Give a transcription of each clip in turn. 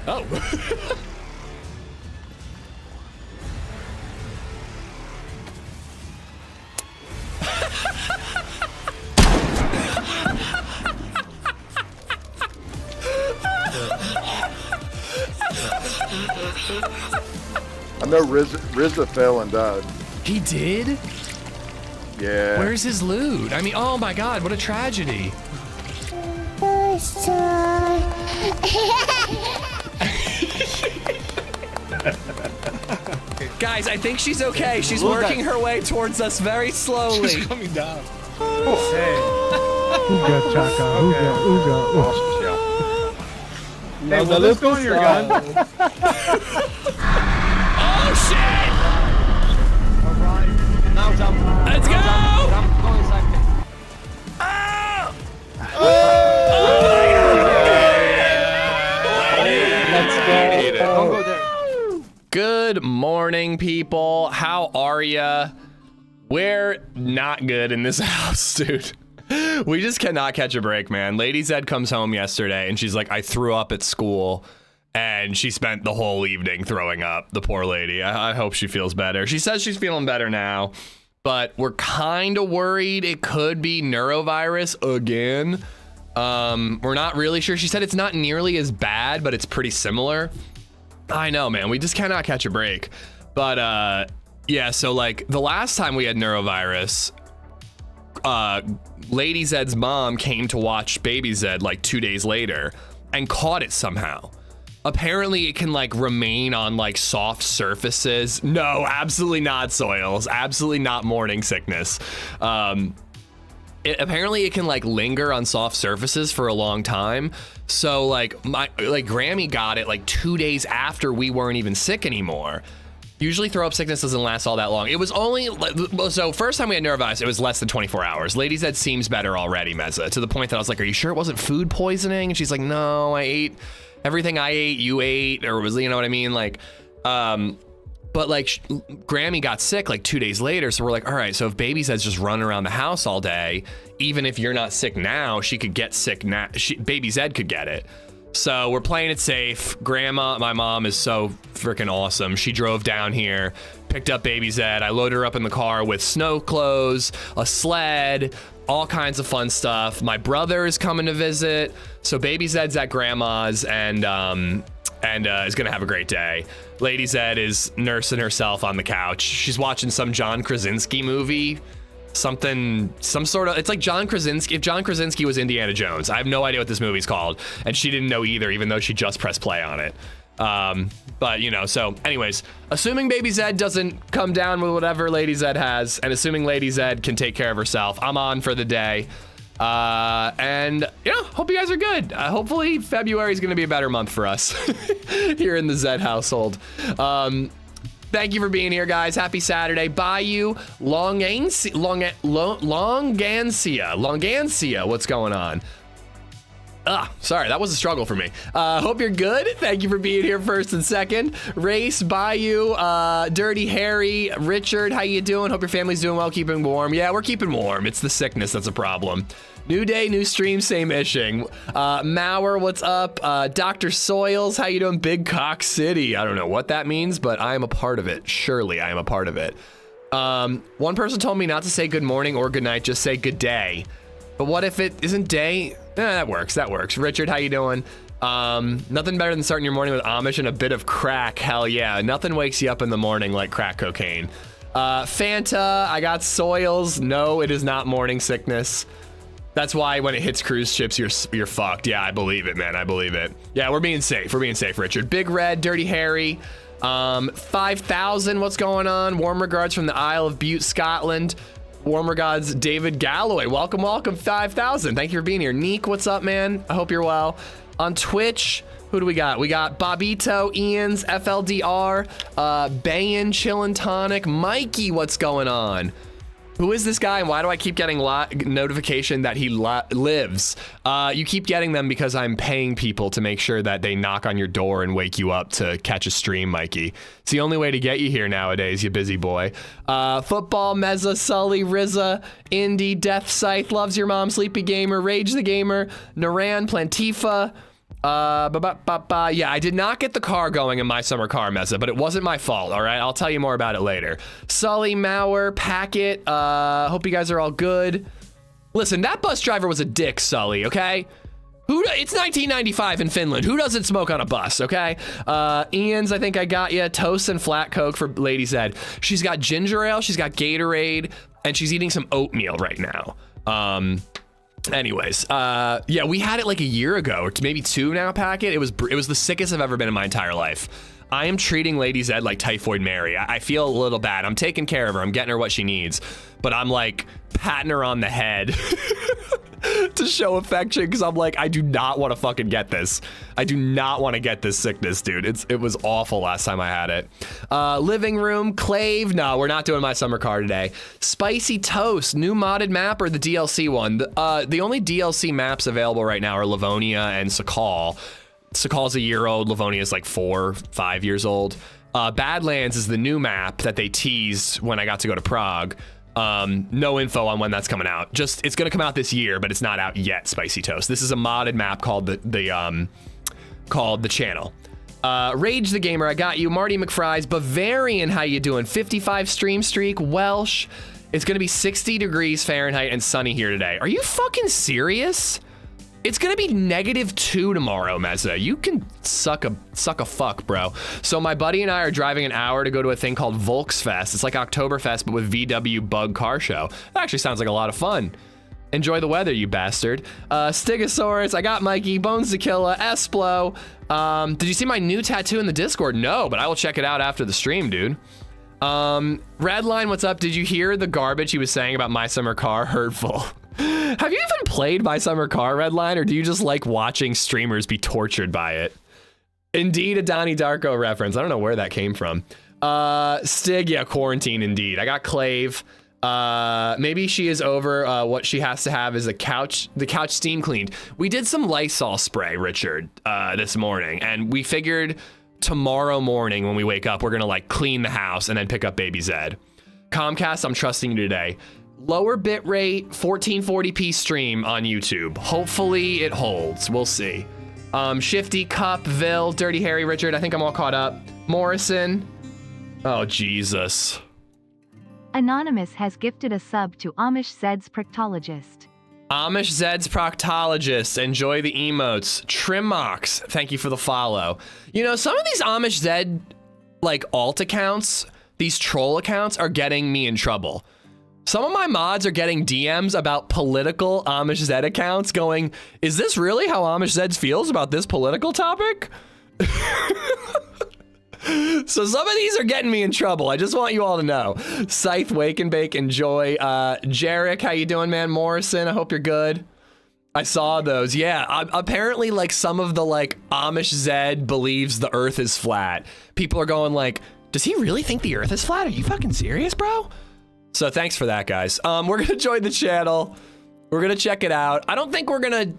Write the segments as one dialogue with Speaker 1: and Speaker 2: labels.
Speaker 1: Oh.
Speaker 2: I know RZA fell and died.
Speaker 1: He did?
Speaker 2: Yeah.
Speaker 1: Where's his loot? I mean, oh my God, what a tragedy. Guys, I think she's okay. She's working her way towards us very slowly.
Speaker 3: She's coming down.
Speaker 4: Hey.
Speaker 5: Ooga chaka, ooga, ooga.
Speaker 2: Awesome shot.
Speaker 4: Hey, will this go in your gun?
Speaker 1: Oh shit!
Speaker 4: Alright. Now jump.
Speaker 1: Let's go!
Speaker 4: Jump. Go inside.
Speaker 1: Oh!
Speaker 4: Oh my God! Let's go. Don't go there.
Speaker 1: Good morning, people. How are ya? We're not good in this house, dude. We just cannot catch a break, man. LadyZed comes home yesterday and she's like, I threw up at school, and she spent the whole evening throwing up. The poor lady. I hope she feels better. She says she's feeling better now, but we're kind of worried it could be neurovirus again. We're not really sure. She said it's not nearly as bad, but it's pretty similar. I know, man. We just cannot catch a break. But yeah, so like the last time we had neurovirus, LadyZed's mom came to watch BabyZed like 2 days later and caught it somehow. Apparently it can like remain on like soft surfaces. No, absolutely not, Soils. Absolutely not morning sickness. Apparently it can like linger on soft surfaces for a long time. So like Grammy got it like 2 days after we weren't even sick anymore. Usually throw up sickness doesn't last all that long. It was only, so first time we had neurovirus, it was less than 24 hours. LadyZed seems better already, Meza, to the point that I was like, are you sure it wasn't food poisoning? And she's like, no, I ate everything I ate, you ate, or was, you know what I mean? Like, but like Grammy got sick like 2 days later. So we're like, all right, so if BabyZed's just running around the house all day, even if you're not sick now, she could get sick now. BabyZed could get it. So we're playing it safe. Grandma, my mom, is so freaking awesome. She drove down here, picked up BabyZed. I loaded her up in the car with snow clothes, a sled, all kinds of fun stuff. My brother is coming to visit. So BabyZed's at grandma's and is gonna have a great day. LadyZed is nursing herself on the couch. She's watching some John Krasinski movie. Some sort of, it's like John Krasinski, if John Krasinski was Indiana Jones. I have no idea what this movie's called, and she didn't know either, even though she just pressed play on it. But you know, so anyways, assuming BabyZed doesn't come down with whatever LadyZed has, and assuming LadyZed can take care of herself, I'm on for the day. And you know, hope you guys are good. Hopefully February is going to be a better month for us here in the Zed household. Thank you for being here, guys. Happy Saturday. Bayou Longancia. What's going on? Sorry, that was a struggle for me. Hope you're good. Thank you for being here first and second. Race, Bayou, Dirty Harry, Richard, how you doing? Hope your family's doing well, keeping warm. Yeah, we're keeping warm. It's the sickness that's a problem. New day, new stream, same ishing. Mauer, what's up? Dr. Soils, how you doing? Big Cock City. I don't know what that means, but I am a part of it. Surely I am a part of it. One person told me not to say good morning or good night, just say good day. But what if it isn't day? That works, that works. Richard, how you doing? Nothing better than starting your morning with Amish and a bit of crack. Hell yeah, nothing wakes you up in the morning like crack cocaine. Fanta, I got Soils. No, it is not morning sickness. That's why when it hits cruise ships, you're fucked. Yeah, I believe it, man. I believe it. Yeah, we're being safe. We're being safe, Richard. Big Red, Dirty Harry, 5,000. What's going on? Warm regards from the Isle of Bute, Scotland. Warm regards, David Galloway. Welcome, welcome, 5,000. Thank you for being here. Neek, what's up, man? I hope you're well. On Twitch, who do we got? We got Bobito, Ian's, FLDR, Bayan, Chillin' Tonic, Mikey, what's going on? Who is this guy and why do I keep getting notification that he lives? You keep getting them because I'm paying people to make sure that they knock on your door and wake you up to catch a stream, Mikey. It's the only way to get you here nowadays, you busy boy. Football, Meza, Sully, Rizza, Indy, Death Scythe, Loves Your Mom, Sleepy Gamer, Rage the Gamer, Naran, Plantifa, Yeah, I did not get the car going in my summer car, Mesa, but it wasn't my fault, all right? I'll tell you more about it later. Sully, Mauer, Packet, hope you guys are all good. Listen, that bus driver was a dick, Sully, okay? It's 1995 in Finland. Who doesn't smoke on a bus, okay? Ian's, I think I got you. Toast and flat Coke for LadyZed. She's got ginger ale, she's got Gatorade, and she's eating some oatmeal right now. Anyways, yeah, we had it like a year ago, or maybe 2 now, Packet. It was the sickest I've ever been in my entire life. I am treating LadyZed like Typhoid Mary. I feel a little bad. I'm taking care of her. I'm getting her what she needs, but I'm like patting her on the head to show affection because I'm like, I do not want to fucking get this. I do not want to get this sickness, dude. It was awful last time I had it. Living room, Clave. No, we're not doing my summer car today. Spicy Toast, new modded map or the DLC one? The only DLC maps available right now are Livonia and Sakal. Sakal's a year old. Livonia is like 4, 5 years old. Badlands is the new map that they teased when I got to go to Prague. No info on when that's coming out. Just it's gonna come out this year, but it's not out yet. Spicy Toast. This is a modded map called the Channel. Rage the Gamer, I got you. Marty McFry's Bavarian, how you doing? 55 stream streak. Welsh. It's gonna be 60 degrees Fahrenheit and sunny here today. Are you fucking serious? It's gonna be -2 tomorrow, Meza. You can suck a fuck, bro. So my buddy and I are driving an hour to go to a thing called Volksfest. It's like Oktoberfest, but with VW Bug Car Show. That actually sounds like a lot of fun. Enjoy the weather, you bastard. Stegosaurus, I got Mikey, Bones Tequila, Esplo. Did you see my new tattoo in the Discord? No, but I will check it out after the stream, dude. Redline, what's up? Did you hear the garbage he was saying about my summer car? Hurtful. Have you even played My Summer Car, Redline, or do you just like watching streamers be tortured by it? Indeed, a Donnie Darko reference. I don't know where that came from. Stig, yeah, quarantine indeed. I got Clave. Maybe she is over. What she has to have is the couch steam cleaned. We did some Lysol spray, Richard, this morning, and we figured tomorrow morning when we wake up, we're gonna like clean the house and then pick up baby Zed. Comcast, I'm trusting you today. Lower bitrate, 1440p stream on YouTube. Hopefully it holds. We'll see. Shifty, Cup, Vil, Dirty Harry, Richard. I think I'm all caught up. Morrison. Oh, Jesus.
Speaker 3: Anonymous has gifted a sub to AmishZed's Proctologist.
Speaker 1: AmishZed's Proctologist. Enjoy the emotes. Trimox, thank you for the follow. You know, some of these AmishZed, like, alt accounts, these troll accounts are getting me in trouble. Some of my mods are getting DMs about political AmishZed accounts going, is this really how AmishZed feels about this political topic? So some of these are getting me in trouble. I just want you all to know. Scythe, Wake and Bake, enjoy. Jarek, how you doing, man? Morrison, I hope you're good. I saw those. Yeah, apparently like some of the like AmishZed believes the earth is flat. People are going like, does he really think the earth is flat? Are you fucking serious, bro? So thanks for that, guys. We're gonna join the channel. We're gonna check it out. I don't think we're gonna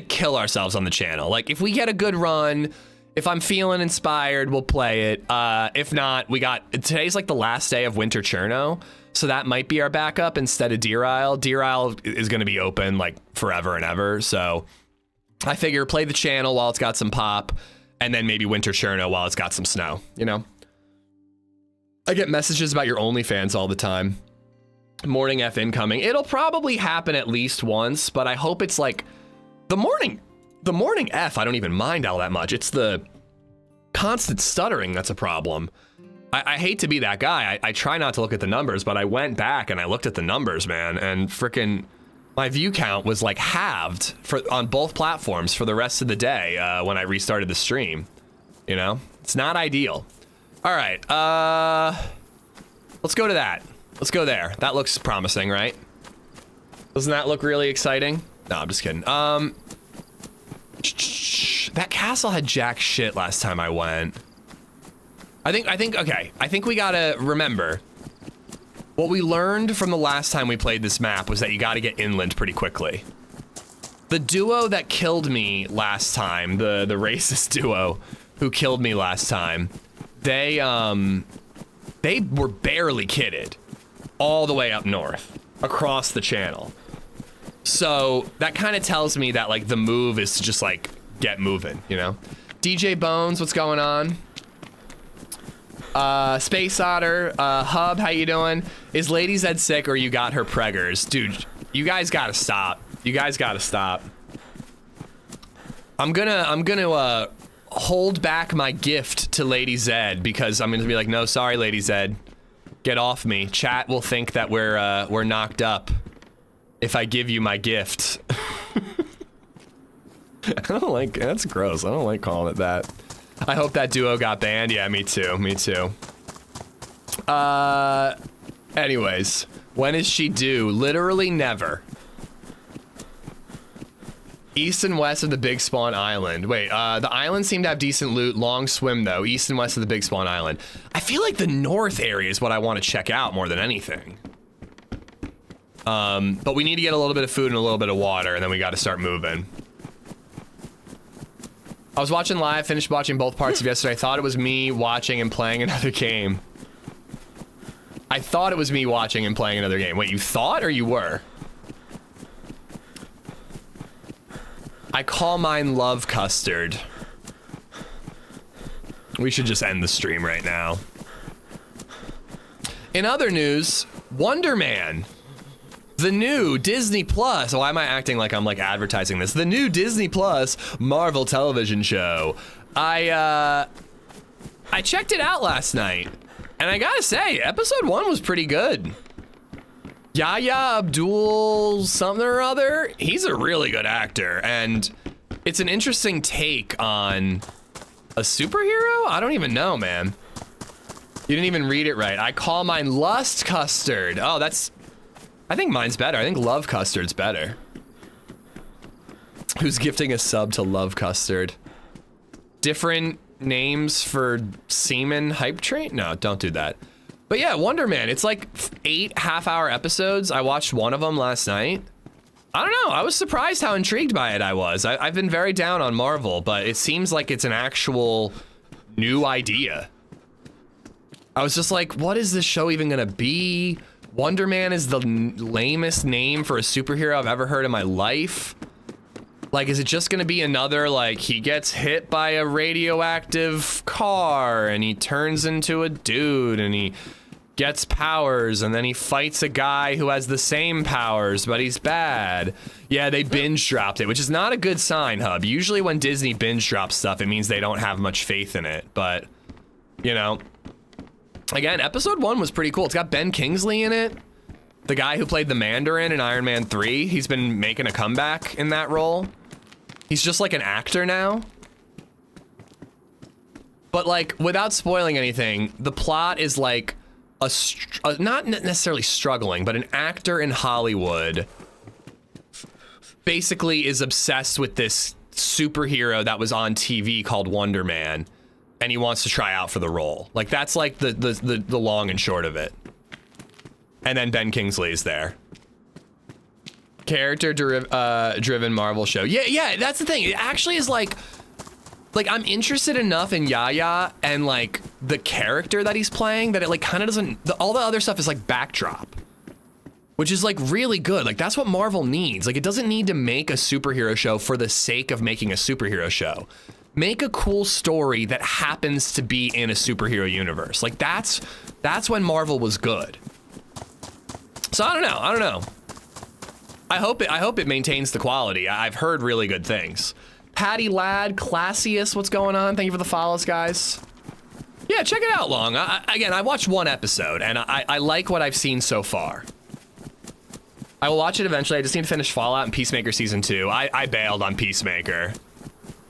Speaker 1: kill ourselves on the channel. Like if we get a good run, if I'm feeling inspired, we'll play it. If not, today's like the last day of Winter Cherno. So that might be our backup instead of Deer Isle. Deer Isle is gonna be open like forever and ever. So I figure play the channel while it's got some pop and then maybe Winter Cherno while it's got some snow, you know? I get messages about your OnlyFans all the time. Morning F incoming. It'll probably happen at least once, but I hope it's like the morning F. I don't even mind all that much. It's the constant stuttering that's a problem. I hate to be that guy. I try not to look at the numbers, but I went back and I looked at the numbers, man, and freaking my view count was like halved on both platforms for the rest of the day when I restarted the stream. You know, it's not ideal. All right, let's go to that. Let's go there. That looks promising, right? Doesn't that look really exciting? No, I'm just kidding. That castle had jack shit last time I went. I think we gotta remember what we learned from the last time we played this map was that you gotta get inland pretty quickly. The duo that killed me last time, the racist duo who killed me last time, they were barely kitted all the way up north across the channel. So that kind of tells me that like the move is to just like get moving, you know? DJ Bones, what's going on? Space Otter, Hub, how you doing? Is LadyZed sick or you got her preggers? Dude, you guys gotta stop. You guys gotta stop. I'm gonna hold back my gift to LadyZed because I'm gonna be like, no, sorry, LadyZed. Get off me. Chat will think that we're knocked up if I give you my gift. I don't like, that's gross. I don't like calling it that. I hope that duo got banned. Yeah, me too. Me too. Anyways, when is she due? Literally never. East and west of the Big Spawn Island. Wait, the islands seem to have decent loot. Long swim though. East and west of the Big Spawn Island. I feel like the north area is what I want to check out more than anything. But we need to get a little bit of food and a little bit of water, and then we got to start moving. I was watching live, finished watching both parts of yesterday. I thought it was me watching and playing another game. I thought it was me watching and playing another game. Wait, you thought or you were? I call mine Love Custard. We should just end the stream right now. In other news, Wonder Man. The new Disney Plus. Why am I acting like I'm like advertising this? The new Disney Plus Marvel television show. I checked it out last night, and I gotta say, episode 1 was pretty good. Yahya Abdul something or other. He's a really good actor, and it's an interesting take on a superhero. I don't even know, man. You didn't even read it right. I call mine Lust Custard. Oh, that's. I think mine's better. I think Love Custard's better. Who's gifting a sub to Love Custard? Different names for semen hype train? No, don't do that. But yeah, Wonder Man. It's like 8 half-hour episodes. I watched one of them last night. I don't know. I was surprised how intrigued by it I was. I've been very down on Marvel, but it seems like it's an actual new idea. I was just like, what is this show even gonna be? Wonder Man is the lamest name for a superhero I've ever heard in my life. Like, is it just gonna be another, like, he gets hit by a radioactive car and he turns into a dude and he gets powers and then he fights a guy who has the same powers, but he's bad. Yeah, they binge dropped it, which is not a good sign, Hub. Usually when Disney binge drops stuff, it means they don't have much faith in it, but, you know. Again, episode 1 was pretty cool. It's got Ben Kingsley in it. The guy who played the Mandarin in Iron Man 3. He's been making a comeback in that role. He's just like an actor now. But like, without spoiling anything, the plot is like not necessarily struggling, but an actor in Hollywood basically is obsessed with this superhero that was on TV called Wonder Man. And he wants to try out for the role. Like, that's like the long and short of it. And then Ben Kingsley's there. Character driven Marvel show. Yeah, that's the thing. It actually is like I'm interested enough in Yahya and like the character that he's playing that it like kind of doesn't, all the other stuff is like backdrop. Which is like really good. Like, that's what Marvel needs. Like, it doesn't need to make a superhero show for the sake of making a superhero show. Make a cool story that happens to be in a superhero universe. Like, that's when Marvel was good. So I don't know. I hope it maintains the quality. I've heard really good things. Patty Ladd, Classius, what's going on? Thank you for the follows, guys. Yeah, check it out, Long. Again, I watched one episode, and I like what I've seen so far. I will watch it eventually. I just need to finish Fallout and Peacemaker Season 2. I bailed on Peacemaker.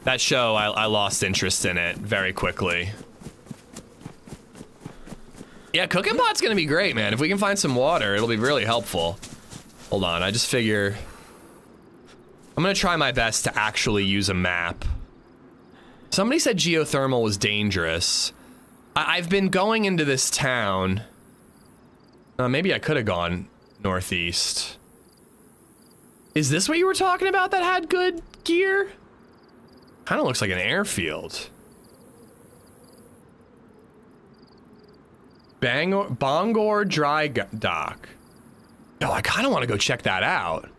Speaker 1: That show, I lost interest in it very quickly. Yeah, Cooking Pot's gonna be great, man. If we can find some water, it'll be really helpful. Hold on, I just figure... I'm gonna try my best to actually use a map. Somebody said geothermal was dangerous. I've been going into this town. Maybe I could have gone northeast. Is this what you were talking about that had good gear? Kind of looks like an airfield. Bangor Dry Dock. Oh, I kind of want to go check that out.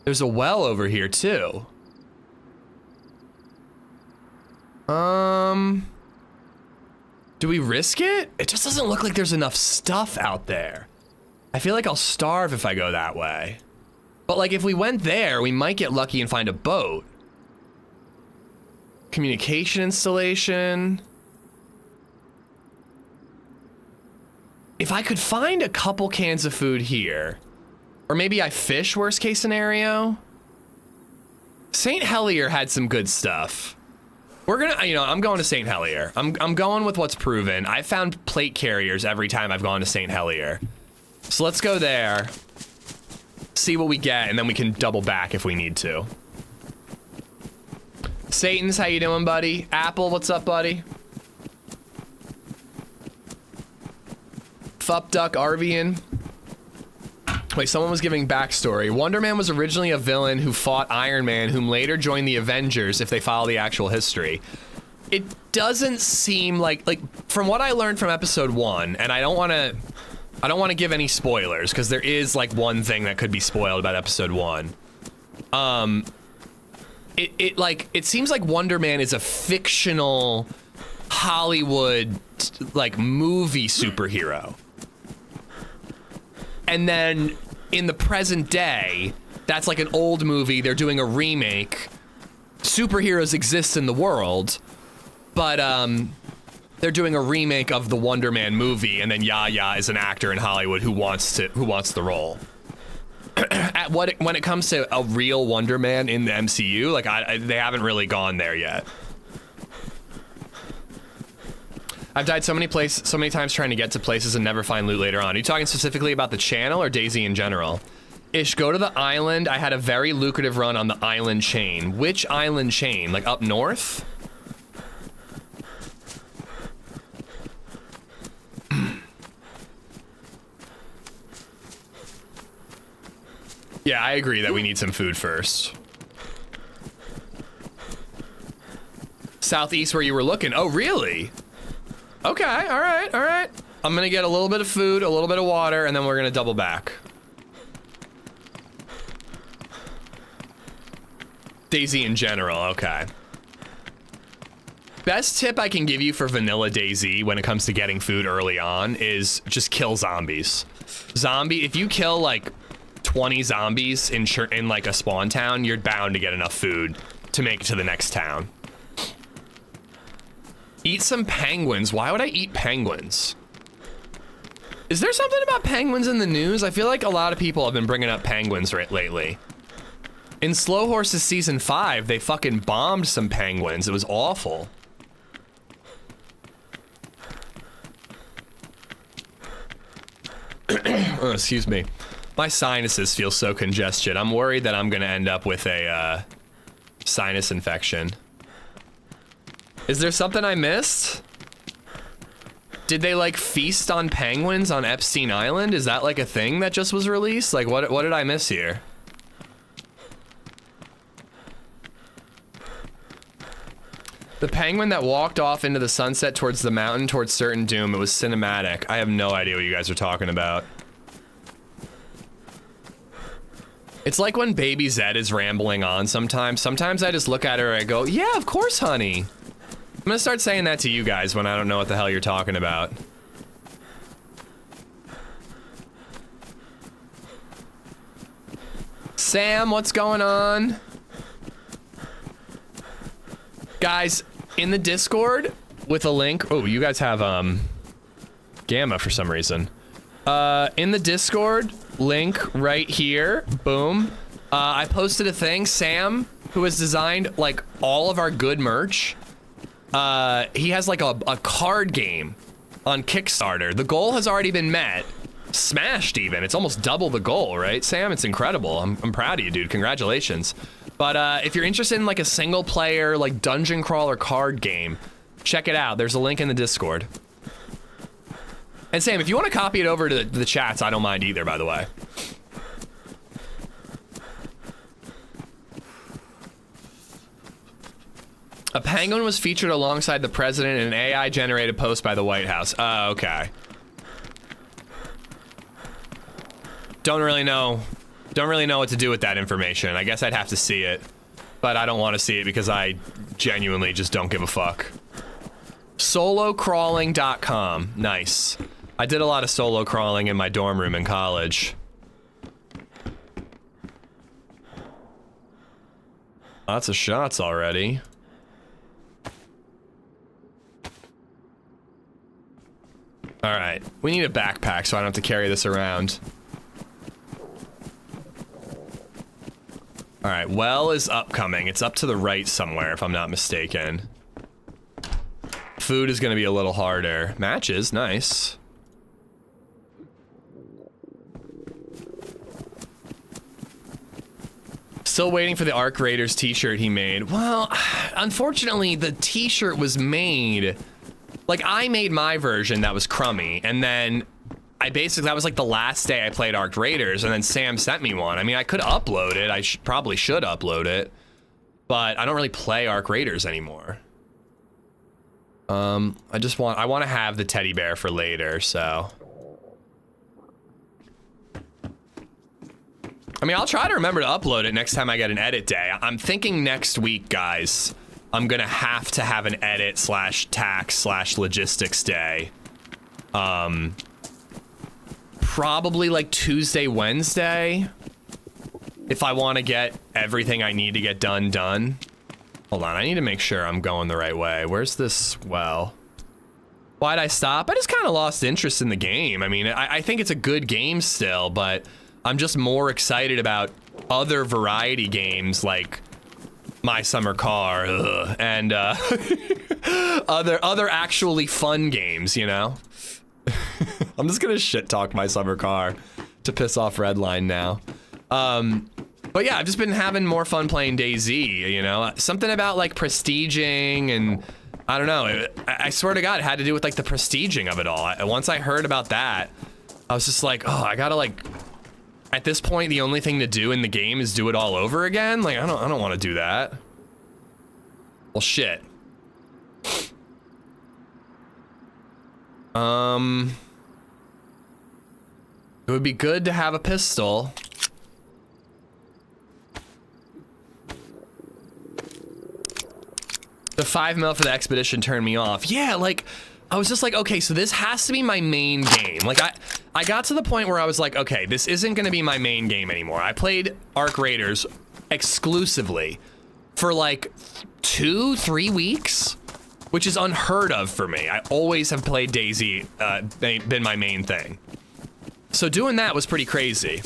Speaker 1: There's a well over here too. Do we risk it? It just doesn't look like there's enough stuff out there. I feel like I'll starve if I go that way. But like if we went there, we might get lucky and find a boat. Communication installation. If I could find a couple cans of food here, or maybe I fish, worst case scenario. St. Helier had some good stuff. We're gonna, you know, I'm going to St. Helier. I'm going with what's proven. I found plate carriers every time I've gone to St. Helier. So let's go there, see what we get, and then we can double back if we need to. Satan's, how you doing, buddy? Apple, what's up, buddy? Fupduck, Arvian. Wait, someone was giving backstory. Wonder Man was originally a villain who fought Iron Man, whom later joined the Avengers if they follow the actual history. It doesn't seem like from what I learned from episode 1, and I don't want to give any spoilers because there is like one thing that could be spoiled about episode 1. It seems like Wonder Man is a fictional Hollywood like movie superhero. And then in the present day, that's like an old movie. They're doing a remake. Superheroes exist in the world, but they're doing a remake of the Wonder Man movie, and then Yahya is an actor in Hollywood who wants the role. When it comes to a real Wonder Man in the MCU, like they haven't really gone there yet. I've died so many times trying to get to places and never find loot later on. Are you talking specifically about the channel or DayZ in general? Ish, go to the island. I had a very lucrative run on the island chain. Which island chain? Like up north? Yeah, I agree that we need some food first. Southeast where you were looking. Oh, really? Okay, all right. I'm gonna get a little bit of food, a little bit of water, and then we're gonna double back. DayZ in general, okay. Best tip I can give you for vanilla DayZ when it comes to getting food early on is just kill zombies. If you kill like 20 zombies in like a spawn town, you're bound to get enough food to make it to the next town. Eat some penguins. Why would I eat penguins? Is there something about penguins in the news? I feel like a lot of people have been bringing up penguins lately. In Slow Horses Season 5, they fucking bombed some penguins. It was awful. Oh, excuse me. My sinuses feel so congested. I'm worried that I'm gonna end up with a sinus infection. Is there something I missed? Did they like feast on penguins on Epstein Island? Is that like a thing that just was released? Like what did I miss here? The penguin that walked off into the sunset towards the mountain towards certain doom. It was cinematic. I have no idea what you guys are talking about. It's like when Baby Zed is rambling on sometimes. Sometimes I just look at her and I go, yeah, of course, honey. I'm gonna start saying that to you guys when I don't know what the hell you're talking about. Sam, what's going on? Guys, in the Discord with a link. Oh, you guys have Gamma for some reason. In the Discord, link right here. Boom. I posted a thing. Sam, who has designed like all of our good merch. He has like a card game on Kickstarter. The goal has already been met. Smashed even. It's almost double the goal, right, Sam? It's incredible. I'm proud of you, dude. Congratulations. But if you're interested in like a single player, like dungeon crawler card game, check it out. There's a link in the Discord. And Sam, if you want to copy it over to the chats, I don't mind either, by the way. A penguin was featured alongside the president in an AI-generated post by the White House. Oh, okay. Don't really know Don't really know what to do with that information. I guess I'd have to see it, but I don't want to see it because I genuinely just don't give a fuck. Solocrawling.com. Nice. I did a lot of solo crawling in my dorm room in college. Lots of shots already. All right, we need a backpack so I don't have to carry this around. All right, well is upcoming. It's up to the right somewhere if I'm not mistaken. Food is gonna be a little harder. Matches, nice. Still waiting for the ARC Raiders t-shirt he made. Well, unfortunately, the t-shirt was made... Like, I made my version that was crummy, and then I basically... That was like the last day I played ARC Raiders, and then Sam sent me one. I mean, I could upload it. I probably should upload it. But I don't really play ARC Raiders anymore. I want to have the teddy bear for later, so... I mean, I'll try to remember to upload it next time I get an edit day. I'm thinking next week, guys, I'm gonna have to have an edit / tax / logistics day. Probably like Tuesday, Wednesday, if I want to get everything I need to get done. Hold on, I need to make sure I'm going the right way. Where's this well? Why'd I stop? I just kind of lost interest in the game. I mean, I think it's a good game still, but I'm just more excited about other variety games like My Summer Car and other actually fun games, you know? I'm just gonna shit talk My Summer Car to piss off Redline now. But yeah, I've just been having more fun playing DayZ, you know? Something about like prestiging and I don't know. I swear to God, it had to do with like the prestiging of it all. Once I heard about that, I was just like, oh, I gotta like... At this point, the only thing to do in the game is do it all over again? Like, I don't want to do that. Well, shit. It would be good to have a pistol. The 5 mil for the expedition turned me off. Yeah, like... I was just like, okay, so this has to be my main game. Like, I got to the point where I was like, okay, this isn't gonna be my main game anymore. I played ARC Raiders exclusively for like 2-3 weeks, which is unheard of for me. I always have played DayZ, been my main thing. So doing that was pretty crazy.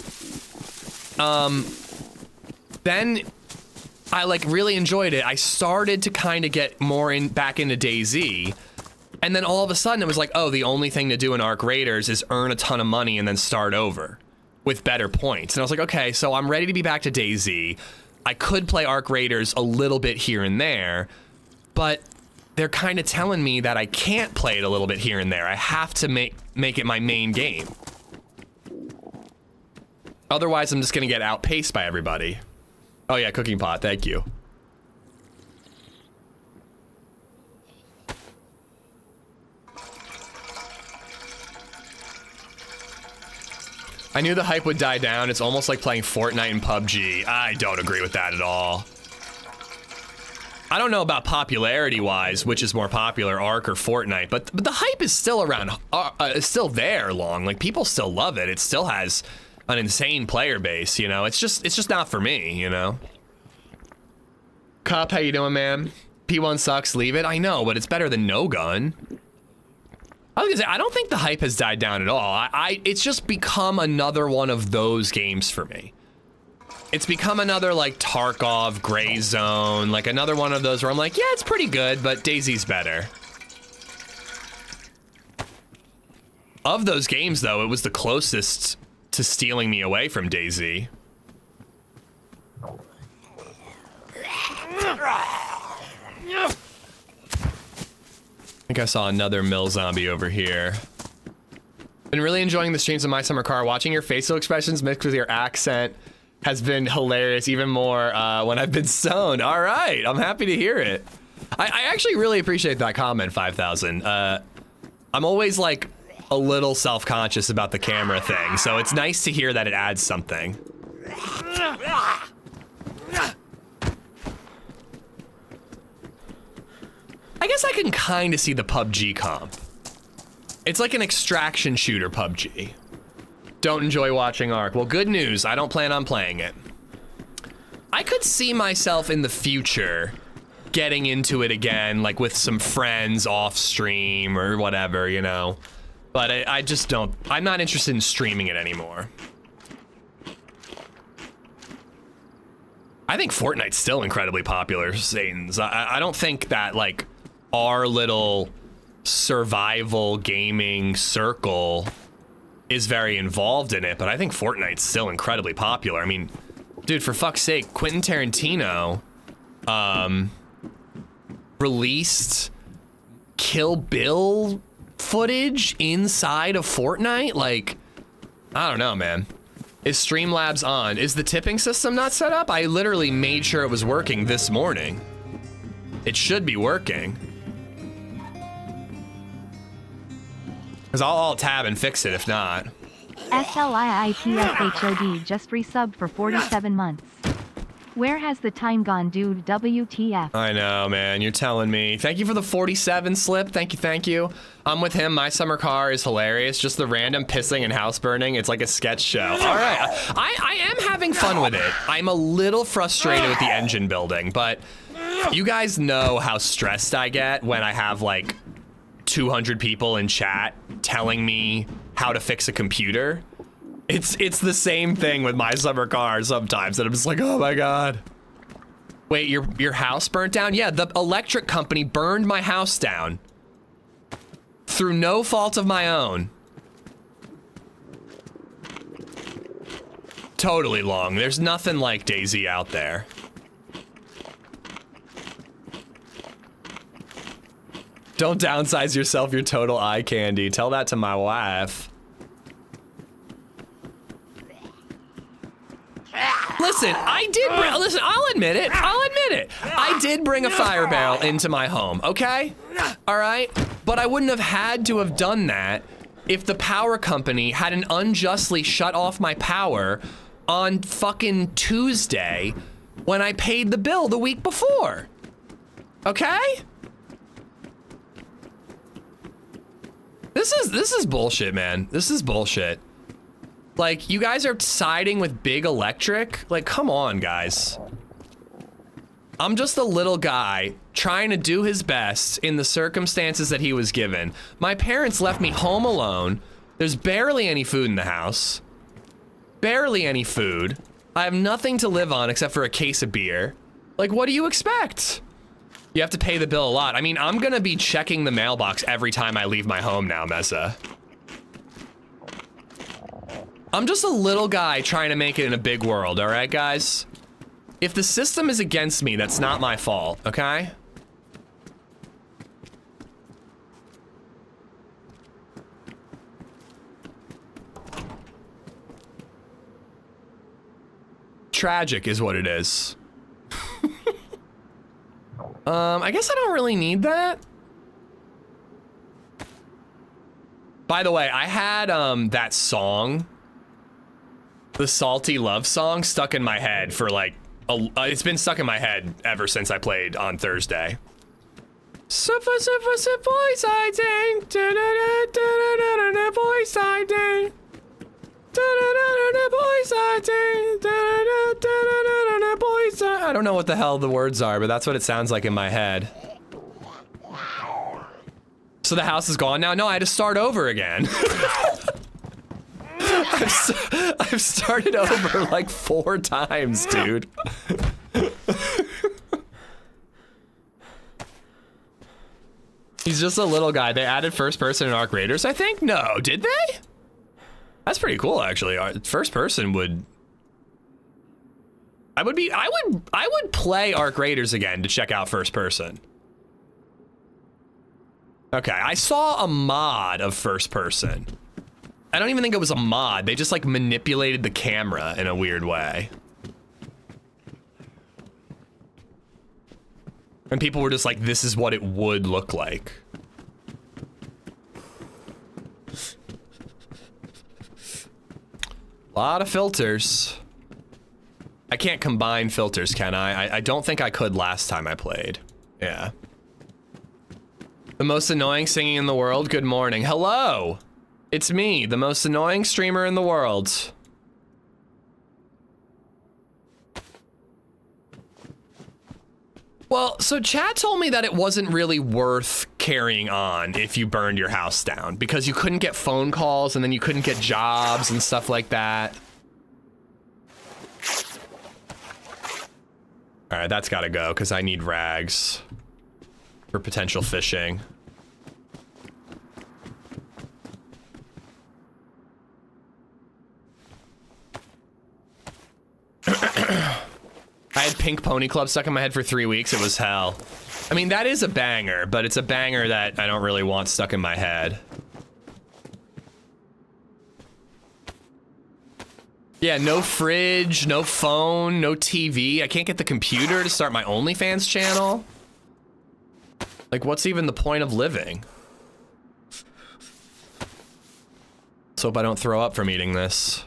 Speaker 1: Then I like really enjoyed it. I started to kind of get more back into DayZ. And then all of a sudden it was like, oh, the only thing to do in ARC Raiders is earn a ton of money and then start over with better points. And I was like, okay, so I'm ready to be back to DayZ. I could play ARC Raiders a little bit here and there, but they're kind of telling me that I can't play it a little bit here and there. I have to make it my main game. Otherwise, I'm just gonna get outpaced by everybody. Oh yeah, cooking pot, thank you. I knew the hype would die down. It's almost like playing Fortnite and PUBG. I don't agree with that at all. I don't know about popularity-wise, which is more popular, ARC or Fortnite, but the hype is still around, it's still there long. Like, people still love it. It still has an insane player base, you know? It's just not for me, you know? Cup, how you doing, man? P1 sucks, leave it. I know, but it's better than no gun. I was gonna say, I don't think the hype has died down at all. It's just become another one of those games for me. It's become another like Tarkov, Gray Zone, like another one of those where I'm like, yeah, it's pretty good, but DayZ's better. Of those games though, it was the closest to stealing me away from DayZ. I think I saw another mill zombie over here. Been really enjoying the streams of My Summer Car. Watching your facial expressions mixed with your accent has been hilarious, even more when I've been stoned. All right, I'm happy to hear it. I actually really appreciate that comment, 5000. I'm always like a little self-conscious about the camera thing, so it's nice to hear that it adds something. I guess I can kind of see the PUBG comp. It's like an extraction shooter PUBG. Don't enjoy watching ARC. Well, good news. I don't plan on playing it. I could see myself in the future getting into it again, like with some friends off stream or whatever, you know. But I just don't. I'm not interested in streaming it anymore. I think Fortnite's still incredibly popular, Satans. I don't think that, like, our little survival gaming circle is very involved in it, but I think Fortnite's still incredibly popular. I mean, dude, for fuck's sake, Quentin Tarantino released Kill Bill footage inside of Fortnite. Like, I don't know, man. Is Streamlabs on? Is the tipping system not set up? I literally made sure it was working this morning. It should be working. Because I'll tab and fix it if not.
Speaker 3: SLIITFHOD just resubbed for 47 months. Where has the time gone, dude? WTF.
Speaker 1: I know, man. You're telling me. Thank you for the 47 slip. Thank you, thank you. I'm with him. My summer car is hilarious. Just the random pissing and house burning. It's like a sketch show. All right. I am having fun with it. I'm a little frustrated with the engine building, but you guys know how stressed I get when I have like 200 people in chat telling me how to fix a computer. It's the same thing with my summer car sometimes, and I'm just like, oh my god. Wait, your house burnt down? Yeah, the electric company burned my house down through no fault of my own. Totally long. There's nothing like DayZ out there. Don't downsize yourself, you're total eye candy. Tell that to my wife. Listen, listen, I'll admit it. I did bring a fire barrel into my home, okay? All right? But I wouldn't have had to have done that if the power company hadn't unjustly shut off my power on fucking Tuesday when I paid the bill the week before. Okay? This is bullshit, man. This is bullshit. Like, you guys are siding with Big Electric? Like, come on, guys. I'm just a little guy trying to do his best in the circumstances that he was given. My parents left me home alone. There's barely any food in the house. Barely any food. I have nothing to live on except for a case of beer. Like, what do you expect? You have to pay the bill a lot. I mean, I'm gonna be checking the mailbox every time I leave my home now, Mesa. I'm just a little guy trying to make it in a big world, all right, guys? If the system is against me, that's not my fault, okay? Tragic is what it is. I guess I don't really need that. By the way, I had that song, the Salty Love song, stuck in my head for like, it's been stuck in my head ever since I played on Thursday. Voice ID, voice ID, I don't know what the hell the words are, but that's what it sounds like in my head. So the house is gone now? No, I had to start over again. I've started over like 4 times, dude. He's just a little guy. They added first person in ARC Raiders, I think? No, did they? That's pretty cool, actually. First person would... I would play ARC Raiders again to check out first person. Okay, I saw a mod of first person. I don't even think it was a mod. They just like manipulated the camera in a weird way. And people were just like, this is what it would look like. A lot of filters. I can't combine filters, can I? I don't think I could last time I played. Yeah. The most annoying singing in the world. Good morning. Hello. It's me, the most annoying streamer in the world. Well, so chat told me that it wasn't really worth carrying on if you burned your house down because you couldn't get phone calls and then you couldn't get jobs and stuff like that. All right, that's gotta go because I need rags for potential fishing. I had Pink Pony Club stuck in my head for 3 weeks. It was hell. I mean, that is a banger, but it's a banger that I don't really want stuck in my head. Yeah, no fridge, no phone, no TV. I can't get the computer to start my OnlyFans channel. Like, what's even the point of living? Let's hope I don't throw up from eating this.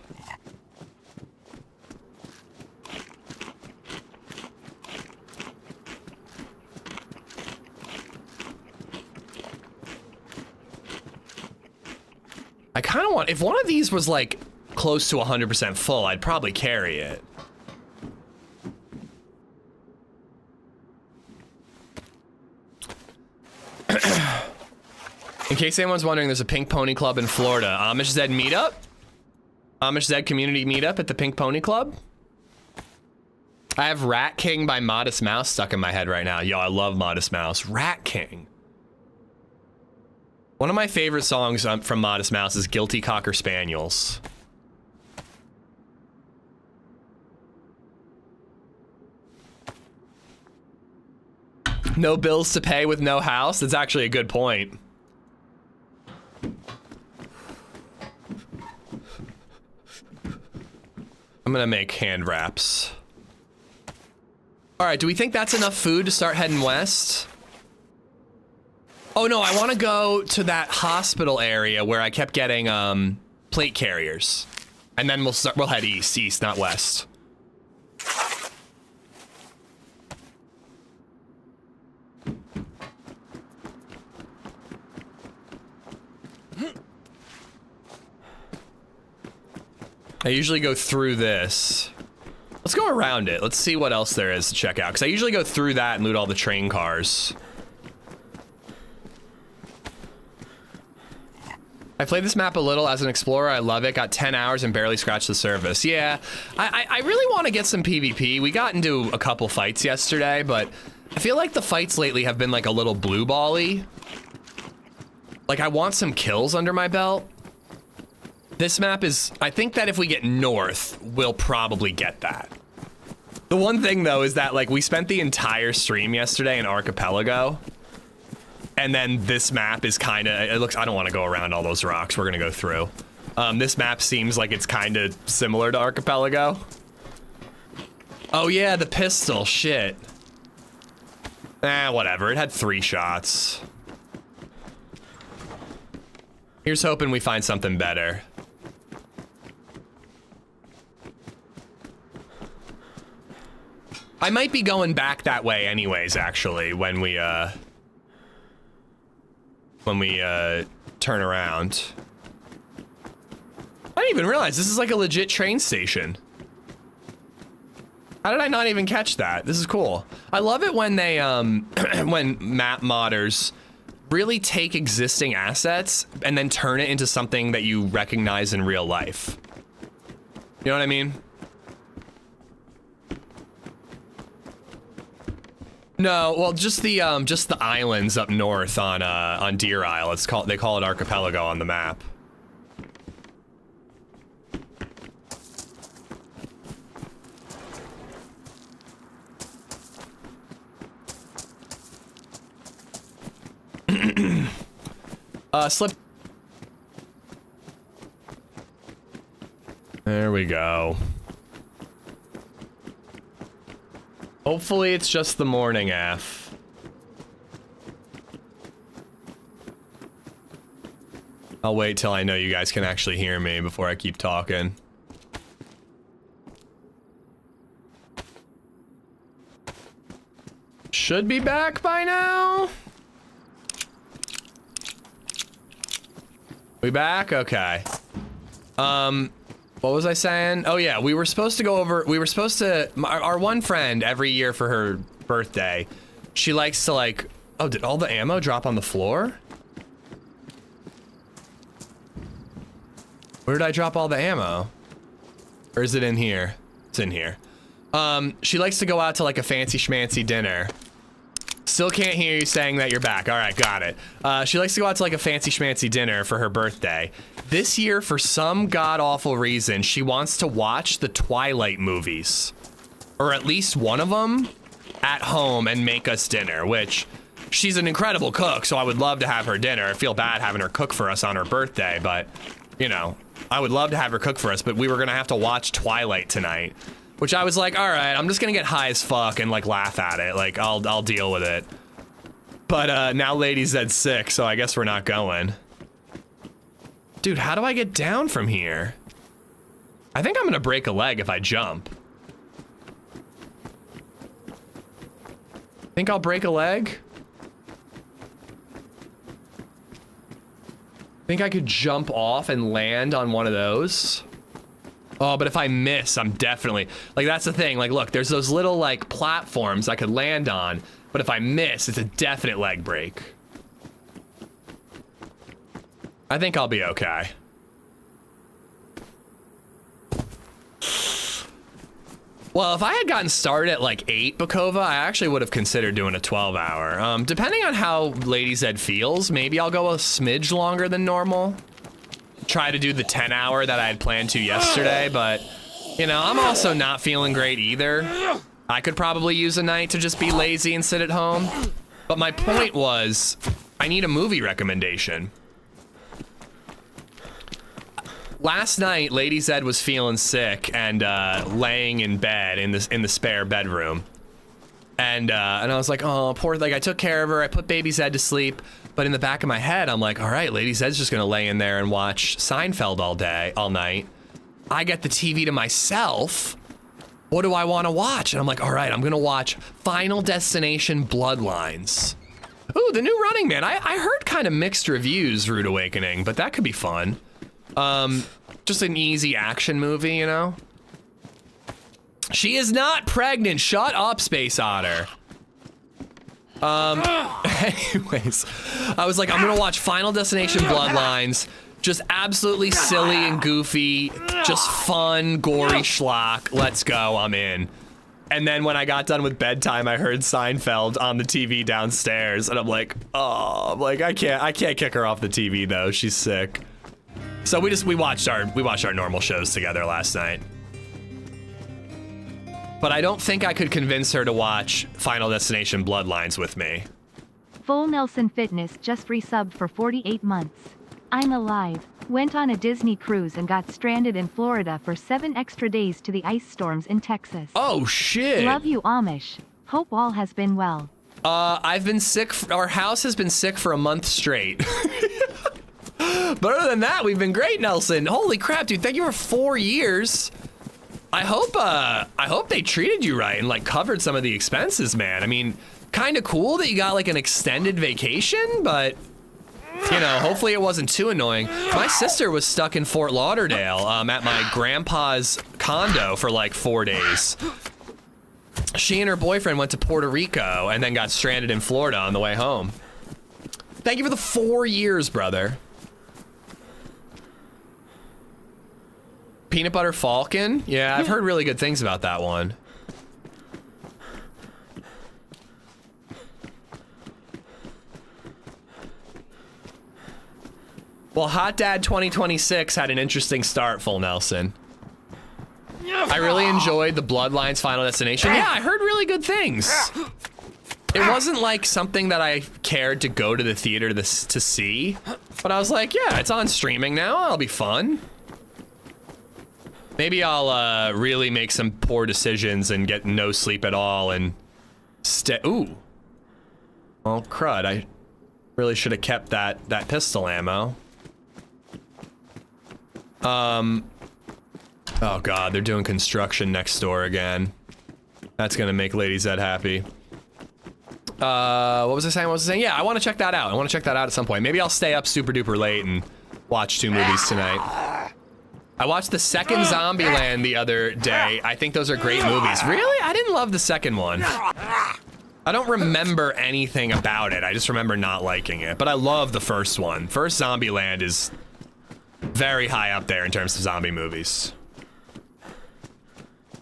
Speaker 1: I kind of want, if one of these was like close to 100% full, I'd probably carry it. In case anyone's wondering, there's a Pink Pony Club in Florida. AmishZed meetup? AmishZed community meetup at the Pink Pony Club? I have Rat King by Modest Mouse stuck in my head right now. Yo, I love Modest Mouse. Rat King. One of my favorite songs from Modest Mouse is Guilty Cocker Spaniels. No bills to pay with no house? That's actually a good point. I'm gonna make hand wraps. All right, do we think that's enough food to start heading west? Oh no, I want to go to that hospital area where I kept getting plate carriers, and then we'll head east, not west. I usually go through this. Let's go around it. Let's see what else there is to check out, because I usually go through that and loot all the train cars. I played this map a little as an explorer. I love it. Got 10 hours and barely scratched the surface. Yeah, I really want to get some PvP. We got into a couple fights yesterday, but I feel like the fights lately have been like a little blue ball-y. Like, I want some kills under my belt. This map is, I think that if we get north, we'll probably get that. The one thing though is that like we spent the entire stream yesterday in Archipelago. And then this map is kind of, it looks, I don't want to go around all those rocks. We're going to go through. This map seems like it's kind of similar to Archipelago. Oh yeah, the pistol, shit. Whatever, it had 3 shots. Here's hoping we find something better. I might be going back that way anyways, actually, when we turn around. I didn't even realize this is like a legit train station. How did I not even catch that? This is cool. I love it when they, when map modders really take existing assets and then turn it into something that you recognize in real life. You know what I mean? No, well, just the islands up north on Deer Isle. They call it Archipelago on the map. Slip. There we go. Hopefully it's just the morning F. I'll wait till I know you guys can actually hear me before I keep talking. Should be back by now. We back? Okay. What was I saying? Oh yeah, we were supposed to go over, our one friend every year for her birthday, she likes to like, oh, did all the ammo drop on the floor? Where did I drop all the ammo? Or is it in here? It's in here. She likes to go out to like a fancy schmancy dinner. Still can't hear you saying that you're back. All right, got it. She likes to go out to like a fancy schmancy dinner for her birthday. This year, for some god-awful reason, she wants to watch the Twilight movies. Or at least one of them at home and make us dinner, which she's an incredible cook, so I would love to have her dinner. I feel bad having her cook for us on her birthday, but, you know, I would love to have her cook for us, but we were gonna have to watch Twilight tonight. Which I was like, all right, I'm just gonna get high as fuck and like laugh at it. Like, I'll deal with it. But now LadyZed's sick, so I guess we're not going. Dude, how do I get down from here? I think I'm gonna break a leg if I jump. Think I'll break a leg? Think I could jump off and land on one of those? Oh, but if I miss, I'm definitely, like, that's the thing. Like, look, there's those little, like, platforms I could land on, but if I miss, it's a definite leg break. I think I'll be okay. Well, if I had gotten started at, like, 8 Bokova, I actually would have considered doing a 12-hour. Depending on how LadyZed feels, maybe I'll go a smidge longer than normal. Try to do the 10-hour that I had planned to yesterday, but, you know, I'm also not feeling great either. I could probably use a night to just be lazy and sit at home. But my point was, I need a movie recommendation. Last night, LadyZed was feeling sick and laying in bed in the spare bedroom. And I was like, oh, poor, like, I took care of her, I put baby Zed to sleep. But in the back of my head, I'm like, all right, LadyZed's just gonna lay in there and watch Seinfeld all night. I get the TV to myself. What do I want to watch? And I'm like, all right, I'm gonna watch Final Destination Bloodlines. Ooh, the new Running Man. I heard kind of mixed reviews, Rude Awakening, but that could be fun. Just an easy action movie, you know? She is not pregnant. Shut up, Space Otter. Anyways, I was like, I'm gonna watch Final Destination Bloodlines. Just absolutely silly and goofy, just fun, gory schlock. Let's go, I'm in. And then when I got done with bedtime, I heard Seinfeld on the TV downstairs, and I'm like, oh, I'm like, I can't kick her off the TV though. She's sick. So we watched our normal shows together last night. But I don't think I could convince her to watch Final Destination Bloodlines with me.
Speaker 3: Full Nelson Fitness just resubbed for 48 months. I'm alive. Went on a Disney cruise and got stranded in Florida for 7 extra days to the ice storms in Texas.
Speaker 1: Oh shit.
Speaker 3: Love you, Amish. Hope all has been well.
Speaker 1: I've been sick. Our house has been sick for a month straight. But other than that, we've been great, Nelson. Holy crap, dude. Thank you for 4 years. I hope they treated you right and like covered some of the expenses, man. I mean, kind of cool that you got like an extended vacation, but you know, hopefully it wasn't too annoying. My sister was stuck in Fort Lauderdale at my grandpa's condo for like 4 days. She and her boyfriend went to Puerto Rico and then got stranded in Florida on the way home. Thank you for the 4 years, brother. Peanut Butter Falcon? Yeah, I've heard really good things about that one. Well, Hot Dad 2026 had an interesting start, Full Nelson. I really enjoyed the Bloodlines Final Destination. Yeah, I heard really good things. It wasn't like something that I cared to go to the theater to see, but I was like, yeah, it's on streaming now, it'll be fun. Maybe I'll really make some poor decisions and get no sleep at all and ooh. Oh, crud, I really should have kept that pistol ammo. Oh god, they're doing construction next door again. That's gonna make LadyZed happy. What was I saying? Yeah, I want to check that out. I want to check that out at some point. Maybe I'll stay up super duper late and watch 2 movies tonight. I watched the second Zombieland the other day. I think those are great movies. Really? I didn't love the second one. I don't remember anything about it. I just remember not liking it. But I love the first one. First Zombieland is very high up there in terms of zombie movies.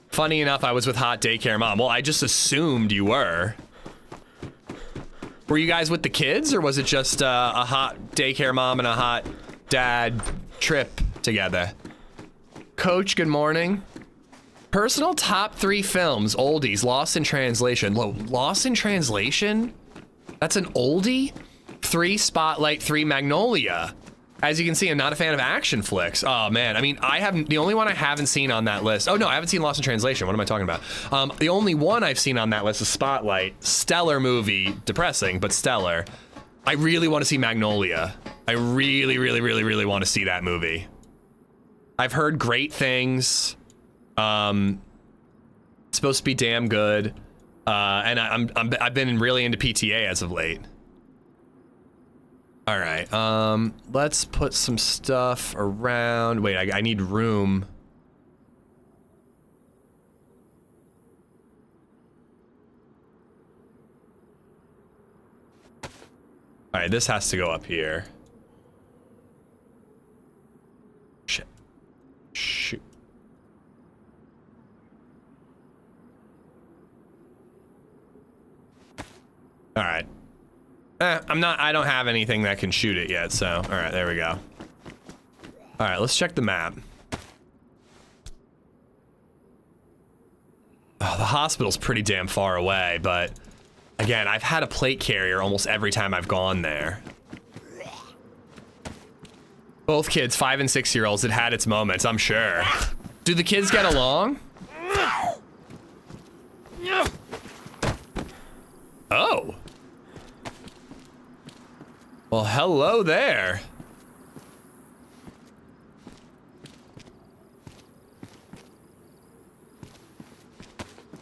Speaker 1: Funny enough, I was with Hot Daycare Mom. Well, I just assumed you were. Were you guys with the kids, or was it just a Hot Daycare Mom and a Hot Dad trip together? Coach, good morning. Personal top 3 films, oldies, Lost in Translation. Lost in Translation? That's an oldie? 3 Spotlight, 3 Magnolia. As you can see, I'm not a fan of action flicks. Oh man, I mean, the only one I haven't seen on that list. Oh no, I haven't seen Lost in Translation. What am I talking about? The only one I've seen on that list is Spotlight. Stellar movie, depressing, but stellar. I really want to see Magnolia. I really, really, really, really want to see that movie. I've heard great things. It's supposed to be damn good. And I've been really into PTA as of late. All right, let's put some stuff around. Wait, I need room. All right, this has to go up here. Shit. Shoot. All right. I don't have anything that can shoot it yet, so, all right, there we go. All right, let's check the map. Oh, the hospital's pretty damn far away, but again, I've had a plate carrier almost every time I've gone there. Both kids, 5 and 6-year-olds, it had its moments, I'm sure. Do the kids get along? Oh. Well, hello there.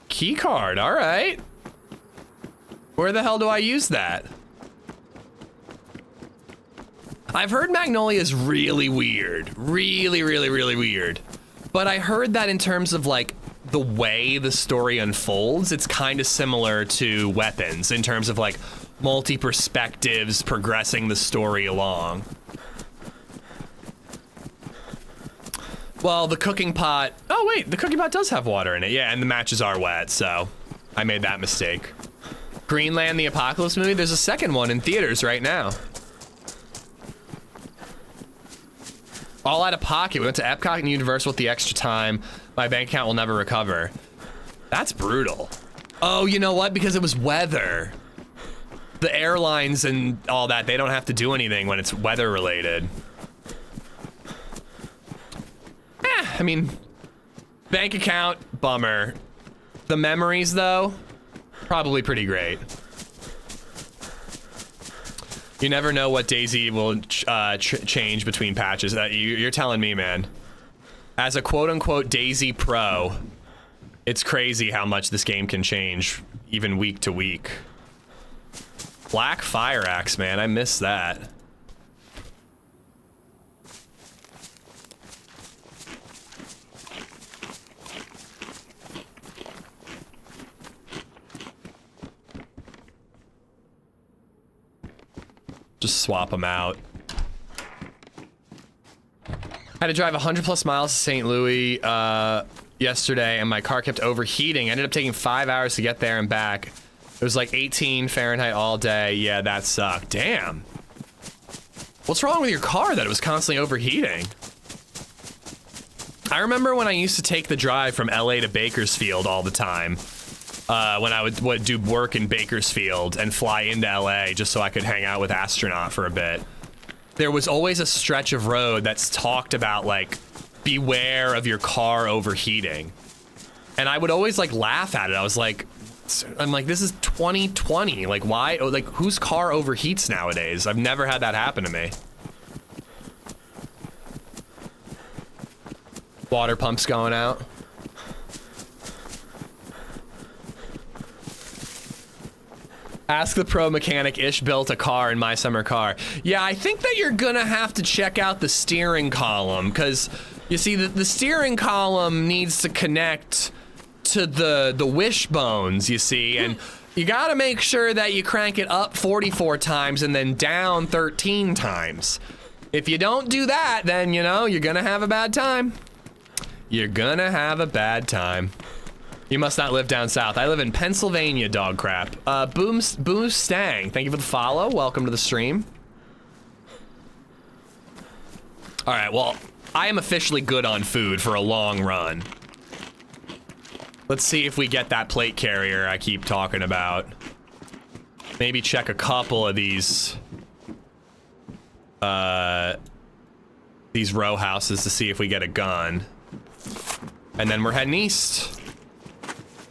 Speaker 1: Key card, all right. Where the hell do I use that? I've heard Magnolia is really weird. Really, really, really weird. But I heard that in terms of like the way the story unfolds, it's kind of similar to Weapons in terms of like multi-perspectives progressing the story along. Well, the cooking pot... Oh, wait, the cooking pot does have water in it. Yeah, and the matches are wet, so I made that mistake. Greenland, the Apocalypse movie, there's a second one in theaters right now. All out of pocket. We went to Epcot and Universal with the extra time. My bank account will never recover. That's brutal. Oh, you know what? Because it was weather. The airlines and all that, they don't have to do anything when it's weather related. I mean, bank account, bummer. The memories though, probably pretty great. You never know what DayZ will change between patches. You're telling me, man. As a quote-unquote DayZ pro, it's crazy how much this game can change, even week to week. Black Fire Axe, man, I miss that. Just swap them out. I had to drive 100+ miles to St. Louis yesterday, and my car kept overheating. I ended up taking 5 hours to get there and back. It was like 18 Fahrenheit all day. Yeah, that sucked. Damn. What's wrong with your car that it was constantly overheating? I remember when I used to take the drive from LA to Bakersfield all the time. When I would do work in Bakersfield and fly into LA just so I could hang out with Astronaut for a bit. There was always a stretch of road that's talked about, like, beware of your car overheating. And I would always, like, laugh at it. I'm like, this is 2020. Like, why? Like, whose car overheats nowadays? I've never had that happen to me. Water pump's going out. Ask the pro mechanic. Ish built a car in my summer car. Yeah, I think that you're gonna have to check out the steering column, because you see the steering column needs to connect to the wishbones, you see, and you gotta make sure that you crank it up 44 times and then down 13 times. If you don't do that, then, you know, you're gonna have a bad time. You're gonna have a bad time. You must not live down south. I live in Pennsylvania, dog crap. Boom Stang, thank you for the follow. Welcome to the stream. All right, well, I am officially good on food for a long run. Let's see if we get that plate carrier I keep talking about. Maybe check a couple of these row houses to see if we get a gun. And then we're heading east.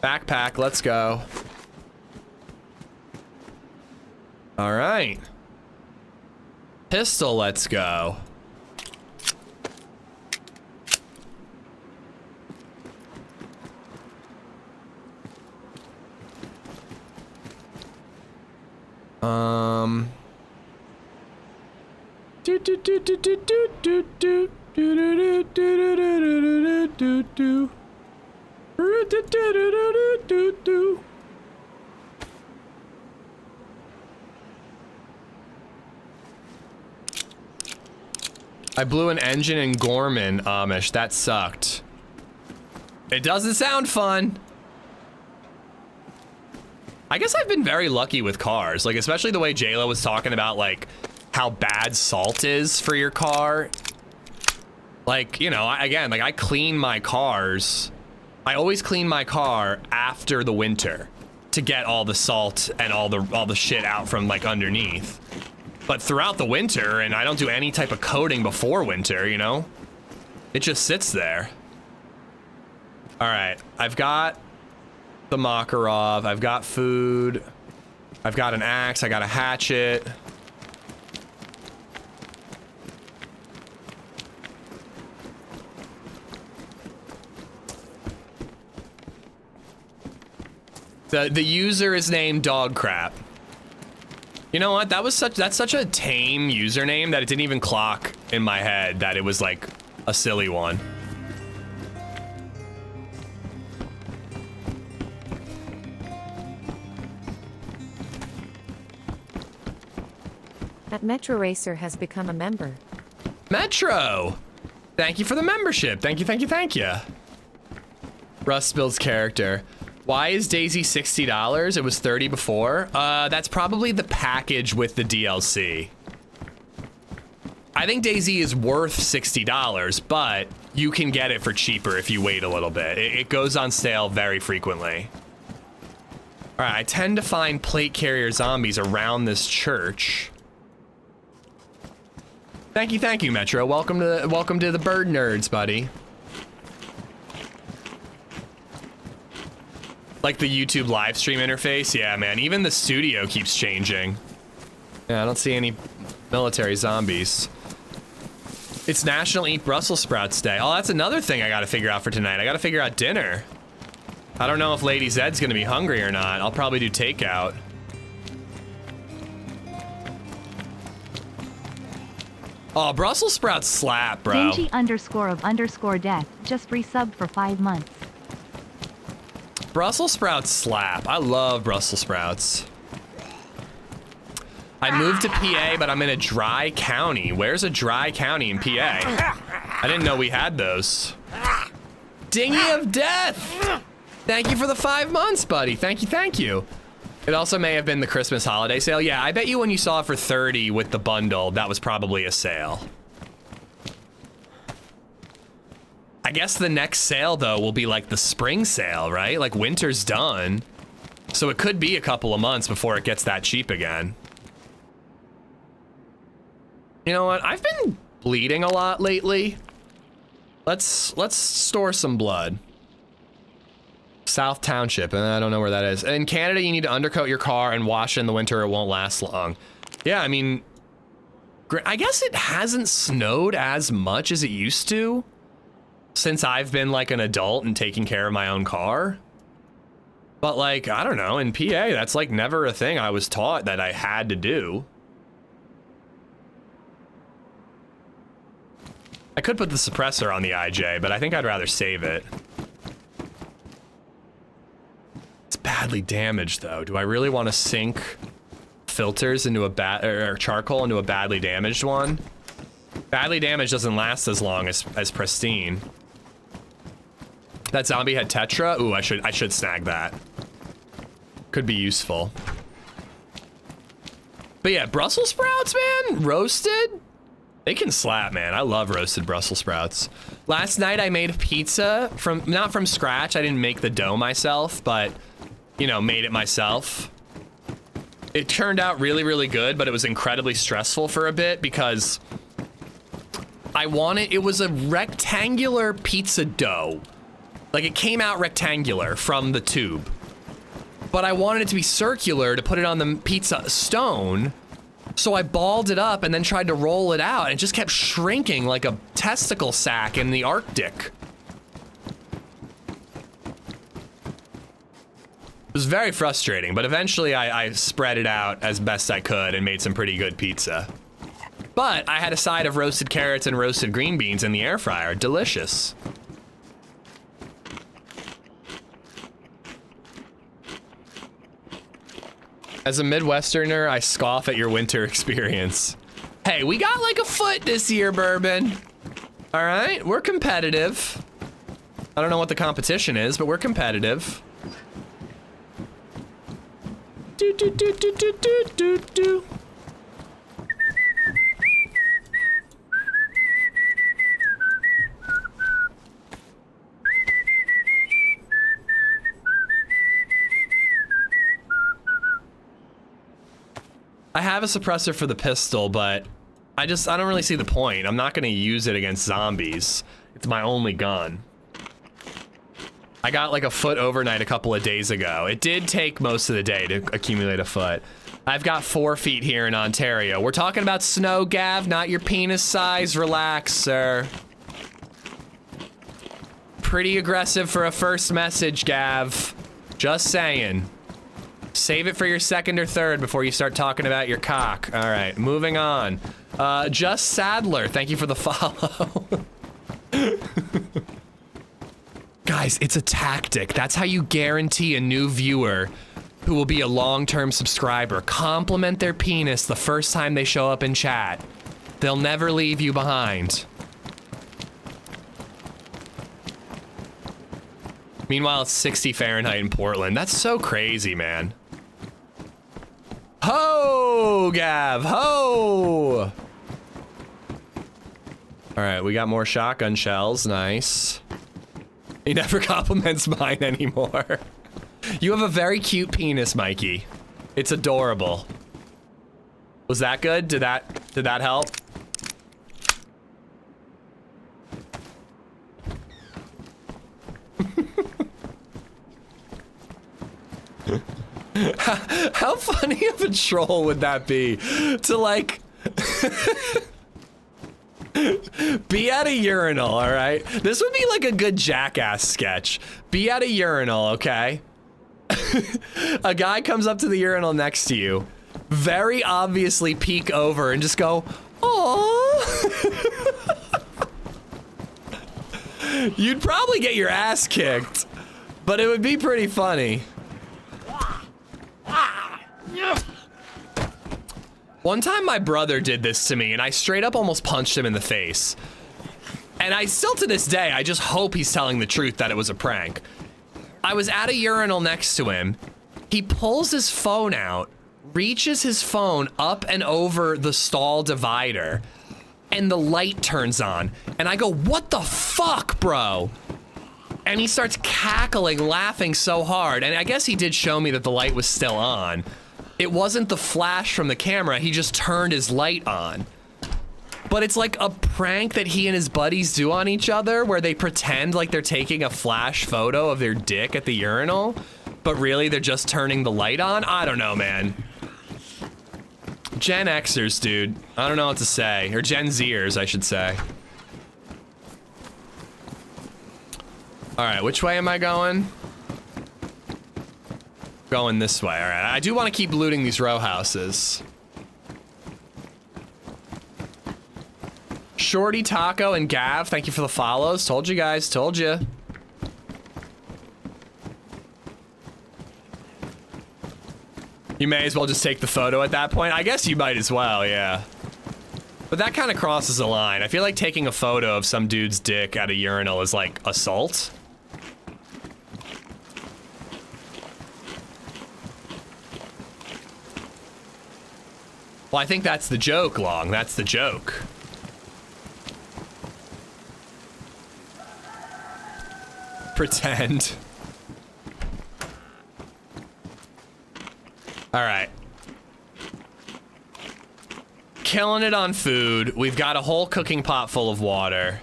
Speaker 1: Backpack, let's go. All right. Pistol, let's go. I blew an engine in Gorman, Amish. That sucked. It doesn't sound fun. I guess I've been very lucky with cars, like especially the way JLo was talking about like how bad salt is for your car. Like, you know, I clean my cars. I always clean my car after the winter to get all the salt and all the shit out from like underneath. But throughout the winter, and I don't do any type of coating before winter, you know? It just sits there. All right, I've got the Makarov, I've got food, I've got an axe, I got a hatchet. The user is named Dog Crap. You know what? That's such a tame username that it didn't even clock in my head that it was like a silly one.
Speaker 6: That Metro Racer has become a member.
Speaker 1: Metro! Thank you for the membership. Thank you, thank you, thank you. Russ builds character. Why is DayZ $60? It was $30 before. That's probably the package with the DLC. I think DayZ is worth $60, but you can get it for cheaper if you wait a little bit. It goes on sale very frequently. All right, I tend to find plate carrier zombies around this church. Thank you, Metro. Welcome to the bird nerds, buddy. Like the YouTube live stream interface, yeah, man. Even the studio keeps changing. Yeah, I don't see any military zombies. It's National Eat Brussels Sprouts Day. Oh, that's another thing I gotta figure out for tonight. I gotta figure out dinner. I don't know if LadyZed's gonna be hungry or not. I'll probably do takeout. Oh, Brussels sprouts slap, bro.
Speaker 3: Dingy _of_death just resubbed for 5 months.
Speaker 1: Brussels sprouts slap. I love Brussels sprouts. I moved to PA, but I'm in a dry county. Where's a dry county in PA? I didn't know we had those. Dingy of Death! Thank you for the 5 months, buddy. Thank you, thank you. It also may have been the Christmas holiday sale. Yeah, I bet you when you saw it for 30 with the bundle, that was probably a sale. I guess the next sale, though, will be like the spring sale, right? Like winter's done. So it could be a couple of months before it gets that cheap again. You know what? I've been bleeding a lot lately. Let's store some blood. South Township, and I don't know where that is. In Canada, you need to undercoat your car and wash it in the winter. It won't last long. Yeah, I mean, I guess it hasn't snowed as much as it used to since I've been like an adult and taking care of my own car. But like, I don't know, in PA, that's like never a thing I was taught that I had to do. I could put the suppressor on the IJ, but I think I'd rather save it. It's badly damaged though. Do I really want to sink filters into a or charcoal into a badly damaged one? Badly damaged doesn't last as long as pristine. That zombie had Tetra. Ooh, I should snag that. Could be useful. But yeah, Brussels sprouts, man, roasted. They can slap, man. I love roasted Brussels sprouts. Last night I made pizza not from scratch. I didn't make the dough myself, but you know, made it myself. It turned out really, really good, but it was incredibly stressful for a bit because it was a rectangular pizza dough. Like it came out rectangular from the tube, but I wanted it to be circular to put it on the pizza stone. So I balled it up and then tried to roll it out and it just kept shrinking like a testicle sack in the Arctic. It was very frustrating, but eventually I spread it out as best I could and made some pretty good pizza. But I had a side of roasted carrots and roasted green beans in the air fryer. Delicious. As a Midwesterner, I scoff at your winter experience. Hey, we got like a foot this year, Bourbon. All right, we're competitive. I don't know what the competition is, but we're competitive. Do, do, do, do, do, do, do, do. I have a suppressor for the pistol, but I don't really see the point. I'm not gonna use it against zombies. It's my only gun. I got like a foot overnight a couple of days ago. It did take most of the day to accumulate a foot. I've got 4 feet here in Ontario. We're talking about snow, Gav, not your penis size. Relax, sir. Pretty aggressive for a first message, Gav. Just saying. Save it for your second or third before you start talking about your cock. All right, moving on. Just Sadler, thank you for the follow. Guys, it's a tactic. That's how you guarantee a new viewer who will be a long-term subscriber. Compliment their penis the first time they show up in chat. They'll never leave you behind. Meanwhile, it's 60 Fahrenheit in Portland. That's so crazy, man. Ho, Gav, ho! All right, we got more shotgun shells, nice. He never compliments mine anymore. You have a very cute penis, Mikey. It's adorable. Was that good? Did that help? How funny of a troll would that be? To like be at a urinal, all right? This would be like a good Jackass sketch. Be at a urinal, okay? A guy comes up to the urinal next to you, very obviously peek over and just go, "Aww." You'd probably get your ass kicked, but it would be pretty funny. One time my brother did this to me and I straight up almost punched him in the face. And I still to this day, I just hope he's telling the truth that it was a prank. I was at a urinal next to him. He pulls his phone out, reaches his phone up and over the stall divider, and the light turns on. And I go, "What the fuck, bro?" And he starts cackling, laughing so hard. And I guess he did show me that the light was still on. It wasn't the flash from the camera, he just turned his light on. But it's like a prank that he and his buddies do on each other where they pretend like they're taking a flash photo of their dick at the urinal, but really they're just turning the light on. I don't know, man. Gen Xers, dude. I don't know what to say. Or Gen Zers, I should say. All right, which way am I going? Going this way. All right. I do want to keep looting these row houses. Shorty, Taco, and Gav, thank you for the follows. Told you guys. Told you. You may as well just take the photo at that point. I guess you might as well, yeah. But that kind of crosses the line. I feel like taking a photo of some dude's dick at a urinal is like assault. Well, I think that's the joke, Long. That's the joke. Pretend. All right. Killing it on food. We've got a whole cooking pot full of water.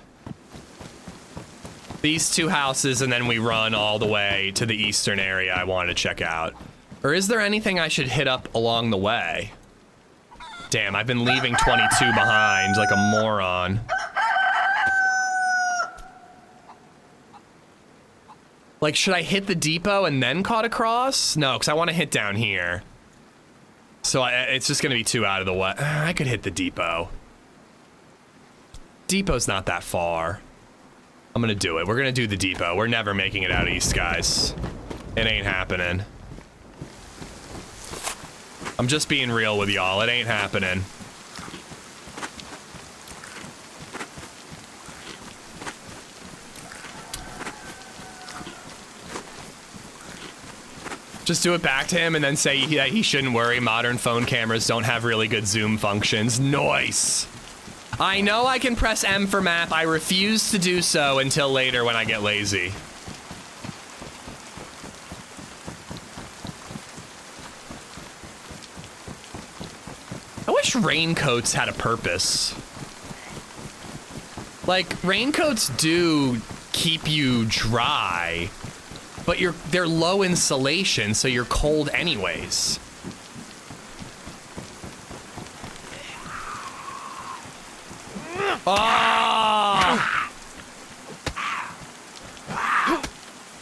Speaker 1: These two houses, and then we run all the way to the eastern area I wanted to check out. Or is there anything I should hit up along the way? Damn, I've been leaving 22 behind like a moron. Like, should I hit the depot and then cut across? No, because I want to hit down here. So it's just going to be too out of the way. I could hit the depot. Depot's not that far. I'm going to do it. We're going to do the depot. We're never making it out east, guys. It ain't happening. I'm just being real with y'all. It ain't happening. Just do it back to him and then say that he shouldn't worry. Modern phone cameras don't have really good zoom functions. Nice. I know I can press M for map. I refuse to do so until later when I get lazy. I wish raincoats had a purpose. Like, raincoats do keep you dry, but they're low insulation, so you're cold anyways. Ah!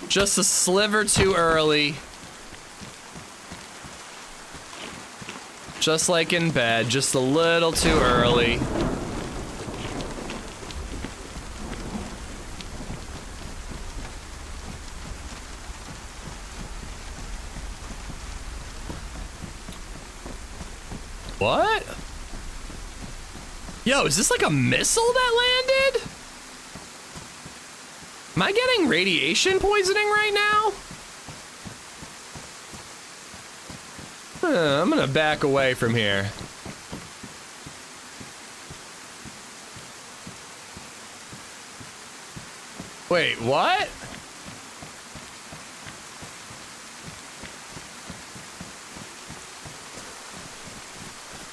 Speaker 1: Just a sliver too early. Just like in bed, just a little too early. What? Yo, is this like a missile that landed? Am I getting radiation poisoning right now? I'm gonna back away from here. Wait, what?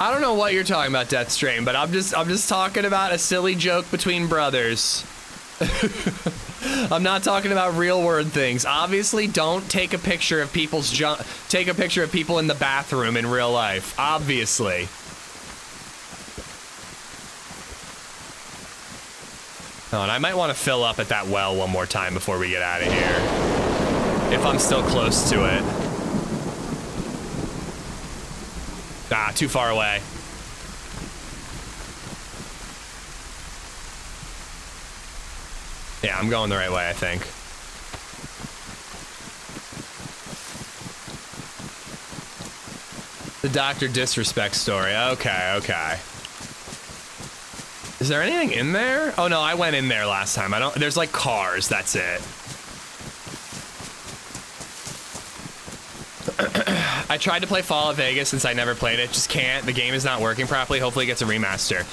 Speaker 1: I don't know what you're talking about, Deathstrain, but I'm just talking about a silly joke between brothers. I'm not talking about real world things. Obviously, don't take a picture of people's take a picture of people in the bathroom in real life. Obviously. Oh, and I might want to fill up at that well one more time before we get out of here. If I'm still close to it. Ah, too far away. Yeah, I'm going the right way, I think. The Dr. Disrespect story. Okay, okay. Is there anything in there? Oh no, I went in there last time. There's like cars, that's it. I tried to play Fallout Vegas since I never played it. Just can't. The game is not working properly. Hopefully it gets a remaster.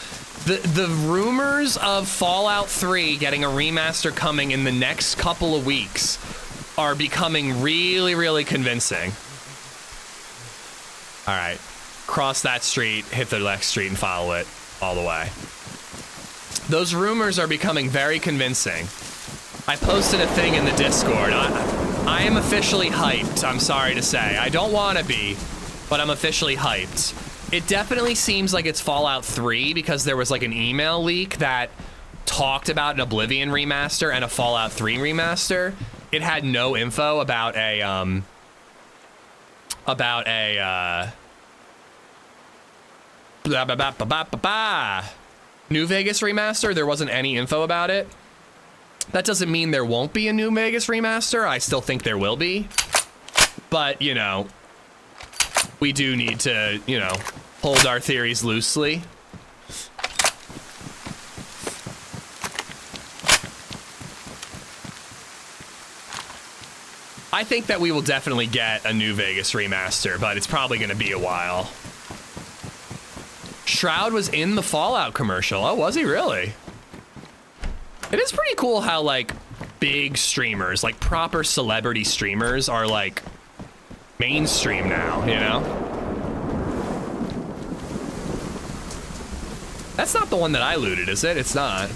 Speaker 1: The rumors of Fallout 3 getting a remaster coming in the next couple of weeks are becoming really, really convincing. All right. Cross that street, hit the next street, and follow it all the way. Those rumors are becoming very convincing. I posted a thing in the Discord. I am officially hyped, I'm sorry to say. I don't want to be, but I'm officially hyped. It definitely seems like it's Fallout 3 because there was like an email leak that talked about an Oblivion remaster and a Fallout 3 remaster. It had no info about a about a New Vegas remaster. There wasn't any info about it. That doesn't mean there won't be a New Vegas remaster. I still think there will be. But, you know, we do need to, you know, hold our theories loosely. I think that we will definitely get a New Vegas remaster, but it's probably going to be a while. Shroud was in the Fallout commercial. Oh, was he really? It is pretty cool how, like, big streamers, like proper celebrity streamers, are, like, mainstream now, you know? That's not the one that I looted, is it? It's not.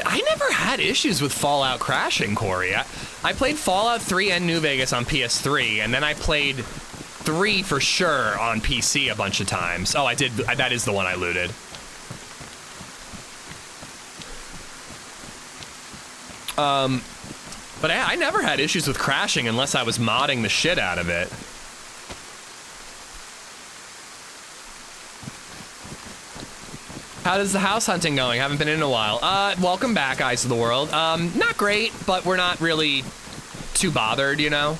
Speaker 1: I never had issues with Fallout crashing, Corey. I played Fallout 3 and New Vegas on PS3, and then I played 3 for sure on PC a bunch of times. Oh, I did. That is the one I looted. But I never had issues with crashing unless I was modding the shit out of it. How is the house hunting going? Haven't been in a while. Welcome back, Eyes of the World. Not great, but we're not really too bothered, you know?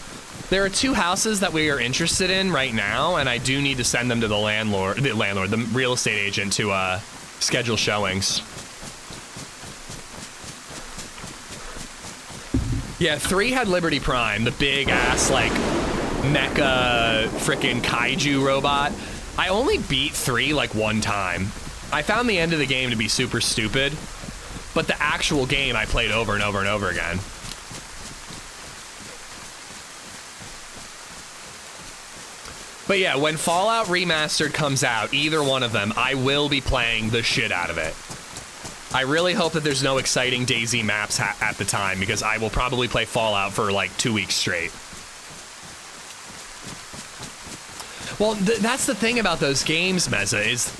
Speaker 1: There are 2 houses that we are interested in right now, and I do need to send them to the the real estate agent to schedule showings. Yeah, 3 had Liberty Prime, the big ass, like, mecha frickin' kaiju robot. I only beat 3 like 1 time. I found the end of the game to be super stupid, but the actual game I played over and over and over again. But yeah, when Fallout Remastered comes out, either one of them, I will be playing the shit out of it. I really hope that there's no exciting DayZ maps at the time, because I will probably play Fallout for like 2 weeks straight. Well, that's the thing about those games, Meza, is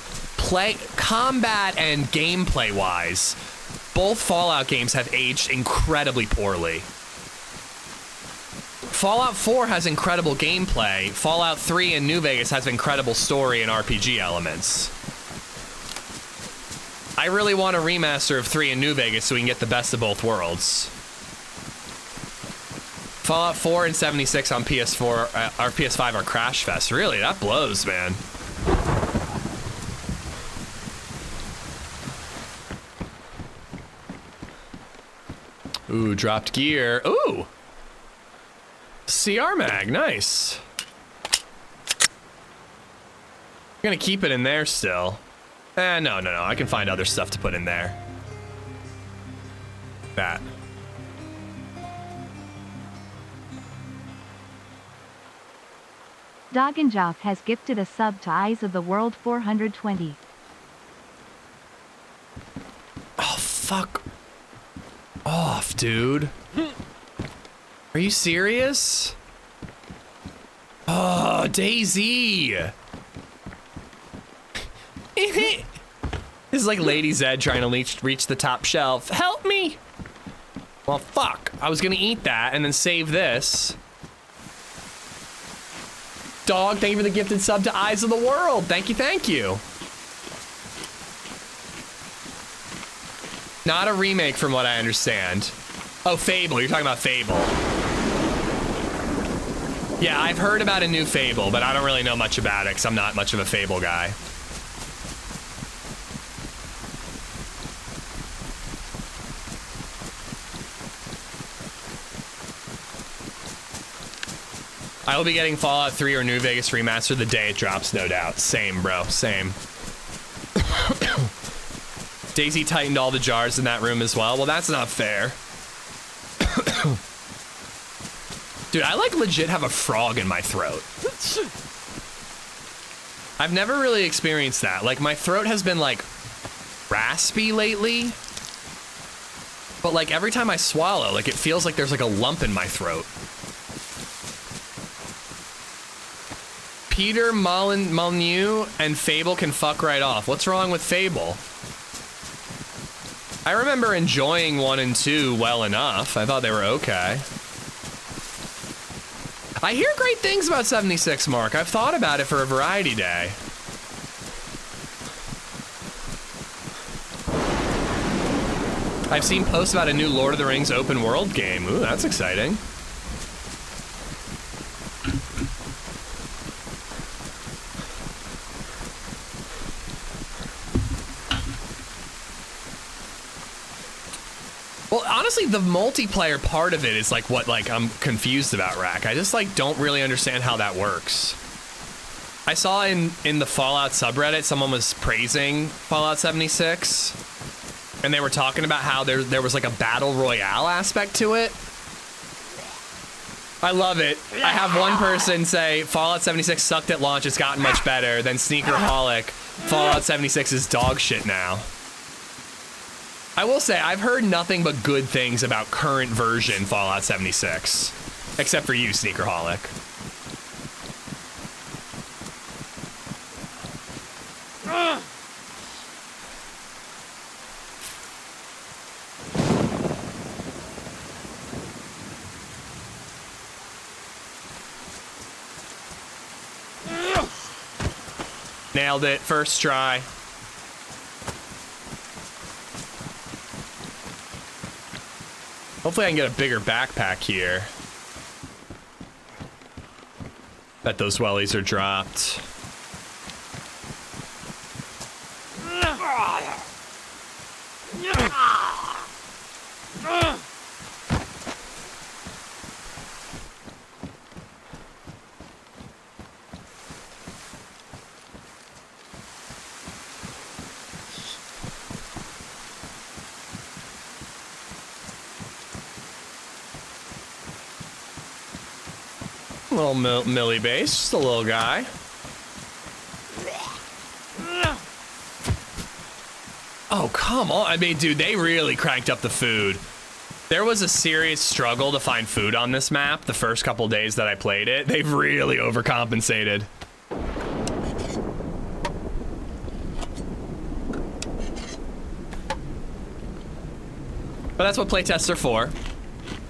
Speaker 1: combat and gameplay wise, both Fallout games have aged incredibly poorly. Fallout 4 has incredible gameplay. Fallout 3 and New Vegas has incredible story and RPG elements. I really want a remaster of 3 and New Vegas so we can get the best of both worlds. Fallout 4 and 76 on PS4 or PS5 are Crash Fest. Really, that blows, man. Ooh, dropped gear. Ooh! CR mag, nice. I'm gonna keep it in there still. No, I can find other stuff to put in there. That.
Speaker 3: Doggenjoff has gifted a sub to Eyes of the World 420.
Speaker 1: Oh, fuck off, dude. Are you serious? Oh, DayZ. This is like LadyZed trying to reach the top shelf. Help me! Well, fuck. I was gonna eat that and then save this. Dog, thank you for the gifted sub to Eyes of the World. Thank you, thank you. Not a remake from what I understand. Oh, Fable. You're talking about Fable. Yeah, I've heard about a new Fable, but I don't really know much about it because I'm not much of a Fable guy. I will be getting Fallout 3 or New Vegas Remastered the day it drops, no doubt. Same, bro. Same. DayZ tightened all the jars in that room as well. Well, that's not fair. Dude, I like legit have a frog in my throat. I've never really experienced that. Like, my throat has been, like, raspy lately. But, like, every time I swallow, like, it feels like there's, like, a lump in my throat. Peter Molyneux and Fable can fuck right off. What's wrong with Fable? I remember enjoying 1 and 2 well enough. I thought they were okay. I hear great things about 76, Mark. I've thought about it for a variety day. I've seen posts about a new Lord of the Rings open world game. Ooh, that's exciting. Well, honestly, the multiplayer part of it is like what I'm confused about, Rack. I just like don't really understand how that works. I saw in the Fallout subreddit someone was praising Fallout 76, and they were talking about how there was like a battle royale aspect to it. I love it. I have one person say Fallout 76 sucked at launch, it's gotten much better. Then Sneakerholic, Fallout 76 is dog shit now. I will say, I've heard nothing but good things about current version Fallout 76. Except for you, Sneakerholic. Nailed it, first try. Hopefully I can get a bigger backpack here. Bet those wellies are dropped. Little Millie base, just a little guy. Oh, come on. I mean, dude, they really cranked up the food. There was a serious struggle to find food on this map the first couple days that I played it. They've really overcompensated. But that's what playtests are for.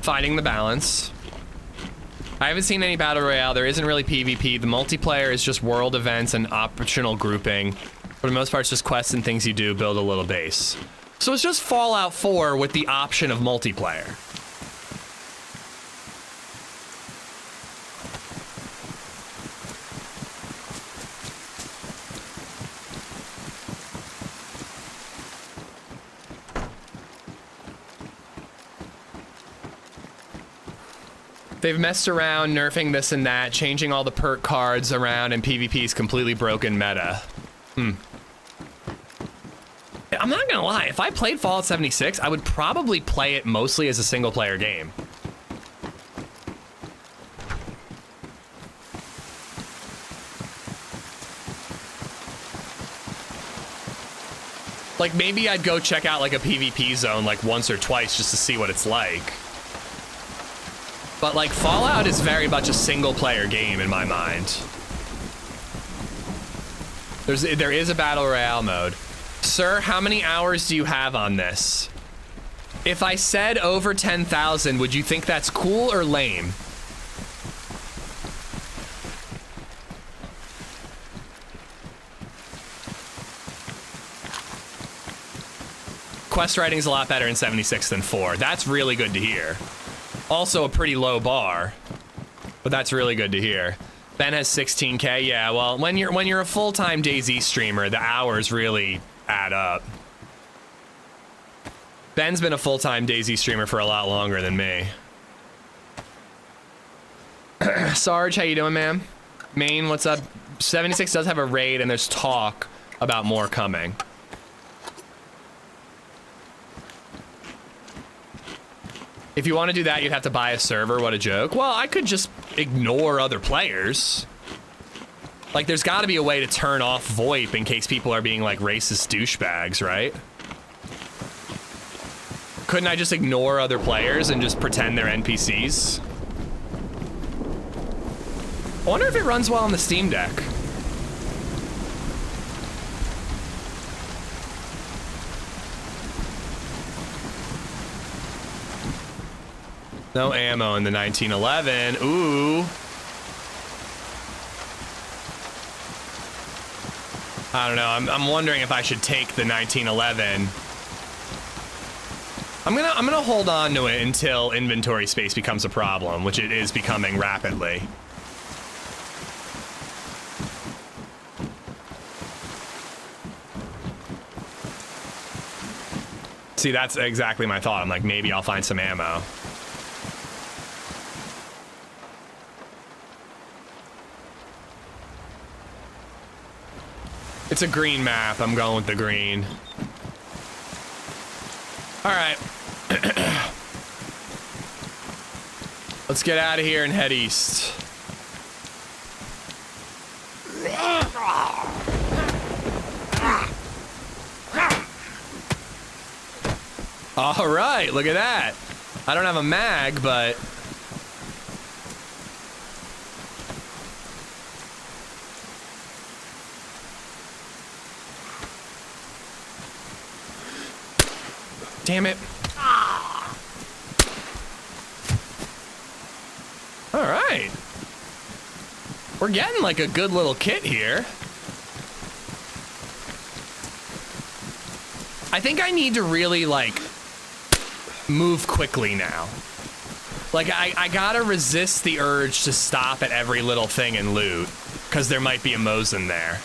Speaker 1: Finding the balance. I haven't seen any Battle Royale. There isn't really PvP. The multiplayer is just world events and optional grouping. For the most part, it's just quests and things you do, build a little base. So it's just Fallout 4 with the option of multiplayer. They've messed around, nerfing this and that, changing all the perk cards around, and PvP's completely broken meta. I'm not gonna lie, if I played Fallout 76, I would probably play it mostly as a single-player game. Like, maybe I'd go check out, like, a PvP zone, like, once or twice just to see what it's like. But, like, Fallout is very much a single-player game in my mind. There is a Battle Royale mode. Sir, how many hours do you have on this? If I said over 10,000, would you think that's cool or lame? Quest writing's a lot better in 76 than 4. That's really good to hear. Also a pretty low bar, but that's really good to hear. Ben has 16K. Yeah, well, when you're a full-time DayZ streamer, the hours really add up. Ben's been a full-time DayZ streamer for a lot longer than me. Sarge, how you doing, man? Maine, what's up? 76 does have a raid, and there's talk about more coming. If you want to do that, you'd have to buy a server. What a joke. Well, I could just ignore other players. Like, there's got to be a way to turn off VoIP in case people are being, like, racist douchebags, right? Couldn't I just ignore other players and just pretend they're NPCs? I wonder if it runs well on the Steam Deck. No ammo in the 1911. Ooh. I don't know. I'm wondering if I should take the 1911. I'm gonna hold on to it until inventory space becomes a problem, which it is becoming rapidly. See, that's exactly my thought. I'm like, maybe I'll find some ammo. It's a green map. I'm going with the green. All right. Let's get out of here and head east. All right, look at that. I don't have a mag, but... Damn it. All right. We're getting like a good little kit here. I think I need to really like move quickly now. Like I gotta resist the urge to stop at every little thing and loot, because there might be a Mosin there.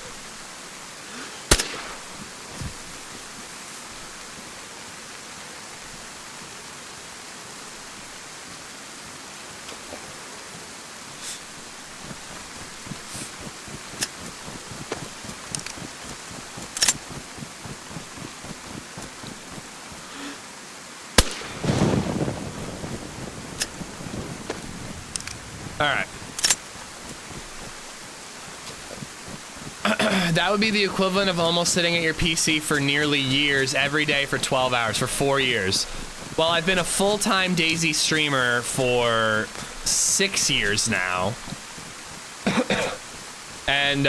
Speaker 1: That would be the equivalent of almost sitting at your PC for nearly years, every day for 12 hours, for 4 years. Well, I've been a full-time DayZ streamer for 6 years now. And,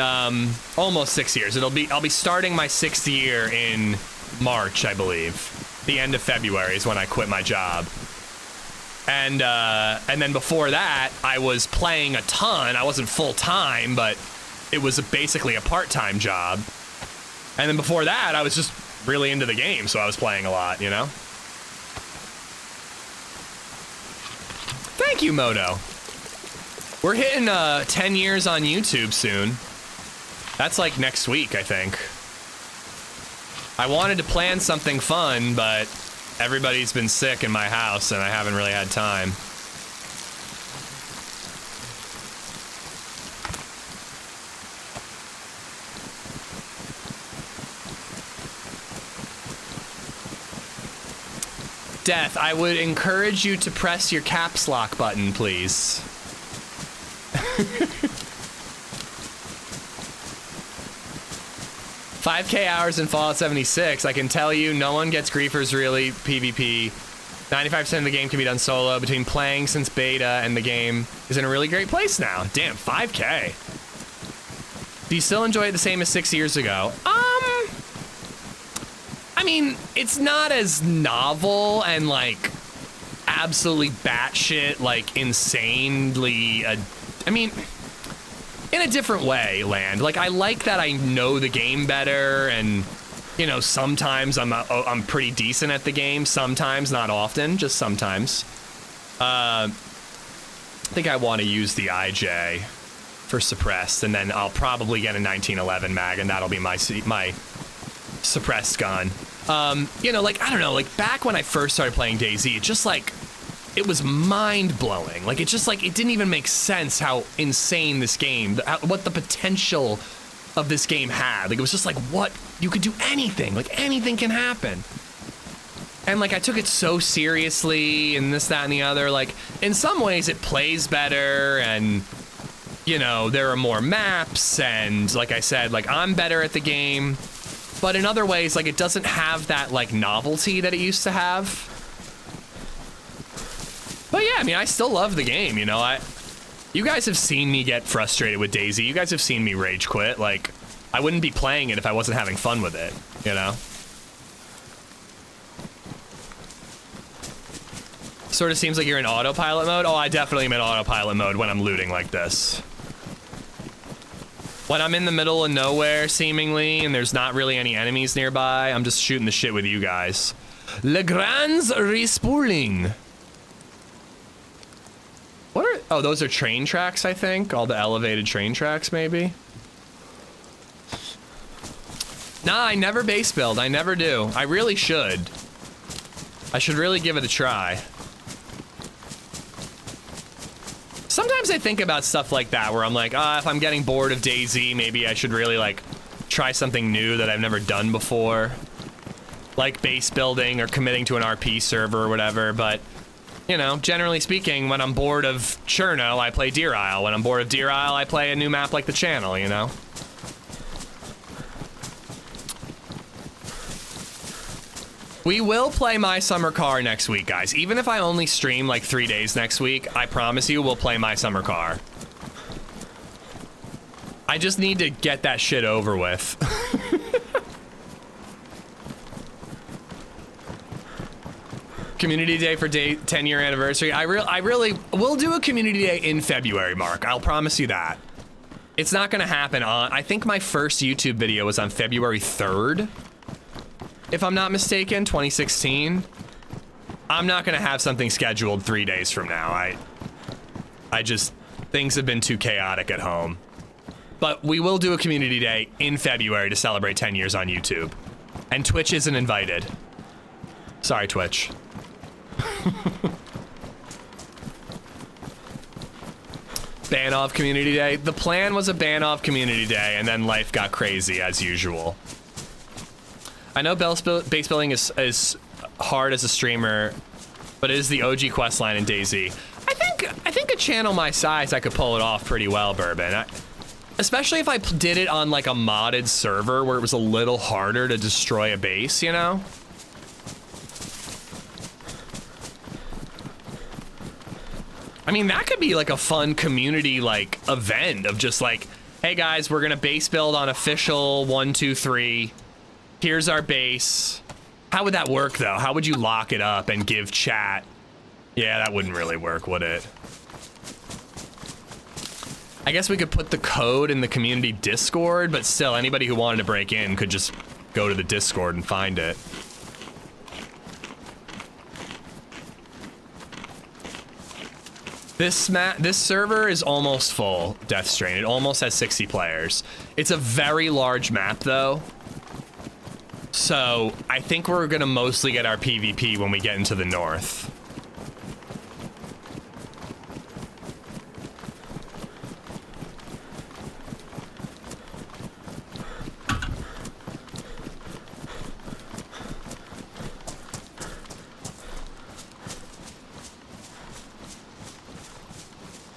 Speaker 1: almost 6 years. I'll be starting my 6th year in March, I believe. The end of February is when I quit my job. And then before that, I was playing a ton. I wasn't full-time, but it was basically a part-time job. And then before that, I was just really into the game, so I was playing a lot, you know? Thank you, Moto. We're hitting 10 years on YouTube soon. That's like next week, I think. I wanted to plan something fun, but everybody's been sick in my house, and I haven't really had time. Death, I would encourage you to press your caps lock button, please. 5K hours in Fallout 76. I can tell you, no one gets griefers really PvP. 95% of the game can be done solo. Between playing since beta and the game is in a really great place now. Damn, 5K. Do you still enjoy it the same as 6 years ago? I mean, it's not as novel and, like, absolutely batshit, like, insanely, I mean, in a different way, Land. Like, I like that I know the game better, and, you know, sometimes I'm pretty decent at the game, sometimes, not often, just sometimes. I think I want to use the IJ for suppressed, and then I'll probably get a 1911 mag, and that'll be my suppressed gun. You know, like, I don't know, like, back when I first started playing DayZ, it just, like, it was mind-blowing. Like, it just, like, it didn't even make sense how insane this game, what the potential of this game had. Like, it was just like, what? You could do anything. Like, anything can happen. And, like, I took it so seriously, and this, that, and the other. Like, in some ways, it plays better, and, you know, there are more maps, and, like I said, like, I'm better at the game. But in other ways, like, it doesn't have that, like, novelty that it used to have. But yeah, I mean, I still love the game, you know? You guys have seen me get frustrated with DayZ. You guys have seen me rage quit. Like, I wouldn't be playing it if I wasn't having fun with it, you know? Sort of seems like you're in autopilot mode. Oh, I definitely am in autopilot mode when I'm looting like this. When I'm in the middle of nowhere, seemingly, and there's not really any enemies nearby, I'm just shooting the shit with you guys. Legrand's respooling. What are... Oh, those are train tracks, I think. All the elevated train tracks, maybe. Nah, I never base build. I never do. I really should. I should really give it a try. Sometimes I think about stuff like that where I'm like, if I'm getting bored of DayZ, maybe I should really like try something new that I've never done before. Like base building or committing to an RP server or whatever, but you know, generally speaking, when I'm bored of Cherno, I play Deer Isle. When I'm bored of Deer Isle, I play a new map like the channel, you know? We will play My Summer Car next week, guys. Even if I only stream like 3 days next week, I promise you we'll play My Summer Car. I just need to get that shit over with. Community day for 10-year anniversary. I really will do a community day in February, Mark. I'll promise you that. It's not gonna happen on, I think my first YouTube video was on February 3rd. If I'm not mistaken, 2016. I'm not gonna have something scheduled 3 days from now. I just, things have been too chaotic at home. But we will do a community day in February to celebrate 10 years on YouTube. And Twitch isn't invited. Sorry, Twitch. Ban-off community day. The plan was a ban-off community day, and then life got crazy as usual. I know base building is hard as a streamer, but it is the OG questline in DayZ. I think a channel my size, I could pull it off pretty well, Bourbon. Especially if I did it on like a modded server where it was a little harder to destroy a base, you know? I mean, that could be like a fun community like event of just like, hey guys, we're gonna base build on official 1, 2, 3. Here's our base. How would that work though? How would you lock it up and give chat? Yeah, that wouldn't really work, would it? I guess we could put the code in the community Discord, but still anybody who wanted to break in could just go to the Discord and find it. This server is almost full, Death Strain. It almost has 60 players. It's a very large map though. So I think we're gonna mostly get our PvP when we get into the north.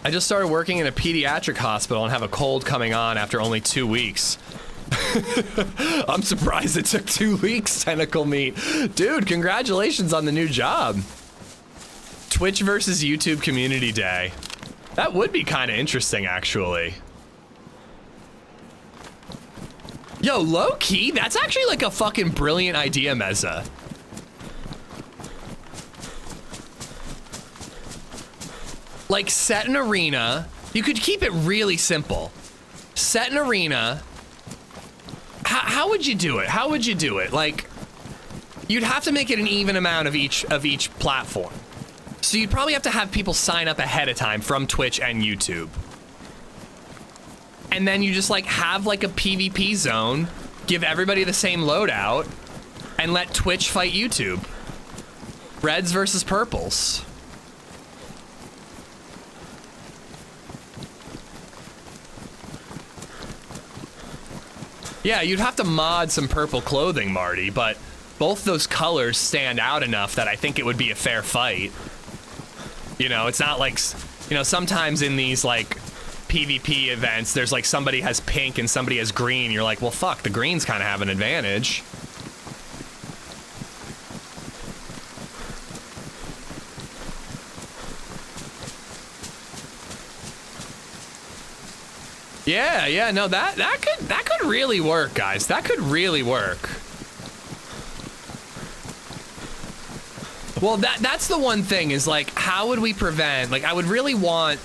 Speaker 1: I just started working in a pediatric hospital and have a cold coming on after only 2 weeks. I'm surprised it took 2 weeks, Tentacle Meat. Dude, congratulations on the new job. Twitch versus YouTube Community Day. That would be kind of interesting, actually. Yo, low-key, that's actually like a fucking brilliant idea, Meza. Like, set an arena. You could keep it really simple. Set an arena. How would you do it? How would you do it? Like, you'd have to make it an even amount of each platform. So you'd probably have to have people sign up ahead of time from Twitch and YouTube. And then you just like have like a PvP zone, give everybody the same loadout, and let Twitch fight YouTube. Reds versus purples. Yeah, you'd have to mod some purple clothing, Marty, but both those colors stand out enough that I think it would be a fair fight. You know, it's not like, you know, sometimes in these like PvP events, there's like somebody has pink and somebody has green. You're like, well, fuck, the greens kind of have an advantage. Yeah, no, that could really work, guys. That could really work. Well, that's the one thing is like, how would we prevent, like, I would really want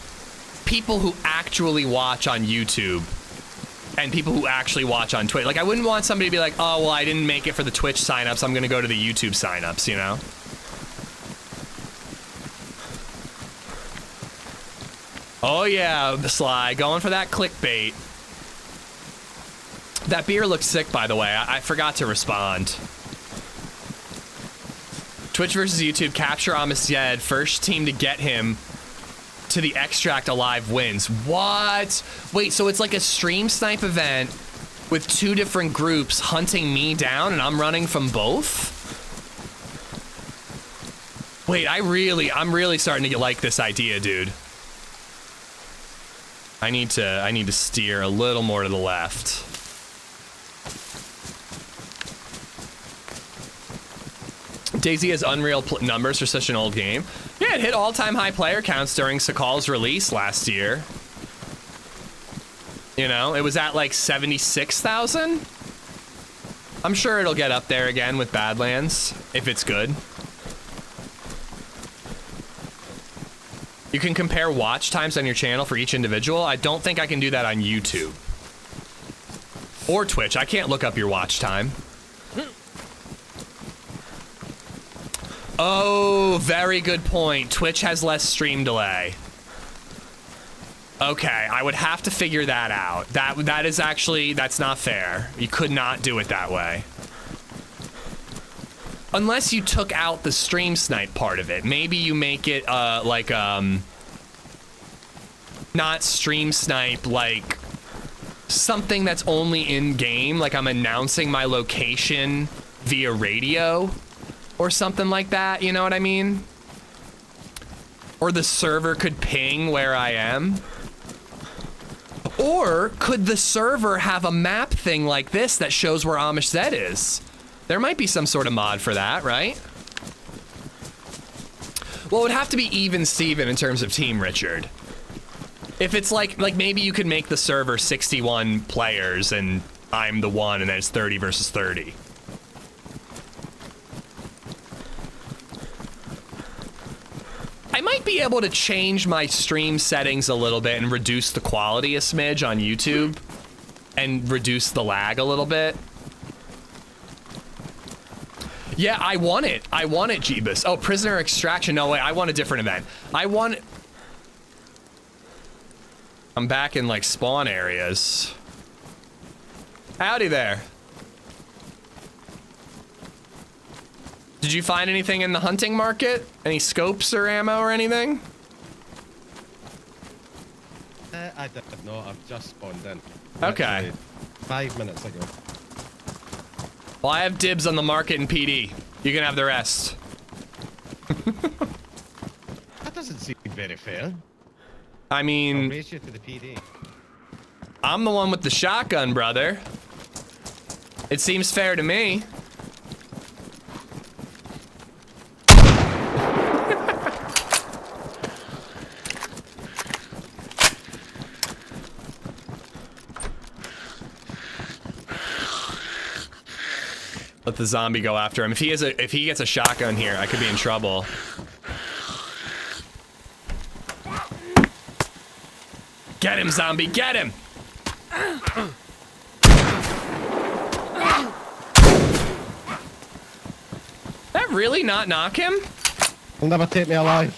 Speaker 1: people who actually watch on YouTube and people who actually watch on Twitch. Like, I wouldn't want somebody to be like, oh, well, I didn't make it for the Twitch signups. I'm going to go to the YouTube signups, you know? Oh, yeah, Sly, going for that clickbait. That beer looks sick, by the way. I forgot to respond. Twitch versus YouTube, capture AmishZed, first team to get him to the extract alive wins. What? Wait, so it's like a stream snipe event with 2 different groups hunting me down and I'm running from both? Wait, I'm really starting to like this idea, dude. I need to steer a little more to the left. DayZ has unreal numbers for such an old game. Yeah, it hit all-time high player counts during Sakal's release last year. You know, it was at like 76,000. I'm sure it'll get up there again with Badlands, if it's good. You can compare watch times on your channel for each individual. I don't think I can do that on YouTube. Or Twitch. I can't look up your watch time. Oh, very good point. Twitch has less stream delay. Okay, I would have to figure that out. That is actually, that's not fair. You could not do it that way. Unless you took out the stream snipe part of it. Maybe you make it, like, not stream snipe, like, something that's only in-game. Like, I'm announcing my location via radio. Or something like that, you know what I mean? Or the server could ping where I am. Or could the server have a map thing like this that shows where AmishZed is? There might be some sort of mod for that, right? Well, it would have to be even Steven in terms of team, Richard. If it's like maybe you could make the server 61 players and I'm the one and then it's 30 versus 30. I might be able to change my stream settings a little bit and reduce the quality a smidge on YouTube and reduce the lag a little bit. Yeah, I want it. I want it, Jeebus. Oh, prisoner extraction. No, wait, I want a different event. I'm back in like spawn areas. Howdy there. Did you find anything in the hunting market? Any scopes or ammo or anything?
Speaker 7: I don't know. I've just spawned in.
Speaker 1: Okay.
Speaker 7: Actually, 5 minutes ago.
Speaker 1: Well, I have dibs on the market and PD. You can have the rest.
Speaker 7: That doesn't seem very fair.
Speaker 1: I
Speaker 7: I'll
Speaker 1: mean,
Speaker 7: race you to the PD.
Speaker 1: I'm the one with the shotgun, brother. It seems fair to me. Let the zombie go after him. If he gets a shotgun here, I could be in trouble. Get him, zombie, get him! That really not knock him?
Speaker 7: He'll never take me alive.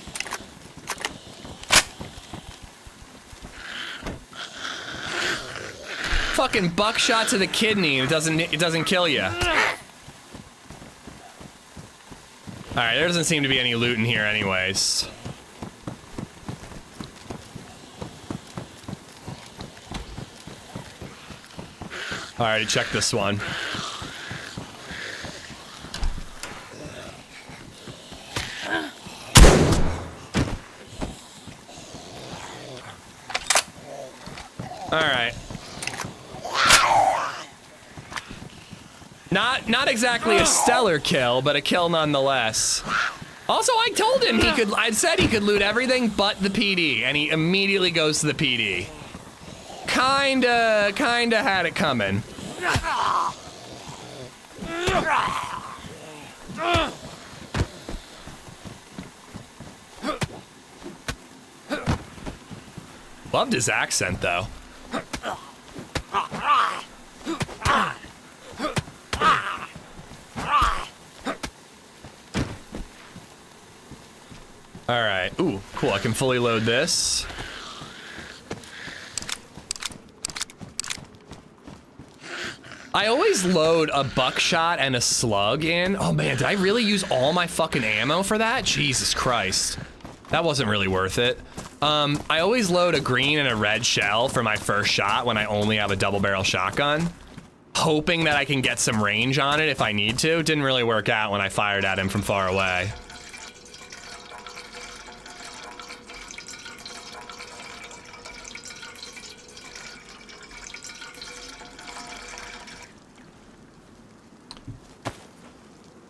Speaker 1: Fucking buckshot to the kidney and it doesn't kill you. Alright, there doesn't seem to be any loot in here anyways. Alright, check this one. Alright. Not exactly a stellar kill, but a kill nonetheless. Also, I told him I said he could loot everything but the PD, and he immediately goes to the PD. Kinda had it coming. Loved his accent, though. All right. Ooh, cool. I can fully load this. I always load a buckshot and a slug in. Oh man, did I really use all my fucking ammo for that? Jesus Christ. That wasn't really worth it. I always load a green and a red shell for my first shot when I only have a double barrel shotgun, hoping that I can get some range on it if I need to. Didn't really work out when I fired at him from far away.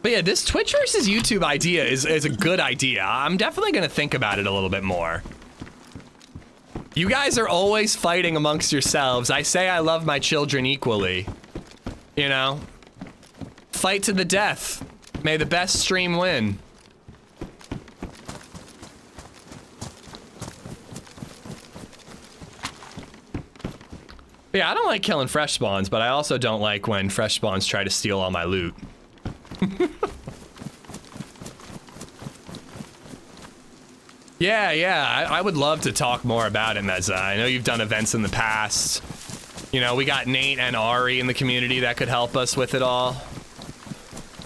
Speaker 1: But yeah, this Twitch versus YouTube idea is a good idea. I'm definitely gonna think about it a little bit more. You guys are always fighting amongst yourselves. I say I love my children equally. You know? Fight to the death. May the best stream win. But yeah, I don't like killing fresh spawns, but I also don't like when fresh spawns try to steal all my loot. Yeah, I would love to talk more about it, Meza. I know you've done events in the past. You know, we got Nate and Ari in the community that could help us with it all.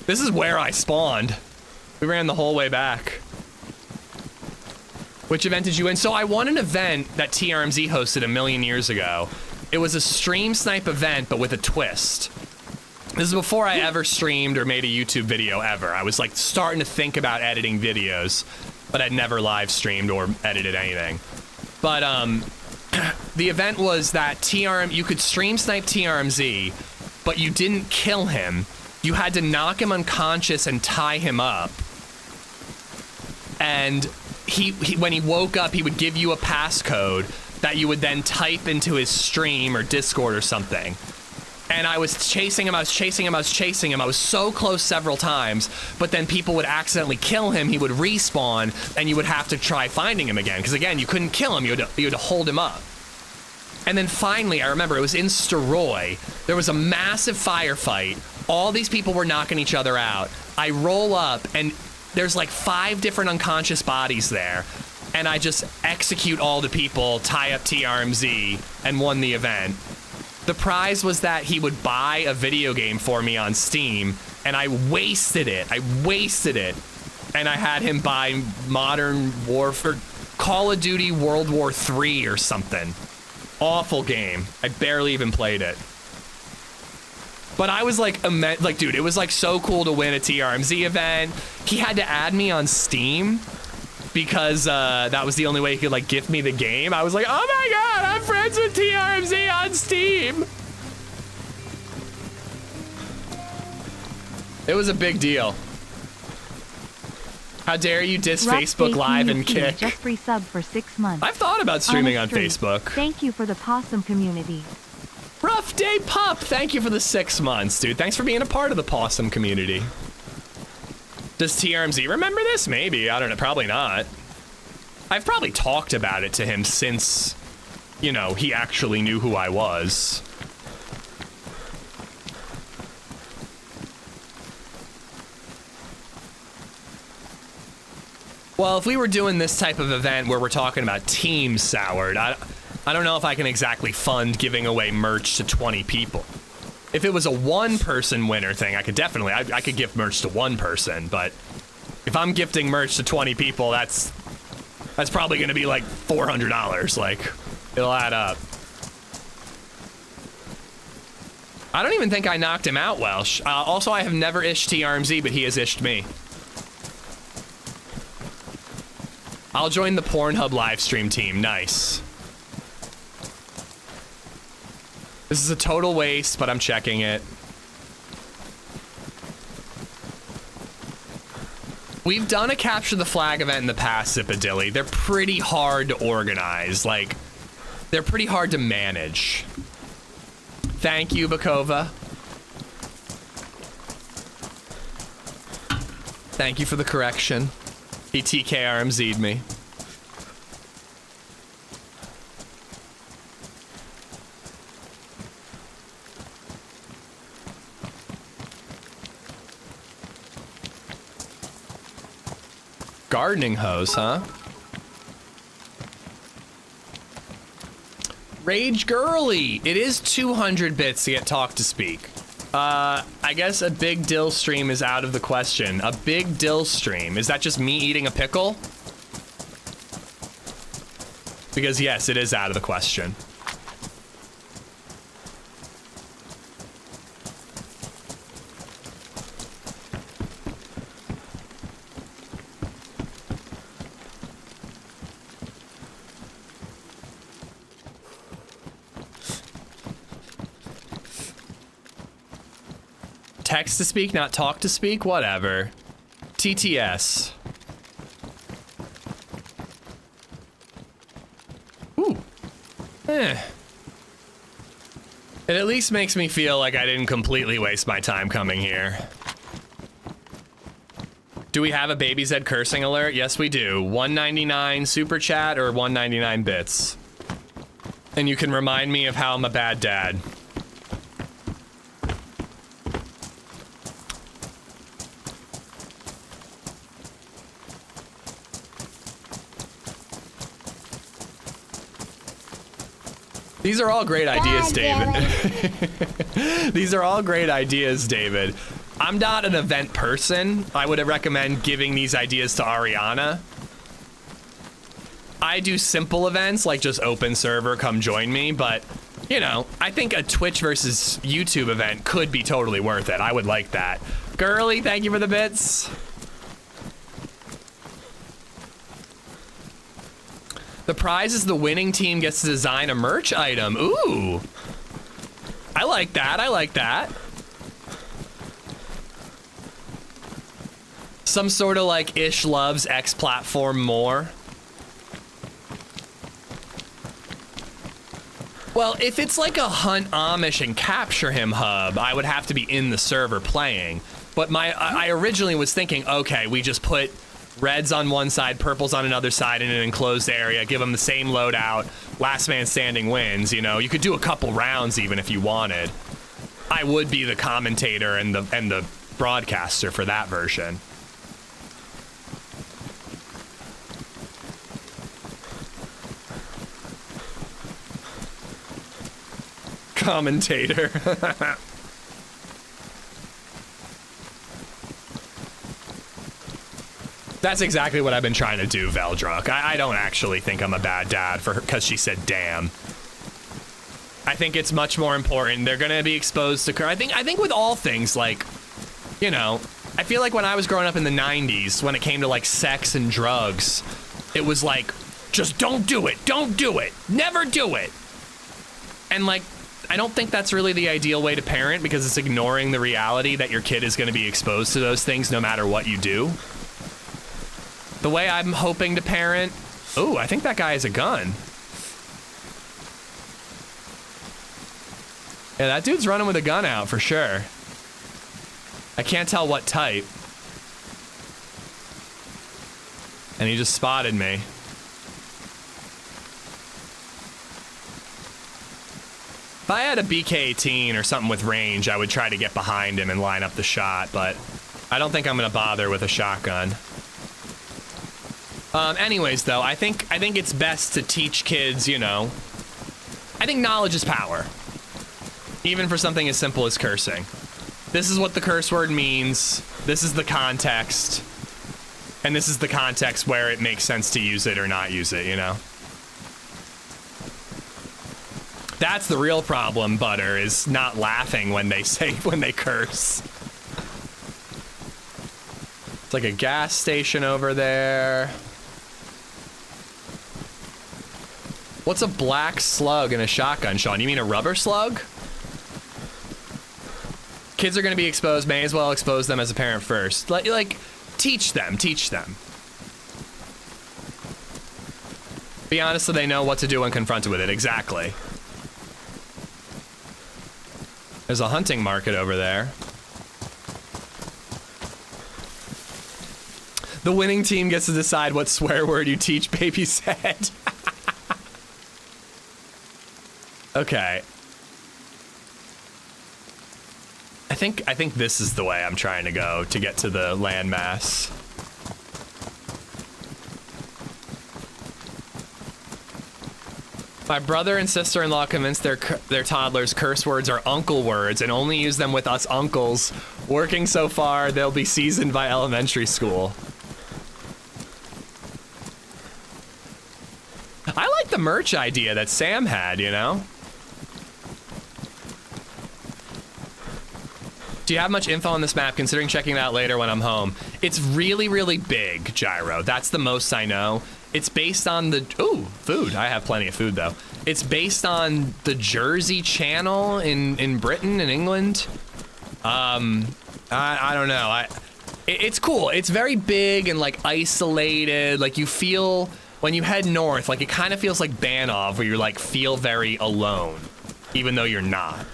Speaker 1: This is where I spawned. We ran the whole way back. Which event did you win? So I won an event that TRMZ hosted a million years ago. It was a stream snipe event, but with a twist. This is before I ever streamed or made a YouTube video ever. I was like starting to think about editing videos, but I'd never live streamed or edited anything. But the event was that you could stream snipe TRMZ, but you didn't kill him. You had to knock him unconscious and tie him up. And he when he woke up, he would give you a passcode that you would then type into his stream or Discord or something. And I was chasing him, I was chasing him, I was chasing him. I was so close several times, but then people would accidentally kill him. He would respawn, and you would have to try finding him again. Because again, you couldn't kill him, you had to hold him up. And then finally, I remember it was in Steroy. There was a massive firefight. All these people were knocking each other out. I roll up, and there's like 5 different unconscious bodies there. And I just execute all the people, tie up TRMZ, and won the event. The prize was that he would buy a video game for me on Steam, and I wasted it. And I had him buy Modern Warfare, Call of Duty World War III or something. Awful game. I barely even played it. But I was like, dude, it was like so cool to win a TRMZ event. He had to add me on Steam because that was the only way he could like gift me the game. I was like, oh my god, I'm friends with TRMZ on Steam. It was a big deal. How dare you diss Facebook Live and Kick?
Speaker 3: Just resub for 6 months.
Speaker 1: I've thought about streaming on Facebook.
Speaker 3: Thank you for the possum community.
Speaker 1: Rough Day Pup, thank you for the 6 months, dude. Thanks for being a part of the possum community. Does TRMZ remember this? Maybe. I don't know. Probably not. I've probably talked about it to him since, you know, he actually knew who I was. Well, if we were doing this type of event where we're talking about Team Soured, I don't know if I can exactly fund giving away merch to 20 people. If it was a one-person winner thing, I could definitely, I could give merch to one person, but if I'm gifting merch to 20 people, that's probably gonna be like $400, like, it'll add up. I don't even think I knocked him out, Welsh. Also, I have never ished TRMZ, but he has ished me. I'll join the Pornhub livestream team, nice. This is a total waste, but I'm checking it. We've done a capture the flag event in the past, Zipadilly. They're pretty hard to organize. Like, they're pretty hard to manage. Thank you, Bakova. Thank you for the correction. He TKRMZ'd me. Gardening hose, huh? Rage Girly. It is 200 bits to get talk to speak. I guess a big dill stream is out of the question. A big dill stream. Is that just me eating a pickle? Because yes, it is out of the question. Text to speak, not talk to speak, whatever. TTS. Ooh. It at least makes me feel like I didn't completely waste my time coming here. Do we have a BabyZed cursing alert? Yes, we do. 199 super chat or 199 bits. And you can remind me of how I'm a bad dad. These are all great ideas, David. These are all great ideas, David. I'm not an event person. I would recommend giving these ideas to Ariana. I do simple events like just open server, come join me, but you know, I think a Twitch versus YouTube event could be totally worth it. I would like that. Girly, thank you for the bits. The prize is the winning team gets to design a merch item. Ooh. I like that. I like that. Some sort of like Ish loves X platform more. Well, if it's like a hunt Amish and capture him hub, I would have to be in the server playing. But I originally was thinking, okay, we just put reds on one side, purples on another side in an enclosed area, give them the same loadout, last man standing wins, you know. You could do a couple rounds even if you wanted. I would be the commentator and the broadcaster for that version. Commentator. That's exactly what I've been trying to do, Veldruk. I don't actually think I'm a bad dad for her because she said damn. I think it's much more important. They're gonna be exposed to I think with all things, like, you know, I feel like when I was growing up in the 90s, when it came to like sex and drugs, it was like, just don't do it, never do it. And like, I don't think that's really the ideal way to parent because it's ignoring the reality that your kid is gonna be exposed to those things no matter what you do. The way I'm hoping to parent... Ooh, I think that guy has a gun. Yeah, that dude's running with a gun out for sure. I can't tell what type. And he just spotted me. If I had a BK-18 or something with range, I would try to get behind him and line up the shot, but I don't think I'm gonna bother with a shotgun. Anyways, though, I think it's best to teach kids, you know, I think knowledge is power. Even for something as simple as cursing. This is what the curse word means. This is the context. And this is the context where it makes sense to use it or not use it, you know? That's the real problem, Butter, is not laughing when they curse. It's like a gas station over there. What's a black slug in a shotgun, Sean? You mean a rubber slug? Kids are gonna be exposed, may as well expose them as a parent first. Like, teach them. Be honest so they know what to do when confronted with it, exactly. There's a hunting market over there. The winning team gets to decide what swear word you teach BabyZed. Okay. I think this is the way I'm trying to go to get to the landmass. My brother and sister-in-law convinced their toddlers curse words are uncle words and only use them with us uncles. Working so far, they'll be seasoned by elementary school. I like the merch idea that Sam had, you know? Do you have much info on this map, considering checking it out later when I'm home? It's really, really big, Gyro. That's the most I know. It's based on the... Ooh, food. I have plenty of food, though. It's based on the Jersey Channel in Britain and England. I don't know. It's cool. It's very big and, like, isolated. Like, you feel... When you head north, like, it kind of feels like Banov, where you, like, feel very alone, even though you're not.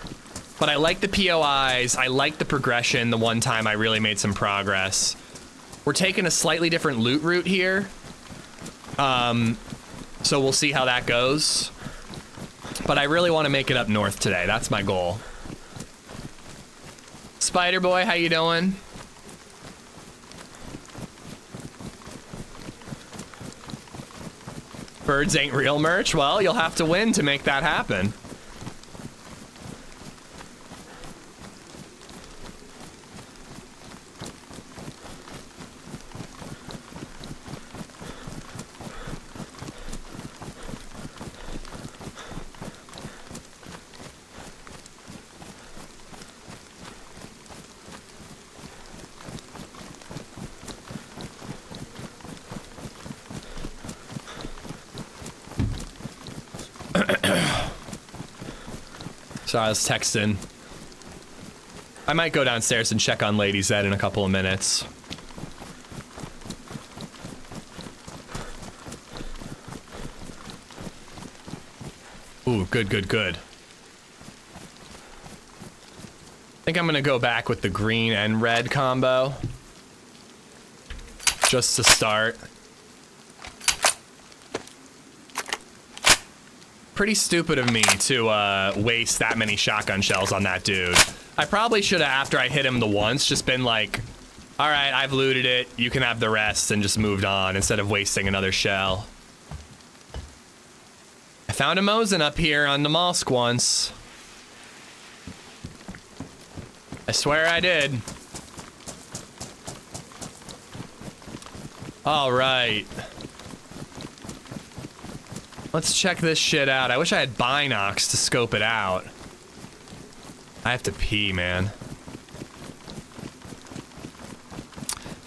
Speaker 1: But I like the POIs. I like the progression. The one time I really made some progress. We're taking a slightly different loot route here. So we'll see how that goes. But I really want to make it up north today. That's my goal. Spider Boy, how you doing? Birds ain't real merch? Well, you'll have to win to make that happen. So I was texting. I might go downstairs and check on LadyZed in a couple of minutes. Ooh, good, good, good. I think I'm gonna go back with the green and red combo. Just to start. Pretty stupid of me to waste that many shotgun shells on that dude. I probably should have, after I hit him the once, just been like, all right, I've looted it, you can have the rest, and just moved on instead of wasting another shell. I found a Mosin up here on the mosque once. I swear I did. All right. Let's check this shit out. I wish I had binocs to scope it out. I have to pee, man.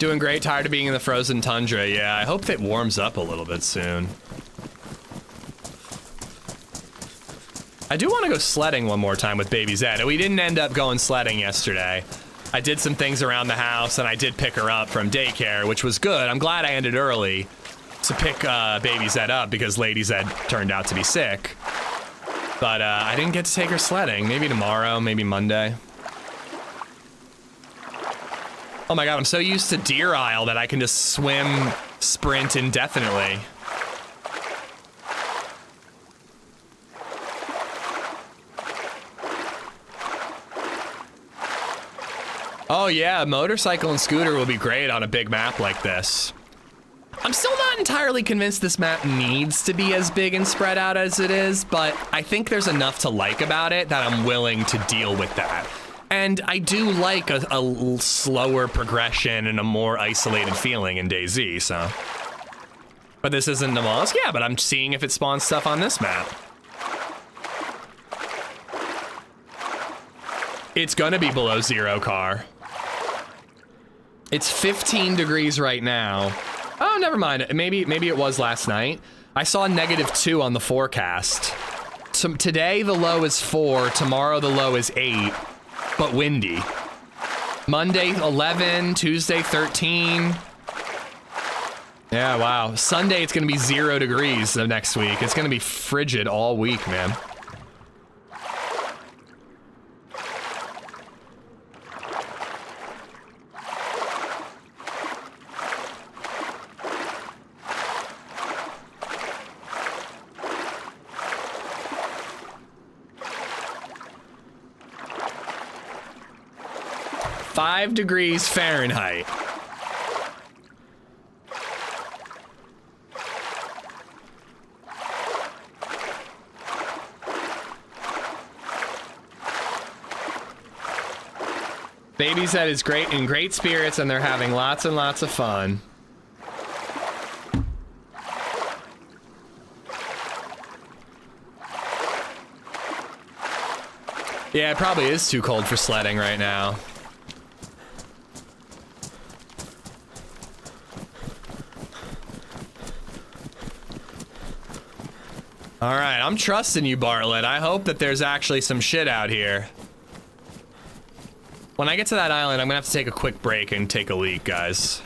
Speaker 1: Doing great, tired of being in the frozen tundra. Yeah, I hope it warms up a little bit soon. I do want to go sledding one more time with Baby Zed. We didn't end up going sledding yesterday. I did some things around the house, and I did pick her up from daycare, which was good. I'm glad I ended early to pick Baby Zed up because LadyZed turned out to be sick. But I didn't get to take her sledding. Maybe tomorrow, maybe Monday. Oh my god, I'm so used to Deer Isle that I can just swim, sprint indefinitely. Oh yeah, motorcycle and scooter will be great on a big map like this. I'm still not entirely convinced this map needs to be as big and spread out as it is, but I think there's enough to like about it that I'm willing to deal with that. And I do like a slower progression and a more isolated feeling in DayZ, so. But this isn't the mosque? Yeah, but I'm seeing if it spawns stuff on this map. It's gonna be below zero, car. It's 15 degrees right now. Oh, never mind. Maybe it was last night. I saw -2 on the forecast. Today the low is 4, tomorrow the low is 8, but windy. Monday 11, Tuesday 13. Yeah, wow. Sunday it's gonna be 0 degrees next week. It's gonna be frigid all week, man. $5 degrees Fahrenheit. LadyZed is in great spirits, and they're having lots and lots of fun. Yeah, it probably is too cold for sledding right now. All right, I'm trusting you, Bartlett. I hope that there's actually some shit out here. When I get to that island, I'm gonna have to take a quick break and take a leak, guys.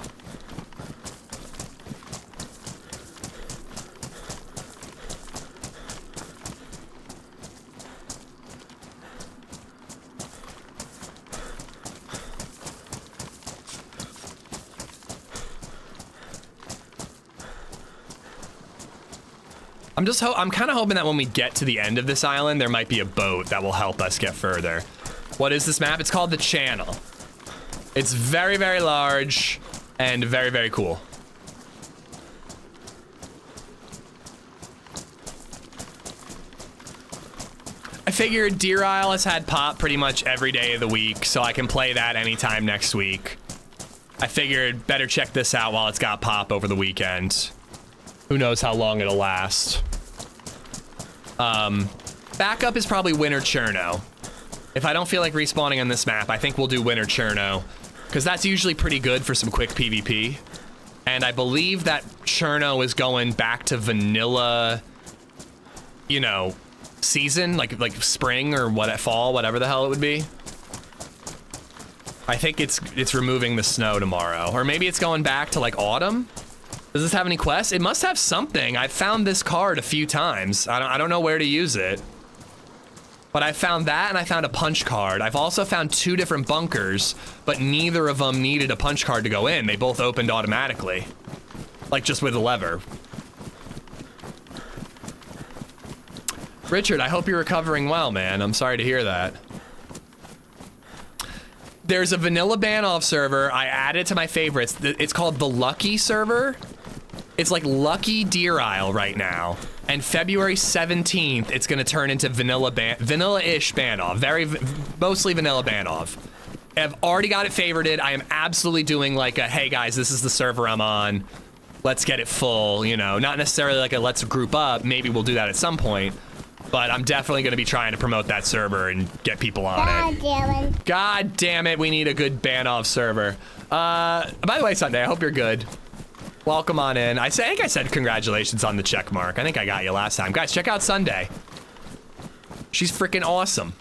Speaker 1: I'm kind of hoping that when we get to the end of this island, there might be a boat that will help us get further. What is this map? It's called the Channel. It's very, very large and very, very cool. I figured Deer Isle has had pop pretty much every day of the week, so I can play that anytime next week. I figured better check this out while it's got pop over the weekend. Who knows how long it'll last. Backup is probably Winter Cherno. If I don't feel like respawning on this map, I think we'll do Winter Cherno, because that's usually pretty good for some quick PvP. And I believe that Cherno is going back to vanilla, you know, season, like spring or fall, whatever the hell it would be. I think it's removing the snow tomorrow, or maybe it's going back to like autumn. Does this have any quests? It must have something. I've found this card a few times. I don't know where to use it. But I found that, and I found a punch card. I've also found 2 different bunkers, but neither of them needed a punch card to go in. They both opened automatically. Like, just with a lever. Richard, I hope you're recovering well, man. I'm sorry to hear that. There's a vanilla ban-off server. I added to my favorites. It's called the Lucky server. It's like Lucky Deer Isle right now. And February 17th, it's gonna turn into vanilla-ish ban-off. Mostly vanilla ban-off. I've already got it favorited. I am absolutely doing like a, hey guys, this is the server I'm on. Let's get it full, you know. Not necessarily like a let's group up. Maybe we'll do that at some point. But I'm definitely gonna be trying to promote that server and get people on it. God damn it, we need a good ban-off server. By the way, Sunday, I hope you're good. Welcome on in. I think I said congratulations on the check mark. I think I got you last time. Guys, check out Sunday. She's freaking awesome.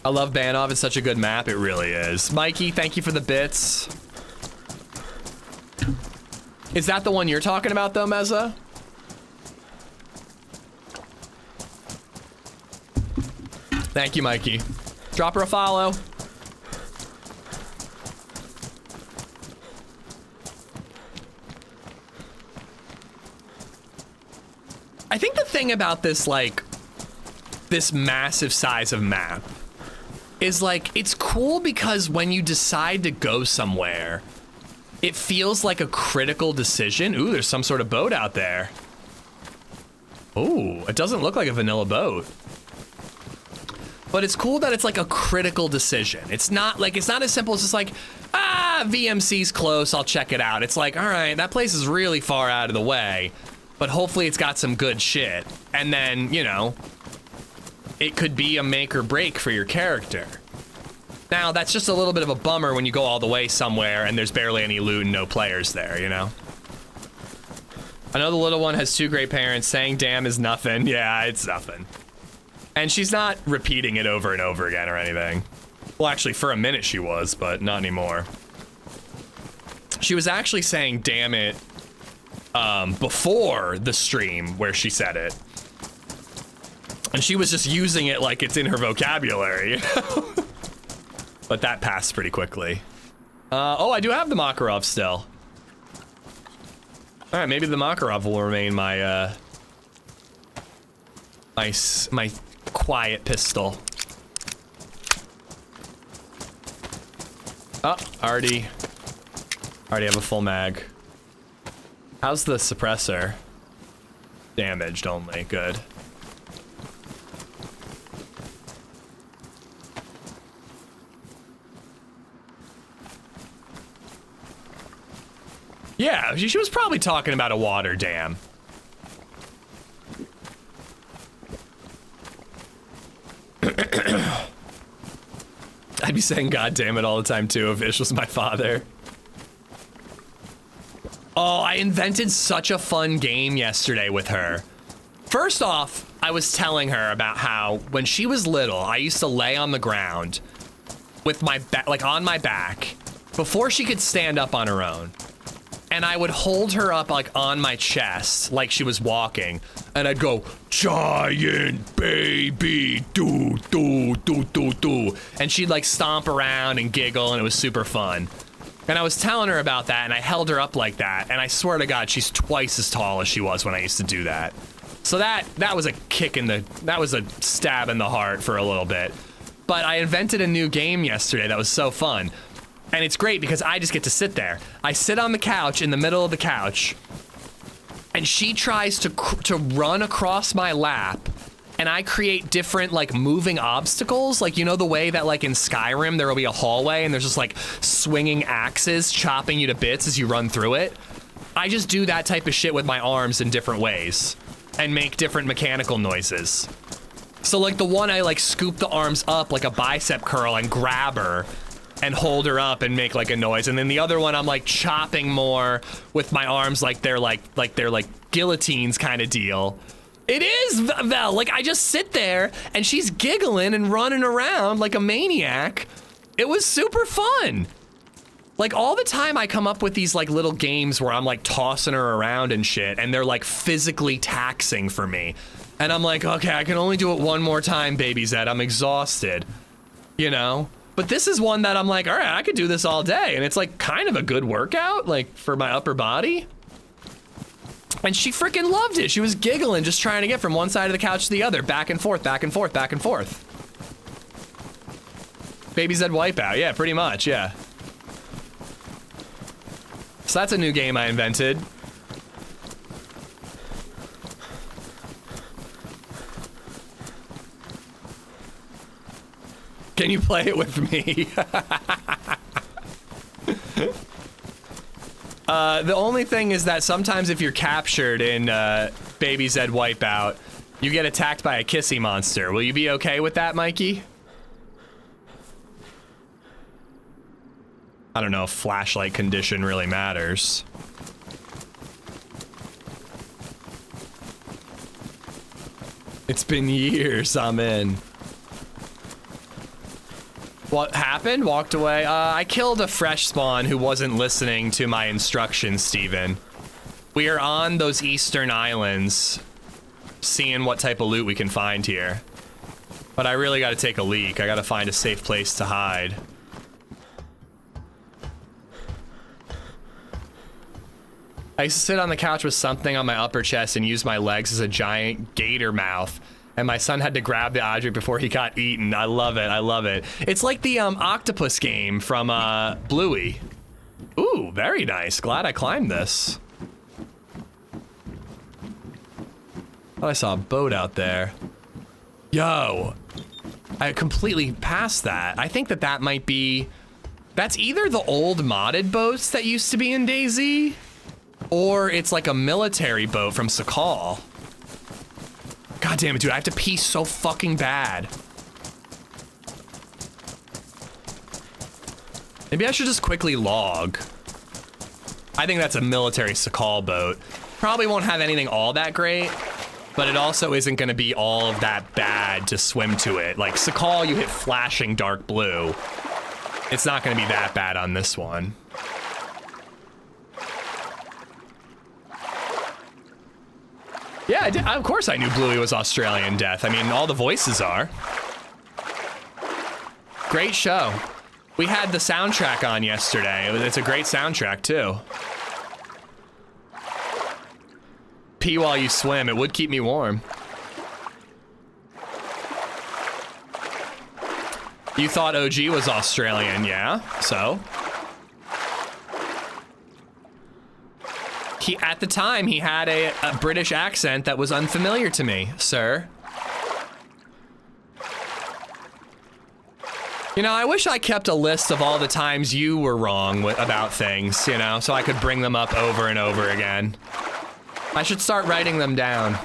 Speaker 1: I love Banov. It's such a good map. It really is. Mikey, thank you for the bits. Is that the one you're talking about though, Mezza? Thank you, Mikey. Drop her a follow. I think the thing about this, like, this massive size of map is, like, it's cool because when you decide to go somewhere, it feels like a critical decision. Ooh, there's some sort of boat out there. Ooh, it doesn't look like a vanilla boat. But it's cool that it's like a critical decision. It's not as simple as just like, VMC's close, I'll check it out. It's like, all right, that place is really far out of the way, but hopefully it's got some good shit. And then, you know, it could be a make or break for your character. Now, that's just a little bit of a bummer when you go all the way somewhere and there's barely any loot and no players there, you know? I know the little one has 2 great parents. Saying damn is nothing. Yeah, it's nothing. And she's not repeating it over and over again or anything. Well, actually, for a minute she was, but not anymore. She was actually saying damn it before the stream where she said it. And she was just using it like it's in her vocabulary, you know? But that passed pretty quickly. Oh, I do have the Makarov still. All right, maybe the Makarov will remain my my quiet pistol. Oh, already have a full mag. How's the suppressor? Damaged only, good. Yeah, she was probably talking about a water dam. I'd be saying God damn it all the time too if Ish was my father. Oh, I invented such a fun game yesterday with her. First off, I was telling her about how when she was little, I used to lay on the ground with my back, like on my back, before she could stand up on her own. And I would hold her up like on my chest, like she was walking, and I'd go, giant baby, do, do, do, do, do. And she'd like stomp around and giggle, and it was super fun. And I was telling her about that, and I held her up like that, and I swear to God, she's twice as tall as she was when I used to do that. So that was a kick in the, that was a stab in the heart for a little bit. But I invented a new game yesterday that was so fun. And it's great because I just get to sit there. I sit on the couch, in the middle of the couch, and she tries to run across my lap, and I create different, like, moving obstacles. Like, you know the way that, like, in Skyrim, there will be a hallway, and there's just, like, swinging axes chopping you to bits as you run through it? I just do that type of shit with my arms in different ways, and make different mechanical noises. So, like, the one I, like, scoop the arms up like a bicep curl and grab her, and hold her up and make like a noise, and then the other one I'm like chopping more with my arms like they're like guillotines kind of deal. It is, Vel, like I just sit there and she's giggling and running around like a maniac. It was super fun. Like all the time I come up with these like little games where I'm like tossing her around and shit, and they're like physically taxing for me. And I'm like, okay, I can only do it one more time, DayZ. I'm exhausted, you know? But this is one that I'm like, all right, I could do this all day. And it's like kind of a good workout, like for my upper body. And she freaking loved it. She was giggling, just trying to get from one side of the couch to the other, back and forth, back and forth, back and forth. DayZ Wipeout, yeah, pretty much, yeah. So that's a new game I invented. Can you play it with me? The only thing is that sometimes if you're captured in DayZ Wipeout, you get attacked by a kissy monster. Will you be okay with that, Mikey? I don't know if flashlight condition really matters. It's been years, I'm in. What happened? Walked away? I killed a fresh spawn who wasn't listening to my instructions, Steven. We are on those eastern islands, seeing what type of loot we can find here. But I really gotta take a leak. I gotta find a safe place to hide. I used to sit on the couch with something on my upper chest and use my legs as a giant gator mouth. And my son had to grab the object before he got eaten. I love it, I love it. It's like the octopus game from Bluey. Ooh, very nice. Glad I climbed this. Oh, I saw a boat out there. Yo, I completely passed that. I think that might be, that's either the old modded boats that used to be in DayZ, or it's like a military boat from Sakal. God damn it, dude, I have to pee so fucking bad. Maybe I should just quickly log. I think that's a military Sakal boat. Probably won't have anything all that great, but it also isn't gonna be all of that bad to swim to it. Like Sakal, you hit flashing dark blue. It's not gonna be that bad on this one. Yeah, of course I knew Bluey was Australian Death. I mean, all the voices are. Great show. We had the soundtrack on yesterday. It's a great soundtrack, too. Pee while you swim. It would keep me warm. You thought OG was Australian, yeah? So? At the time, he had a British accent that was unfamiliar to me, sir. You know, I wish I kept a list of all the times you were wrong about things, you know, so I could bring them up over and over again. I should start writing them down.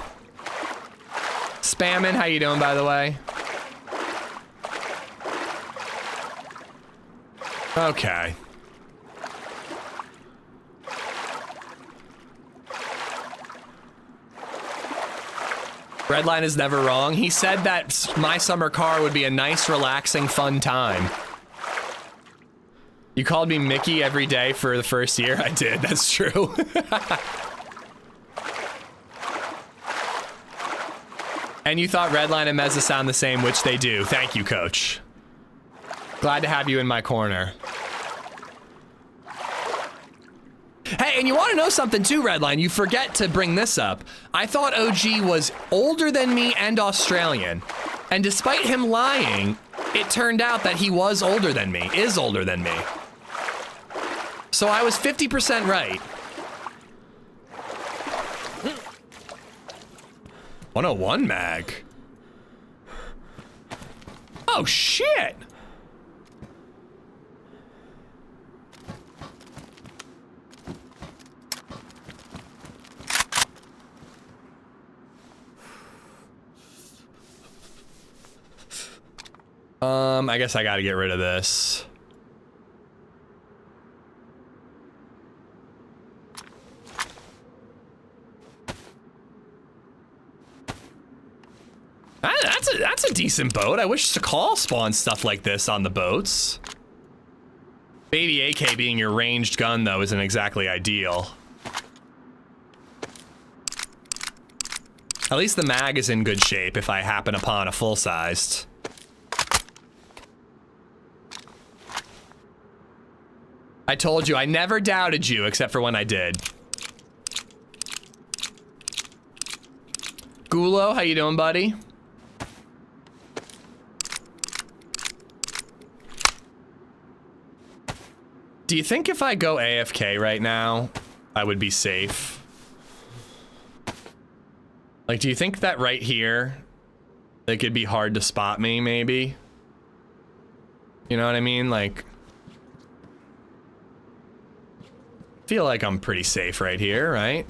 Speaker 1: Spammin', how you doing, by the way? Okay. Redline is never wrong. He said that my summer car would be a nice, relaxing, fun time. You called me Mickey every day for the first year? I did, that's true. And you thought Redline and Mezza sound the same, which they do. Thank you, Coach. Glad to have you in my corner. Hey, and you want to know something too, Redline? You forget to bring this up. I thought OG was older than me and Australian. And despite him lying, it turned out that he was older than me, is older than me. So I was 50% right. 101 mag. Oh, shit. I guess I gotta get rid of this. That's a decent boat. I wish Sakal spawned stuff like this on the boats. Baby AK being your ranged gun, though, isn't exactly ideal. At least the mag is in good shape if I happen upon a full-sized. I told you, I never doubted you, except for when I did. Gulo, how you doing, buddy? Do you think if I go AFK right now, I would be safe? Like, do you think that right here, like, it'd be hard to spot me, maybe? You know what I mean? Like, feel like I'm pretty safe right here, right?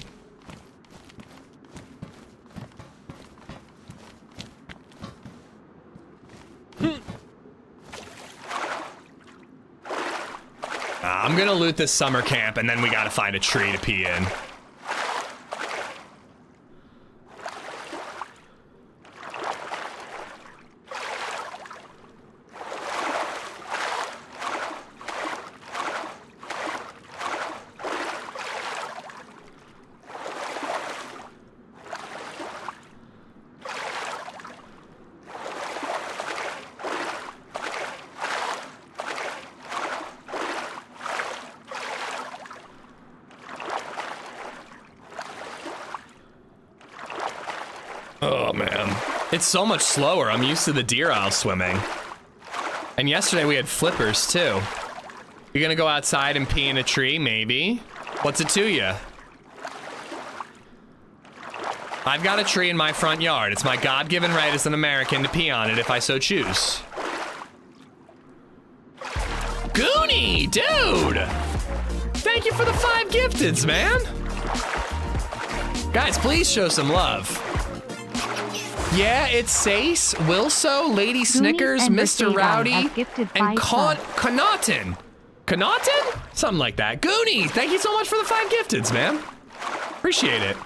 Speaker 1: I'm gonna loot this summer camp and then we gotta find a tree to pee in. Oh man, it's so much slower. I'm used to the deer aisle swimming. And yesterday we had flippers too. You're gonna go outside and pee in a tree? Maybe. What's it to you? I've got a tree in my front yard. It's my God-given right as an American to pee on it if I so choose. Goonie, dude! Thank you for the 5 gifteds, man. Guys, please show some love. Yeah, it's Sace, Wilso, Lady Snickers, Mr. Rowdy, and Connaughton. Connaughton? Something like that. Goonie, thank you so much for the 5 gifteds, man. Appreciate it.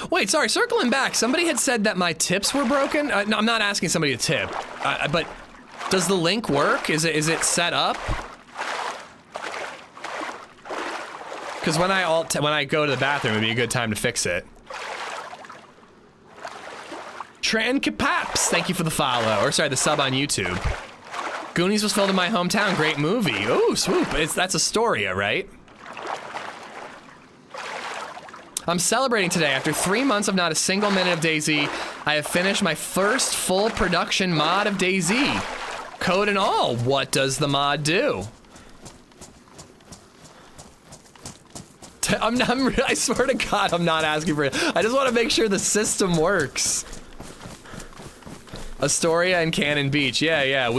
Speaker 1: Wait, sorry, circling back. Somebody had said that my tips were broken. No, I'm not asking somebody to tip, but does the link work? Is it set up? Because when I go to the bathroom, it'd be a good time to fix it. Tran Kapaps, thank you for the follow, or sorry, the sub on YouTube. Goonies was filmed in my hometown, great movie. Ooh, swoop, that's Astoria, right? I'm celebrating today. After 3 months of not a single minute of DayZ, I have finished my first full production mod of DayZ. Code and all, what does the mod do? I swear to God, I'm not asking for it. I just want to make sure the system works. Astoria and Cannon Beach. Yeah, yeah.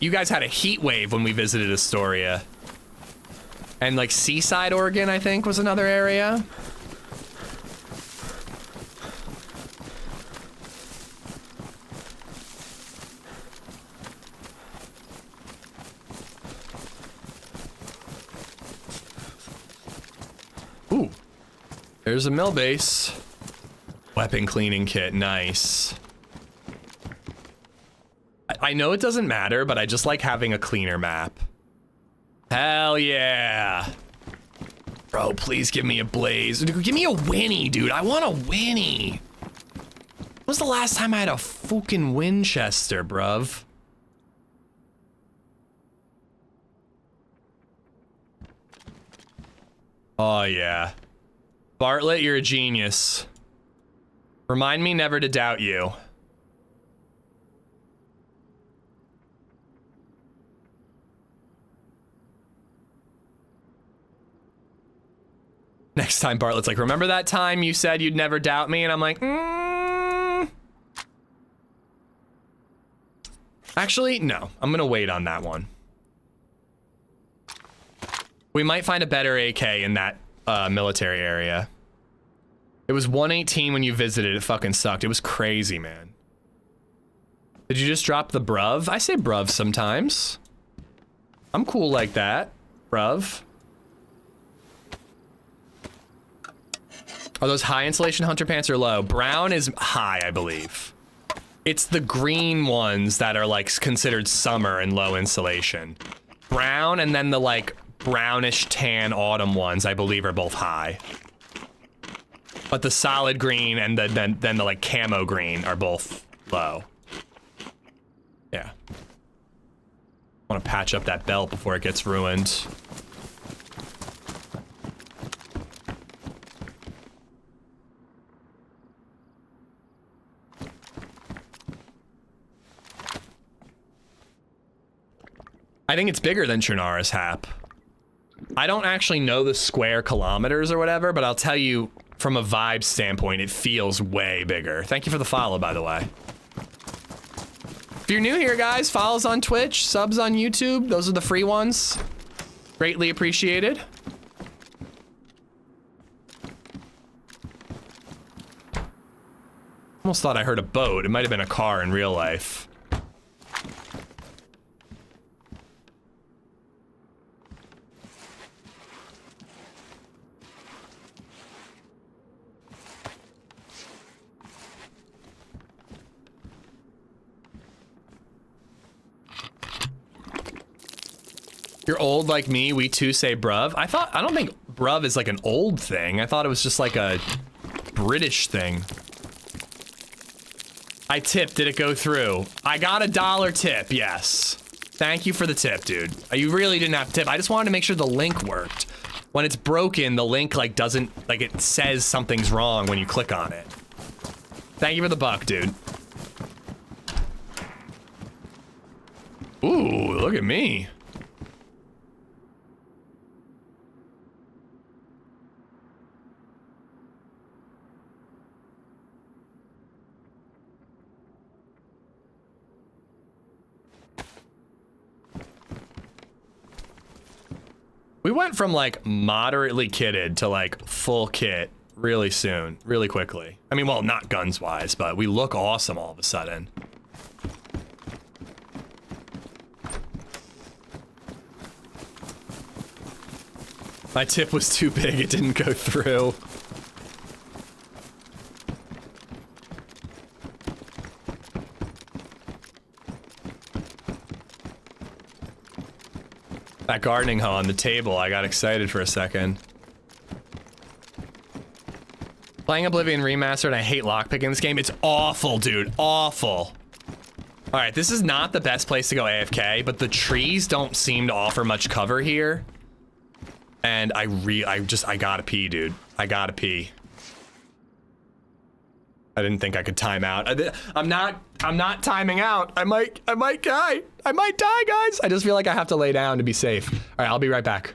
Speaker 1: You guys had a heat wave when we visited Astoria. And like Seaside, Oregon, I think was another area. Ooh. There's a mill base. Weapon cleaning kit, nice. I know it doesn't matter, but I just like having a cleaner map. Hell yeah. Bro, please give me a blaze. Give me a Winnie, dude. I want a Winnie. When was the last time I had a fucking Winchester, bruv? Oh, yeah. Bartlett, you're a genius. Remind me never to doubt you. Next time Bartlett's like, remember that time you said you'd never doubt me? And I'm like, Actually, no. I'm gonna wait on that one. We might find a better AK in that military area. It was 118 when you visited. It fucking sucked. It was crazy, man. Did you just drop the bruv? I say bruv sometimes. I'm cool like that, bruv. Are those high insulation hunter pants or low? Brown is high, I believe. It's the green ones that are like considered summer and low insulation. Brown and then the like brownish tan autumn ones, I believe, are both high. But the solid green and then the like camo green are both low. Yeah. I want to patch up that belt before it gets ruined. I think it's bigger than Chernara's Hap. I don't actually know the square kilometers or whatever, but I'll tell you from a vibe standpoint, it feels way bigger. Thank you for the follow, by the way. If you're new here, guys, follows on Twitch, subs on YouTube. Those are the free ones. Greatly appreciated. Almost thought I heard a boat. It might have been a car in real life. You're old like me, we too say bruv. I don't think bruv is like an old thing. I thought it was just like a British thing. I tipped, did it go through? I got $1 tip, yes. Thank you for the tip, dude. You really didn't have to tip. I just wanted to make sure the link worked. When it's broken, the link like doesn't, like it says something's wrong when you click on it. Thank you for the buck, dude. Ooh, look at me. We went from like moderately kitted to like full kit really soon, really quickly. I mean, well, not guns wise, but we look awesome all of a sudden. My tip was too big, it didn't go through. That gardening hoe on the table, I got excited for a second. Playing Oblivion Remastered, I hate lockpicking in this game. It's awful, dude, awful. All right, this is not the best place to go AFK, but the trees don't seem to offer much cover here. And I gotta pee, dude. I gotta pee. I didn't think I could time out. I'm not timing out. I might die. I might die, guys. I just feel like I have to lay down to be safe. All right, I'll be right back.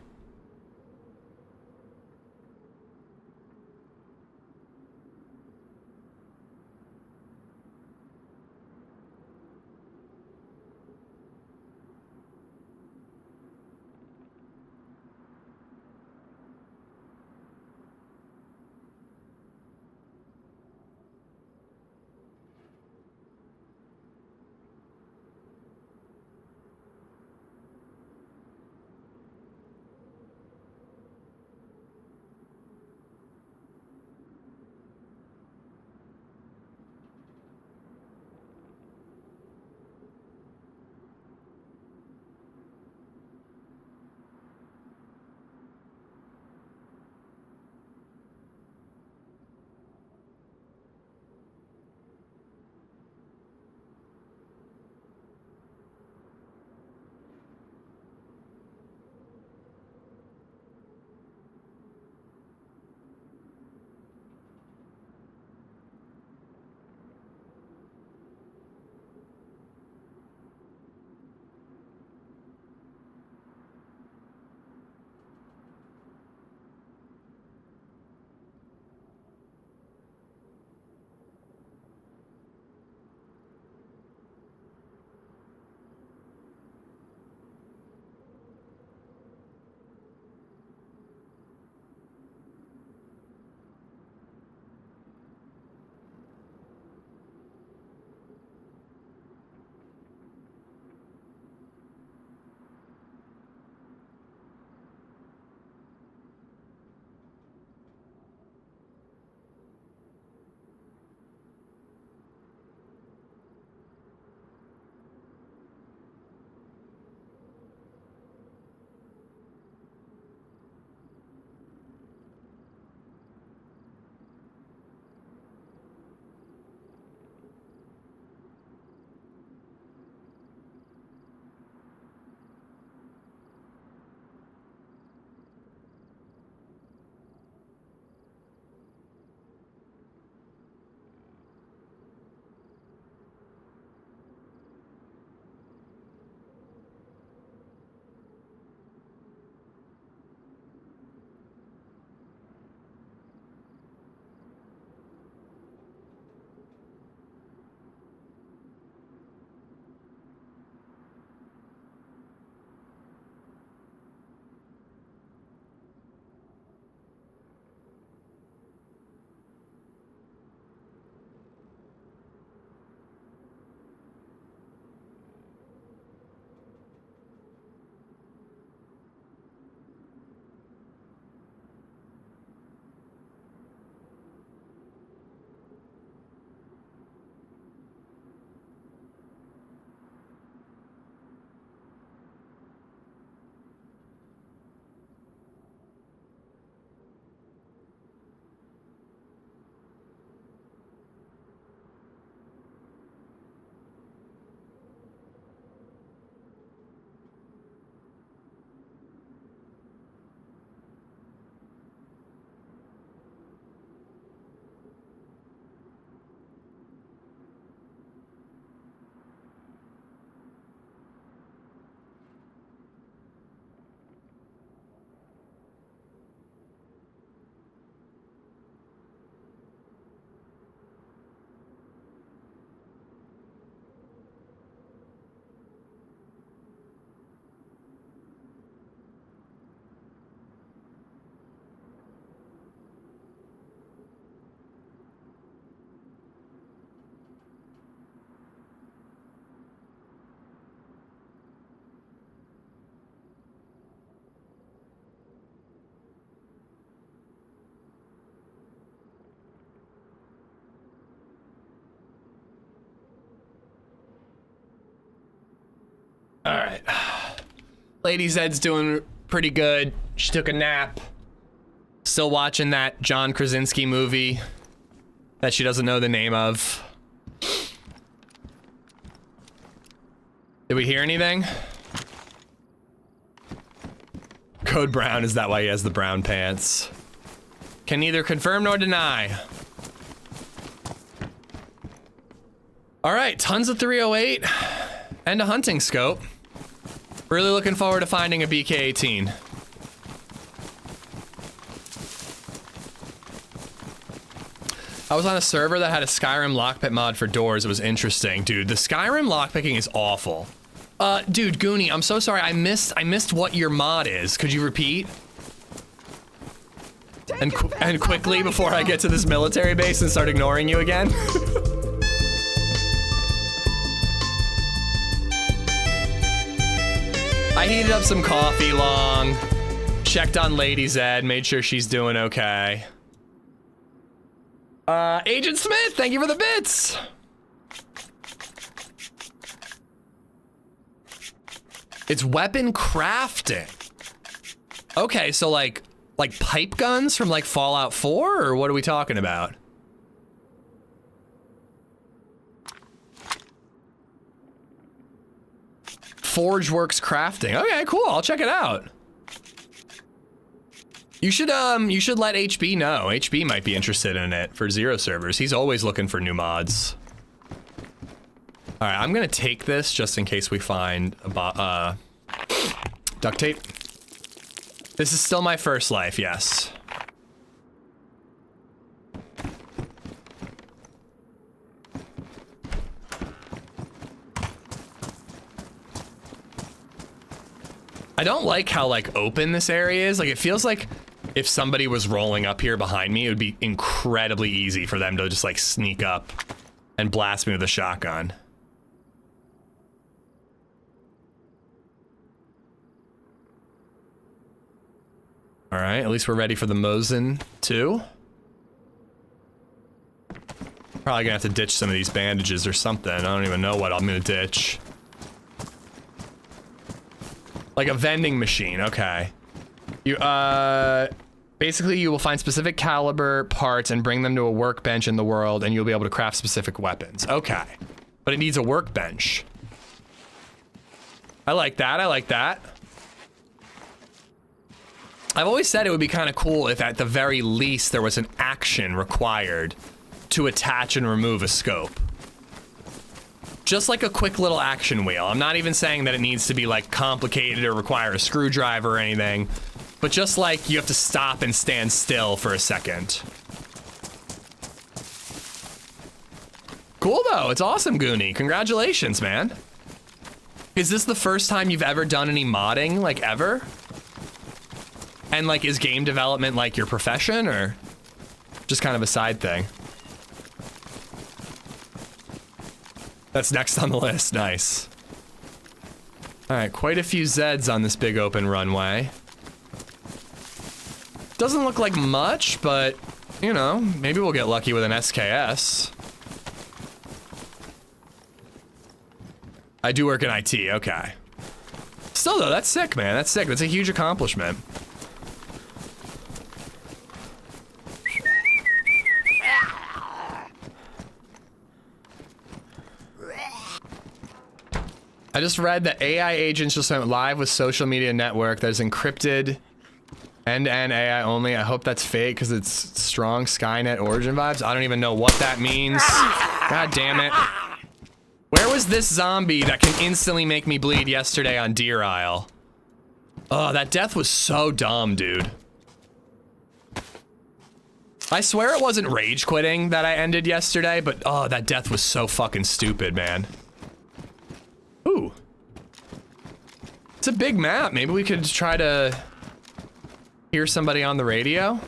Speaker 1: All right. LadyZed's doing pretty good. She took a nap. Still watching that John Krasinski movie that she doesn't know the name of. Did we hear anything? Code Brown, is that why he has the brown pants? Can neither confirm nor deny. All right, tons of 308 and a hunting scope. Really looking forward to finding a BK-18. I was on a server that had a Skyrim lockpick mod for doors. It was interesting. Dude, the Skyrim lockpicking is awful. Dude, Goonie, I'm so sorry. I missed what your mod is. Could you repeat? And quickly before I get to this military base and start ignoring you again. I heated up some coffee long, checked on LadyZed, made sure she's doing okay. Agent Smith, thank you for the bits. It's weapon crafting. Okay, so like pipe guns from like Fallout 4, or what are we talking about? ForgeWorks crafting. Okay, cool. I'll check it out. You should let HB know. HB might be interested in it for Zero servers. He's always looking for new mods. All right, I'm gonna take this just in case we find a duct tape. This is still my first life, yes. I don't like how like open this area is. Like it feels like if somebody was rolling up here behind me, it would be incredibly easy for them to just like sneak up and blast me with a shotgun. All right, at least we're ready for the Mosin too. Probably gonna have to ditch some of these bandages or something. I don't even know what I'm gonna ditch. Like a vending machine, okay. You, basically you will find specific caliber parts and bring them to a workbench in the world and you'll be able to craft specific weapons. Okay, but it needs a workbench. I like that, I like that. I've always said it would be kind of cool if at the very least there was an action required to attach and remove a scope. Just like a quick little action wheel. I'm not even saying that it needs to be like complicated or require a screwdriver or anything, but just like you have to stop and stand still for a second. Cool though, it's awesome, Goonie. Congratulations, man. Is this the first time you've ever done any modding, like ever? And like, is game development like your profession or just kind of a side thing? That's next on the list, nice. All right, quite a few Zeds on this big open runway. Doesn't look like much, but you know, maybe we'll get lucky with an SKS. I do work in IT, okay. Still though, that's sick, man, that's sick. That's a huge accomplishment. I just read that AI agents just went live with social media network that is encrypted end-to-end AI only. I hope that's fake because it's strong Skynet origin vibes. I don't even know what that means. God damn it. Where was this zombie that can instantly make me bleed yesterday on Deer Isle? Oh, that death was so dumb, dude. I swear it wasn't rage quitting that I ended yesterday, but oh, that death was so fucking stupid, man. Ooh. It's a big map. Maybe we could try to hear somebody on the radio.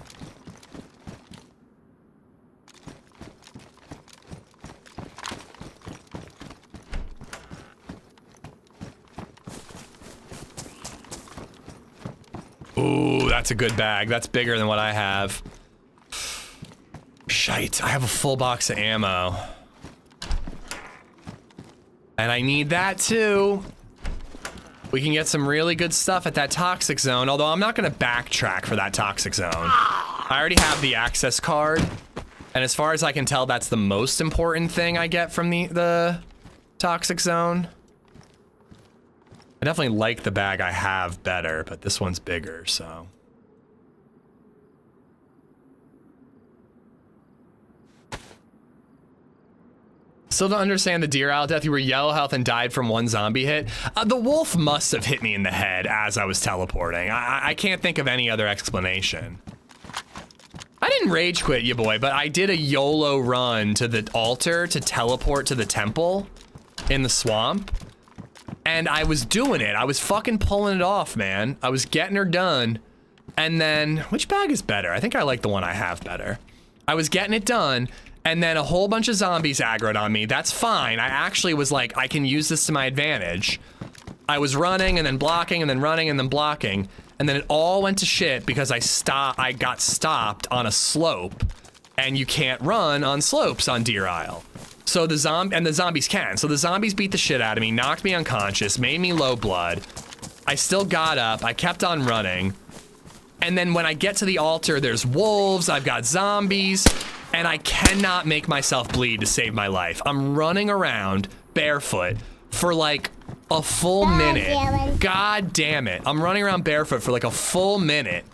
Speaker 1: Ooh, that's a good bag. That's bigger than what I have. Shite, I have a full box of ammo. And I need that too. We can get some really good stuff at that toxic zone, although I'm not gonna backtrack for that toxic zone. I already have the access card, and as far as I can tell, that's the most important thing I get from the toxic zone. I definitely like the bag I have better, but this one's bigger, so. Still don't understand the deer owl death. You were yellow health and died from one zombie hit. The wolf must have hit me in the head as I was teleporting. I can't think of any other explanation. I didn't rage quit, you boy, but I did a YOLO run to the altar to teleport to the temple in the swamp. And I was doing it. I was fucking pulling it off, man. I was getting her done. And then, which bag is better? I think I like the one I have better. I was getting it done, and then a whole bunch of zombies aggroed on me. That's fine. I actually was like, I can use this to my advantage. I was running and then blocking and then running and then blocking. And then it all went to shit because I got stopped on a slope. And you can't run on slopes on Deer Isle. So the zombies can. So the zombies beat the shit out of me, knocked me unconscious, made me low blood. I still got up, I kept on running. And then when I get to the altar, there's wolves, I've got zombies, and I cannot make myself bleed to save my life. I'm running around barefoot for like a full minute. God damn it. I'm running around barefoot for like a full minute,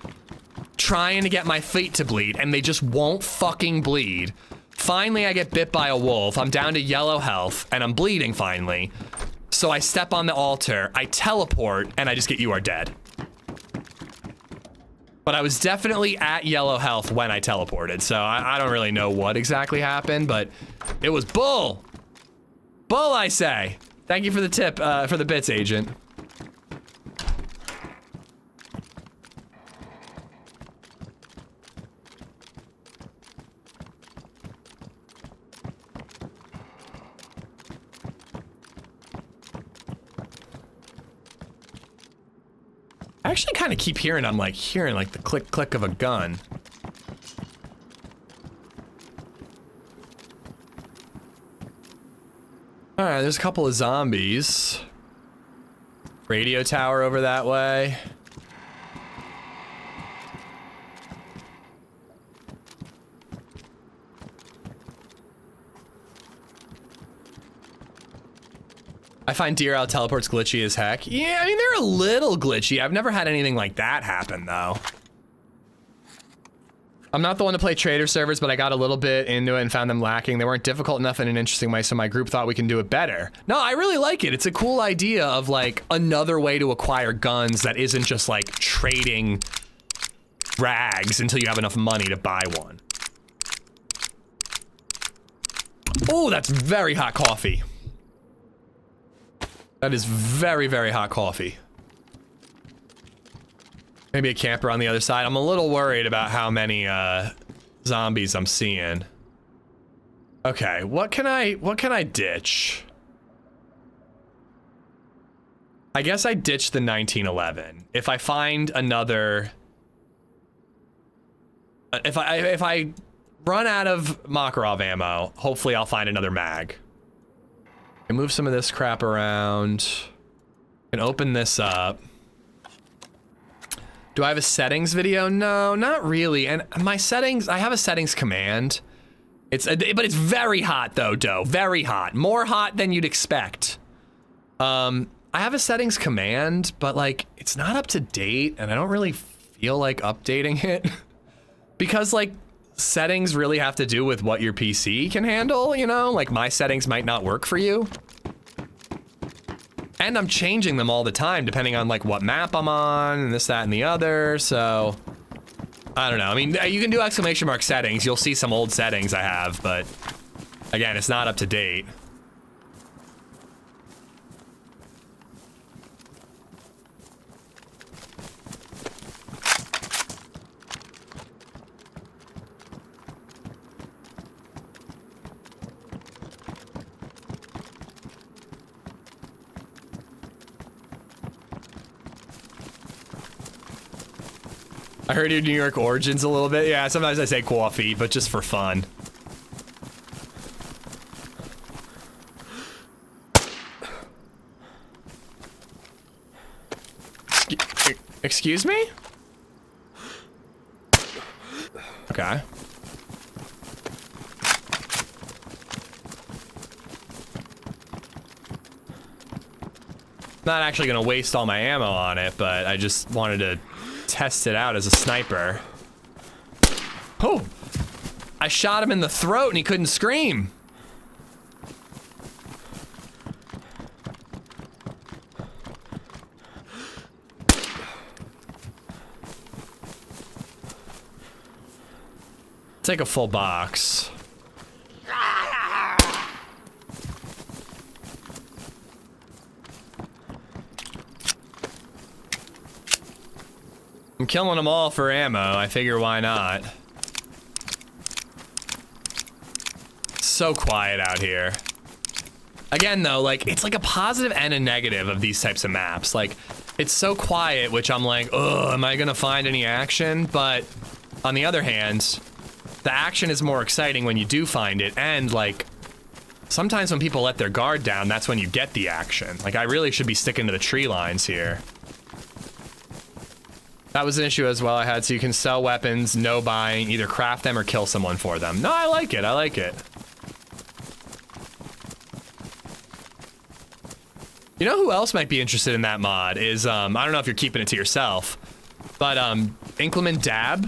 Speaker 1: trying to get my feet to bleed, and they just won't fucking bleed. Finally, I get bit by a wolf. I'm down to yellow health, and I'm bleeding finally. So I step on the altar, I teleport, and I just get "you are dead." But I was definitely at yellow health when I teleported, so I don't really know what exactly happened, but it was bull. Bull, I say. Thank you for the tip, for the bits, Agent. I actually kind of keep hearing, I'm like hearing like the click click of a gun. All right, there's a couple of zombies. Radio tower over that way. I find Deer Owl teleports glitchy as heck. Yeah, I mean, they're a little glitchy. I've never had anything like that happen, though. I'm not the one to play trader servers, but I got a little bit into it and found them lacking. They weren't difficult enough in an interesting way, so my group thought we can do it better. No, I really like it. It's a cool idea of, like, another way to acquire guns that isn't just, like, trading rags until you have enough money to buy one. Oh, that's very hot coffee. That is very, very hot coffee. Maybe a camper on the other side. I'm a little worried about how many zombies I'm seeing. Okay, what can I ditch? I guess I ditch the 1911. If I find another, if I run out of Makarov ammo, hopefully I'll find another mag. And move some of this crap around and open this up. Do I have a settings video? No, not really. And my settings, I have a settings command. But it's very hot though, Doe. Very hot. More hot than you'd expect. I have a settings command, but like, it's not up to date and I don't really feel like updating it. Because like, settings really have to do with what your PC can handle, you know? Like my settings might not work for you. And I'm changing them all the time depending on like what map I'm on and this, that, and the other, so I don't know. I mean, you can do exclamation mark settings. You'll see some old settings I have, but again, it's not up to date. I heard your New York origins a little bit. Yeah, sometimes I say coffee, but just for fun. Excuse me? Okay. Not actually gonna waste all my ammo on it, but I just wanted to test it out as a sniper. Oh! I shot him in the throat and he couldn't scream. Take a full box. I'm killing them all for ammo. I figure why not. It's so quiet out here. Again though, like, it's like a positive and a negative of these types of maps. Like, it's so quiet, which I'm like, ugh, am I gonna find any action? But on the other hand, the action is more exciting when you do find it, and like, sometimes when people let their guard down, that's when you get the action. Like, I really should be sticking to the tree lines here. That was an issue as well I had, so you can sell weapons, no buying, either craft them or kill someone for them. No, I like it, I like it. You know who else might be interested in that mod is, I don't know if you're keeping it to yourself, but Inclement Dab.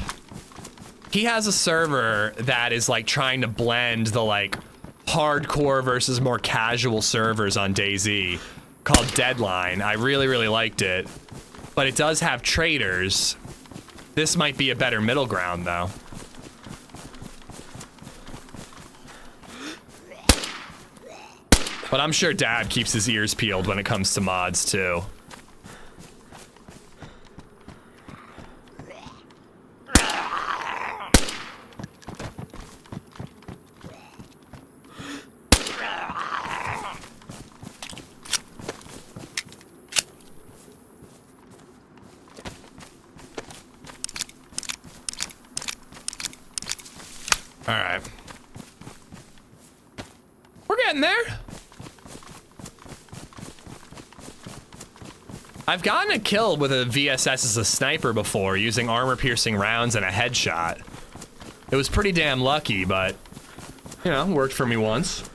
Speaker 1: He has a server that is like trying to blend the like hardcore versus more casual servers on DayZ called Deadline. I really, really liked it, but it does have traders. This might be a better middle ground though. But I'm sure Dad keeps his ears peeled when it comes to mods too. All right. We're getting there. I've gotten a kill with a VSS as a sniper before using armor-piercing rounds and a headshot. It was pretty damn lucky, but, you know, worked for me once.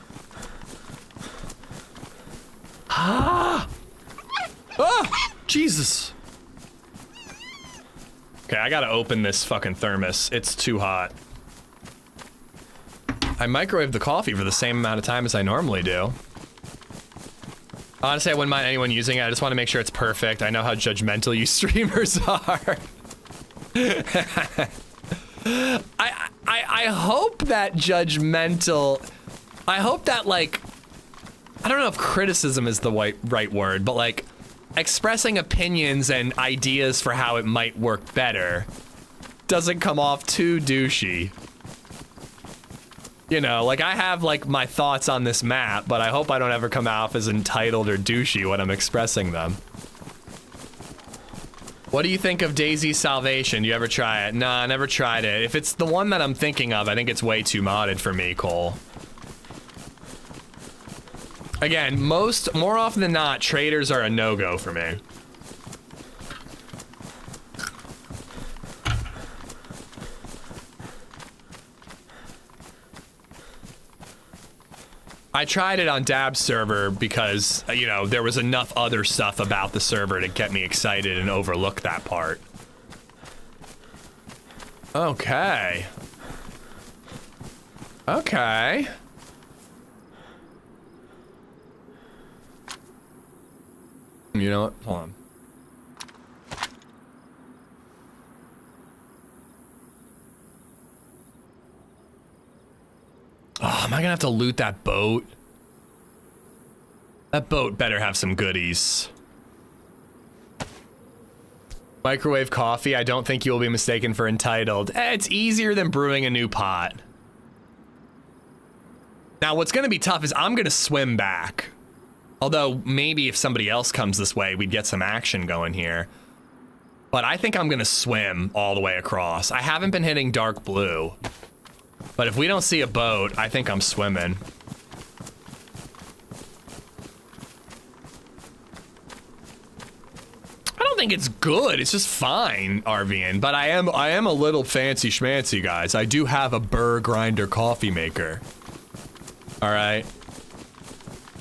Speaker 1: Ah! Oh! Jesus! Okay, I gotta open this fucking thermos. It's too hot. I microwaved the coffee for the same amount of time as I normally do. Honestly, I wouldn't mind anyone using it. I just want to make sure it's perfect. I know how judgmental you streamers are. I hope that judgmental... I hope that, like... I don't know if criticism is the right word, but, like, expressing opinions and ideas for how it might work better doesn't come off too douchey. You know, like, I have, like, my thoughts on this map, but I hope I don't ever come off as entitled or douchey when I'm expressing them. What do you think of DayZ Salvation? Do you ever try it? Nah, I never tried it. If it's the one that I'm thinking of, I think it's way too modded for me, Cole. Again, more often than not, traders are a no-go for me. I tried it on Dab's server because, you know, there was enough other stuff about the server to get me excited and overlook that part. Okay. Okay. You know what? Hold on. Oh, am I gonna have to loot that boat? That boat better have some goodies. Microwave coffee, I don't think you will be mistaken for entitled. It's easier than brewing a new pot. Now, what's gonna be tough is I'm gonna swim back. Although, maybe if somebody else comes this way, we'd get some action going here. But I think I'm gonna swim all the way across. I haven't been hitting dark blue. But if we don't see a boat, I think I'm swimming. I don't think it's good. It's just fine, Arvian. But I am a little fancy schmancy, guys. I do have a burr grinder coffee maker. All right.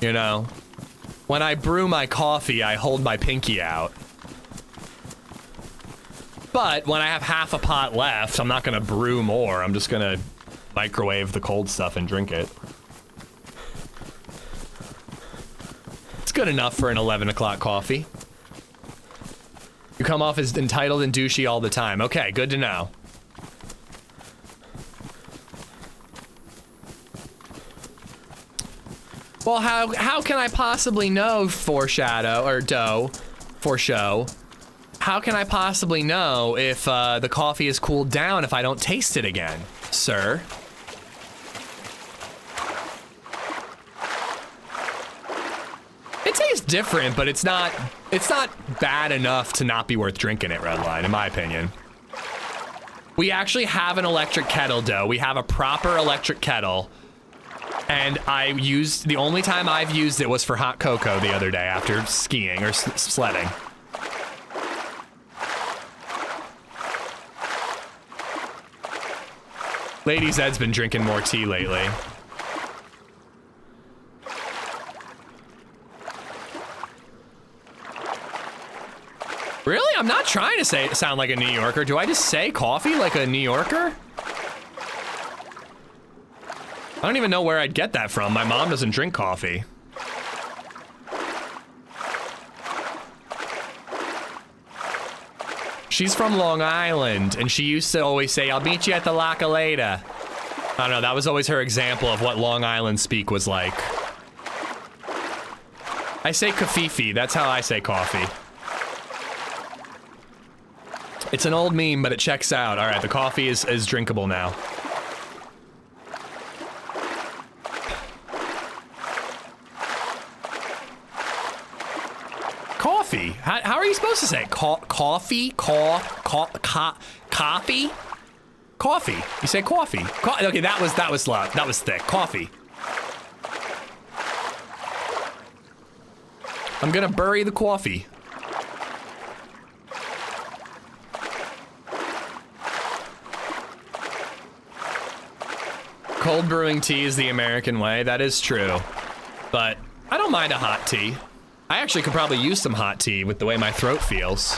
Speaker 1: You know, when I brew my coffee, I hold my pinky out. But when I have half a pot left, I'm not gonna brew more. I'm just gonna microwave the cold stuff and drink it. It's good enough for an 11 o'clock coffee. You come off as entitled and douchey all the time. Okay, good to know. Well, how can I possibly know foreshadow or dough for show? How can I possibly know if the coffee is cooled down if I don't taste it again, sir? It tastes different, but it's not bad enough to not be worth drinking it, Redline, in my opinion. We actually have an electric kettle, dough. We have a proper electric kettle. And the only time I've used it was for hot cocoa the other day after skiing or sledding. LadyZed's been drinking more tea lately. Really? I'm not trying to sound like a New Yorker. Do I just say coffee like a New Yorker? I don't even know where I'd get that from. My mom doesn't drink coffee. She's from Long Island, and she used to always say, I'll meet you at the Locker later. I don't know, that was always her example of what Long Island speak was like. I say kafifi, that's how I say coffee. It's an old meme, but it checks out. All right, the coffee is drinkable now. Coffee? How are you supposed to say it? Coffee? Coffee? Coffee. You say coffee. Okay, that was loud. That was thick. Coffee. I'm gonna bury the coffee. Cold brewing tea is the American way. That is true. But I don't mind a hot tea. I actually could probably use some hot tea with the way my throat feels.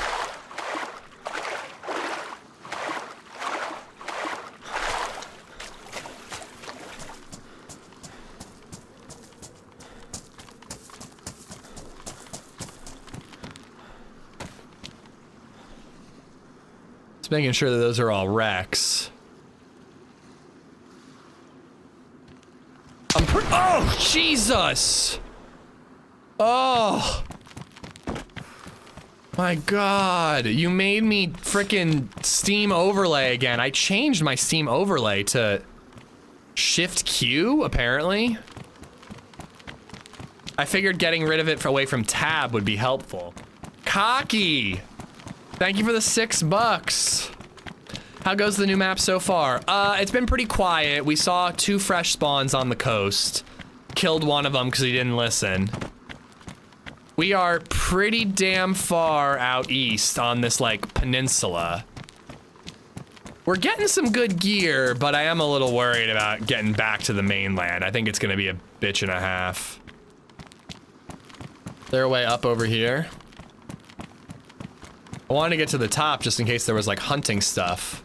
Speaker 1: Just making sure that those are all Rex. Oh, Jesus! Oh! My God, you made me frickin' Steam overlay again. I changed my Steam overlay to Shift Q, apparently. I figured getting rid of it away from tab would be helpful. Cocky! Thank you for the $6. How goes the new map so far? It's been pretty quiet. We saw 2 fresh spawns on the coast. Killed one of them because he didn't listen. We are pretty damn far out east on this, like, peninsula. We're getting some good gear, but I am a little worried about getting back to the mainland. I think it's gonna be a bitch and a half. They're way up over here. I wanted to get to the top just in case there was, like, hunting stuff.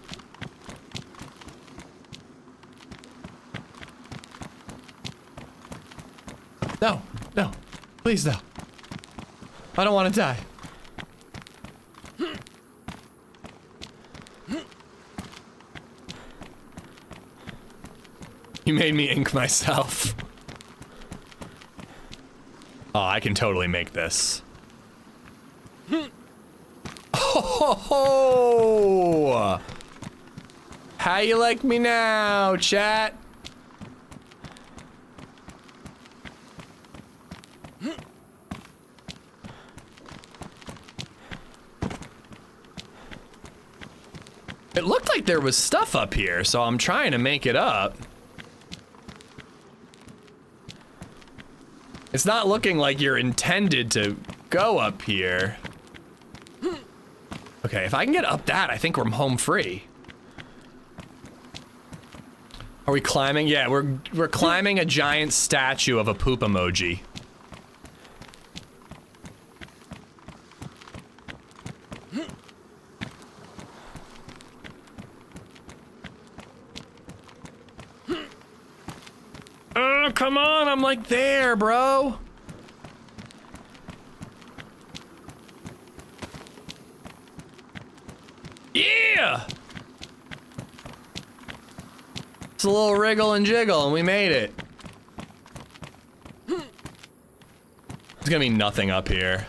Speaker 1: No, no, please no. I don't want to die. You made me ink myself. Oh, I can totally make this. Oh, how you like me now, chat? It looked like there was stuff up here, so I'm trying to make it up. It's not looking like you're intended to go up here. Okay, if I can get up that, I think we're home free. Are we climbing? Yeah, we're climbing a giant statue of a poop emoji. Oh, come on, I'm like there, bro. Yeah! It's a little wriggle and jiggle, and we made it. There's gonna be nothing up here.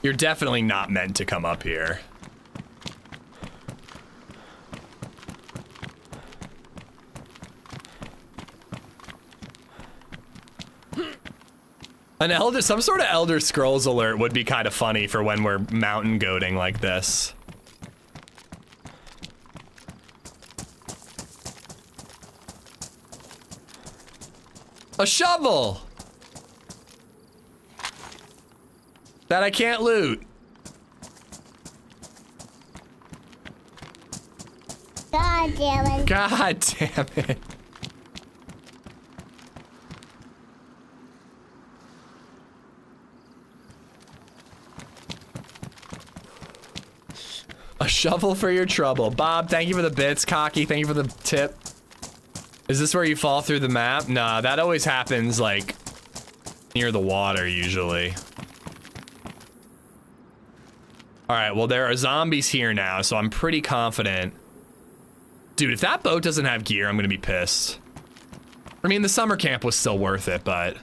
Speaker 1: You're definitely not meant to come up here. Some sort of Elder Scrolls alert would be kind of funny for when we're mountain goating like this. A shovel! That I can't loot.
Speaker 8: God damn it.
Speaker 1: God damn it. A shovel for your trouble. Bob, thank you for the bits. Cocky, thank you for the tip. Is this where you fall through the map? Nah, that always happens, like, near the water, usually. Alright, well, there are zombies here now, so I'm pretty confident. Dude, if that boat doesn't have gear, I'm gonna be pissed. I mean, the summer camp was still worth it, but...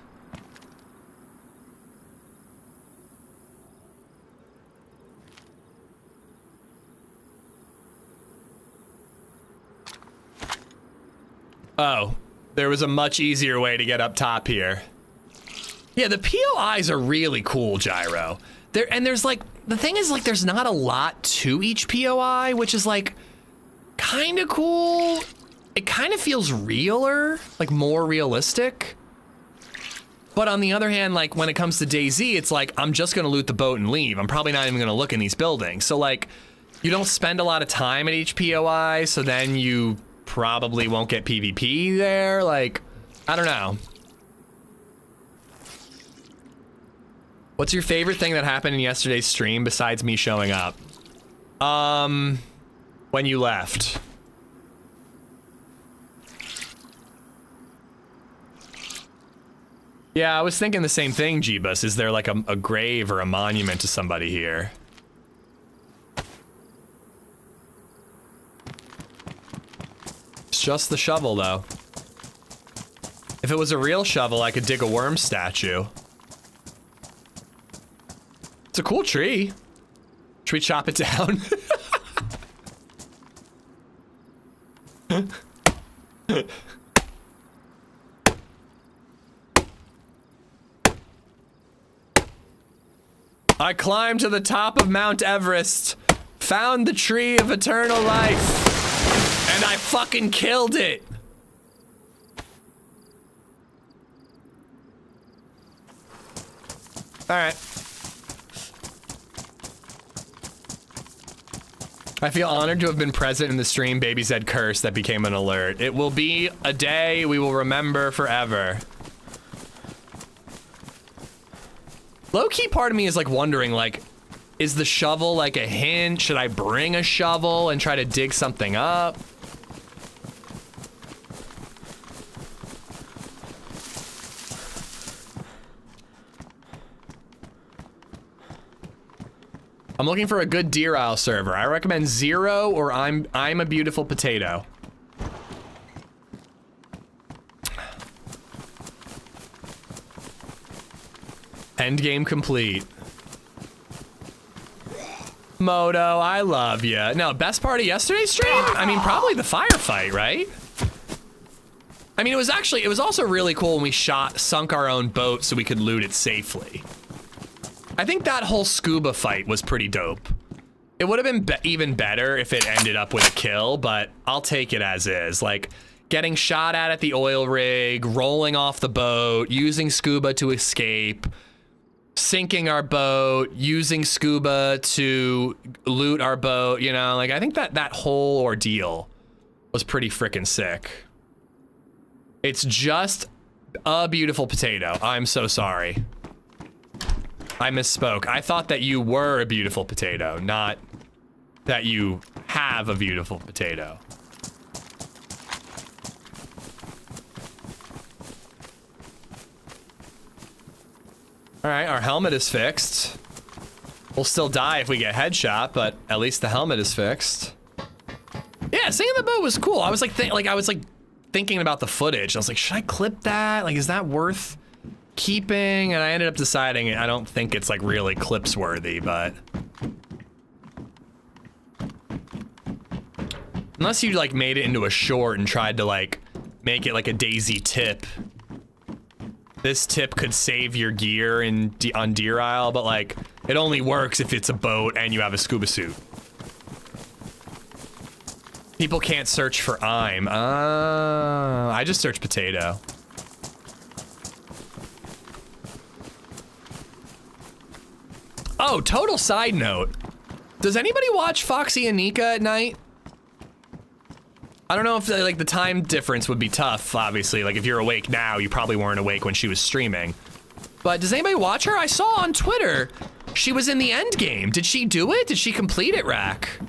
Speaker 1: Oh, there was a much easier way to get up top here. Yeah, the POIs are really cool, Gyro. There's like, the thing is, like, there's not a lot to each POI, which is like kind of cool. It kind of feels realer, like more realistic. But on the other hand, like when it comes to DayZ, it's like, I'm just gonna loot the boat and leave. I'm probably not even gonna look in these buildings. So like, you don't spend a lot of time at each POI, so then you probably won't get PvP there. Like, I don't know. What's your favorite thing that happened in yesterday's stream besides me showing up? When you left. Yeah, I was thinking the same thing, Jeebus. Is there like a grave or a monument to somebody here? It's just the shovel, though. If it was a real shovel, I could dig a worm statue. It's a cool tree. Should we chop it down? I climbed to the top of Mount Everest, found the tree of eternal life, and I fucking killed it. All right. I feel honored to have been present in the stream LadyZed curse that became an alert. It will be a day we will remember forever. Low-key part of me is like wondering, like, is the shovel like a hint? Should I bring a shovel and try to dig something up? I'm looking for a good Deer Isle server. I recommend Zero or I'm a Beautiful Potato. Endgame complete. Moto, I love ya. No, best part of yesterday's stream? I mean, probably the firefight, right? I mean, it was also really cool when we sunk our own boat so we could loot it safely. I think that whole scuba fight was pretty dope. It would have been even better if it ended up with a kill, but I'll take it as is. Like, getting shot at the oil rig, rolling off the boat, using scuba to escape, sinking our boat, using scuba to loot our boat, you know, like I think that whole ordeal was pretty freaking sick. It's just a beautiful potato. I'm so sorry. I misspoke. I thought that you were a beautiful potato, not that you have a beautiful potato. All right, our helmet is fixed. We'll still die if we get headshot, but at least the helmet is fixed. Yeah, sinking the boat was cool. I was like, thinking about the footage. I was like, should I clip that? Like, is that worth keeping? And I ended up deciding I don't think it's like really clips worthy, but unless you like made it into a short and tried to like make it like a DayZ tip. This tip could save your gear on Deer Isle, but like it only works if it's a boat and you have a scuba suit. People can't search for I'm. I just searched potato. Oh, total side note. Does anybody watch Foxy and Nika at night? I don't know if like the time difference would be tough, obviously. Like if you're awake now, you probably weren't awake when she was streaming. But does anybody watch her? I saw on Twitter she was in the end game. Did she do it? Did she complete it, Rack?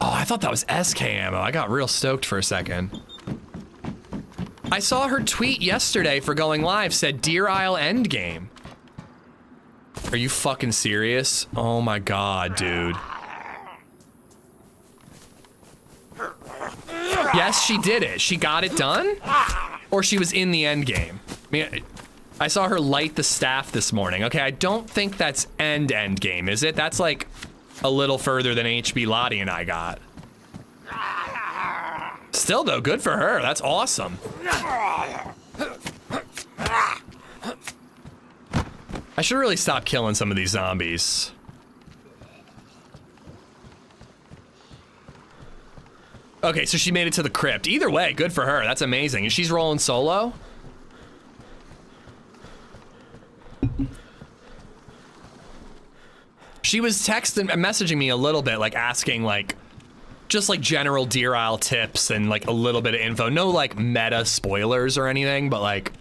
Speaker 1: Oh, I thought that was SK ammo. I got real stoked for a second. I saw her tweet yesterday for going live, said Deer Isle endgame. Are you fucking serious? Oh my god, dude. Yes, she did it. She got it done? Or she was in the endgame? I mean, I saw her light the staff this morning. Okay, I don't think that's end game, is it? That's like a little further than HB Lottie and I got. Still though, good for her. That's awesome. I should really stop killing some of these zombies. Okay, so she made it to the crypt. Either way, good for her. That's amazing. And she's rolling solo? She was messaging me a little bit, like asking like, just like general Deer Isle tips and like a little bit of info. No like meta spoilers or anything, but like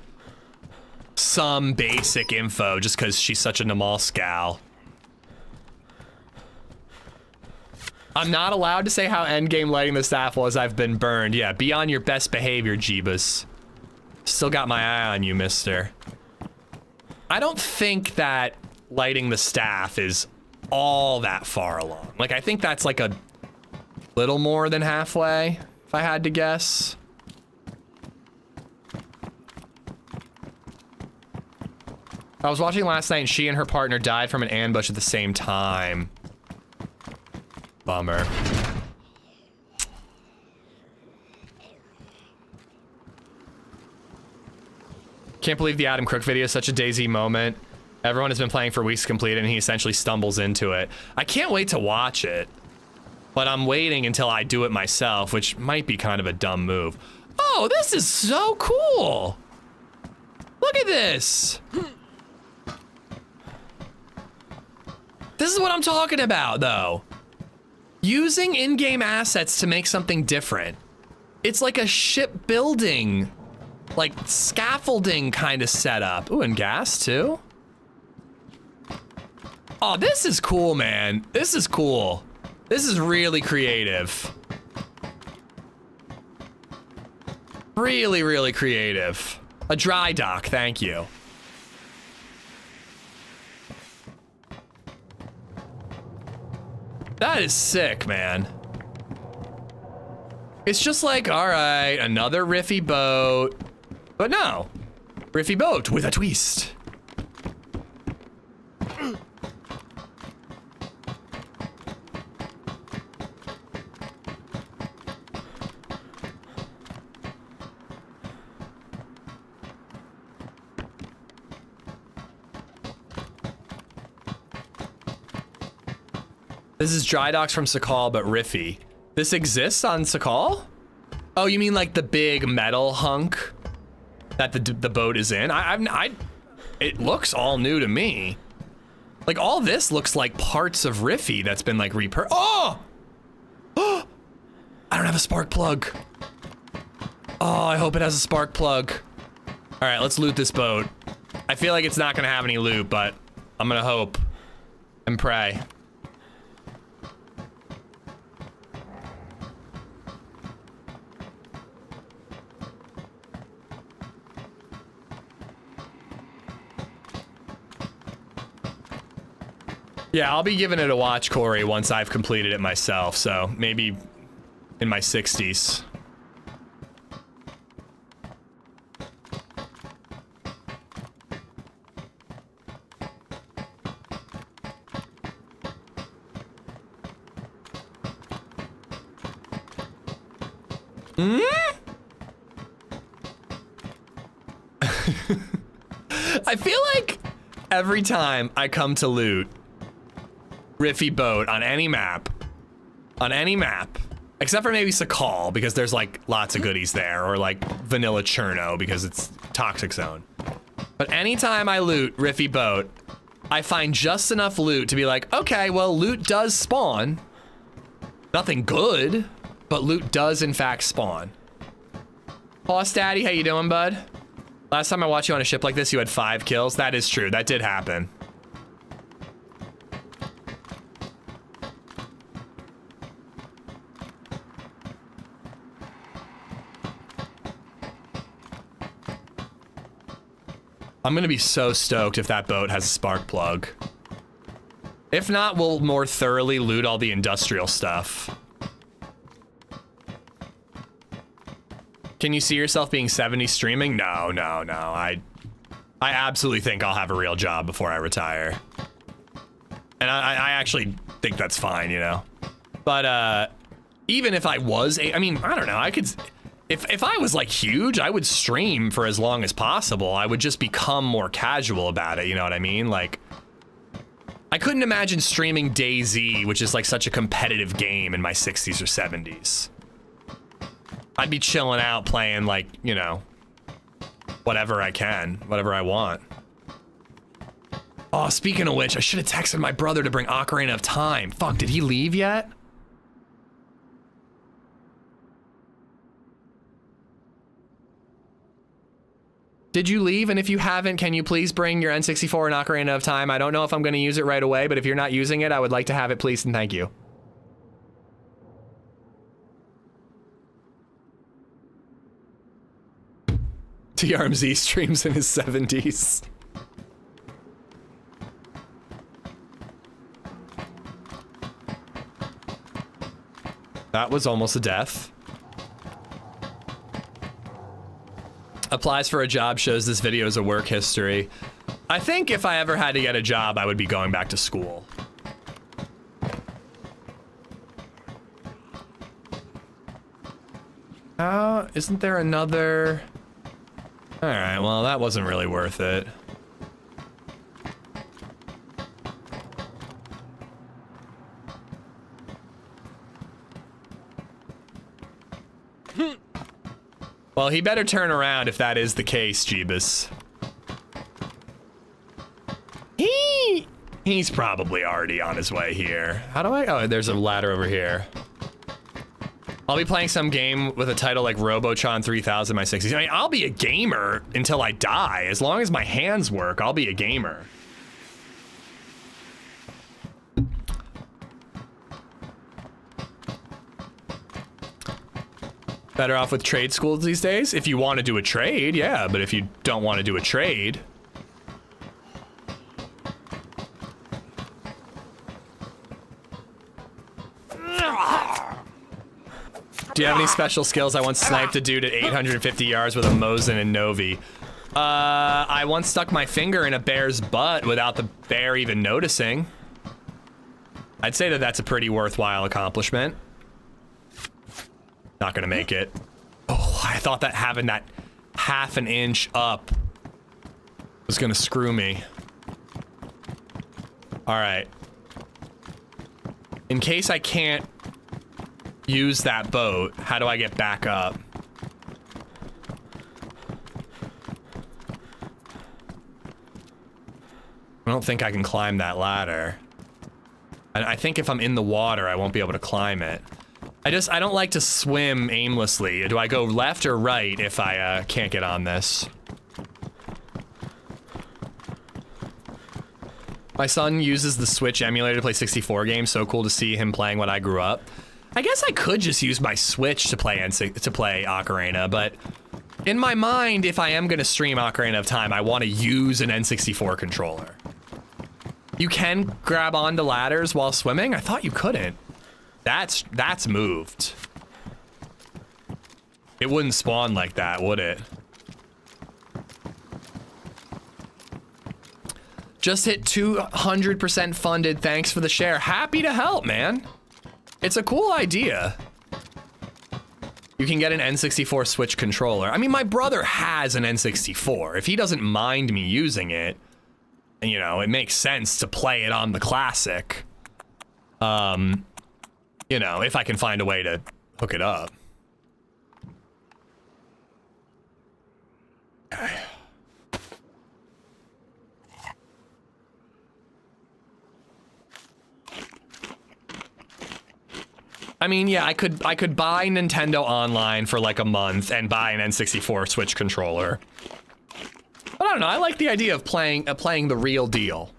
Speaker 1: some basic info just because she's such a Namalsk gal. I'm not allowed to say how endgame lighting the staff was. I've been burned. Yeah, be on your best behavior, Jeebus. Still got my eye on you, mister. I don't think that lighting the staff is all that far along. Like, I think that's like a little more than halfway, if I had to guess. I was watching last night and she and her partner died from an ambush at the same time. Bummer. Can't believe the Adam Crook video is such a DayZ moment. Everyone has been playing for weeks to complete it and he essentially stumbles into it. I can't wait to watch it, but I'm waiting until I do it myself, which might be kind of a dumb move. Oh, this is so cool. Look at this. This is what I'm talking about, though. Using in-game assets to make something different. It's like a shipbuilding, like scaffolding kind of setup. Ooh, and gas too. Oh, this is cool, man. This is cool. This is really creative. Really, really creative. A dry dock, thank you. That is sick, man. It's just like, all right, another riffy boat. But no, riffy boat with a twist. This is dry docks from Sakal, but riffy. This exists on Sakal? Oh, you mean like the big metal hunk that the boat is in? It looks all new to me. Like all this looks like parts of Riffy that's been like Oh! Oh! I don't have a spark plug. Oh, I hope it has a spark plug. All right, let's loot this boat. I feel like it's not gonna have any loot, but I'm gonna hope and pray. Yeah, I'll be giving it a watch, Corey, once I've completed it myself, so maybe in my 60s. I feel like every time I come to loot Riffy boat on any map, except for maybe Sakal, because there's like lots of goodies there, or like Vanilla Cherno because it's Toxic Zone. But anytime I loot Riffy boat, I find just enough loot to be like, okay, well, loot does spawn. Nothing good, but loot does in fact spawn. Boss Daddy, how you doing, bud? Last time I watched you on a ship like this, you had 5 kills. That is true, that did happen. I'm gonna be so stoked if that boat has a spark plug. If not, we'll more thoroughly loot all the industrial stuff. Can you see yourself being 70 streaming? No. I absolutely think I'll have a real job before I retire. And I actually think that's fine, you know? But even if I was, I mean, I don't know, I could, if I was like huge, I would stream for as long as possible. I would just become more casual about it, you know what I mean? Like, I couldn't imagine streaming DayZ, which is like such a competitive game, in my 60s or 70s. I'd be chilling out playing like, you know, whatever I can, whatever I want. Oh, speaking of which, I should have texted my brother to bring Ocarina of Time. Fuck, did he leave yet? Did you leave? And if you haven't, can you please bring your N64 and Ocarina of Time? I don't know if I'm gonna use it right away, but if you're not using it, I would like to have it, please, and thank you. TRMZ streams in his 70s. That was almost a death. Applies for a job, shows this video as a work history. I think if I ever had to get a job, I would be going back to school. Isn't there another? All right, well, that wasn't really worth it. Well, he better turn around if that is the case, Jeebus. He's probably already on his way here. How do I? Oh, there's a ladder over here. I'll be playing some game with a title like Robotron 3000 in my 60s. I mean, I'll be a gamer until I die. As long as my hands work, I'll be a gamer. Better off with trade schools these days? If you want to do a trade, yeah, but if you don't want to do a trade. Do you have any special skills? I once sniped a dude at 850 yards with a Mosin and Novi. I once stuck my finger in a bear's butt without the bear even noticing. I'd say that that's a pretty worthwhile accomplishment. Not gonna make it. Oh, I thought that having that half an inch up was gonna screw me. All right. In case I can't use that boat. How do I get back up? I don't think I can climb that ladder. And I think if I'm in the water, I won't be able to climb it. I don't like to swim aimlessly. Do I go left or right if I can't get on this? My son uses the Switch emulator to play 64 games. So cool to see him playing what I grew up. I guess I could just use my Switch to play Ocarina, but in my mind, if I am gonna stream Ocarina of Time, I want to use an N64 controller. You can grab onto ladders while swimming? I thought you couldn't. That's moved. It wouldn't spawn like that, would it? Just hit 200% funded. Thanks for the share. Happy to help, man. It's a cool idea. You can get an N64 Switch controller. I mean, my brother has an N64. If he doesn't mind me using it, you know, it makes sense to play it on the classic. You know, if I can find a way to hook it up. Okay. I mean, yeah, I could buy Nintendo Online for like a month and buy an N64 Switch controller. But I don't know, I like the idea of playing the real deal.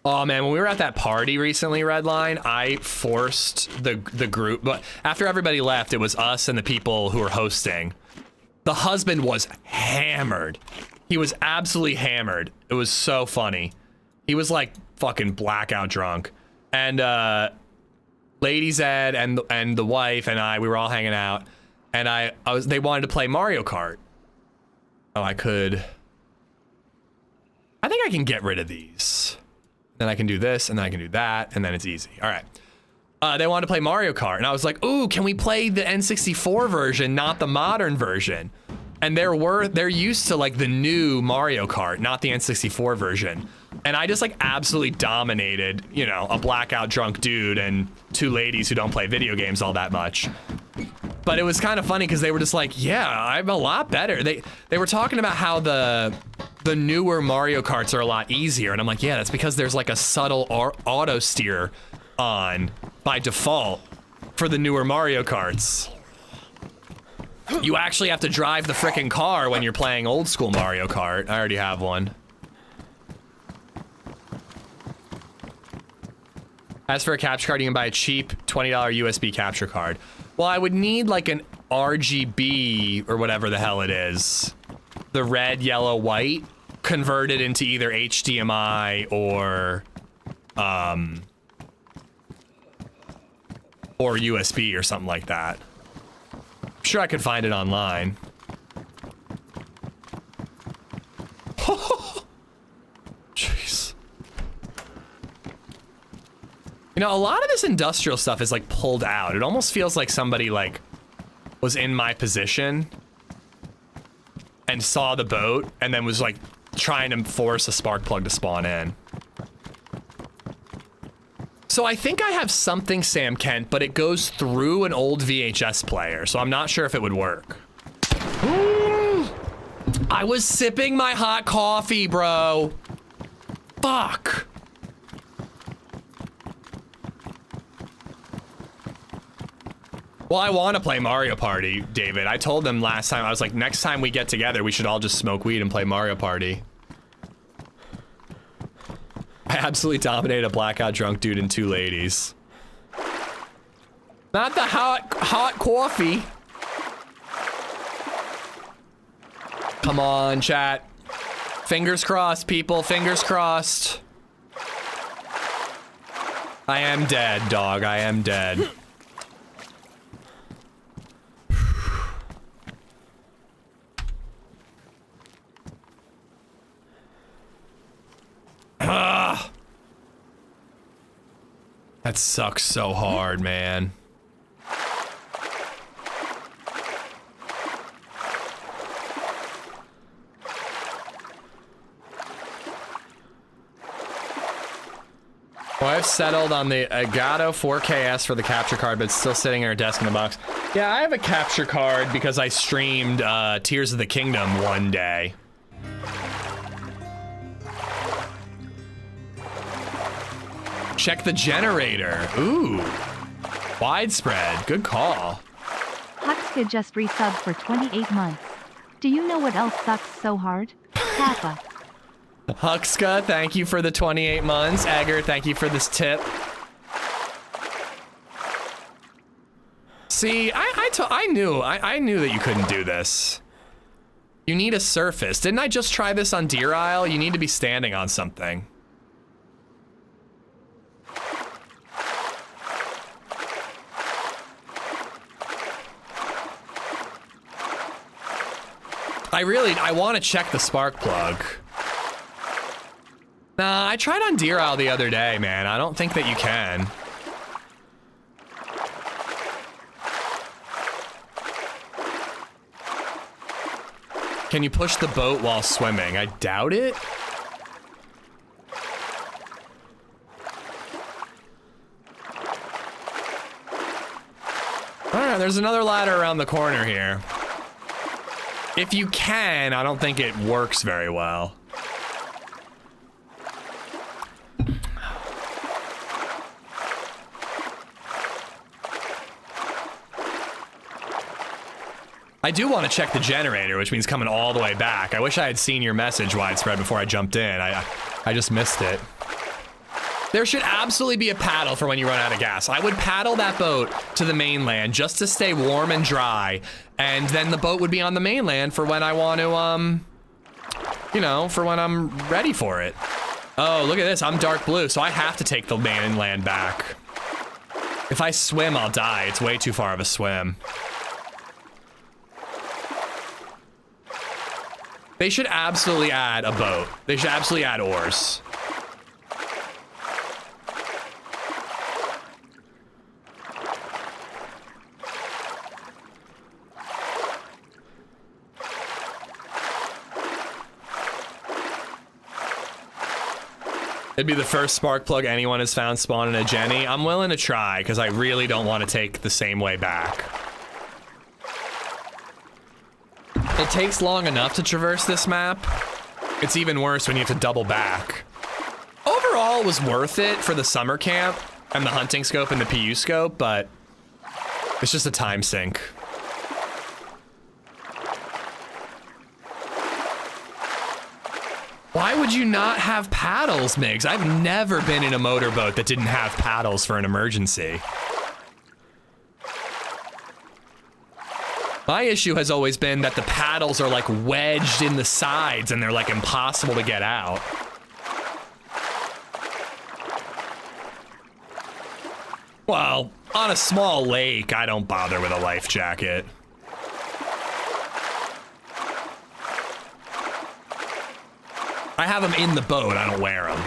Speaker 1: Oh man, when we were at that party recently, Redline, I forced the group, but after everybody left, it was us and the people who were hosting. The husband was hammered. He was absolutely hammered. It was so funny. He was like fucking blackout drunk. And LadyZed and the wife and I, we were all hanging out, and they wanted to play Mario Kart. Oh, I think I can get rid of these. Then I can do this, and then I can do that, and then it's easy. All right. They wanted to play Mario Kart, and I was like, ooh, can we play the N64 version, not the modern version? And they're used to like the new Mario Kart, not the N64 version. And I just like absolutely dominated, you know, a blackout drunk dude and two ladies who don't play video games all that much. But it was kind of funny because they were just like, yeah, I'm a lot better. They were talking about how the newer Mario Karts are a lot easier. And I'm like, yeah, that's because there's like a subtle auto steer on by default for the newer Mario Karts. You actually have to drive the frickin' car when you're playing old school Mario Kart. I already have one. As for a capture card, you can buy a cheap $20 USB capture card. Well, I would need like an RGB or whatever the hell it is. The red, yellow, white converted into either HDMI or USB or something like that. I'm sure I could find it online. Jeez. You know, a lot of this industrial stuff is like pulled out. It almost feels like somebody like was in my position and saw the boat and then was like trying to force a spark plug to spawn in. So I think I have something, Sam Kent, but it goes through an old VHS player, so I'm not sure if it would work. I was sipping my hot coffee, bro. Fuck. Well, I want to play Mario Party, David. I told them last time, I was like, next time we get together, we should all just smoke weed and play Mario Party. I absolutely dominated a blackout drunk dude and two ladies. Not the hot coffee. Come on, chat. Fingers crossed, people. Fingers crossed. I am dead, dog. I am dead. Ah! That sucks so hard, man. Well, I've settled on the Elgato 4KS for the capture card, but it's still sitting in our desk in the box. Yeah, I have a capture card because I streamed Tears of the Kingdom one day. Check the generator. Ooh. Widespread. Good call.
Speaker 3: Huxka just resubbed for 28 months. Do you know what else sucks so hard? Kappa.
Speaker 1: Huxka, thank you for the 28 months. Egger, thank you for this tip. See, I knew that you couldn't do this. You need a surface. Didn't I just try this on Deer Isle? You need to be standing on something. I want to check the spark plug. Nah, I tried on Deer Isle the other day, man. I don't think that you can. Can you push the boat while swimming? I doubt it. All right, there's another ladder around the corner here. If you can, I don't think it works very well. I do want to check the generator, which means coming all the way back. I wish I had seen your message, Widespread, before I jumped in. I just missed it. There should absolutely be a paddle for when you run out of gas. I would paddle that boat to the mainland just to stay warm and dry, and then the boat would be on the mainland for when I want to, you know, for when I'm ready for it. Oh, look at this. I'm dark blue, so I have to take the mainland back. If I swim, I'll die. It's way too far of a swim. They should absolutely add a boat. They should absolutely add oars. It'd be the first spark plug anyone has found spawning a Jenny. I'm willing to try, because I really don't want to take the same way back. It takes long enough to traverse this map. It's even worse when you have to double back. Overall, it was worth it for the summer camp and the hunting scope and the PU scope, but it's just a time sink. Why would you not have paddles, Migs? I've never been in a motorboat that didn't have paddles for an emergency. My issue has always been that the paddles are like wedged in the sides and they're like impossible to get out. Well, on a small lake, I don't bother with a life jacket. I have them in the boat, I don't wear them.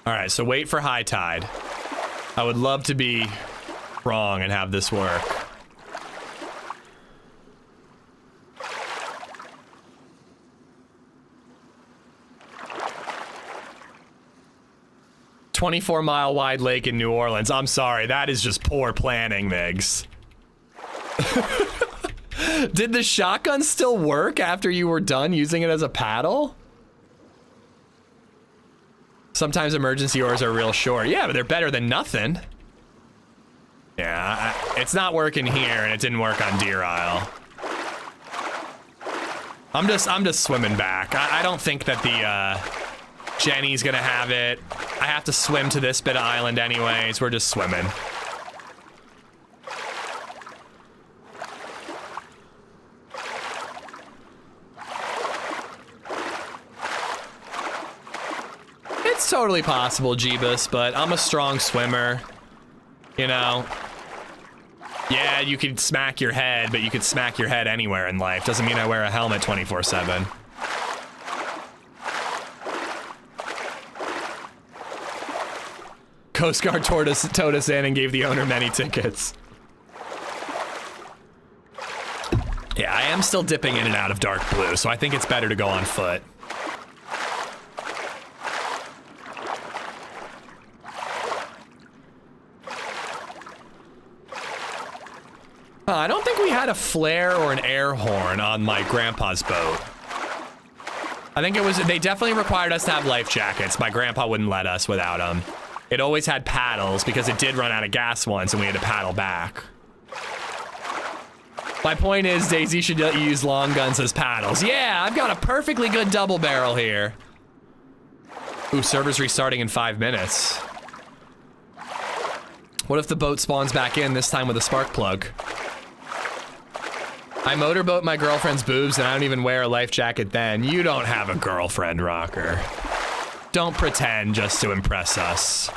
Speaker 1: All right, so wait for high tide. I would love to be wrong and have this work. "24-mile wide lake in New Orleans." I'm sorry, that is just poor planning, Migs. Did the shotgun still work after you were done using it as a paddle? Sometimes emergency oars are real short. Yeah, but they're better than nothing. Yeah, it's not working here, and it didn't work on Deer Isle. I'm just swimming back. I don't think that the Jenny's gonna have it. I have to swim to this bit of island anyways. We're just swimming. It's totally possible, Jeebus, but I'm a strong swimmer. You know? Yeah, you could smack your head, but you could smack your head anywhere in life. Doesn't mean I wear a helmet 24/7. Coast Guard towed us in and gave the owner many tickets. Yeah, I am still dipping in and out of dark blue, so I think it's better to go on foot. I don't think we had a flare or an air horn on my grandpa's boat. I think it was, they definitely required us to have life jackets. My grandpa wouldn't let us without them. It always had paddles because it did run out of gas once and we had to paddle back. My point is, DayZ should use long guns as paddles. Yeah, I've got a perfectly good double barrel here. Ooh, server's restarting in 5 minutes. What if the boat spawns back in, this time with a spark plug? I motorboat my girlfriend's boobs and I don't even wear a life jacket then. You don't have a girlfriend, Rocker. Don't pretend just to impress us.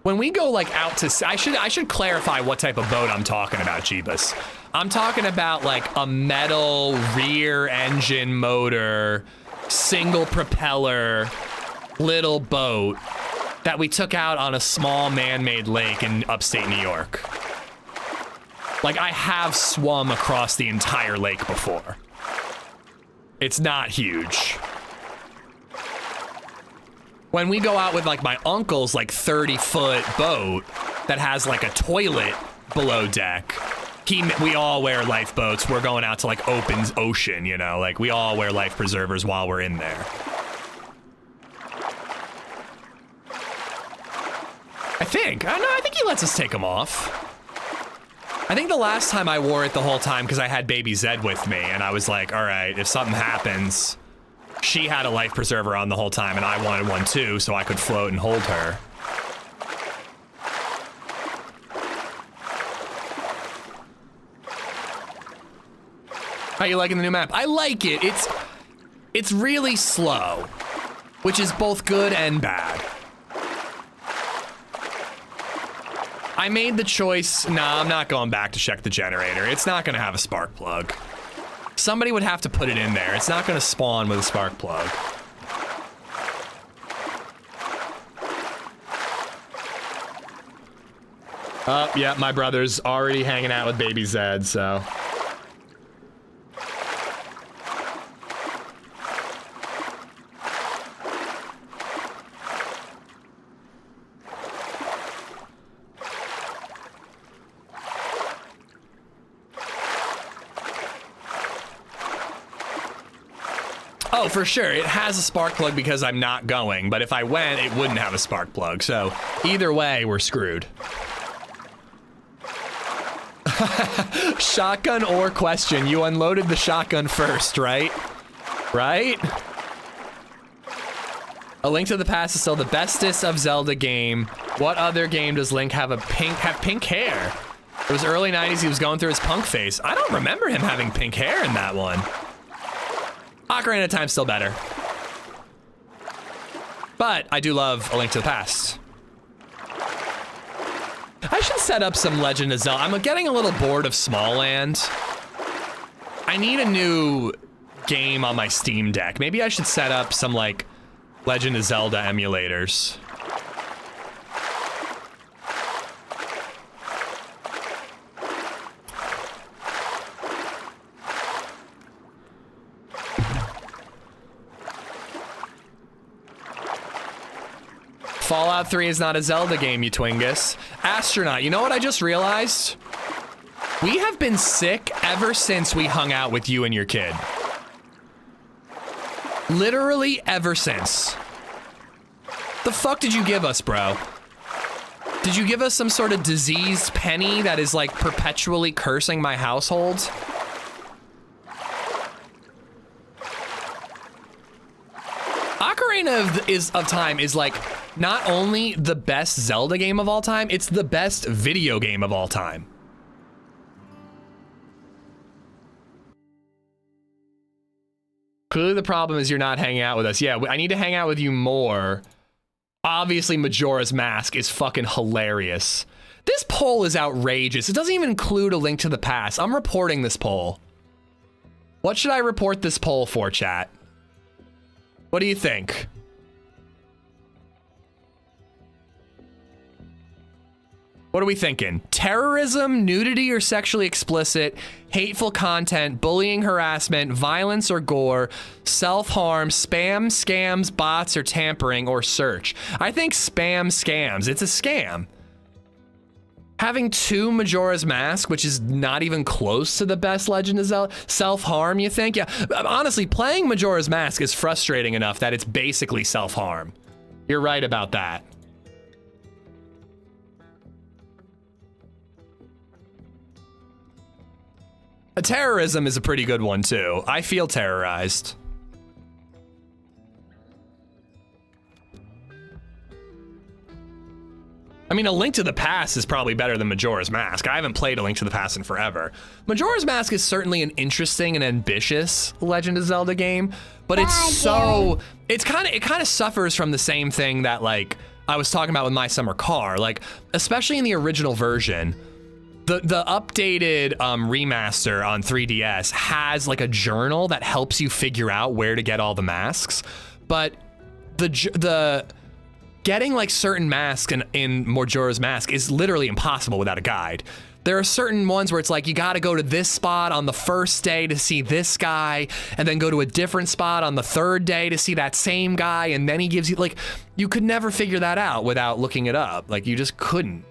Speaker 1: When we go like out to sea, I should clarify what type of boat I'm talking about, Jeebus. I'm talking about like a metal rear engine motor, single propeller, little boat that we took out on a small man-made lake in upstate New York. Like, I have swum across the entire lake before. It's not huge. When we go out with like my uncle's like 30-foot boat that has like a toilet below deck, we all wear lifeboats. We're going out to like open ocean, you know, like we all wear life preservers while we're in there. I think he lets us take them off. I think the last time I wore it the whole time because I had baby Zed with me and I was like, all right, if something happens, she had a life preserver on the whole time and I wanted one too so I could float and hold her. How you liking the new map? I like it. It's really slow, which is both good and bad. I made the choice, nah, I'm not going back to check the generator. It's not gonna have a spark plug. Somebody would have to put it in there. It's not gonna spawn with a spark plug. Oh, yeah, my brother's already hanging out with baby Zed, so. Oh, for sure. It has a spark plug because I'm not going, but if I went, it wouldn't have a spark plug. So either way, we're screwed. Shotgun or question. You unloaded the shotgun first, right? Right? A Link to the Past is still the bestest of Zelda game. What other game does Link have pink hair? It was early 90s. He was going through his punk phase. I don't remember him having pink hair in that one. Ocarina of Time's still better. But I do love A Link to the Past. I should set up some Legend of Zelda. I'm getting a little bored of Smallland. I need a new game on my Steam Deck. Maybe I should set up some like Legend of Zelda emulators. Fallout 3 is not a Zelda game, you twingus. Astronaut, you know what I just realized? We have been sick ever since we hung out with you and your kid. Literally ever since. The fuck did you give us, bro? Did you give us some sort of diseased penny that is like perpetually cursing my household? Ocarina of Time is like not only the best Zelda game of all time, it's the best video game of all time. Clearly the problem is you're not hanging out with us. Yeah, I need to hang out with you more. Obviously Majora's Mask is fucking hilarious. This poll is outrageous. It doesn't even include A Link to the Past. I'm reporting this poll. What should I report this poll for, chat? What do you think? What are we thinking? Terrorism, nudity or sexually explicit, hateful content, bullying, harassment, violence or gore, self-harm, spam, scams, bots, or tampering, or search. I think spam scams. It's a scam. Having 2 Majora's Mask, which is not even close to the best Legend of Zelda. Self-harm, you think? Yeah, honestly, playing Majora's Mask is frustrating enough that it's basically self-harm. You're right about that. Terrorism is a pretty good one, too. I feel terrorized. I mean, A Link to the Past is probably better than Majora's Mask. I haven't played A Link to the Past in forever. Majora's Mask is certainly an interesting and ambitious Legend of Zelda game, but it's so... it kind of suffers from the same thing that, like, I was talking about with My Summer Car. Like, especially in the original version, the updated remaster on 3DS has like a journal that helps you figure out where to get all the masks, but the getting like certain masks in Majora's Mask is literally impossible without a guide. There are certain ones where it's like you got to go to this spot on the first day to see this guy, and then go to a different spot on the 3rd day to see that same guy, and then he gives you, like, you could never figure that out without looking it up. Like, you just couldn't.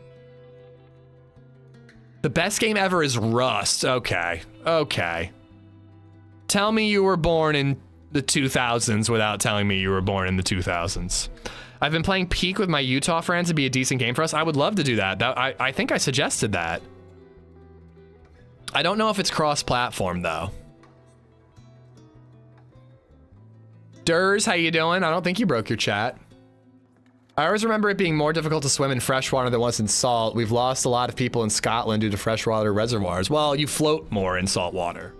Speaker 1: The best game ever is Rust. Okay. Okay. Tell me you were born in the 2000s without telling me you were born in the 2000s. I've been playing Peak with my Utah friends. It'd be a decent game for us. I would love to do that. I think I suggested that. I don't know if it's cross-platform, though. Durs, how you doing? I don't think you broke your chat. I always remember it being more difficult to swim in freshwater than it was in salt. We've lost a lot of people in Scotland due to freshwater reservoirs. Well, you float more in salt water.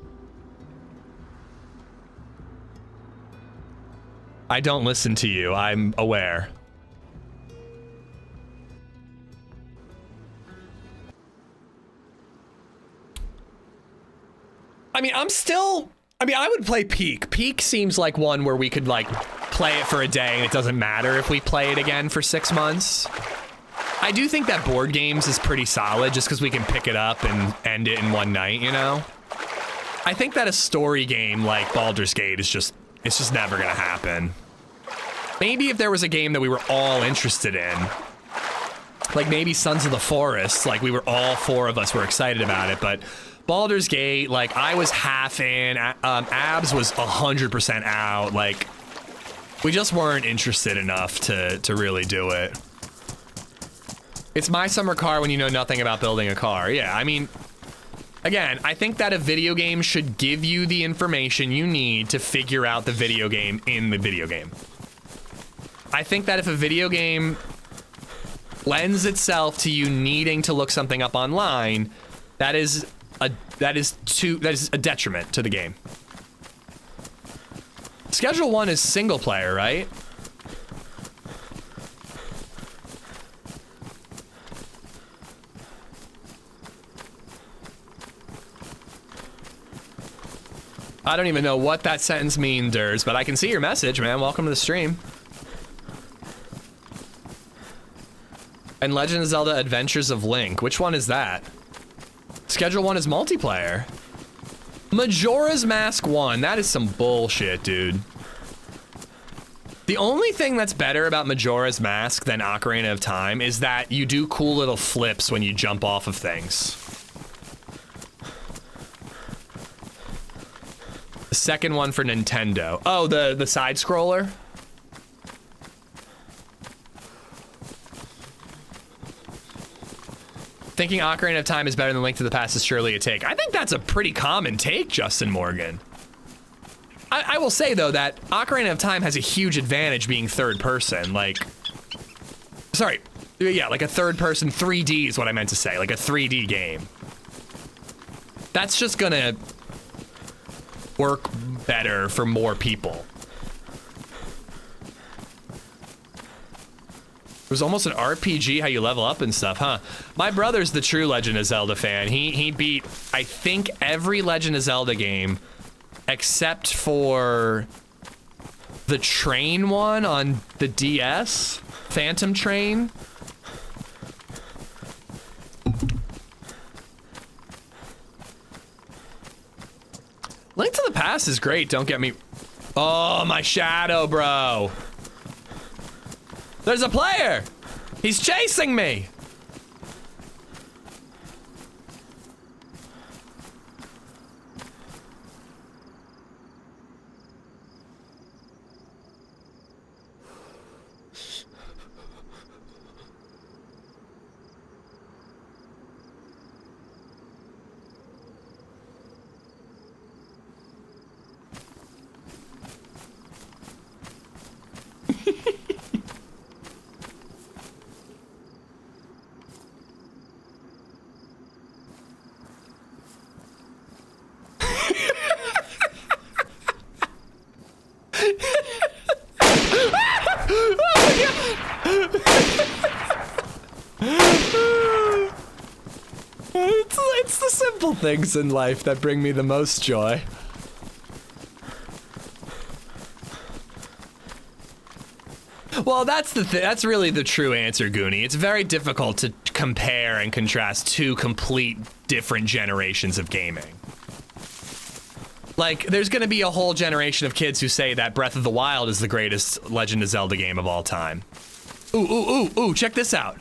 Speaker 1: I don't listen to you. I'm aware. I mean, I would play Peak. Peak seems like one where we could, like, play it for a day and it doesn't matter if we play it again for 6 months. I do think that board games is pretty solid just because we can pick it up and end it in one night, you know? I think that a story game like Baldur's Gate is just, it's just never gonna happen. Maybe if there was a game that we were all interested in, like maybe Sons of the Forest, like we were all 4 of us were excited about it, but Baldur's Gate, like I was half in, Abs was 100% out, like we just weren't interested enough to really do it. It's My Summer Car when you know nothing about building a car. Yeah, I mean, again, I think that a video game should give you the information you need to figure out the video game in the video game. I think that if a video game lends itself to you needing to look something up online, that is a detriment to the game. Schedule 1 is single player, right? I don't even know what that sentence means, Durs, but I can see your message, man. Welcome to the stream. And Legend of Zelda Adventures of Link. Which one is that? Schedule 1 is multiplayer. Majora's Mask 1. That is some bullshit, dude. The only thing that's better about Majora's Mask than Ocarina of Time is that you do cool little flips when you jump off of things. The second one for Nintendo. Oh, the side scroller? Thinking Ocarina of Time is better than Link to the Past is surely a take. I think that's a pretty common take, Justin Morgan. I will say, though, that Ocarina of Time has a huge advantage being third person. Like, sorry, yeah, like a third person 3D is what I meant to say, like a 3D game. That's just gonna work better for more people. It was almost an RPG, how you level up and stuff, huh? My brother's the true Legend of Zelda fan. He beat, I think, every Legend of Zelda game except for the train one on the DS, Phantom Train. Link to the Past is great, don't get me... Oh, my shadow, bro. There's a player. He's chasing me. It's the simple things in life that bring me the most joy. Well, that's really the true answer, Goonie. It's very difficult to compare and contrast two complete different generations of gaming. Like, there's gonna be a whole generation of kids who say that Breath of the Wild is the greatest Legend of Zelda game of all time. Ooh, ooh, ooh, ooh, check this out.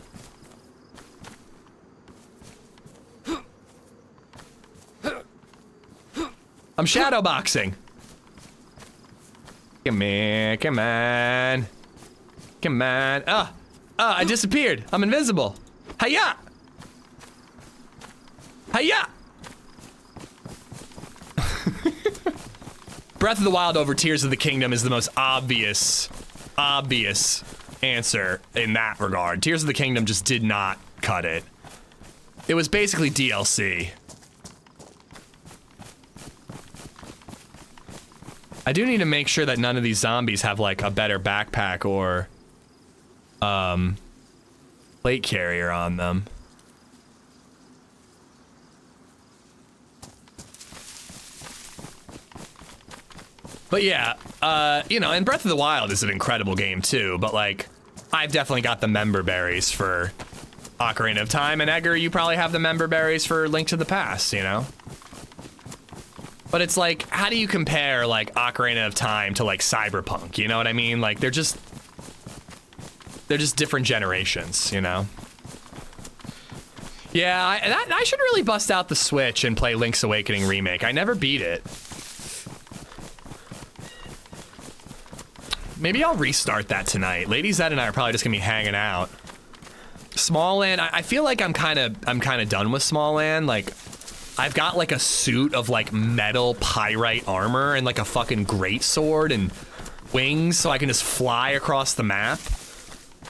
Speaker 1: I'm shadowboxing. Come on, come on. Come on. I disappeared. I'm invisible. Hiya! Hiya! Breath of the Wild over Tears of the Kingdom is the most obvious answer in that regard. Tears of the Kingdom just did not cut it. It was basically DLC. I do need to make sure that none of these zombies have like a better backpack or plate carrier on them. But yeah, you know, and Breath of the Wild is an incredible game too, but like, I've definitely got the member berries for Ocarina of Time, and Edgar, you probably have the member berries for Link to the Past, you know? But it's like, how do you compare like Ocarina of Time to like Cyberpunk, you know what I mean? Like, they're just different generations, you know? Yeah, I should really bust out the Switch and play Link's Awakening Remake. I never beat it. Maybe I'll restart that tonight. LadyZed and I are probably just gonna be hanging out. Small Land, I feel like I'm kind of done with Small Land. Like, I've got like a suit of like metal pyrite armor and like a fucking greatsword and wings, so I can just fly across the map.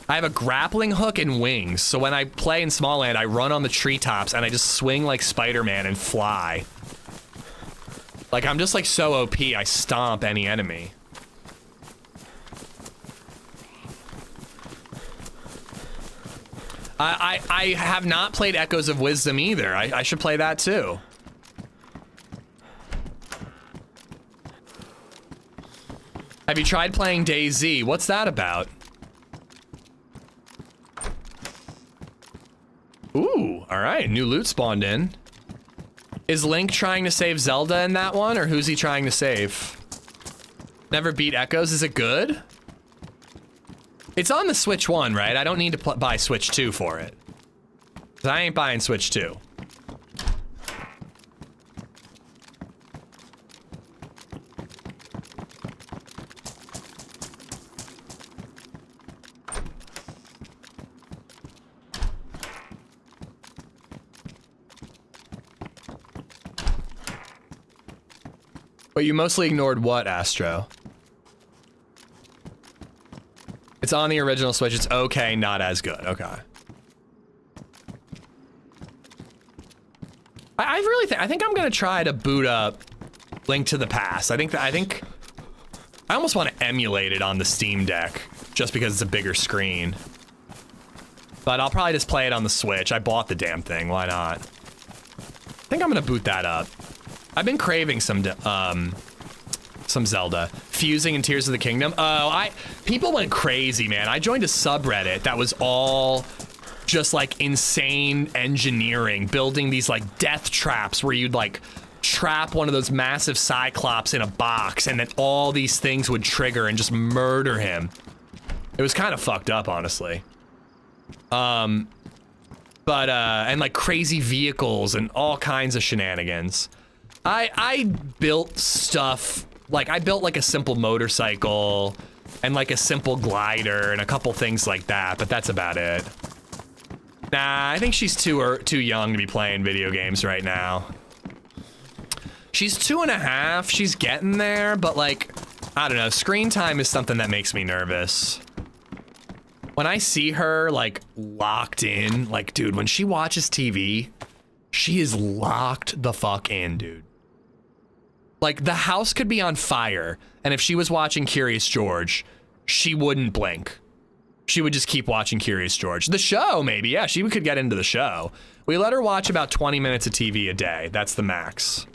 Speaker 1: I have a grappling hook and wings, so when I play in Small Land, I run on the treetops and I just swing like Spider-Man and fly. Like, I'm just like so OP, I stomp any enemy. I have not played Echoes of Wisdom either. I should play that too. Have you tried playing DayZ? What's that about? Ooh, all right, new loot spawned in. Is Link trying to save Zelda in that one, or who's he trying to save? Never beat Echoes, is it good? It's on the Switch 1, right? I don't need to buy Switch 2 for it. 'Cause I ain't buying Switch 2. But you mostly ignored what, Astro? It's on the original Switch. It's okay, not as good. Okay. I think I'm gonna try to boot up Link to the Past. I almost want to emulate it on the Steam Deck just because it's a bigger screen. But I'll probably just play it on the Switch. I bought the damn thing. Why not? I think I'm gonna boot that up. I've been craving some Some Zelda. Fusing in Tears of the Kingdom. Oh, people went crazy, man. I joined a subreddit that was all just like insane engineering, building these like death traps where you'd like trap one of those massive cyclops in a box and then all these things would trigger and just murder him. It was kind of fucked up, honestly. And like crazy vehicles and all kinds of shenanigans. I built stuff, like I built like a simple motorcycle and like a simple glider and a couple things like that, but that's about it. Nah, I think she's too young to be playing video games right now. She's 2.5, she's getting there, but like, I don't know, screen time is something that makes me nervous. When I see her like locked in, like dude, when she watches TV, she is locked the fuck in, dude. Like the house could be on fire, and if she was watching Curious George, she wouldn't blink. She would just keep watching Curious George. The show, maybe, yeah, she could get into the show. We let her watch about 20 minutes of TV a day. That's the max.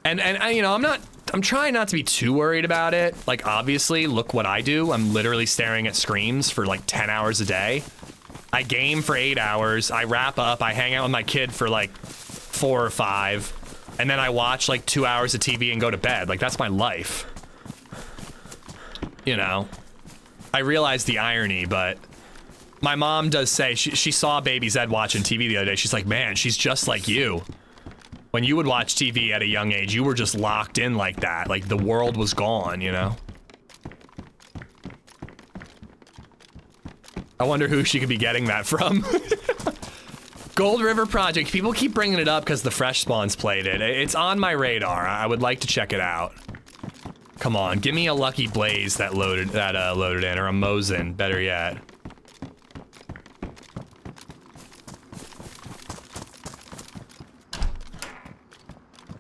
Speaker 1: And you know, I'm trying not to be too worried about it. Like, obviously, look what I do. I'm literally staring at screens for like 10 hours a day. I game for 8 hours. I wrap up. I hang out with my kid for like 4 or 5. And then I watch like 2 hours of TV and go to bed. Like, that's my life. You know? I realize the irony, but my mom does say, she saw DayZ watching TV the other day. She's like, man, she's just like you. When you would watch TV at a young age, you were just locked in like that. Like the world was gone, you know? I wonder who she could be getting that from. Gold River Project. People keep bringing it up because the Fresh Spawns played it. It's on my radar. I would like to check it out. Come on, give me a Lucky Blaze that loaded in, or a Mosin, better yet.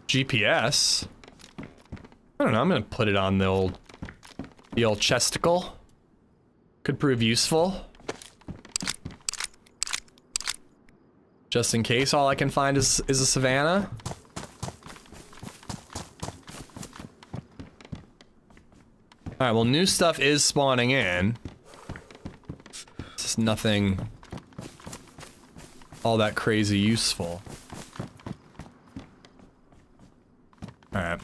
Speaker 1: GPS. I don't know. I'm gonna put it on the old chesticle. Could prove useful. Just in case, all I can find is a savannah. All right. Well, new stuff is spawning in. It's just nothing all that crazy useful. All right,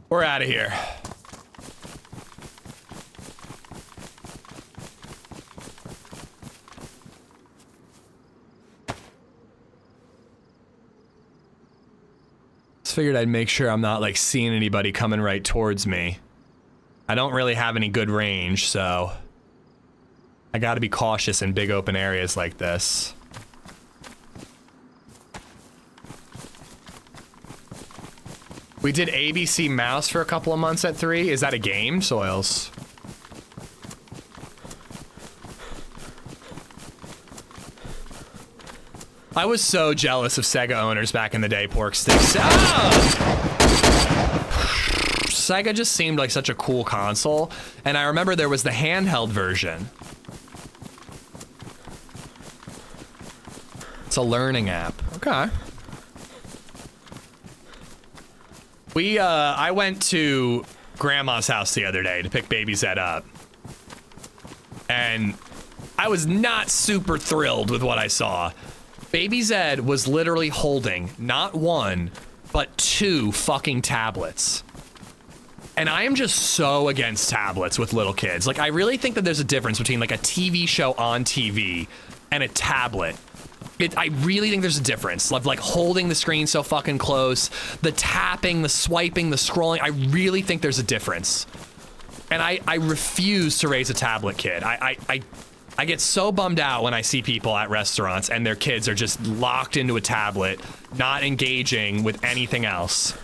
Speaker 1: we're out of here. Just figured I'd make sure I'm not like seeing anybody coming right towards me. I don't really have any good range, so I gotta be cautious in big open areas like this. We did ABC Mouse for a couple of months at 3. Is that a game, Soils? I was so jealous of Sega owners back in the day, Pork Sticks. Sega just seemed like such a cool console, and I remember there was the handheld version. It's a learning app. Okay. I went to Grandma's house the other day to pick DayZ up. And I was not super thrilled with what I saw. DayZ was literally holding not 1, but 2 fucking tablets. And I am just so against tablets with little kids. Like, I really think that there's a difference between like a TV show on TV and a tablet. I really think there's a difference. Like holding the screen so fucking close, the tapping, the swiping, the scrolling. I really think there's a difference. And I refuse to raise a tablet kid. I get so bummed out when I see people at restaurants and their kids are just locked into a tablet, not engaging with anything else.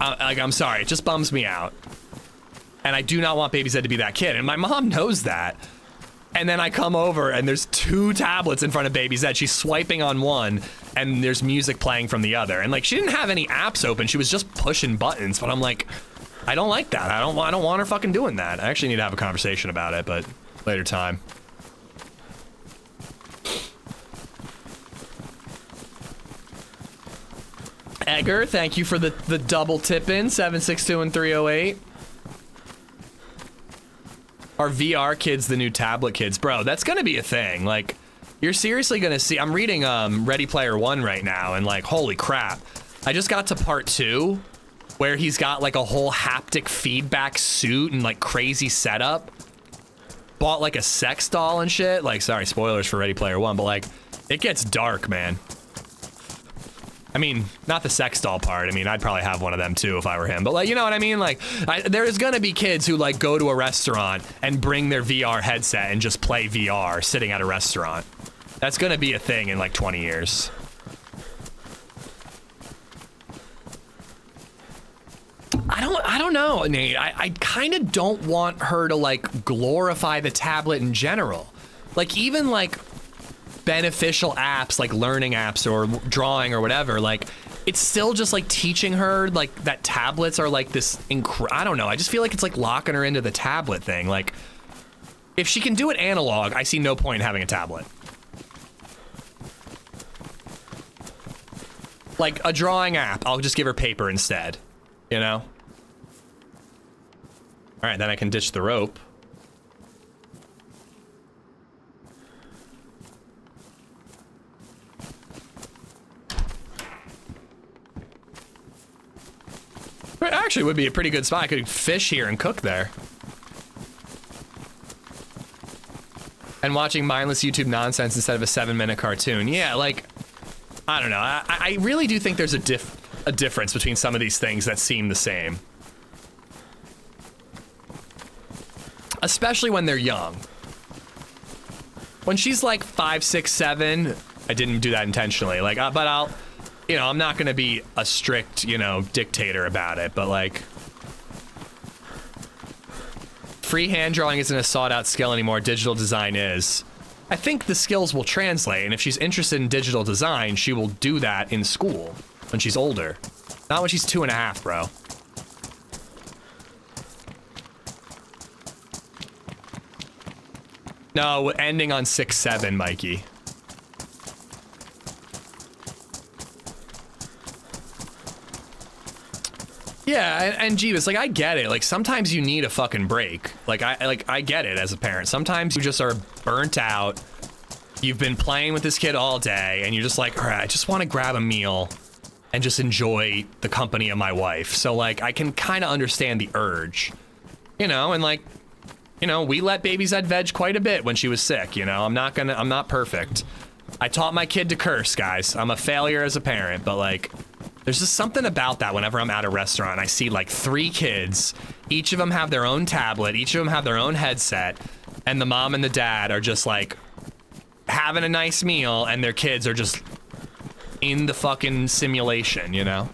Speaker 1: I'm sorry, it just bums me out. And I do not want DayZ to be that kid. And my mom knows that. And then I come over and there's 2 tablets in front of DayZ. She's swiping on one and there's music playing from the other. And like, she didn't have any apps open. She was just pushing buttons. But I'm like, I don't like that. I don't want her fucking doing that. I actually need to have a conversation about it, but later time. Egger, thank you for the double tip in, 762 and 308. Are VR kids the new tablet kids? Bro, that's gonna be a thing. Like, you're seriously gonna see, I'm reading Ready Player One right now, and like, holy crap. I just got to part 2, where he's got like a whole haptic feedback suit and like crazy setup. Bought like a sex doll and shit. Like, sorry, spoilers for Ready Player One, but like, it gets dark, man. I mean, not the sex doll part. I mean, I'd probably have one of them too if I were him. But like, you know what I mean? Like, there's gonna be kids who like go to a restaurant and bring their VR headset and just play VR sitting at a restaurant. That's gonna be a thing in like 20 years. I don't know, Nate. I kind of don't want her to like glorify the tablet in general. Like, even like beneficial apps like learning apps or drawing or whatever, like it's still just like teaching her like that tablets are like this I don't know, I just feel like it's like locking her into the tablet thing. Like, if she can do it analog, I see no point in having a tablet. Like a drawing app, I'll just give her paper instead, you know? All right, then I can ditch the rope. It actually would be a pretty good spot. I could fish here and cook there. And watching mindless YouTube nonsense instead of a 7-minute cartoon. Yeah, like, I don't know. I really do think there's a difference between some of these things that seem the same. Especially when they're young. When she's like 5, 6, 7, I didn't do that intentionally. Like, but I'll... You know, I'm not gonna be a strict, you know, dictator about it, but like, free hand drawing isn't a sought out skill anymore, digital design is. I think the skills will translate, and if she's interested in digital design, she will do that in school when she's older. Not when she's 2.5, bro. No, ending on 6, 7, Mikey. Yeah, and Jeebus, like, I get it. Like, sometimes you need a fucking break. Like, I get it as a parent. Sometimes you just are burnt out. You've been playing with this kid all day, and you're just like, all right, I just want to grab a meal and just enjoy the company of my wife. So, like, I can kind of understand the urge. You know, and like, you know, we let LadyZed veg quite a bit when she was sick, you know? I'm not perfect. I taught my kid to curse, guys. I'm a failure as a parent, but like... There's just something about that whenever I'm at a restaurant and I see like 3 kids, each of them have their own tablet, each of them have their own headset, and the mom and the dad are just like having a nice meal and their kids are just in the fucking simulation, you know?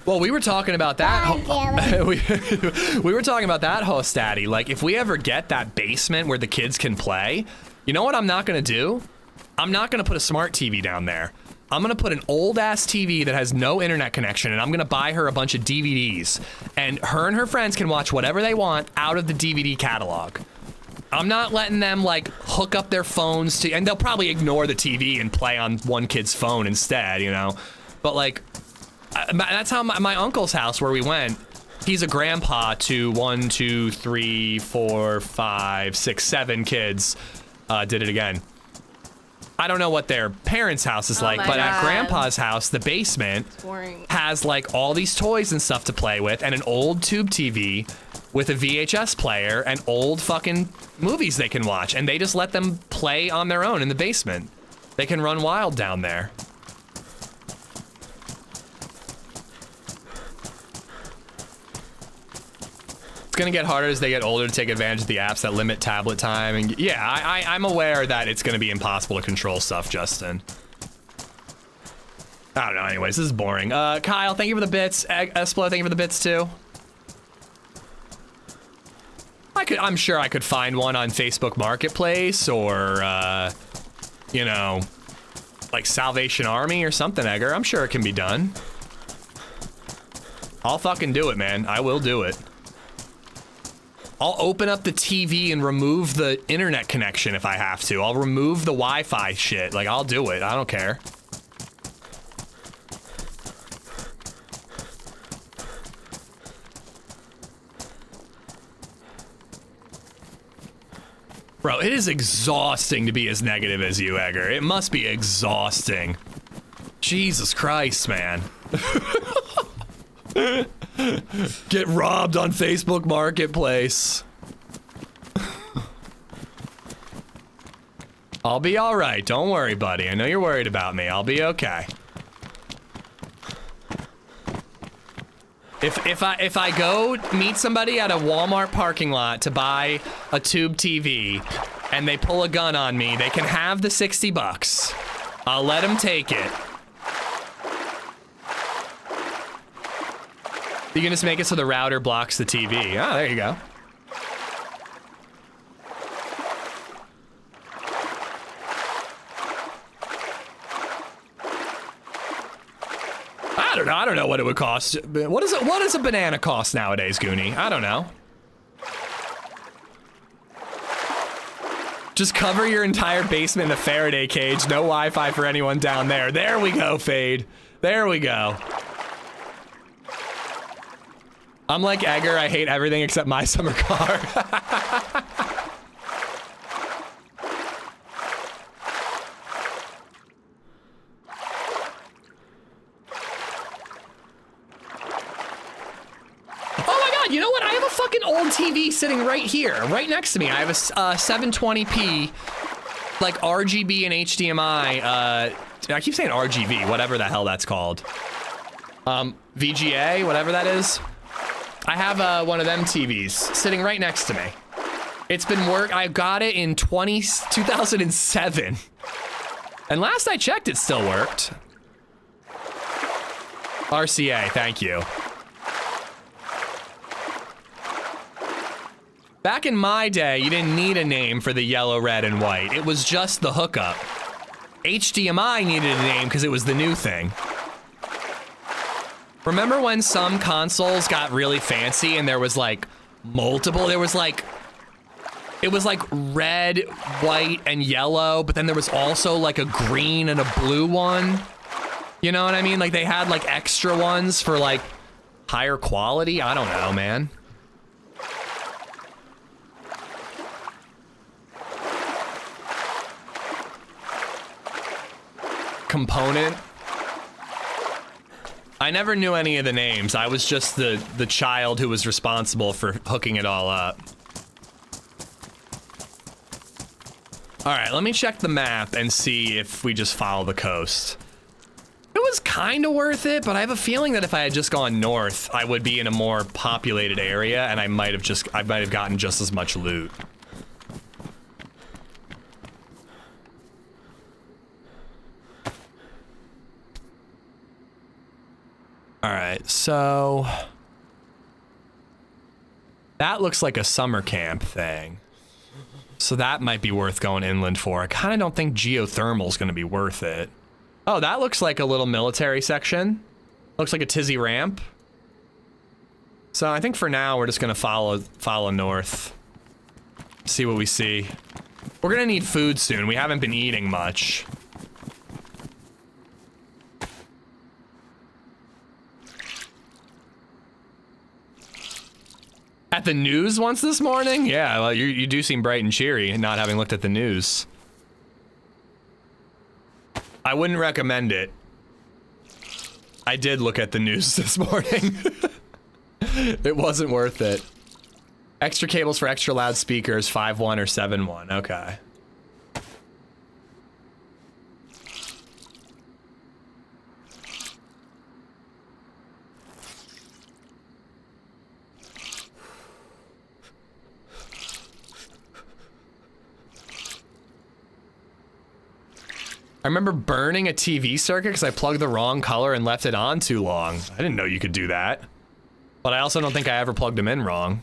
Speaker 1: Well, we were talking about that. We were talking about that, host daddy. Like, if we ever get that basement where the kids can play, you know what I'm not gonna do? I'm not gonna put a smart TV down there. I'm gonna put an old ass TV that has no internet connection, and I'm gonna buy her a bunch of DVDs, and her friends can watch whatever they want out of the DVD catalog. I'm not letting them like hook up their phones to, and they'll probably ignore the TV and play on one kid's phone instead, you know? But like, that's how my uncle's house where we went, he's a grandpa to 1, 2, 3, 4, 5, 6, 7 kids. Did it again. I don't know what their parents' house is like, but at grandpa's house, the basement has like all these toys and stuff to play with, and an old tube TV with a VHS player and old fucking movies they can watch, and they just let them play on their own in the basement. They can run wild down there. Gonna get harder as they get older to take advantage of the apps that limit tablet time, and yeah, I'm aware that it's gonna be impossible to control stuff, Justin. I don't know, anyways, this is boring. Kyle, thank you for the bits. Esplo, thank you for the bits too. I'm sure I could find one on Facebook Marketplace or you know, like Salvation Army or something, Edgar. I'm sure it can be done. I'll fucking do it, man. I will do it. I'll open up the TV and remove the internet connection if I have to. I'll remove the Wi-Fi shit. Like, I'll do it. I don't care. Bro, it is exhausting to be as negative as you, Edgar. It must be exhausting. Jesus Christ, man. Get robbed on Facebook Marketplace. I'll be all right. Don't worry, buddy. I know you're worried about me. I'll be okay. If I go meet somebody at a Walmart parking lot to buy a tube TV and they pull a gun on me, they can have the 60 bucks. I'll let them take it. You can just make it so the router blocks the TV. Oh, there you go. I don't know what it would cost. What does a banana cost nowadays, Goonie? I don't know. Just cover your entire basement in a Faraday cage. No Wi-Fi for anyone down there. There we go, Fade. There we go. I'm like Edgar, I hate everything except my summer car. You know what? I have a fucking old TV sitting right here, right next to me. I have a 720p, like RGB and HDMI. I keep saying RGB, whatever the hell that's called. VGA, whatever that is. I have one of them TVs sitting right next to me. It's been I got it in 2007. And last I checked, it still worked. RCA, thank you. Back in my day, you didn't need a name for the yellow, red, and white. It was just the hookup. HDMI needed a name because it was the new thing. Remember when some consoles got really fancy and there was like multiple, it was like red, white, and yellow, but then there was also like a green and a blue one. You know what I mean? Like they had like extra ones for like higher quality. I don't know, man. Component. I never knew any of the names. I was just the child who was responsible for hooking it all up. All right, let me check the map and see if we just follow the coast. It was kind of worth it, but I have a feeling that if I had just gone north, I would be in a more populated area and I might have gotten just as much loot. All right, so that looks like a summer camp thing. So that might be worth going inland for. I kind of don't think geothermal is going to be worth it. Oh, that looks like a little military section. Looks like a tizzy ramp. So I think for now we're just going to follow north. See what we see. We're going to need food soon. We haven't been eating much. At the news once this morning? Yeah, well, you do seem bright and cheery, not having looked at the news. I wouldn't recommend it. I did look at the news this morning. It wasn't worth it. Extra cables for extra loudspeakers, 5.1 or 7.1. Okay. I remember burning a TV circuit because I plugged the wrong color and left it on too long. I didn't know you could do that. But I also don't think I ever plugged them in wrong.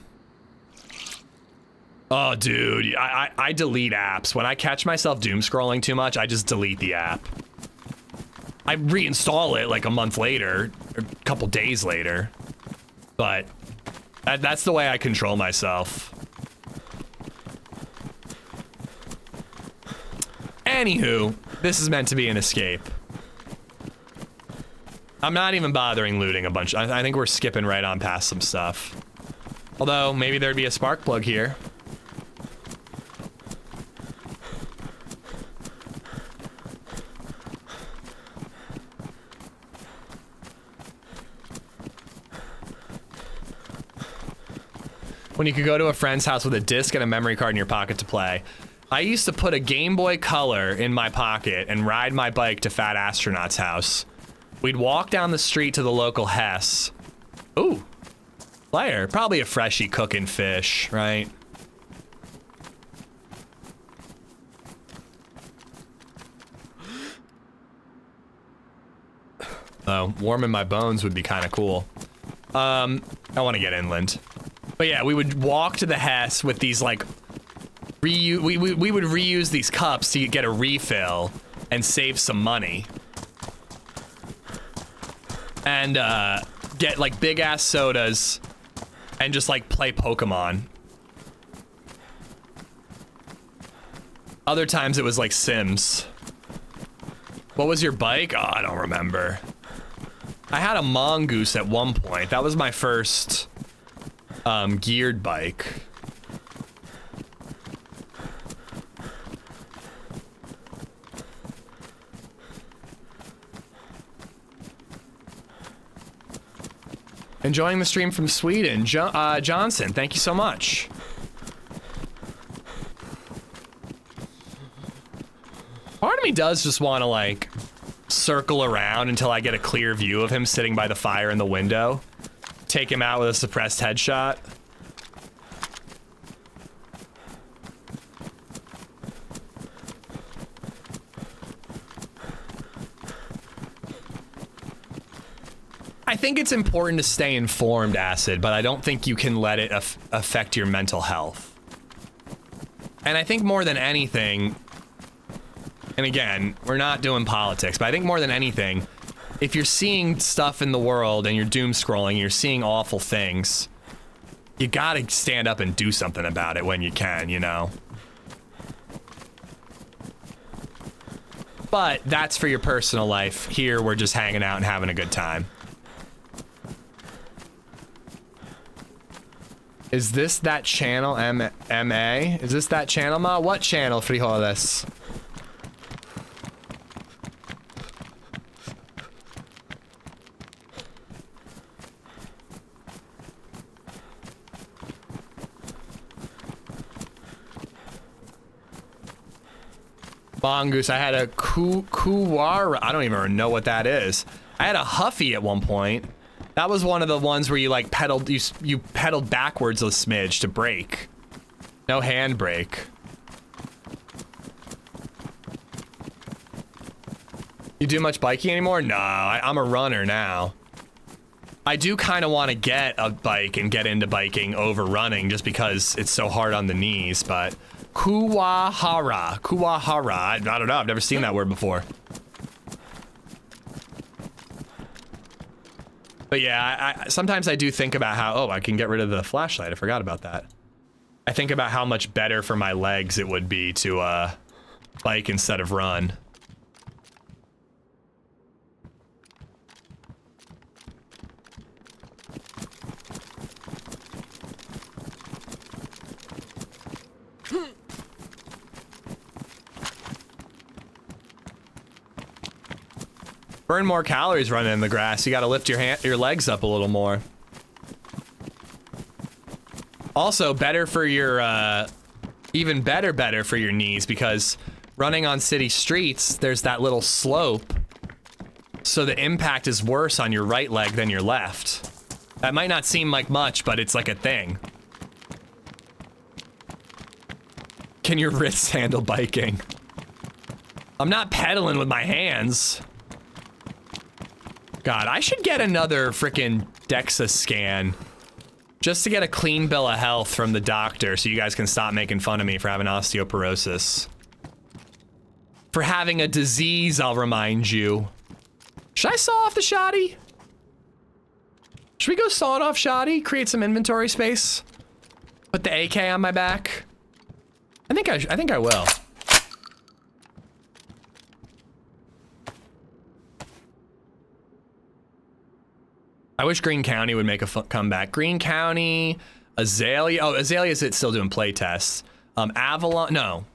Speaker 1: Oh, dude, I delete apps. When I catch myself doom scrolling too much, I just delete the app. I reinstall it like a month later, or a couple days later. But that's the way I control myself. Anywho, this is meant to be an escape. I'm not even bothering looting a bunch. I think we're skipping right on past some stuff. Although, maybe there'd be a spark plug here. When you could go to a friend's house with a disc and a memory card in your pocket to play. I used to put a Game Boy Color in my pocket and ride my bike to Fat Astronaut's house. We'd walk down the street to the local Hess. Ooh, player, probably a freshie cooking fish, right? Oh, warming my bones would be kind of cool. I want to get inland. But yeah, we would walk to the Hess with these like, we would reuse these cups to get a refill and save some money. And get like big ass sodas and just like play Pokemon. Other times it was like Sims. What was your bike? Oh, I don't remember. I had a Mongoose at one point. That was my first geared bike. Enjoying the stream from Sweden. Johnson, thank you so much. Part of me does just want to like circle around until I get a clear view of him sitting by the fire in the window. Take him out with a suppressed headshot. I think it's important to stay informed, Acid, but I don't think you can let it affect your mental health. And I think more than anything, and again, we're not doing politics, but I think more than anything, if you're seeing stuff in the world and you're doom scrolling, you're seeing awful things, you gotta stand up and do something about it when you can, you know? But that's for your personal life. Here, we're just hanging out and having a good time. Is this that channel, MA? Is this that channel, Ma? What channel, frijoles? Mongoose, I had a Kuwara. I don't even know what that is. I had a Huffy at one point. That was one of the ones where you like pedaled, you pedaled backwards a smidge to brake. No handbrake. You do much biking anymore? No, I'm a runner now. I do kind of want to get a bike and get into biking over running just because it's so hard on the knees, but Kuwahara. I don't know, I've never seen that word before. But yeah, sometimes I do think about how, oh, I can get rid of the flashlight. I forgot about that. I think about how much better for my legs it would be to bike instead of run. Burn more calories running in the grass. You gotta lift your legs up a little more. Also, better for your, even better for your knees, because running on city streets, there's that little slope, so the impact is worse on your right leg than your left. That might not seem like much, but it's like a thing. Can your wrists handle biking? I'm not pedaling with my hands. God, I should get another frickin' DEXA scan just to get a clean bill of health from the doctor so you guys can stop making fun of me for having osteoporosis. For having a disease, I'll remind you. Should I saw off the shoddy? Should we go saw it off shoddy? Create some inventory space? Put the AK on my back? I think I will. I wish Green County would make a comeback. Green County, Azalea. Oh, Azalea's still doing play tests. Avalon, no.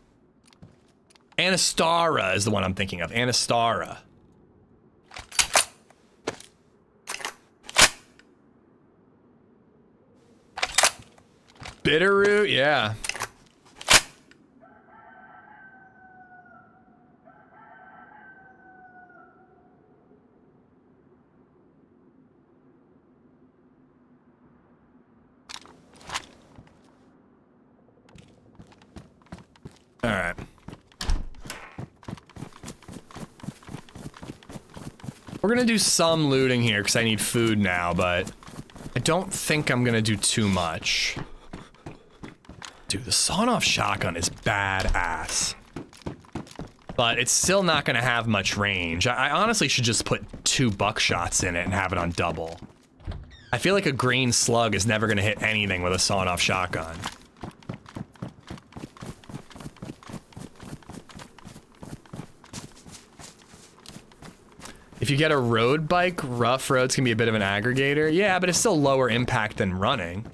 Speaker 1: Anastara is the one I'm thinking of. Anastara. Bitterroot, yeah. All right. We're gonna do some looting here because I need food now, but I don't think I'm gonna do too much. Dude, the sawn-off shotgun is badass. But it's still not gonna have much range. I honestly should just put 2 buckshots in it and have it on double. I feel like a green slug is never gonna hit anything with a sawn-off shotgun. If you get a road bike, rough roads can be a bit of an aggregator. Yeah, but it's still lower impact than running.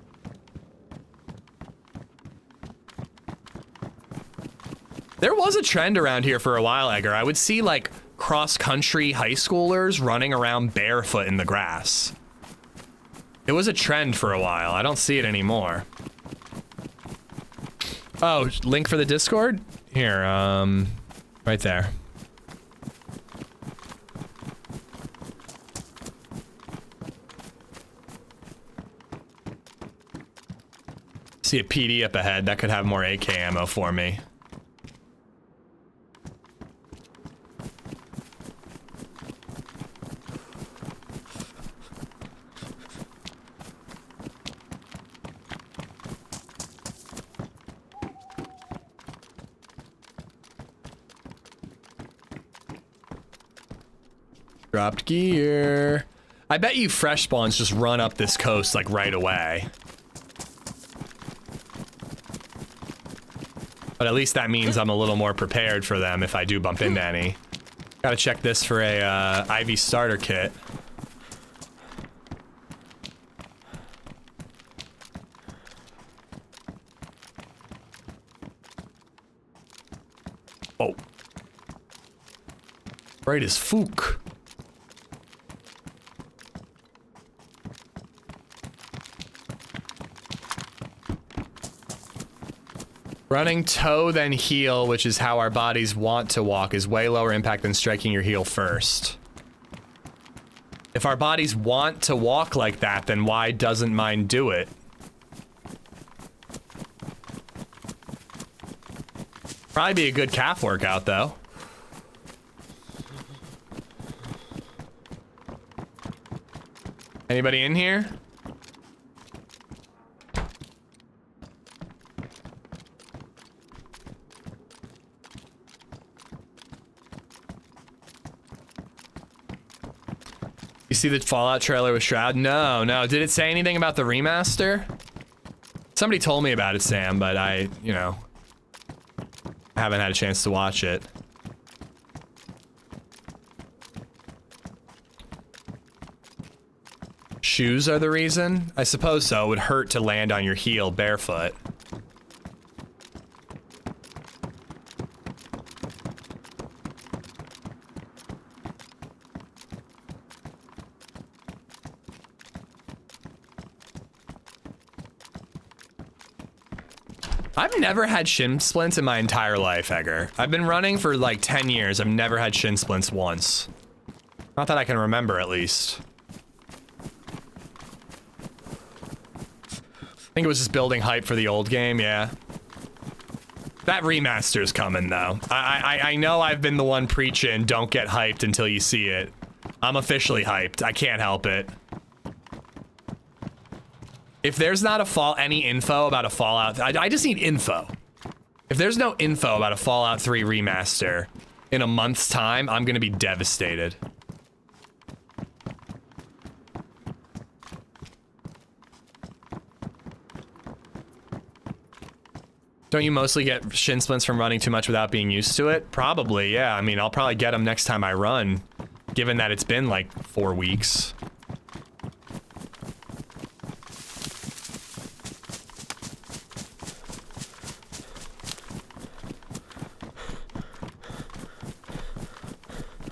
Speaker 1: There was a trend around here for a while, Edgar. I would see like cross-country high schoolers running around barefoot in the grass. It was a trend for a while. I don't see it anymore. Oh, link for the Discord? Here, right there. See a PD up ahead. That could have more AK ammo for me. Dropped gear. I bet you fresh spawns just run up this coast like right away. But at least that means I'm a little more prepared for them if I do bump into any. Gotta check this for a Ivy starter kit. Oh. Right as Fook. Running toe then heel, which is how our bodies want to walk, is way lower impact than striking your heel first. If our bodies want to walk like that, then why doesn't mine do it? Probably be a good calf workout, though. Anybody in here? You see the Fallout trailer with Shroud? No. Did it say anything about the remaster? Somebody told me about it, Sam, but I, you know, haven't had a chance to watch it. Shoes are the reason? I suppose so. It would hurt to land on your heel barefoot. I've never had shin splints in my entire life, Edgar. I've been running for like 10 years. I've never had shin splints once. Not that I can remember, at least. I think it was just building hype for the old game, yeah. That remaster's coming, though. I know I've been the one preaching, don't get hyped until you see it. I'm officially hyped. I can't help it. If there's not any info about a Fallout, I just need info. If there's no info about a Fallout 3 remaster in a month's time, I'm gonna be devastated. Don't you mostly get shin splints from running too much without being used to it? Probably, yeah. I mean, I'll probably get them next time I run, given that it's been like 4 weeks.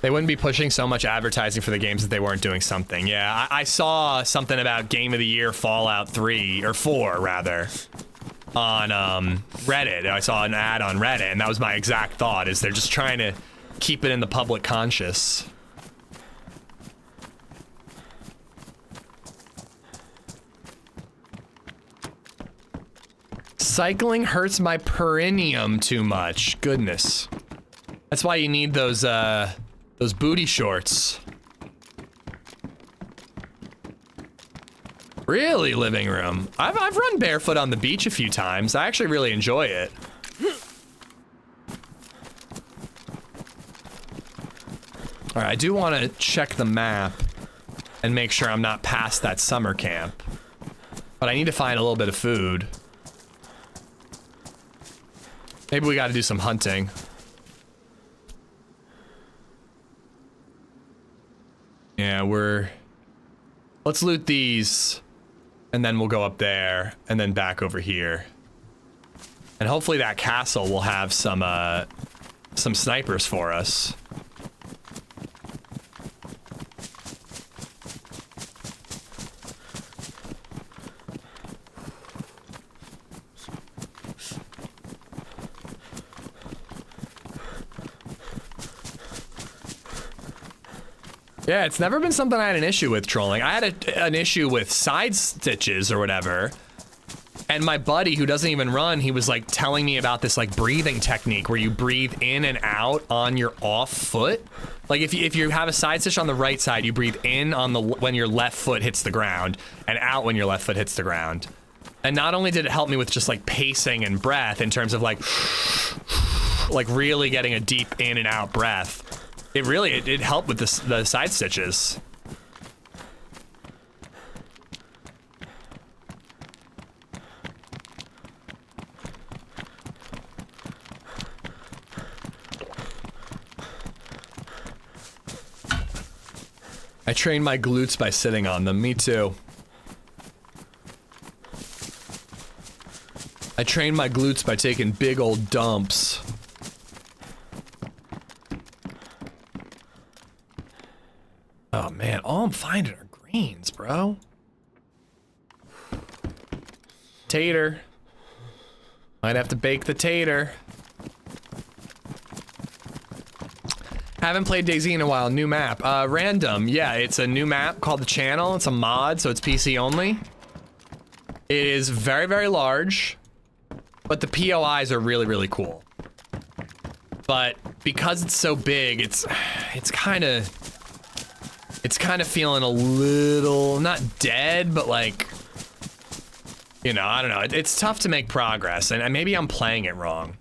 Speaker 1: They wouldn't be pushing so much advertising for the games if they weren't doing something. Yeah, I saw something about Game of the Year Fallout 3, or 4 rather, on Reddit. I saw an ad on Reddit, and that was my exact thought, is they're just trying to keep it in the public conscious. Cycling hurts my perineum too much. Goodness. That's why you need those booty shorts. Really, living room? I've run barefoot on the beach a few times. I actually really enjoy it. All right, I do want to check the map and make sure I'm not past that summer camp. But I need to find a little bit of food. Maybe we got to do some hunting. Yeah, let's loot these, and then we'll go up there, and then back over here. And hopefully that castle will have some snipers for us. Yeah, it's never been something I had an issue with trolling. I had an issue with side stitches or whatever. And my buddy who doesn't even run, he was like telling me about this like breathing technique where you breathe in and out on your off foot. Like if you have a side stitch on the right side, you breathe in on when your left foot hits the ground and out when your left foot hits the ground. And not only did it help me with just like pacing and breath in terms of like really getting a deep in and out breath. It helped with the side stitches. I train my glutes by sitting on them. Me too. I train my glutes by taking big old dumps. Oh man, all I'm finding are greens, bro. Tater. Might have to bake the tater. Haven't played DayZ in a while. New map. Random. Yeah, it's a new map called The Channel. It's a mod, so it's PC only. It is very, very large, but the POIs are really, really cool. But because it's so big, it's kind of feeling a little, not dead, but like, you know, I don't know. It's tough to make progress, and maybe I'm playing it wrong.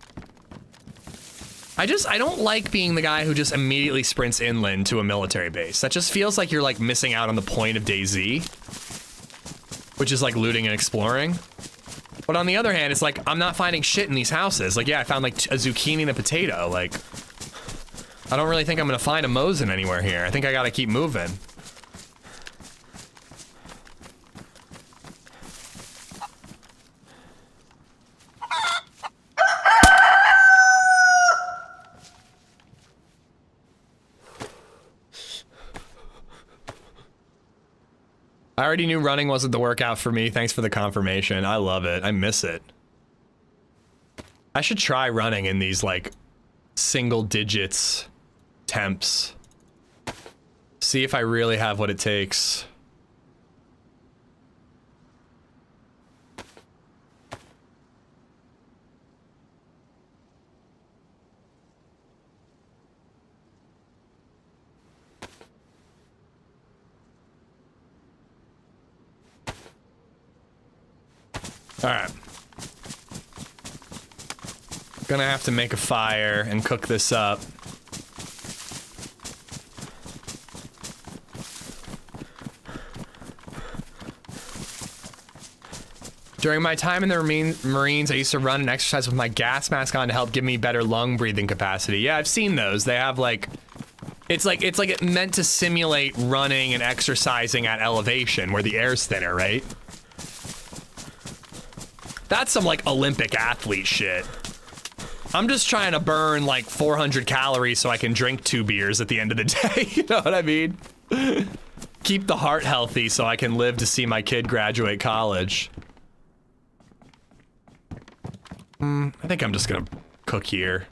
Speaker 1: I don't like being the guy who just immediately sprints inland to a military base. That just feels like you're like missing out on the point of DayZ, which is like looting and exploring. But on the other hand, it's like, I'm not finding shit in these houses. Like, yeah, I found like a zucchini and a potato. Like, I don't really think I'm gonna find a Mosin anywhere here. I think I gotta keep moving. I already knew running wasn't the workout for me. Thanks for the confirmation. I love it. I miss it. I should try running in these like single digits temps. See if I really have what it takes. All right. Gonna have to make a fire and cook this up. During my time in the Marines, I used to run and exercise with my gas mask on to help give me better lung breathing capacity. Yeah, I've seen those. They have like, it's like meant to simulate running and exercising at elevation where the air's thinner, right? That's some like Olympic athlete shit. I'm just trying to burn like 400 calories so I can drink 2 beers at the end of the day. You know what I mean? Keep the heart healthy so I can live to see my kid graduate college. I think I'm just gonna cook here.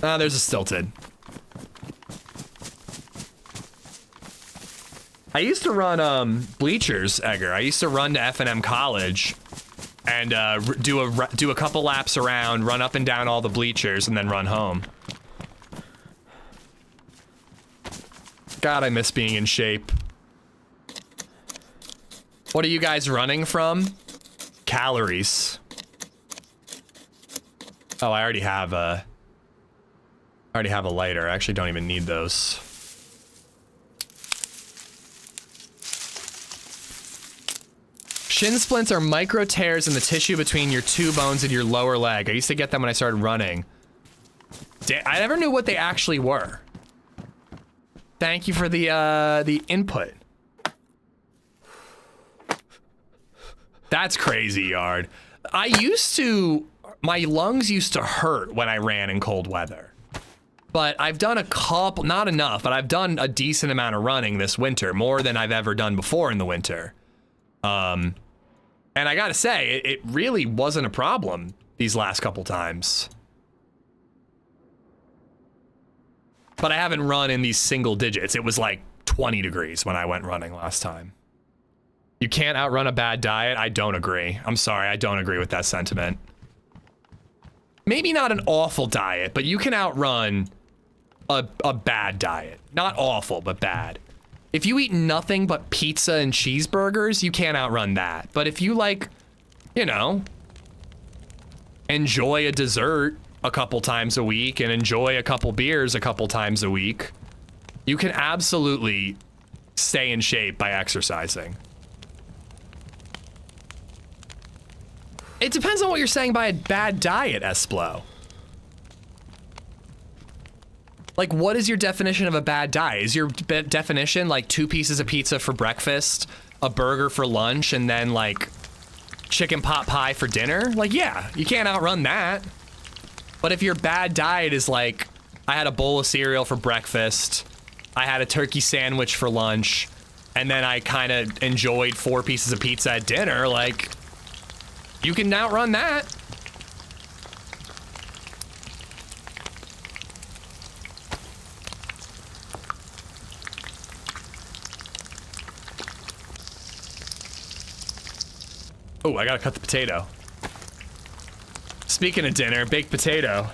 Speaker 1: Ah, there's a stilted. I used to run bleachers, Edgar. I used to run to F&M College and do a couple laps around, run up and down all the bleachers, and then run home. God, I miss being in shape. What are you guys running from? Calories. Oh, I already have a lighter. I actually don't even need those. Shin splints are micro tears in the tissue between your 2 bones and your lower leg. I used to get them when I started running. I never knew what they actually were. Thank you for the input. That's crazy, Yard. My lungs used to hurt when I ran in cold weather. But I've done a couple, not enough, but I've done a decent amount of running this winter, more than I've ever done before in the winter. And I gotta say, it really wasn't a problem these last couple times. But I haven't run in these single digits. It was like 20 degrees when I went running last time. You can't outrun a bad diet? I don't agree. I'm sorry, I don't agree with that sentiment. Maybe not an awful diet, but you can outrun a bad diet. Not awful, but bad. If you eat nothing but pizza and cheeseburgers, you can't outrun that. But if you, like, you know, enjoy a dessert a couple times a week and enjoy a couple beers a couple times a week, you can absolutely stay in shape by exercising. It depends on what you're saying by a bad diet, Esplo. Like, what is your definition of a bad diet? Is your definition like 2 pieces of pizza for breakfast, a burger for lunch, and then like chicken pot pie for dinner? Like, yeah, you can't outrun that. But if your bad diet is like, I had a bowl of cereal for breakfast, I had a turkey sandwich for lunch, and then I kind of enjoyed 4 pieces of pizza at dinner, like, you can outrun that. Oh, I gotta cut the potato. Speaking of dinner, baked potato.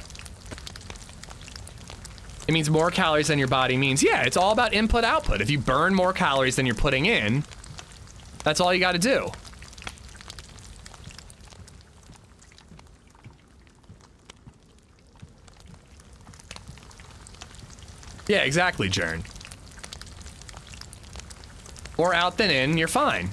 Speaker 1: It means more calories than your body means. Yeah, it's all about input output. If you burn more calories than you're putting in, that's all you gotta do. Yeah, exactly, Jern. More out than in, you're fine.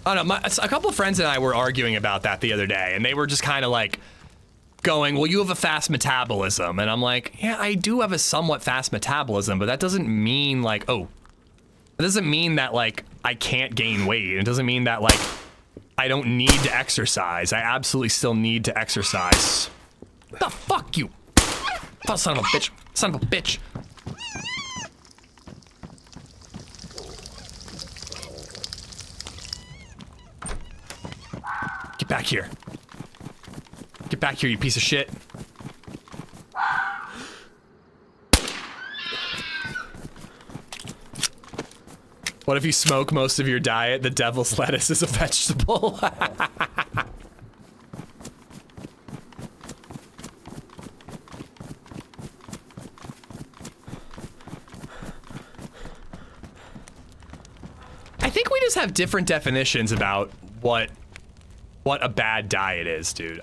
Speaker 1: I don't know, a couple of friends and I were arguing about that the other day, and they were just kind of like going, well, you have a fast metabolism. And I'm like, yeah, I do have a somewhat fast metabolism, but that doesn't mean like, oh, it doesn't mean that like I can't gain weight. It doesn't mean that like I don't need to exercise. I absolutely still need to exercise. What the fuck, you? Oh, son of a bitch. Son of a bitch. Get back here. Get back here, you piece of shit. What if you smoke most of your diet? The devil's lettuce is a vegetable. I think we just have different definitions about what a bad diet is, dude.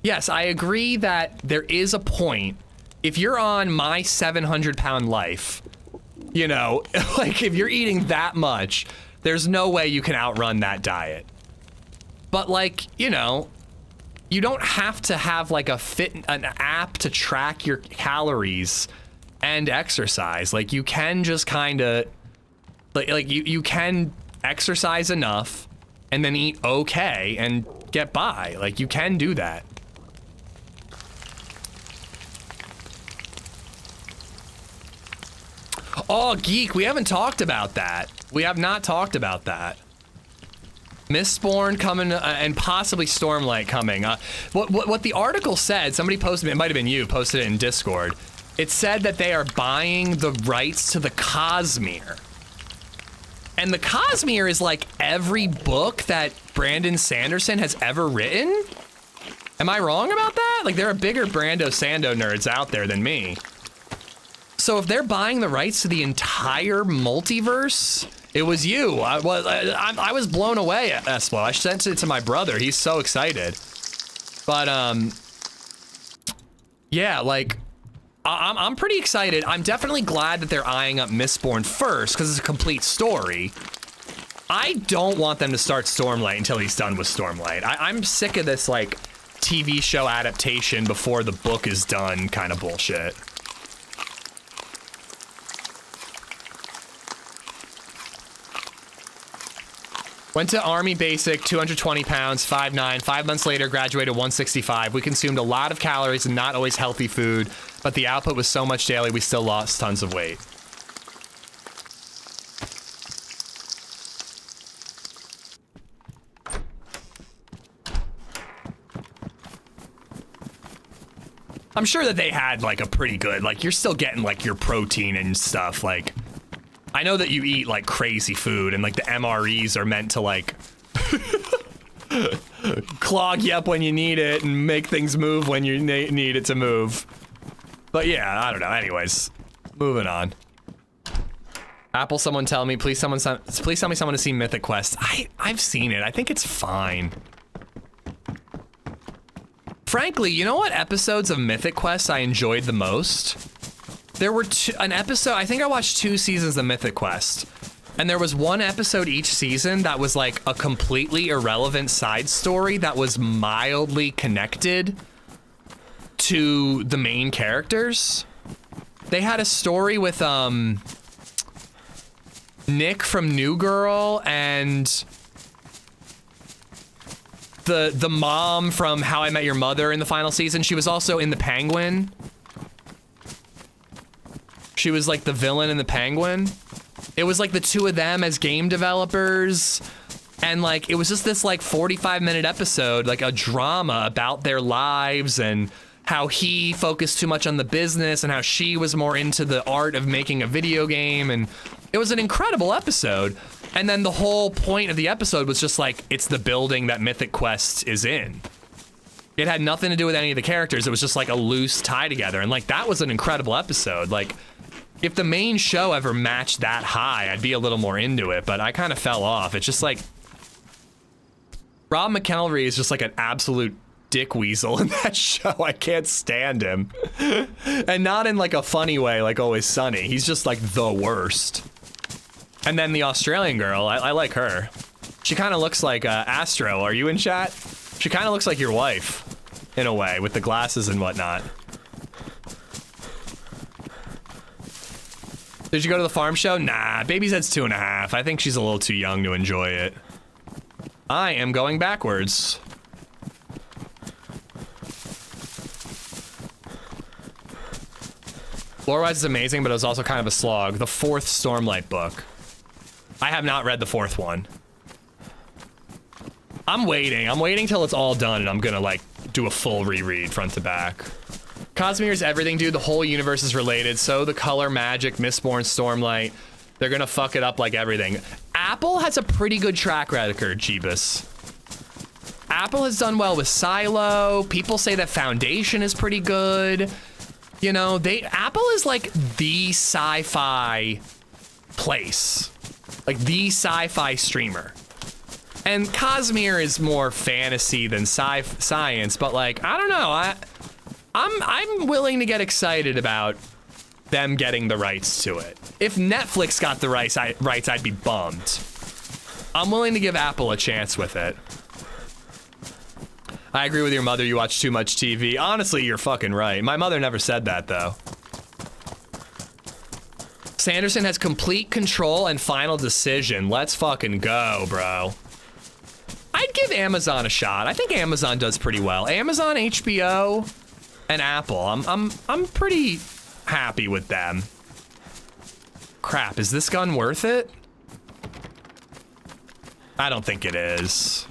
Speaker 1: Yes, I agree that there is a point. If you're on my 700-pound life, you know, like if you're eating that much, there's no way you can outrun that diet. But like, you know, you don't have to have like an app to track your calories and exercise. Like you can just kind of like you can exercise enough and then eat okay and get by. Like you can do that. Oh, Geek, we haven't talked about that. We have not talked about that. Mistborn coming and possibly Stormlight coming. What the article said, somebody posted it, might have been you, posted it in Discord. It said that they are buying the rights to the Cosmere. And the Cosmere is like every book that Brandon Sanderson has ever written? Am I wrong about that? Like there are bigger Brando Sando nerds out there than me. So if they're buying the rights to the entire multiverse, it was you. I was blown away, Esplo. I sent it to my brother. He's so excited. But yeah, like I'm pretty excited. I'm definitely glad that they're eyeing up Mistborn first because it's a complete story. I don't want them to start Stormlight until he's done with Stormlight. I'm sick of this like TV show adaptation before the book is done kind of bullshit. Went to Army Basic, 220 pounds, 5'9", 5 months later, graduated 165. We consumed a lot of calories and not always healthy food, but the output was so much daily, we still lost tons of weight. I'm sure that they had like a pretty good, like you're still getting like your protein and stuff, like I know that you eat like crazy food and like the MREs are meant to like clog you up when you need it and make things move when you need it to move. But yeah, I don't know. Anyways, moving on. Apple, someone tell me, please tell me someone to see Mythic Quest. I've seen it. I think it's fine. Frankly, you know what episodes of Mythic Quest I enjoyed the most? There were an episode, I think I watched 2 seasons of Mythic Quest, and there was one episode each season that was like a completely irrelevant side story that was mildly connected to the main characters. They had a story with Nick from New Girl and the mom from How I Met Your Mother in the final season. She was also in The Penguin. She was like the villain in The Penguin. It was like the two of them as game developers. And like, it was just this like 45-minute episode, like a drama about their lives and how he focused too much on the business and how she was more into the art of making a video game. And it was an incredible episode. And then the whole point of the episode was just like, it's the building that Mythic Quest is in. It had nothing to do with any of the characters. It was just like a loose tie together. And like, that was an incredible episode. Like, if the main show ever matched that high, I'd be a little more into it, but I kind of fell off. It's just like, Rob McElroy is just like an absolute dick weasel in that show. I can't stand him. And not in like a funny way, like Always Sunny. He's just like the worst. And then the Australian girl, I like her. She kind of looks like Astro. Are you in chat? She kind of looks like your wife, in a way, with the glasses and whatnot. Did you go to the farm show? Nah, BabyZed's 2.5. I think she's a little too young to enjoy it. I am going backwards. Lore-wise is amazing, but it was also kind of a slog. The 4th Stormlight book. I have not read the 4th one. I'm waiting till it's all done and I'm gonna like do a full reread front to back. Cosmere's everything, dude. The whole universe is related. So the color, magic, Mistborn, Stormlight. They're gonna fuck it up like everything. Apple has a pretty good track record, Jeebus. Apple has done well with Silo. People say that Foundation is pretty good. You know, Apple is like the sci-fi place. Like the sci-fi streamer. And Cosmere is more fantasy than science, but like, I don't know. I'm willing to get excited about them getting the rights to it. If Netflix got the rights, I'd be bummed. I'm willing to give Apple a chance with it. I agree with your mother, you watch too much TV. Honestly, you're fucking right. My mother never said that, though. Sanderson has complete control and final decision. Let's fucking go, bro. I'd give Amazon a shot. I think Amazon does pretty well. Amazon, HBO, and Apple. I'm pretty happy with them. Crap, is this gun worth it? I don't think it is.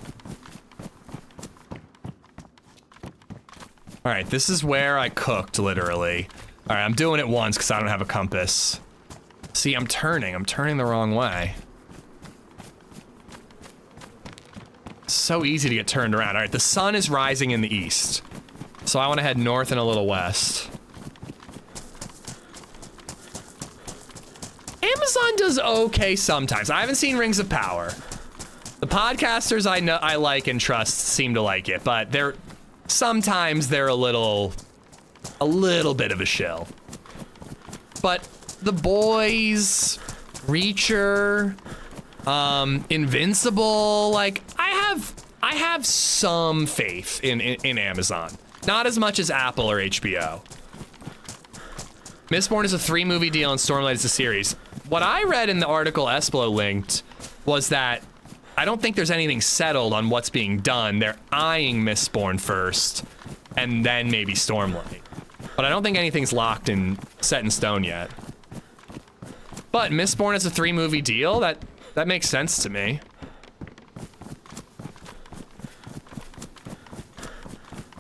Speaker 1: All right, this is where I cooked, literally. All right, I'm doing it once because I don't have a compass. See, I'm turning the wrong way. So easy to get turned around. All right, the sun is rising in the east. So I want to head north and a little west. Amazon does okay sometimes. I haven't seen Rings of Power. The podcasters I know, I like and trust seem to like it, but sometimes they're a little bit of a shill. But The Boys, Reacher, Invincible, like I have some faith in Amazon. Not as much as Apple or HBO. Mistborn is a 3-movie deal and Stormlight is a series. What I read in the article Esplo linked was that I don't think there's anything settled on what's being done. They're eyeing Mistborn first and then maybe Stormlight. But I don't think anything's locked and set in stone yet. But Mistborn is a 3-movie deal. That makes sense to me.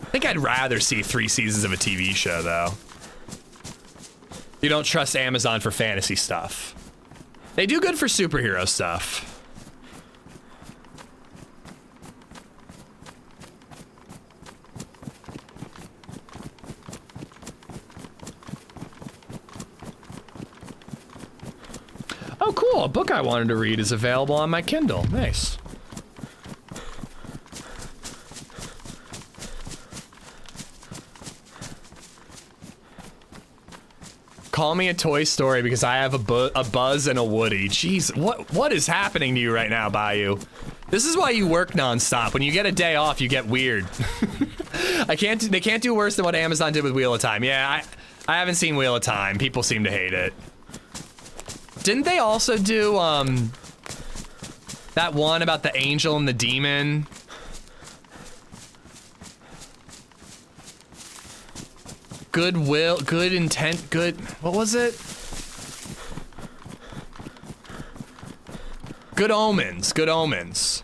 Speaker 1: I think I'd rather see 3 seasons of a TV show, though. You don't trust Amazon for fantasy stuff. They do good for superhero stuff. Oh, cool. A book I wanted to read is available on my Kindle. Nice. Call me a Toy Story because I have a Buzz and a Woody. Jeez, what is happening to you right now, Bayou? This is why you work nonstop. When you get a day off, you get weird. They can't do worse than what Amazon did with Wheel of Time. Yeah, I haven't seen Wheel of Time. People seem to hate it. Didn't they also do that one about the angel and the demon? Goodwill, good intent, good, what was it? Good Omens, Good Omens.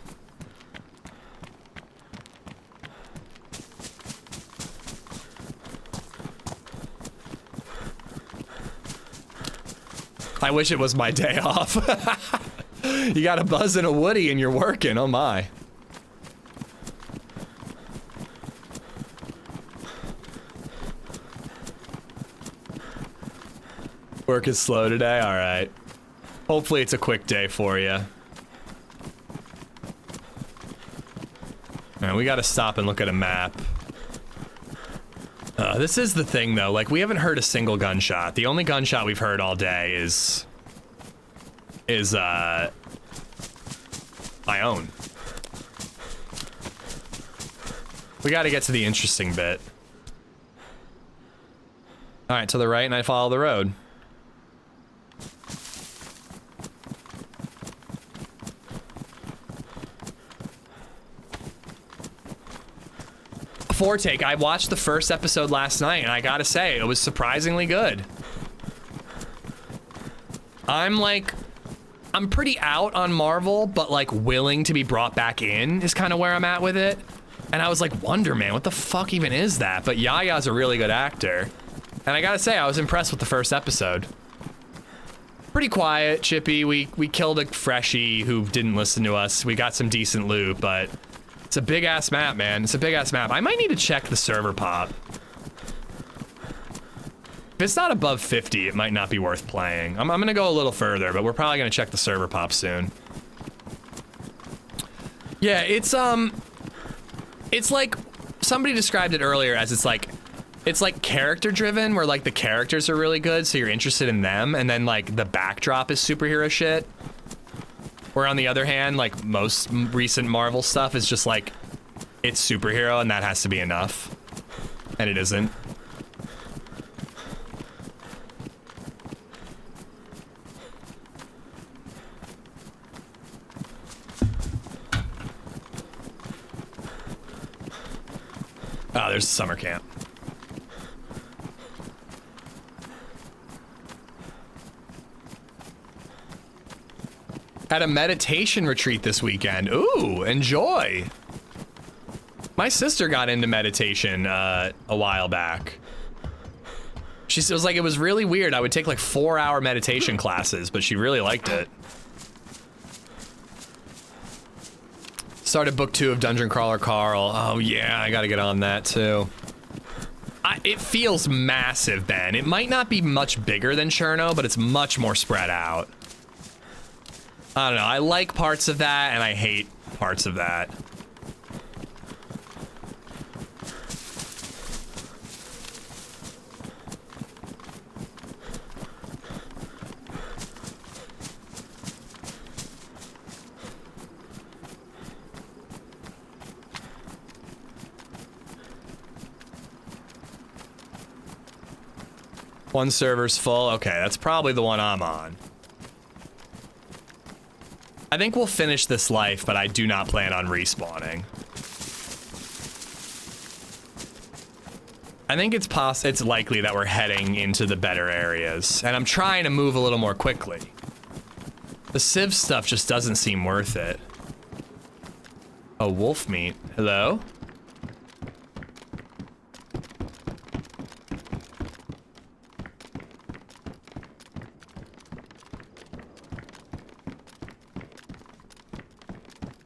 Speaker 1: I wish it was my day off. You got a Buzz and a Woody and you're working, oh my. Work is slow today, all right. Hopefully it's a quick day for you. All right, we gotta stop and look at a map. This is the thing though, like we haven't heard a single gunshot. The only gunshot we've heard all day is my own. We gotta get to the interesting bit. All right, to the right and I follow the road. Take. I watched the first episode last night and I gotta say it was surprisingly good. I'm pretty out on Marvel, but like willing to be brought back in is kind of where I'm at with it. And I was like, Wonder Man, what the fuck even is that? But Yaya's a really good actor. And I gotta say, I was impressed with the first episode. Pretty quiet, chippy. We killed a freshie who didn't listen to us. We got some decent loot, but it's a big ass map, man. It's a big ass map. I might need to check the server pop. If it's not above 50, it might not be worth playing. I'm gonna go a little further, but we're probably gonna check the server pop soon. Yeah, it's like somebody described it earlier as it's like character driven, where like the characters are really good, so you're interested in them, and then like the backdrop is superhero shit. Where on the other hand, like most recent Marvel stuff is just like, it's superhero and that has to be enough. And it isn't. Oh, there's summer camp. Had a meditation retreat this weekend. Ooh, enjoy. My sister got into meditation a while back. She was like, it was really weird. I would take like 4-hour meditation classes, but she really liked it. Started book 2 of Dungeon Crawler Carl. Oh yeah, I gotta get on that too. It feels massive, Ben. It might not be much bigger than Cherno, but it's much more spread out. I don't know, I like parts of that and I hate parts of that. One server's full. Okay, that's probably the one I'm on. I think we'll finish this life, but I do not plan on respawning. I think it's likely that we're heading into the better areas, and I'm trying to move a little more quickly. The Civ stuff just doesn't seem worth it. Oh, wolf meat. Hello?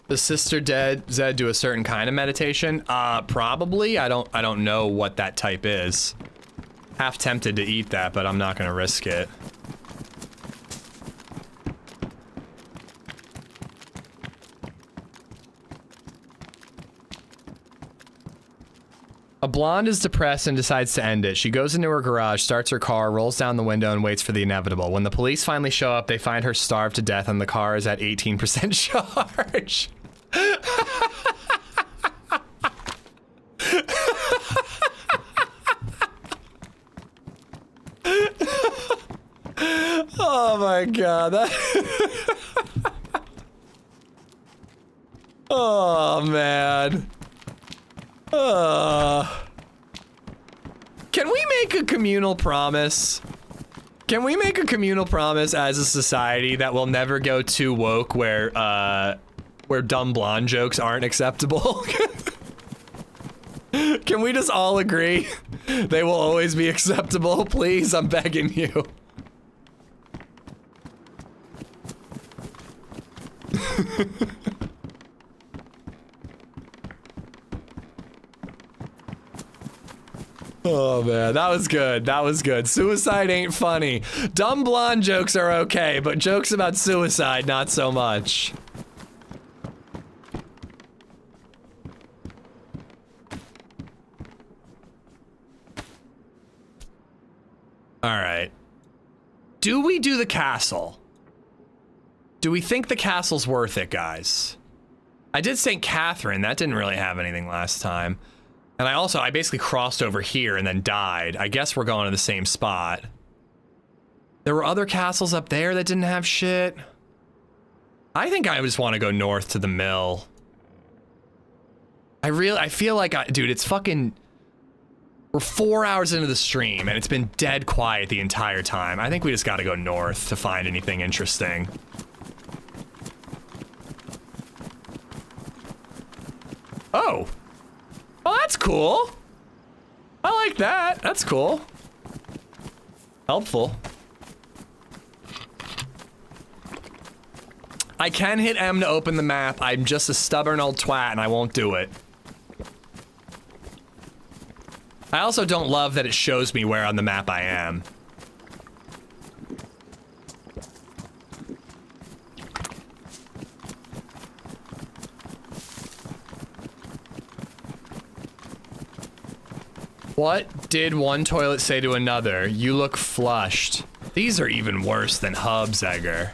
Speaker 1: Does Sister Zed do a certain kind of meditation? Probably. I don't know what that type is. Half tempted to eat that, but I'm not gonna risk it. A blonde is depressed and decides to end it. She goes into her garage, starts her car, rolls down the window, and waits for the inevitable. When the police finally show up, they find her starved to death and the car is at 18% charge. Oh my god. Oh man. Can we make a communal promise? Can we make a communal promise as a society that we'll never go too woke where dumb blonde jokes aren't acceptable? Can we just all agree they will always be acceptable? Please, I'm begging you. Oh man, that was good. That was good. Suicide ain't funny. Dumb blonde jokes are okay, but jokes about suicide, not so much. All right. Do we do the castle? Do we think the castle's worth it, guys? I did St. Catherine. That didn't really have anything last time. And I basically crossed over here and then died. I guess we're going to the same spot. There were other castles up there that didn't have shit. I think I just want to go north to the mill. I feel like, dude, it's fucking... We're 4 hours into the stream and it's been dead quiet the entire time. I think we just got to go north to find anything interesting. Oh. Oh, that's cool. I like that. That's cool. Helpful. I can hit M to open the map. I'm just a stubborn old twat and I won't do it. I also don't love that it shows me where on the map I am. What did one toilet say to another? You look flushed. These are even worse than Hubs, Egger.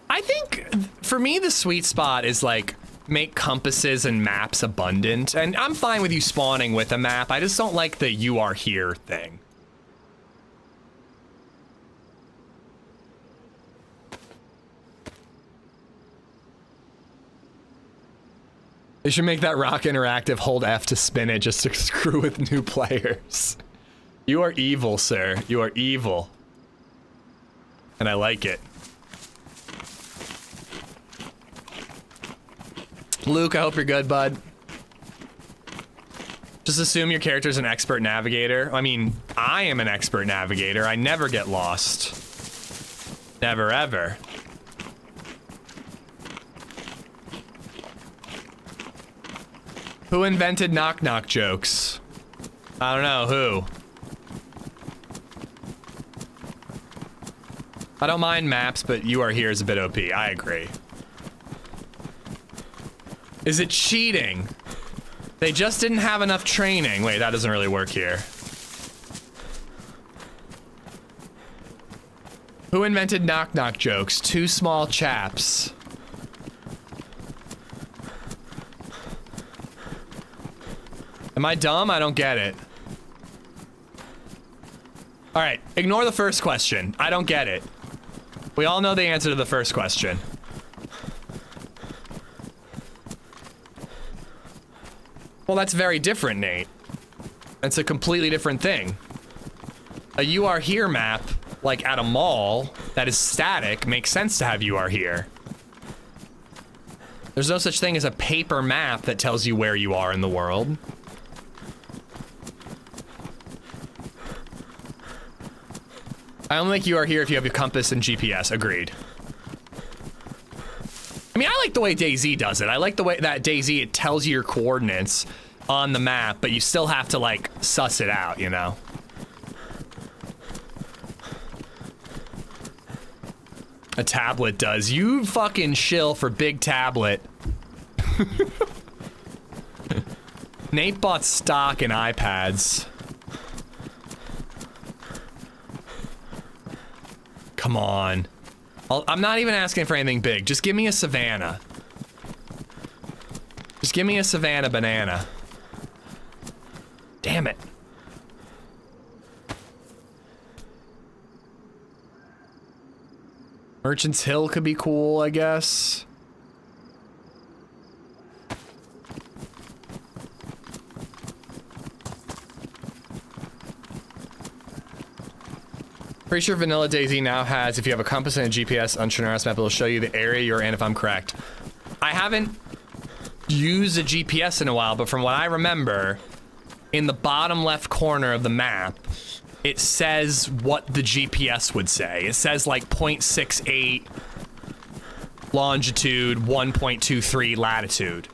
Speaker 1: I think, for me, the sweet spot is like make compasses and maps abundant, and I'm fine with you spawning with a map. I just don't like the "you are here" thing. They should make that Rock Interactive hold F to spin it just to screw with new players. You are evil, sir. You are evil. And I like it. Luke, I hope you're good, bud. Just assume your character's an expert navigator. I mean, I am an expert navigator. I never get lost. Never, ever. Who invented knock-knock jokes? I don't know, who? I don't mind maps, but "you are here" is a bit OP. I agree. Is it cheating? They just didn't have enough training. Wait, that doesn't really work here. Who invented knock-knock jokes? Two small chaps. Am I dumb? I don't get it. All right, ignore the first question. I don't get it. We all know the answer to the first question. Well, that's very different, Nate. It's a completely different thing. A "you are here" map, like at a mall, that is static, makes sense to have "you are here." There's no such thing as a paper map that tells you where you are in the world. I only think "you are here" if you have your compass and GPS. Agreed. I mean, I like the way DayZ does it. I like the way that DayZ, it tells you your coordinates on the map, but you still have to, like, suss it out, you know? A tablet does. You fucking shill for big tablet. Nate bought stock in iPads. Come on. I'm not even asking for anything big. Just give me a Savannah. Just give me a Savannah banana. Damn it. Merchant's Hill could be cool, I guess. Pretty sure vanilla DayZ now has, if you have a compass and a GPS on Shannara's map, it'll show you the area you're in if I'm correct. I haven't used a GPS in a while, but from what I remember, in the bottom left corner of the map, it says what the GPS would say. It says like 0.68 longitude, 1.23 latitude.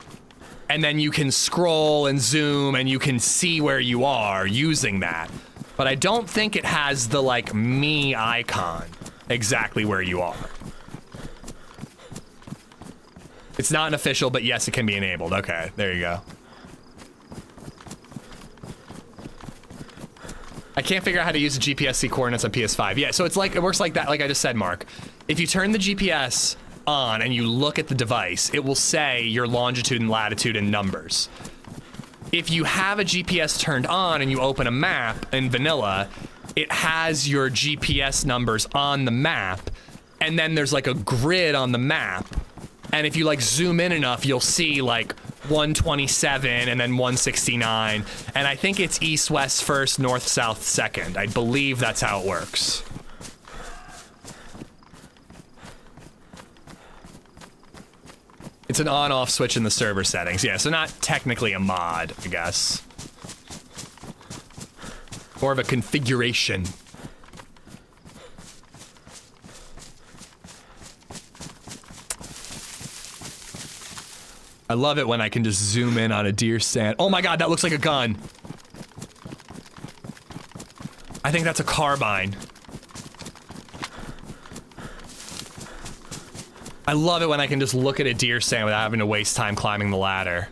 Speaker 1: And then you can scroll and zoom and you can see where you are using that. But I don't think it has the, like, me icon exactly where you are. It's not an official, but yes, it can be enabled. Okay, there you go. I can't figure out how to use the GPS-C coordinates on PS5. Yeah, so it's like, it works like that, like I just said, Mark. If you turn the GPS on and you look at the device, it will say your longitude and latitude and numbers. If you have a GPS turned on and you open a map in vanilla, it has your GPS numbers on the map, and then there's like a grid on the map, and if you like zoom in enough, you'll see like 127 and then 169, and I think it's east-west first, north-south second. I believe that's how it works. It's an on-off switch in the server settings. Yeah, so not technically a mod, I guess. More of a configuration. I love it when I can just zoom in on a deer stand. Oh my god, that looks like a gun. I think that's a carbine. I love it when I can just look at a deer stand without having to waste time climbing the ladder.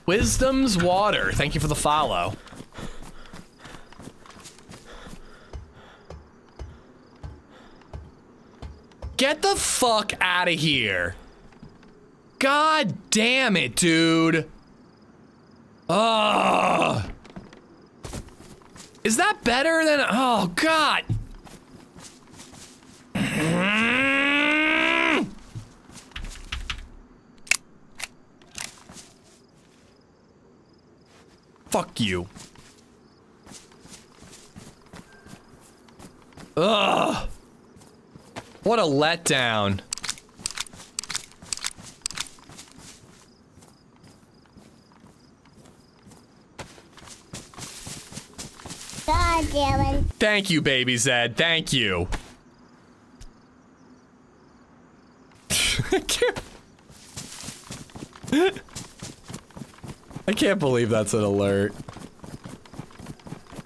Speaker 1: Wisdom's Water, thank you for the follow. Get the fuck out of here. God damn it, dude. Ugh. Is that better than, oh God. Fuck you. Ugh. What a letdown.
Speaker 8: God damn it.
Speaker 1: Thank you, BabyZed. Thank you. I can't believe that's an alert.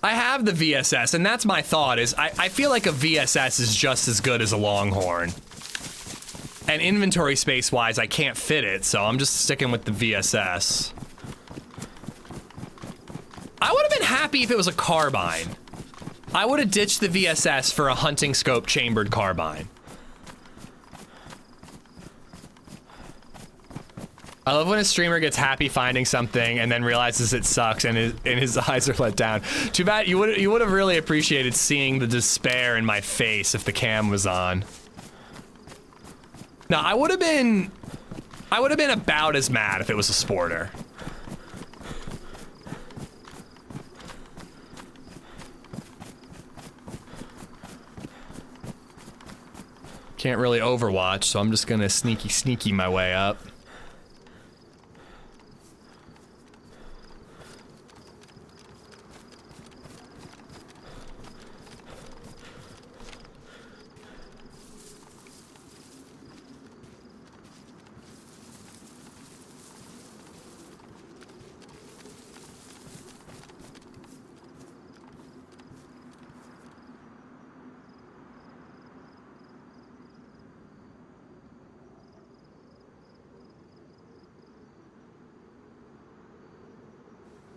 Speaker 1: I have the VSS, and that's my thought, is I feel like a VSS is just as good as a Longhorn. And inventory space-wise, I can't fit it, so I'm just sticking with the VSS. I would have been happy if it was a carbine. I would have ditched the VSS for a hunting scope chambered carbine. I love when a streamer gets happy finding something and then realizes it sucks and his eyes are let down. Too bad, you would have really appreciated seeing the despair in my face if the cam was on. No, I would have been about as mad if it was a sporter. Can't really overwatch, so I'm just gonna sneaky my way up.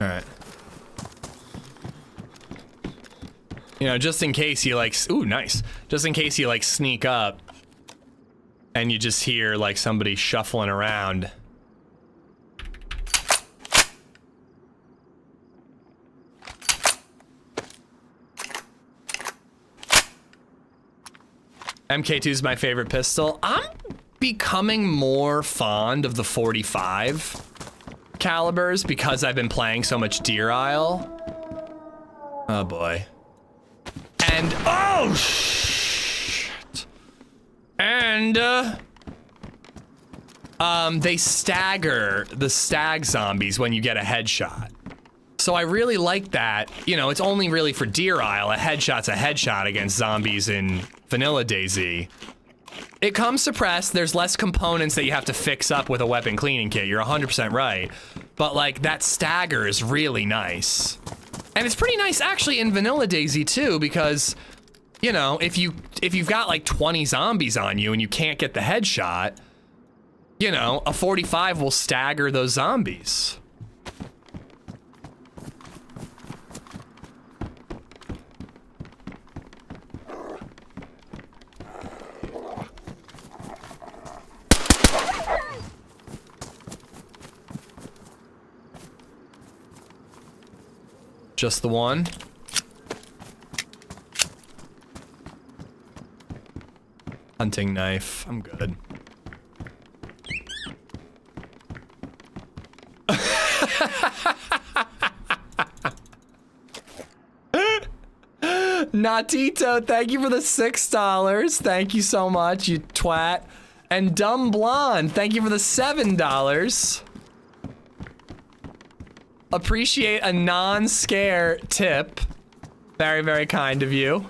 Speaker 1: Alright. You know, just in case you like, ooh, nice. Just in case you like sneak up and you just hear like somebody shuffling around. MK2 is my favorite pistol. I'm becoming more fond of the 45 calibers because I've been playing so much Deer Isle. Oh boy. And oh shit. And they stagger the stag zombies when you get a headshot. So I really like that. You know, it's only really for Deer Isle. A headshot's a headshot against zombies in vanilla DayZ. It comes suppressed, there's less components that you have to fix up with a weapon cleaning kit, you're 100% right. But like, that stagger is really nice. And it's pretty nice actually in vanilla DayZ too, because, you know, if you've got like 20 zombies on you and you can't get the headshot, you know, a 45 will stagger those zombies. Just the one. Hunting knife. I'm good. Natito, thank you for the $6. Thank you so much, you twat. And Dumb Blonde, thank you for the $7. Appreciate a non-scare tip. Very, very kind of you.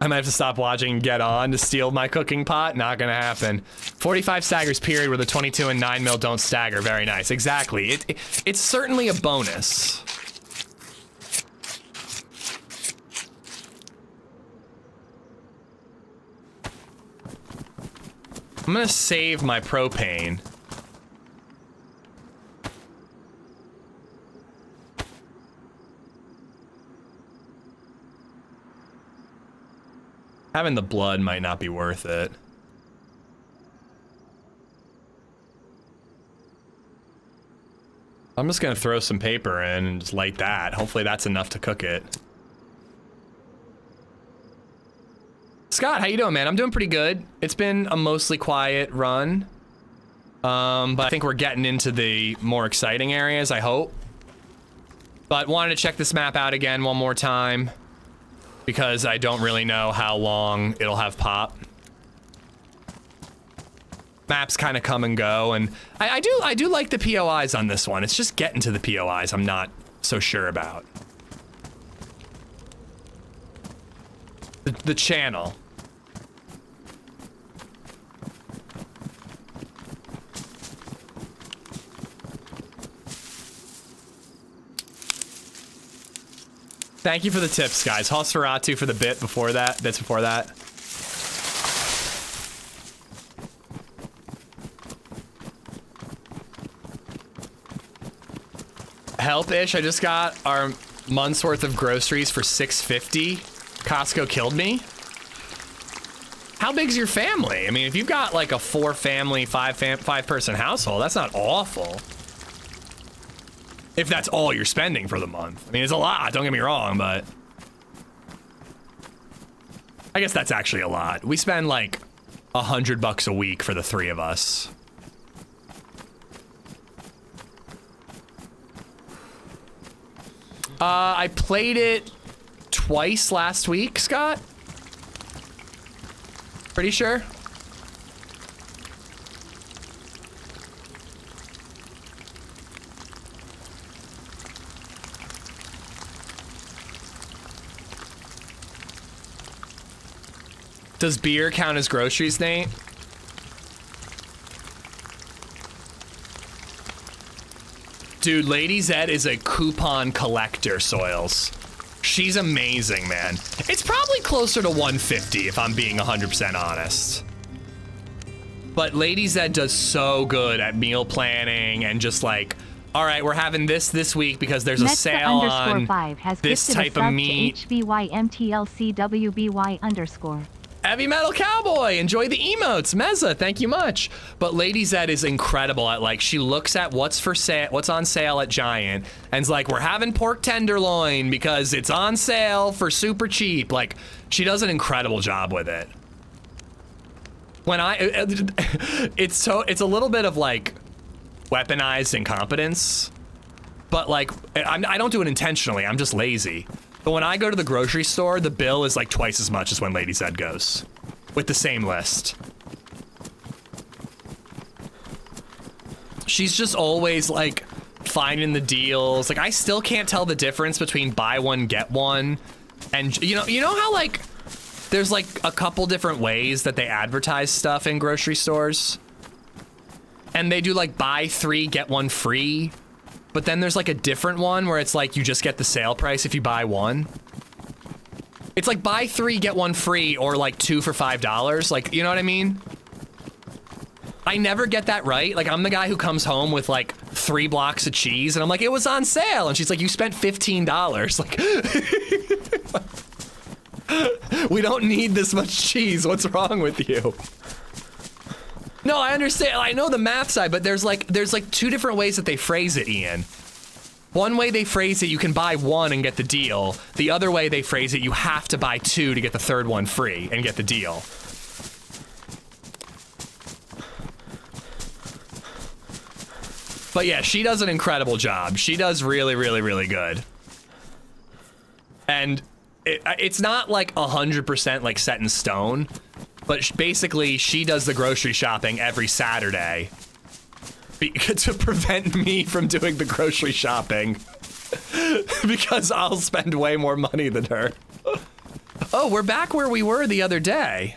Speaker 1: I might have to stop watching and get on to steal my cooking pot. Not gonna happen. 45 staggers period where the 22 and 9mm don't stagger. Very nice. Exactly. It's certainly a bonus. I'm gonna save my propane. Having the blood might not be worth it. I'm just gonna throw some paper in and just light that. Hopefully that's enough to cook it. Scott, how you doing, man? I'm doing pretty good. It's been a mostly quiet run. But I think we're getting into the more exciting areas, I hope. But wanted to check this map out again one more time because I don't really know how long it'll have pop. Maps kind of come and go, and I do like the POIs on this one. It's just getting to the POIs I'm not so sure about. The channel. Thank you for the tips, guys. Hosferatu for the bits before that. Help-ish, I just got our month's worth of groceries for $6.50. Costco killed me. How big's your family? I mean, if you've got like a 4-family, 5-person household, that's not awful. If that's all you're spending for the month. I mean, it's a lot, don't get me wrong, but I guess that's actually a lot. We spend like $100 a week for the 3 of us. I played it twice last week, Scott. Pretty sure. Does beer count as groceries, Nate? Dude, LadyZed is a coupon collector, Soils. She's amazing, man. It's probably closer to 150 if I'm being 100% honest. But LadyZed does so good at meal planning and just like, all right, we're having this week because there's a sale on this type of meat.
Speaker 3: HVYMTLCWBY_.
Speaker 1: Heavy Metal Cowboy, enjoy the emotes. Meza, thank you much. But LadyZed is incredible at like, she looks at what's for sale, what's on sale at Giant, and's like, we're having pork tenderloin because it's on sale for super cheap. Like, she does an incredible job with it. When it's a little bit of like weaponized incompetence, but like, I don't do it intentionally, I'm just lazy. But when I go to the grocery store, the bill is like twice as much as when LadyZed goes, with the same list. She's just always like finding the deals. Like, I still can't tell the difference between buy one, get one. And you know how like, there's like a couple different ways that they advertise stuff in grocery stores? And they do like buy 3, get 1 free. But then there's like a different one where it's like you just get the sale price if you buy 1. It's like buy 3, get 1 free, or like 2 for $5. Like, you know what I mean? I never get that right. Like, I'm the guy who comes home with like 3 blocks of cheese and I'm like, it was on sale. And she's like, you spent $15. Like, we don't need this much cheese. What's wrong with you? No, I understand. I know the math side, but there's like 2 different ways that they phrase it, Ian. One way they phrase it, you can buy 1 and get the deal. The other way they phrase it, you have to buy 2 to get the 3rd one free and get the deal. But yeah, she does an incredible job. She does really, really, really good. And it's not like 100% like set in stone. But basically, she does the grocery shopping every Saturday to prevent me from doing the grocery shopping because I'll spend way more money than her. Oh, we're back where we were the other day.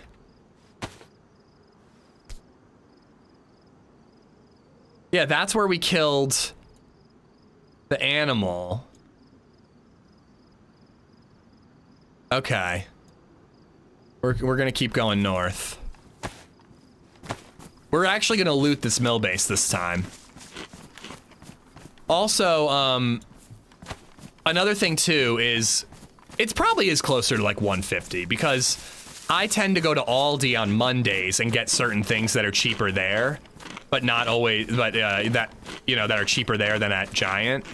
Speaker 1: Yeah, that's where we killed the animal. Okay. We're gonna keep going north. We're actually gonna loot this mill base this time. Also, another thing too is, it probably is closer to like 150 because I tend to go to Aldi on Mondays and get certain things that are cheaper there, but not always, but that, you know, that are cheaper there than at Giant.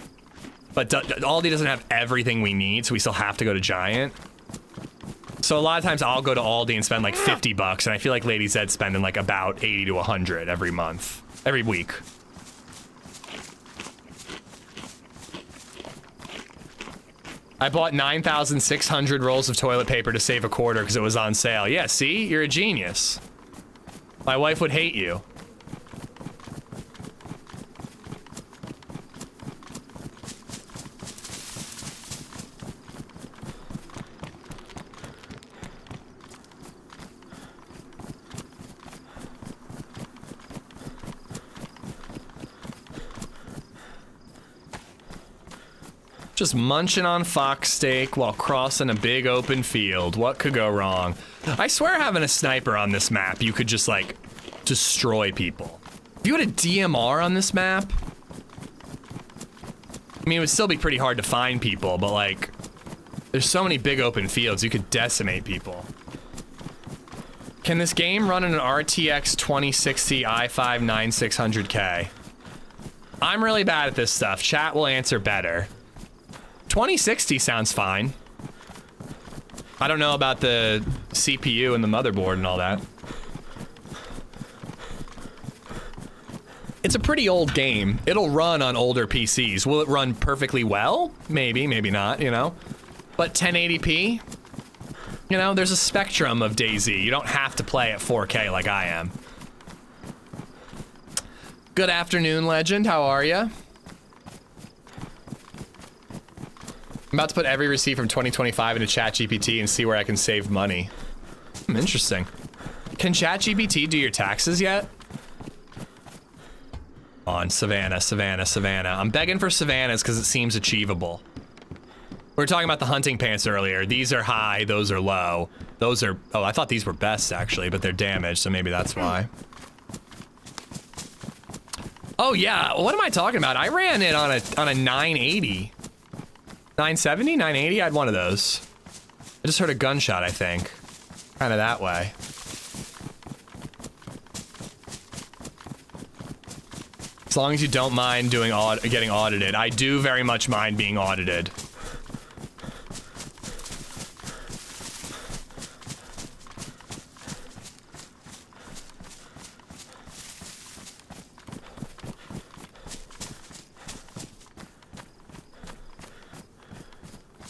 Speaker 1: But Aldi doesn't have everything we need, so we still have to go to Giant. So a lot of times I'll go to Aldi and spend like 50 bucks, and I feel like LadyZed's spending like about 80 to 100 every month, every week. I bought 9,600 rolls of toilet paper to save a quarter because it was on sale. Yeah, see? You're a genius. My wife would hate you. Just munching on fox steak while crossing a big open field. What could go wrong? I swear having a sniper on this map, you could just like destroy people. If you had a DMR on this map, I mean, it would still be pretty hard to find people, but like, there's so many big open fields, you could decimate people. Can this game run on an RTX 2060 i5 9600K? I'm really bad at this stuff. Chat will answer better. 2060 sounds fine. I don't know about the CPU and the motherboard and all that. It's a pretty old game. It'll run on older PCs. Will it run perfectly well? Maybe, maybe not, you know? But 1080p? You know, there's a spectrum of DayZ. You don't have to play at 4K like I am. Good afternoon, Legend. How are you? I'm about to put every receipt from 2025 into ChatGPT and see where I can save money. Interesting. Can ChatGPT do your taxes yet? On Savannah, Savannah, Savannah. I'm begging for Savannahs because it seems achievable. We were talking about the hunting pants earlier. These are high, those are low. Those are, oh, I thought these were best actually, but they're damaged, so maybe that's why. Oh yeah, what am I talking about? I ran it on a 980. 970, 980, I had one of those. I just heard a gunshot, I think. Kind of that way. As long as you don't mind doing getting audited. I do very much mind being audited.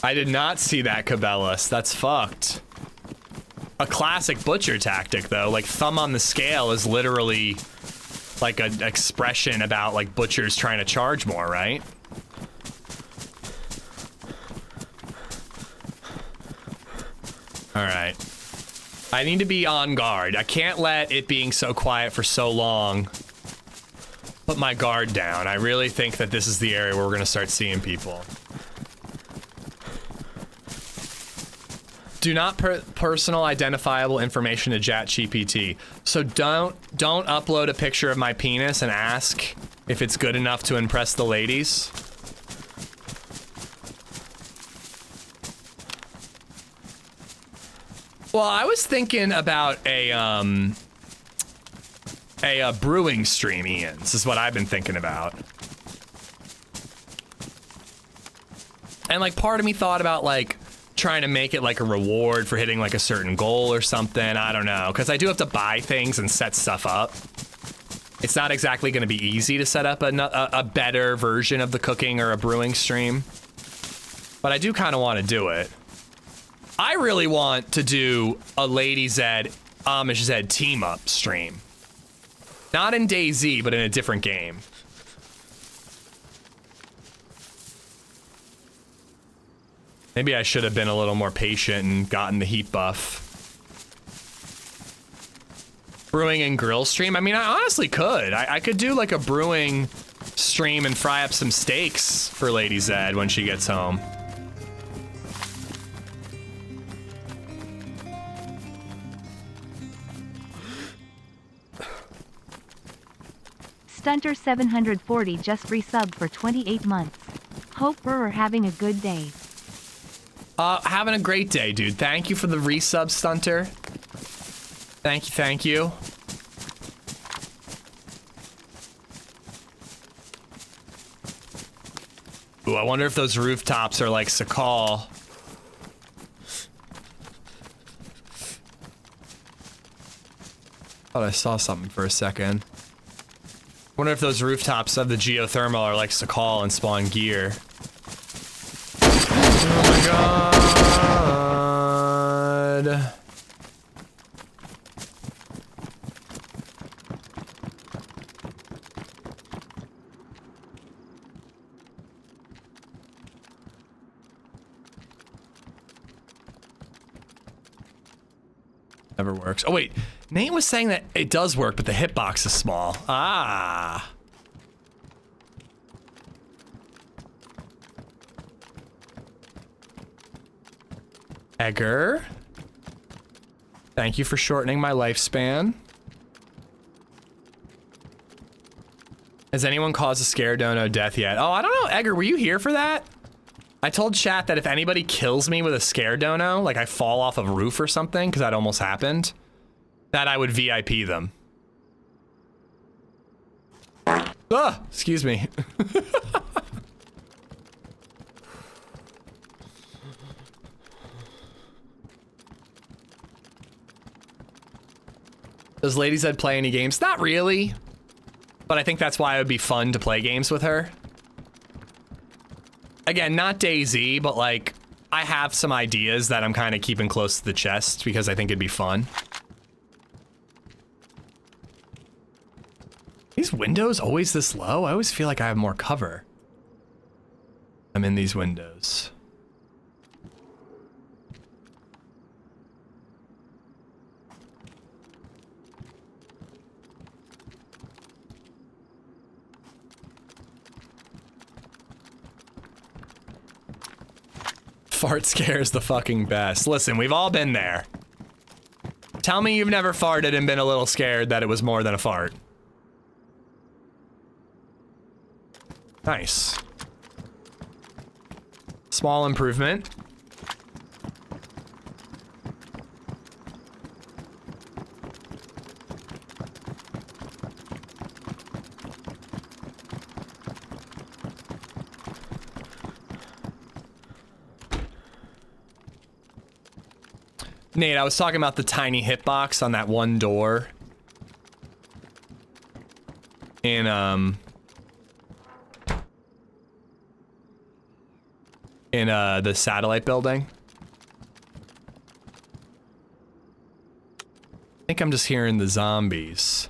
Speaker 1: I did not see that, Cabela's. That's fucked. A classic butcher tactic, though. Like, thumb on the scale is literally like an expression about, like, butchers trying to charge more, right? Alright. I need to be on guard. I can't let it being so quiet for so long put my guard down. I really think that this is the area where we're gonna start seeing people. Do not personal identifiable information to ChatGPT. So don't upload a picture of my penis and ask if it's good enough to impress the ladies. Well, I was thinking about a brewing stream, Ian. This is what I've been thinking about. And like part of me thought about like trying to make it like a reward for hitting like a certain goal or something. I don't know, because I do have to buy things and set stuff up. It's not exactly going to be easy to set up a better version of the cooking or a brewing stream, but I do kind of want to do it. I really want to do a LadyZed, AmishZed team up stream. Not in DayZ, but in a different game. Maybe I should have been a little more patient and gotten the heat buff. Brewing and grill stream? I mean, I honestly could. I could do like a brewing stream and fry up some steaks for LadyZed when she gets home.
Speaker 3: Stunter 740 just resubbed for 28 months. Hope we're having a good day.
Speaker 1: Having a great day, dude. Thank you for the resub, Stunter. Thank you, thank you. Ooh, I wonder if those rooftops are like Sakal. Thought I saw something for a second. Wonder if those rooftops of the geothermal are like Sakal and spawn gear. Oh my god. Never works. Oh wait, Nate was saying that it does work, but the hitbox is small. Ah. Egger. Thank you for shortening my lifespan. Has anyone caused a scare dono death yet? Oh, I don't know, Egger, were you here for that? I told chat that if anybody kills me with a scare dono, like I fall off a roof or something, because that almost happened, that I would VIP them. Ah, excuse me. Does LadyZed play any games? Not really. But I think that's why it would be fun to play games with her. Again, not DayZ, but like, I have some ideas that I'm kind of keeping close to the chest because I think it'd be fun. These windows always this low? I always feel like I have more cover. I'm in these windows. Fart scare is the fucking best. Listen, we've all been there. Tell me you've never farted and been a little scared that it was more than a fart. Nice. Small improvement. Nate, I was talking about the tiny hitbox on that one door in the satellite building. I think I'm just hearing the zombies.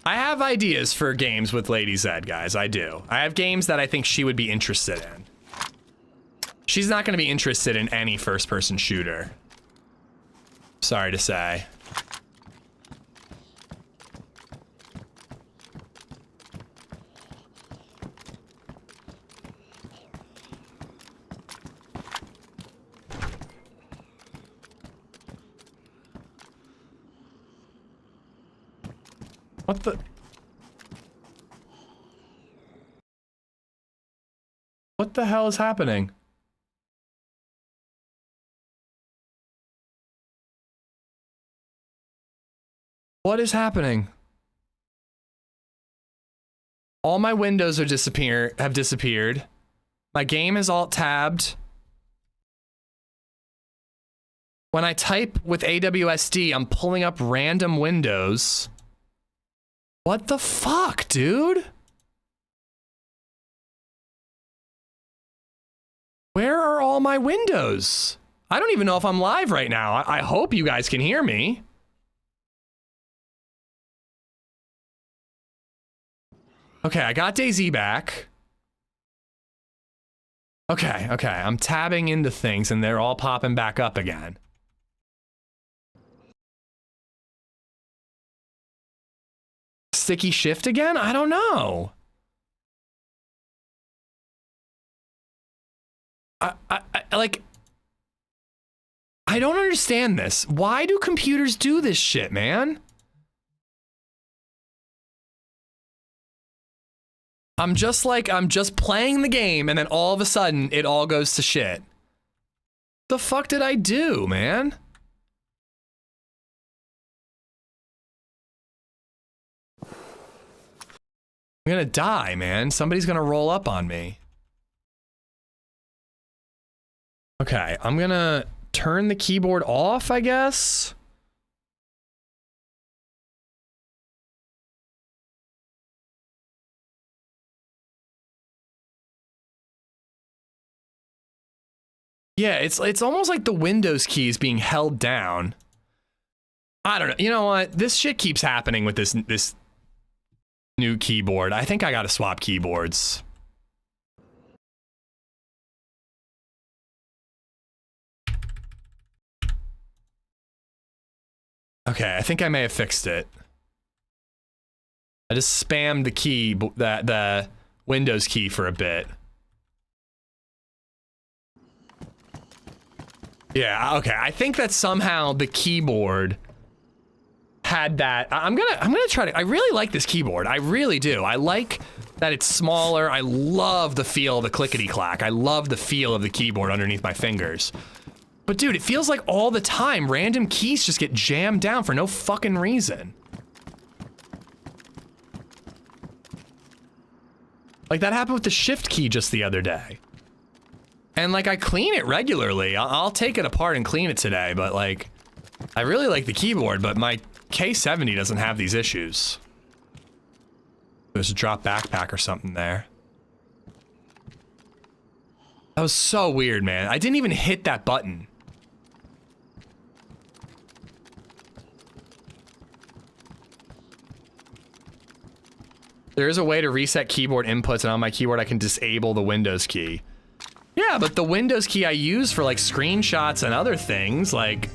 Speaker 1: I have ideas for games with LadyZed, guys. I do. I have games that I think she would be interested in. She's not going to be interested in any first-person shooter. Sorry to say. What the? What the hell is happening? What is happening? All my windows are have disappeared. My game is alt-tabbed. When I type with AWSD, I'm pulling up random windows. What the fuck, dude? Where are all my windows? I don't even know if I'm live right now. I hope you guys can hear me. Okay, I got DayZ back. Okay, I'm tabbing into things and they're all popping back up again. Sticky shift again? I don't know. Like, I don't understand this. Why do computers do this shit, man? I'm just playing the game and then all of a sudden it all goes to shit. The fuck did I do, man? I'm gonna die, man. Somebody's gonna roll up on me. Okay, I'm gonna turn the keyboard off, I guess. Yeah, it's almost like the Windows key is being held down. I don't know. You know what? This shit keeps happening with this new keyboard. I think I gotta swap keyboards. Okay, I think I may have fixed it. I just spammed the key, the Windows key for a bit. Yeah, okay. I think that somehow the keyboard had that. I'm gonna try to. I really like this keyboard. I really do. I like that it's smaller. I love the feel of the clickety clack. I love the feel of the keyboard underneath my fingers. But dude, it feels like all the time random keys just get jammed down for no fucking reason. Like that happened with the shift key just the other day. And like I clean it regularly. I'll take it apart and clean it today, but like I really like the keyboard, but my K70 doesn't have these issues. There's a drop backpack or something there. That was so weird, man. I didn't even hit that button. There is a way to reset keyboard inputs, and on my keyboard I can disable the Windows key. Yeah, but the Windows key I use for like screenshots and other things, like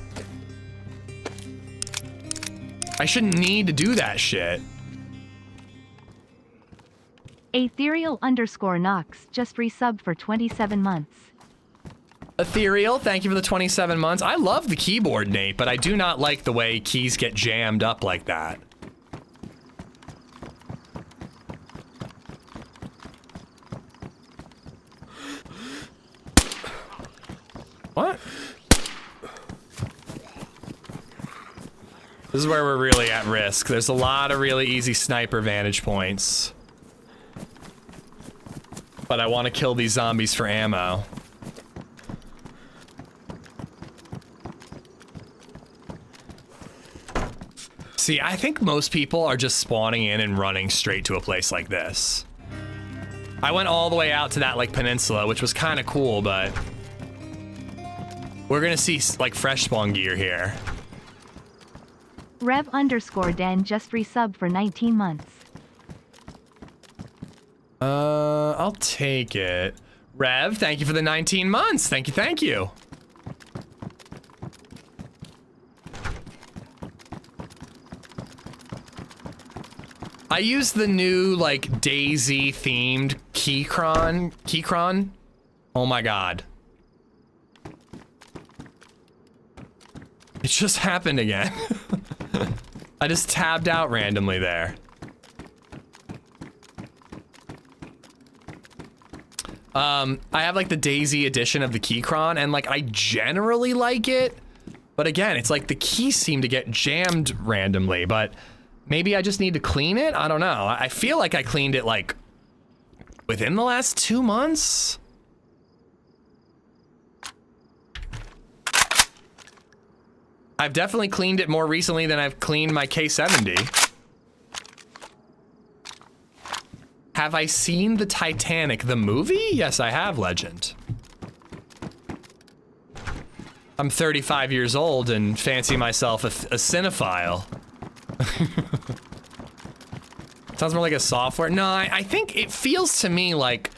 Speaker 1: I shouldn't need to do that shit.
Speaker 3: Ethereal_Nox just resubbed for 27 months.
Speaker 1: Ethereal, thank you for the 27 months. I love the keyboard, Nate, but I do not like the way keys get jammed up like that. What? This is where we're really at risk. There's a lot of really easy sniper vantage points. But I want to kill these zombies for ammo. See, I think most people are just spawning in and running straight to a place like this. I went all the way out to that like peninsula, which was kind of cool, but we're gonna see like fresh spawn gear here.
Speaker 3: Rev_Den just resubbed for 19 months.
Speaker 1: I'll take it. Rev, thank you for the 19 months. Thank you, thank you. I use the new, like, DayZ themed keychron. Oh my god. It just happened again. I just tabbed out randomly there. I have like the DayZ edition of the keychron, and like I generally like it, but again, it's like the keys seem to get jammed randomly, but maybe I just need to clean it? I don't know. I feel like I cleaned it like within the last 2 months. I've definitely cleaned it more recently than I've cleaned my K70. Have I seen the Titanic, the movie? Yes, I have, Legend. I'm 35 years old and fancy myself a cinephile. Sounds more like a software. No, I think it feels to me like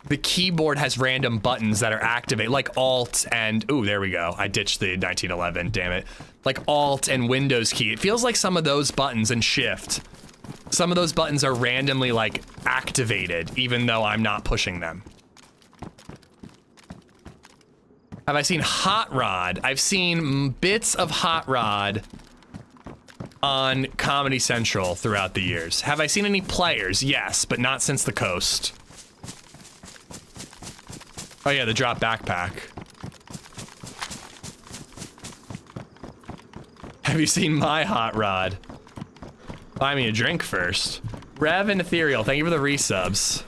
Speaker 1: the keyboard has random buttons that are activated, like Alt and, ooh, there we go. I ditched the 1911, damn it. Like Alt and Windows key. It feels like some of those buttons and Shift. Some of those buttons are randomly like activated, even though I'm not pushing them. Have I seen Hot Rod? I've seen bits of Hot Rod on Comedy Central throughout the years. Have I seen any players? Yes, but not since the coast. Oh yeah, the drop backpack. Have you seen my Hot Rod? Buy me a drink first. Rev and Ethereal, thank you for the resubs.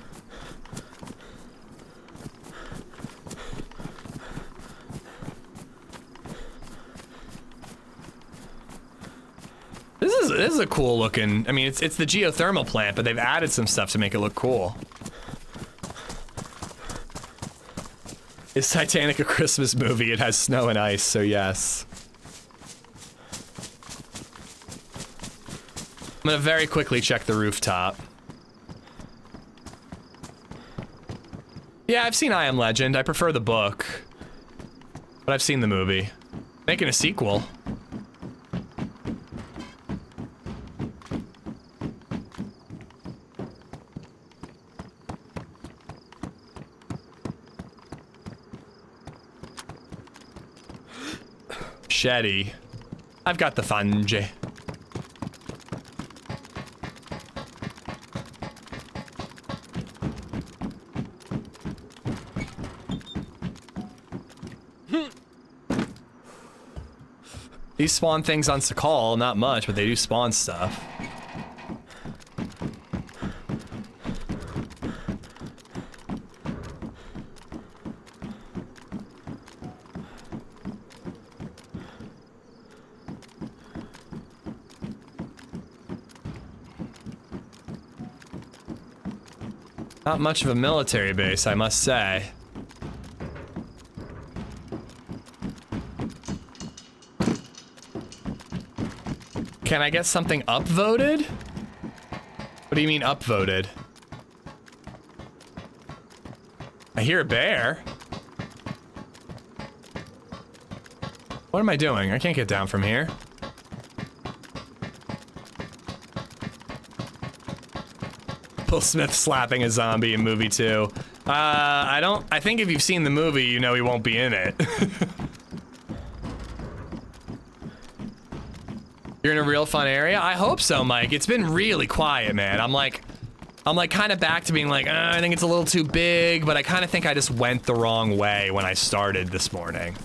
Speaker 1: This is a cool looking, I mean, it's the geothermal plant, but they've added some stuff to make it look cool. Is Titanic a Christmas movie? It has snow and ice, so yes. I'm gonna very quickly check the rooftop. Yeah, I've seen I Am Legend. I prefer the book. But I've seen the movie. Making a sequel. Shetty. I've got the fungi. These spawn things on Sakal, not much, but they do spawn stuff. Not much of a military base, I must say. Can I get something upvoted? What do you mean upvoted? I hear a bear. What am I doing? I can't get down from here. Will Smith slapping a zombie in movie 2. I think if you've seen the movie, you know he won't be in it. You're in a real fun area? I hope so, Mike. It's been really quiet, man. I'm like kind of back to being like, I think it's a little too big, but I kind of think I just went the wrong way when I started this morning.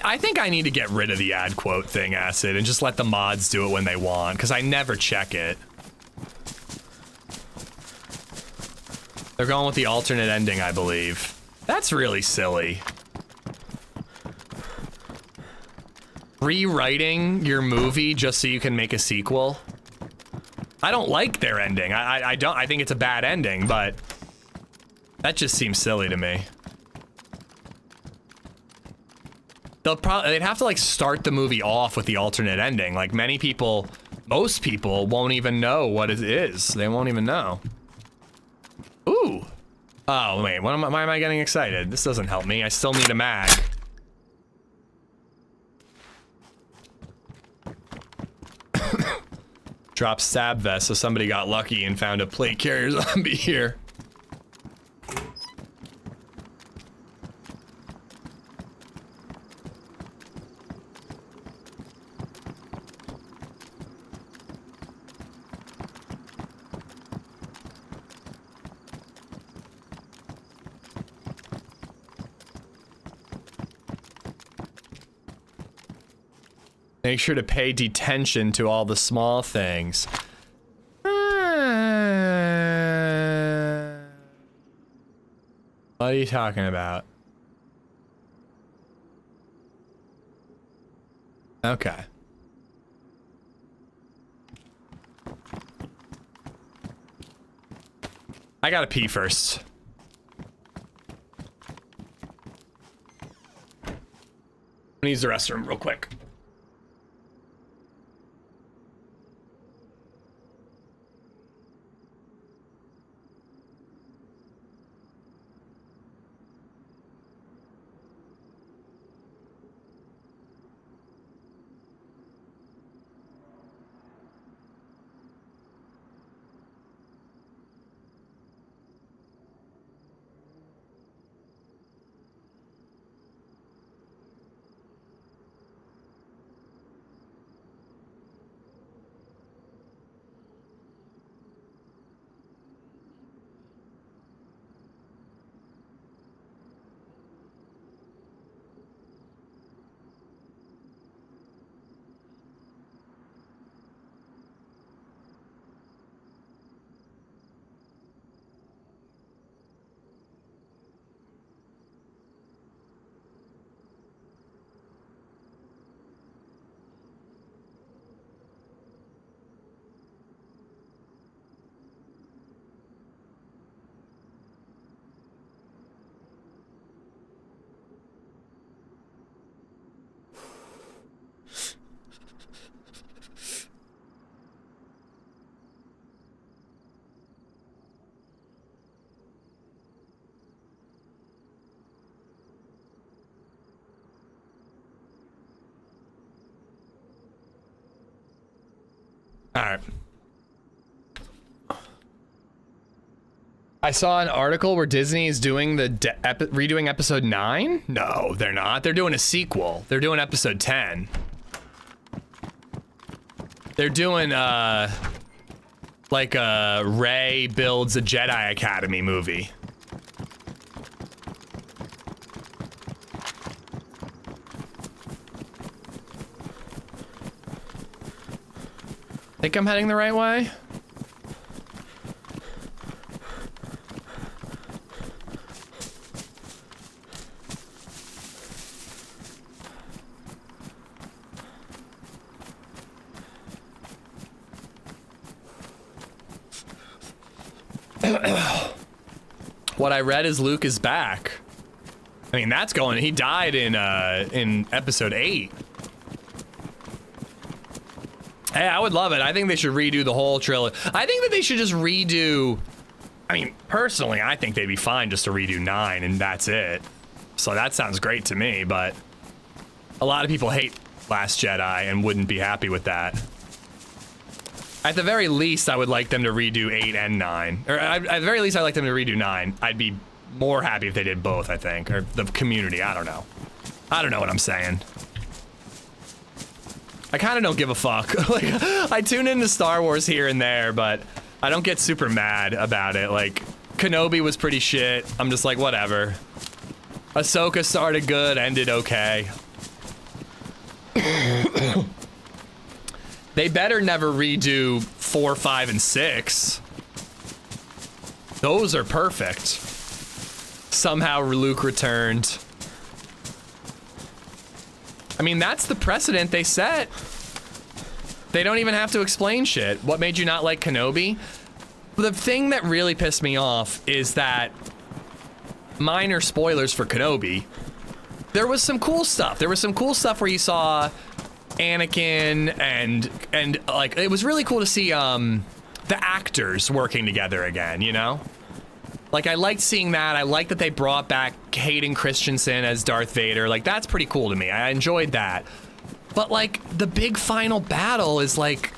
Speaker 1: I think I need to get rid of the ad quote thing, Acid, and just let the mods do it when they want, because I never check it. They're going with the alternate ending, I believe. That's really silly. Rewriting your movie just so you can make a sequel. I don't like their ending. I think it's a bad ending, but that just seems silly to me. They'd have to like start the movie off with the alternate ending. Like most people won't even know what it is. They won't even know. Ooh. Oh wait, why am I getting excited? This doesn't help me. I still need a mag. Drop stab vest, so somebody got lucky and found a plate carrier zombie here. Make sure to pay detention to all the small things. What are you talking about? Okay. I gotta pee first. I'm gonna use the restroom real quick. All right. I saw an article where Disney is doing the redoing episode 9. No, they're not. They're doing a sequel. They're doing episode 10. They're doing like a Rey builds a Jedi Academy movie. Think I'm heading the right way? What I read is Luke is back. I mean, that's going. He died in episode 8. Hey, I would love it. I think they should redo the whole trilogy. I think that they should just redo. I mean, personally, I think they'd be fine just to redo 9 and that's it. So that sounds great to me. But a lot of people hate Last Jedi and wouldn't be happy with that. At the very least, I would like them to redo 8 and 9. Or at the very least, I'd like them to redo 9. I'd be more happy if they did both, I think. Or the community, I don't know. I don't know what I'm saying. I kind of don't give a fuck. Like, I tune into Star Wars here and there, but I don't get super mad about it. Like, Kenobi was pretty shit. I'm just like, whatever. Ahsoka started good, ended okay. They better never redo 4, 5, and 6. Those are perfect. Somehow Luke returned. I mean, that's the precedent they set. They don't even have to explain shit. What made you not like Kenobi? The thing that really pissed me off is that, minor spoilers for Kenobi, there was some cool stuff. There was some cool stuff where you saw Anakin and like, it was really cool to see the actors working together again, you know? Like, I liked seeing that. I liked that they brought back Hayden Christensen as Darth Vader. Like, that's pretty cool to me. I enjoyed that. But like, the big final battle is like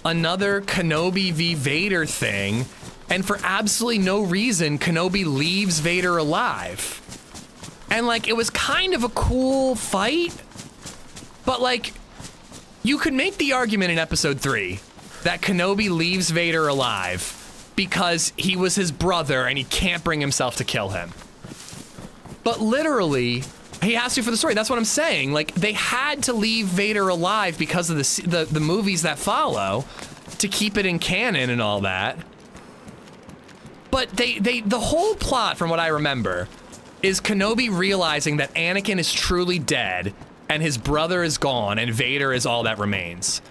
Speaker 1: another Kenobi v Vader thing, and for absolutely no reason, Kenobi leaves Vader alive. And like, it was kind of a cool fight, but like, you could make the argument in episode 3 that Kenobi leaves Vader alive because he was his brother and he can't bring himself to kill him. But literally, he has to for the story. That's what I'm saying. Like, they had to leave Vader alive because of the movies that follow to keep it in canon and all that. But the whole plot, from what I remember, is Kenobi realizing that Anakin is truly dead and his brother is gone and Vader is all that remains.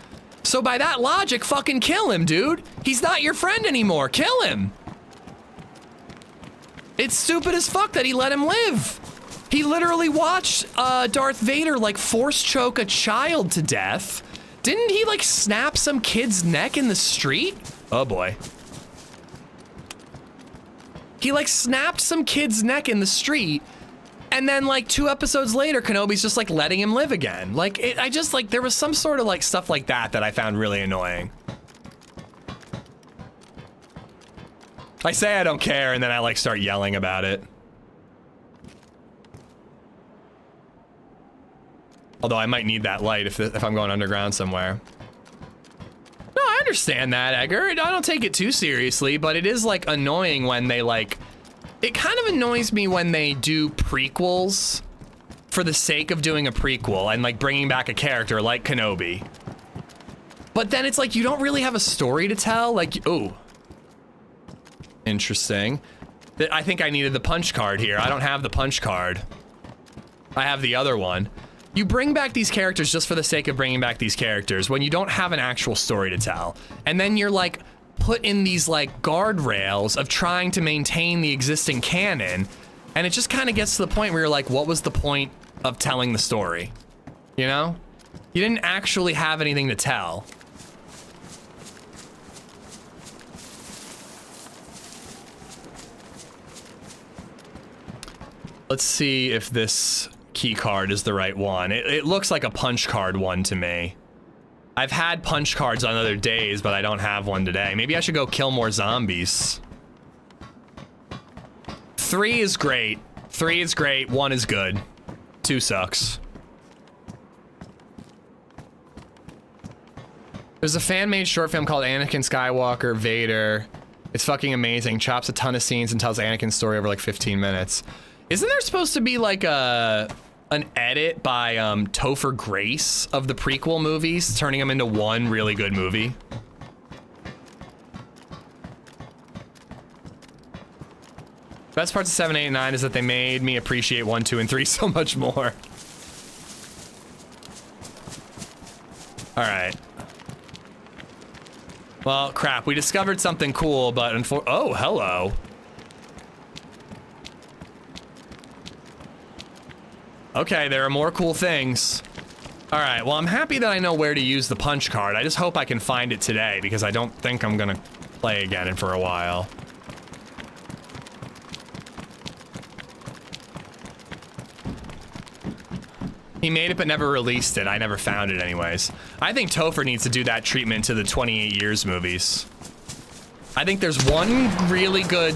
Speaker 1: So by that logic, fucking kill him, dude. He's not your friend anymore. Kill him. It's stupid as fuck that he let him live. He literally watched Darth Vader like force choke a child to death. Didn't he like snap some kid's neck in the street? Oh boy. He like snapped some kid's neck in the street, and then like 2 episodes later, Kenobi's just like letting him live again. Like, I just like, there was some sort of like stuff like that I found really annoying. I say I don't care, and then I like start yelling about it. Although I might need that light if I'm going underground somewhere. No, I understand that, Edgar. I don't take it too seriously, but it is like annoying when they like, it kind of annoys me when they do prequels for the sake of doing a prequel and like bringing back a character like Kenobi. But then it's like, you don't really have a story to tell. Like, oh, interesting. I think I needed the punch card here. I don't have the punch card. I have the other one. You bring back these characters just for the sake of bringing back these characters when you don't have an actual story to tell. And then you're like put in these like guardrails of trying to maintain the existing canon. And it just kind of gets to the point where you're like, what was the point of telling the story? You know? You didn't actually have anything to tell. Let's see if this key card is the right one. It looks like a punch card one to me. I've had punch cards on other days, but I don't have one today. Maybe I should go kill more zombies. 3 is great. 3 is great. 1 is good. 2 sucks. There's a fan-made short film called Anakin Skywalker Vader. It's fucking amazing. Chops a ton of scenes and tells Anakin's story over like 15 minutes. Isn't there supposed to be like an edit by Topher Grace of the prequel movies, turning them into one really good movie? Best parts of 7, 8, and 9 is that they made me appreciate 1, 2, and 3 so much more. All right. Well, crap, we discovered something cool, but oh, hello. Okay, there are more cool things. All right, well, I'm happy that I know where to use the punch card. I just hope I can find it today, because I don't think I'm gonna play again for a while. He made it but never released it. I never found it anyways. I think Topher needs to do that treatment to the 28 Years movies. I think there's one really good...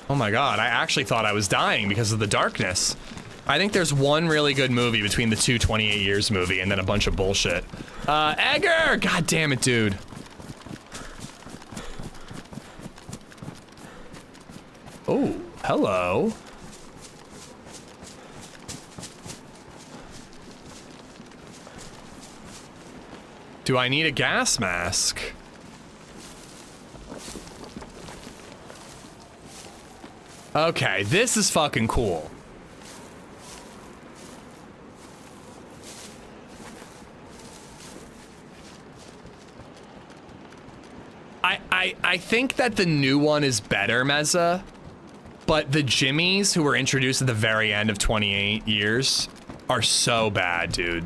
Speaker 1: Oh my god, I actually thought I was dying because of the darkness. I think there's one really good movie between the two 28 Years movie and then a bunch of bullshit. Edgar! God damn it, dude. Oh, hello. Do I need a gas mask? Okay, this is fucking cool. I think that the new one is better, Mezza, but the Jimmies who were introduced at the very end of 28 Years are so bad, dude.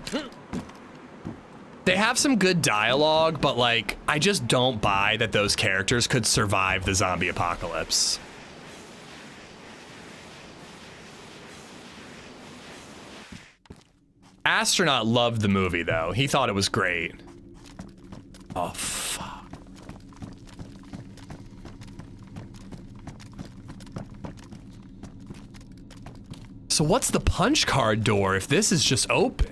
Speaker 1: They have some good dialogue, but like, I just don't buy that those characters could survive the zombie apocalypse. Astronaut loved the movie though. He thought it was great. Oh, fuck. So what's the punch card door if this is just open?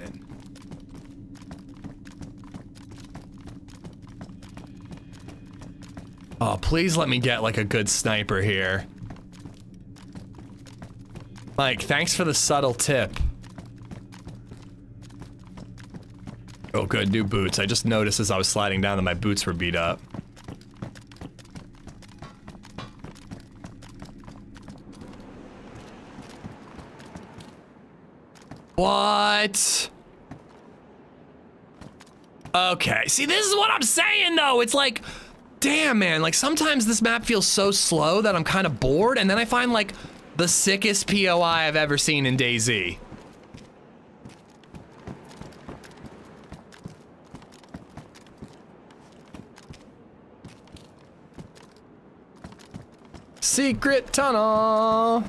Speaker 1: Oh, please let me get like a good sniper here. Mike, thanks for the subtle tip. Oh good, new boots. I just noticed as I was sliding down that my boots were beat up. What? Okay, see, this is what I'm saying though. It's like, damn man, like sometimes this map feels so slow that I'm kind of bored, and then I find like the sickest POI I've ever seen in DayZ. Secret tunnel.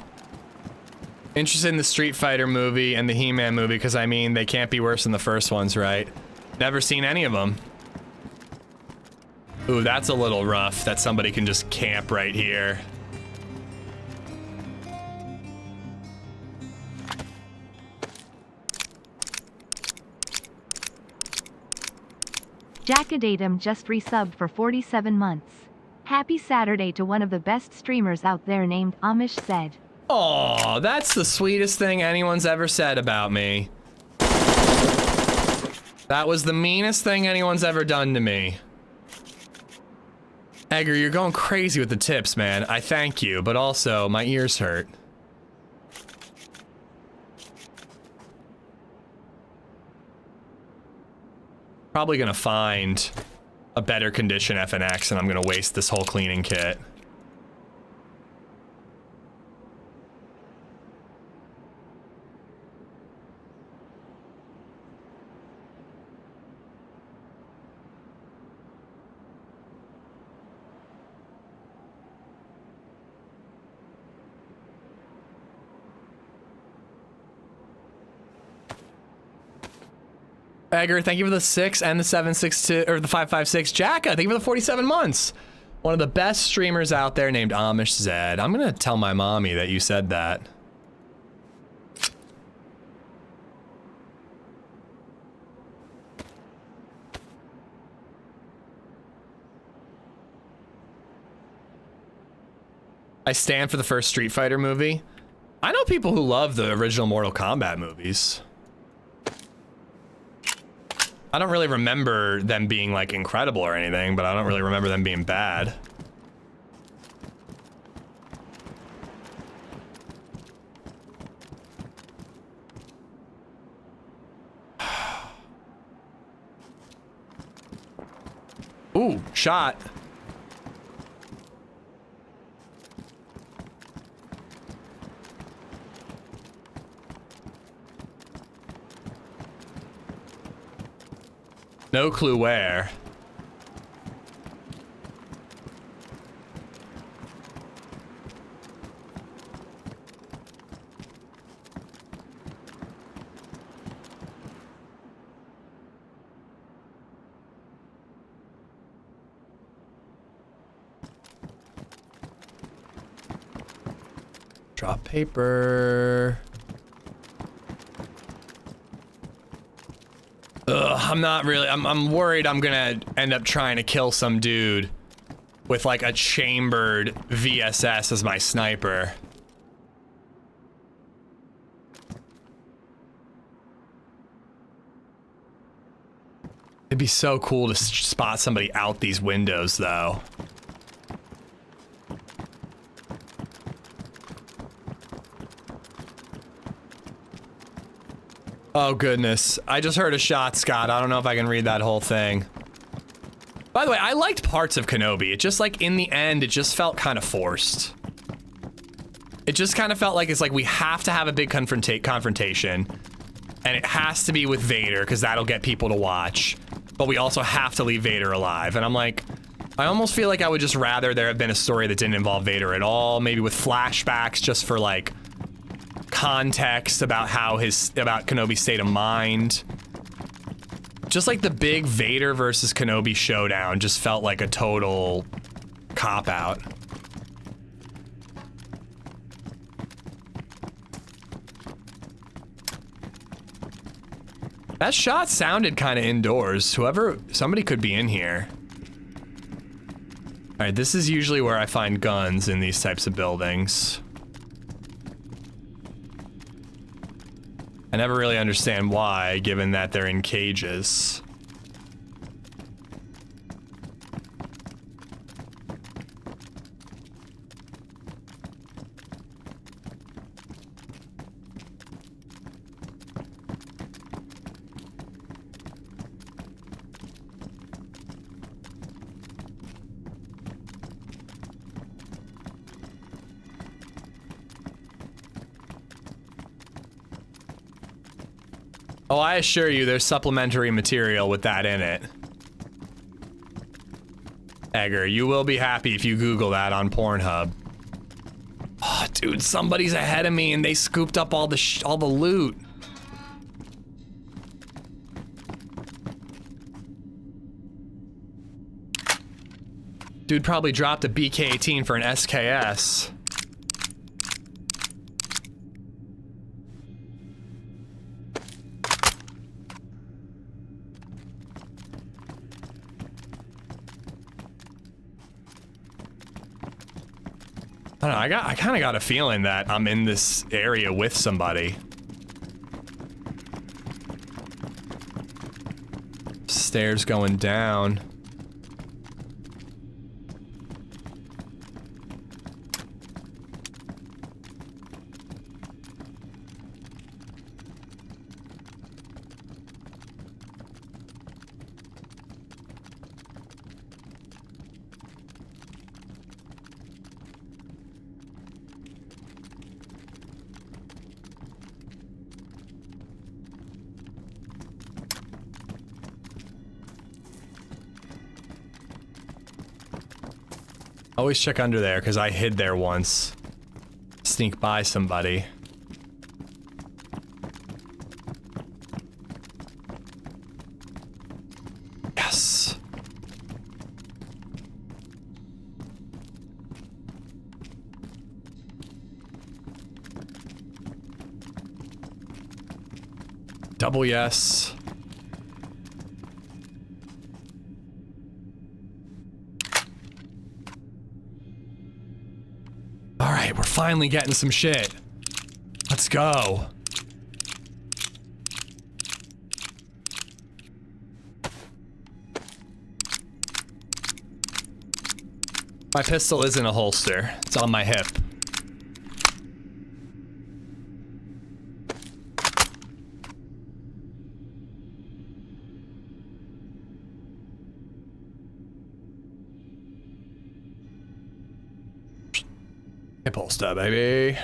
Speaker 1: Interested in the Street Fighter movie and the He-Man movie because I mean they can't be worse than the first ones, right? Never seen any of them. Ooh, that's a little rough that somebody can just camp right here.
Speaker 3: Jackadatum just resubbed for 47 months. Happy Saturday to one of the best streamers out there named AmishZed.
Speaker 1: Oh, that's the sweetest thing anyone's ever said about me. That was the meanest thing anyone's ever done to me. Edgar, you're going crazy with the tips, man. I thank you, but also my ears hurt. Probably gonna find a better condition FNX and I'm gonna waste this whole cleaning kit. Edgar, thank you for the 6 and the 762 or the 556. Jacka, thank you for the 47 months. One of the best streamers out there named AmishZed. I'm gonna tell my mommy that you said that. I stand for the first Street Fighter movie. I know people who love the original Mortal Kombat movies. I don't really remember them being like incredible or anything, but I don't really remember them being bad. Ooh, shot. No clue where. Drop paper. Ugh, I'm not really, I'm worried I'm gonna end up trying to kill some dude with like a chambered VSS as my sniper. It'd be so cool to spot somebody out these windows though. Oh goodness, I just heard a shot, Scott. I don't know if I can read that whole thing. By the way, I liked parts of Kenobi. It just like in the end, it just felt kind of forced. It just kind of felt like it's like we have to have a big confrontation and it has to be with Vader because that'll get people to watch. But we also have to leave Vader alive. And I'm like, I almost feel like I would just rather there have been a story that didn't involve Vader at all, maybe with flashbacks just for like context about about Kenobi's state of mind. Just like the big Vader versus Kenobi showdown just felt like a total cop-out. That shot sounded kind of indoors. Somebody could be in here. All right, this is usually where I find guns in these types of buildings. I never really understand why, given that they're in cages. Oh, I assure you there's supplementary material with that in it. Edgar, you will be happy if you Google that on Pornhub. Oh, dude, somebody's ahead of me and they scooped up all the loot. Dude probably dropped a BK-18 for an SKS. I don't know, I kind of got a feeling that I'm in this area with somebody. Stairs going down. Always check under there, because I hid there once. Sneak by somebody. Double yes. All right, we're finally getting some shit. Let's go. My pistol is in a holster. It's on my hip. Hip holster, baby.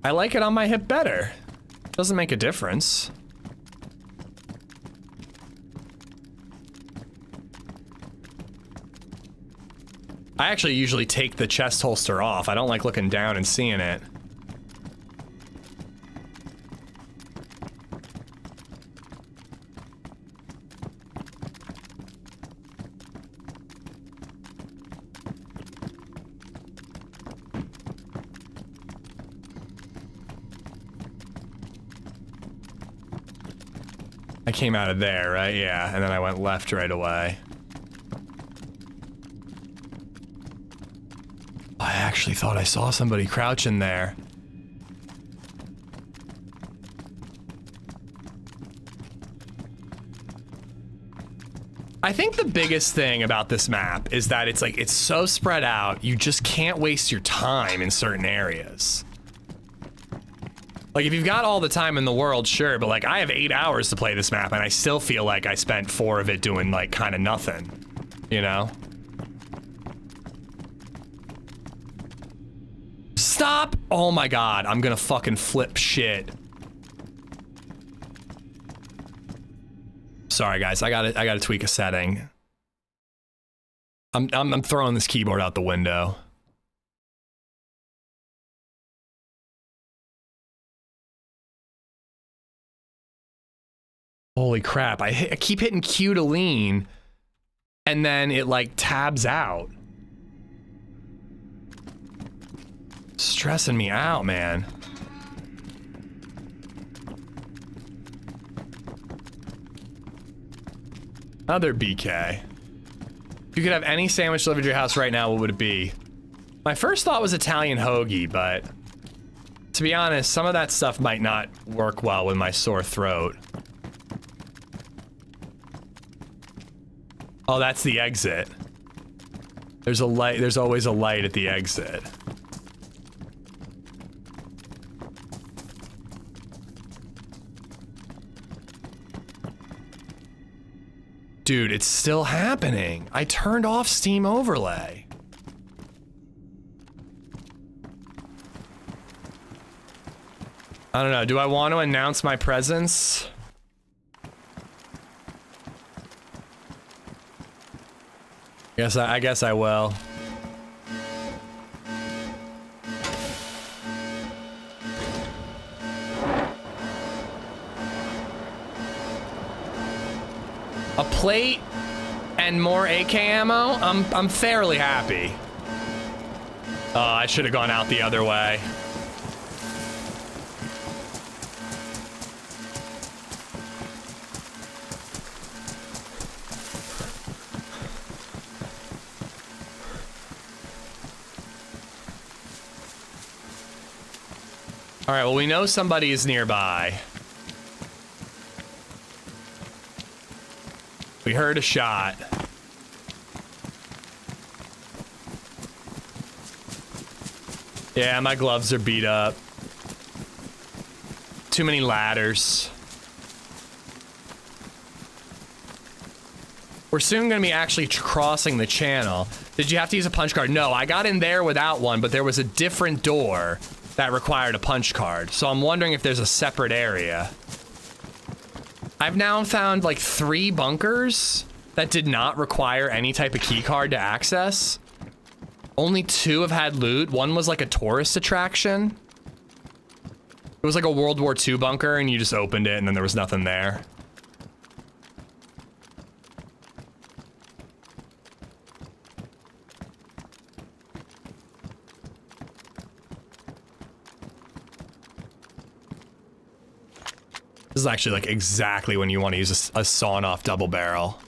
Speaker 1: I like it on my hip better. Doesn't make a difference. I actually usually take the chest holster off. I don't like looking down and seeing it. I came out of there, right? Yeah, and then I went left right away. I actually thought I saw somebody crouching there. I think the biggest thing about this map is that it's so spread out, you just can't waste your time in certain areas. Like, if you've got all the time in the world, sure, but like, I have 8 hours to play this map and I still feel like I spent 4 of it doing like kind of nothing, you know? Stop! Oh my god, I'm gonna fucking flip shit. Sorry guys, I gotta tweak a setting. I'm throwing this keyboard out the window. Holy crap, I keep hitting Q to lean, and then it like tabs out. Stressing me out, man. Another BK. If you could have any sandwich delivered to your house right now, what would it be? My first thought was Italian hoagie, but to be honest, some of that stuff might not work well with my sore throat. Oh, that's the exit. There's a light, there's always a light at the exit. Dude, it's still happening. I turned off Steam Overlay. I don't know, do I want to announce my presence? I guess I will. A plate and more AK ammo? I'm fairly happy. Oh, I should have gone out the other way. All right, well, we know somebody is nearby. We heard a shot. Yeah, my gloves are beat up. Too many ladders. We're soon gonna be actually crossing the channel. Did you have to use a punch card? No, I got in there without one, but there was a different door that required a punch card. So I'm wondering if there's a separate area. I've now found like 3 bunkers that did not require any type of key card to access. Only 2 have had loot. One was like a tourist attraction. It was like a World War II bunker and you just opened it and then there was nothing there. This is actually like exactly when you want to use a sawn-off double barrel.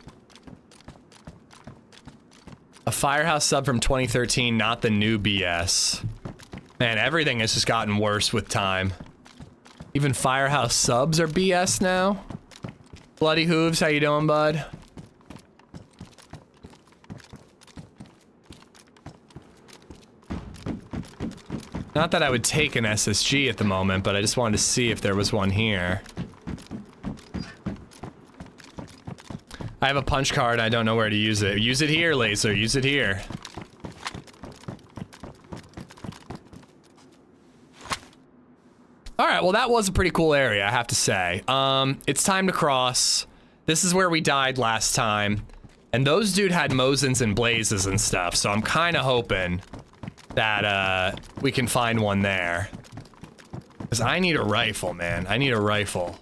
Speaker 1: A Firehouse sub from 2013, not the new BS. Man, everything has just gotten worse with time. Even Firehouse subs are BS now. Bloody Hooves, how you doing, bud? Not that I would take an SSG at the moment, but I just wanted to see if there was one here. I have a punch card, I don't know where to use it. Use it here, Laser, use it here. Alright, well that was a pretty cool area, I have to say. It's time to cross. This is where we died last time. And those dude had Mosins and Blazes and stuff, so I'm kinda hoping that, we can find one there. Because I need a rifle, man. I need a rifle.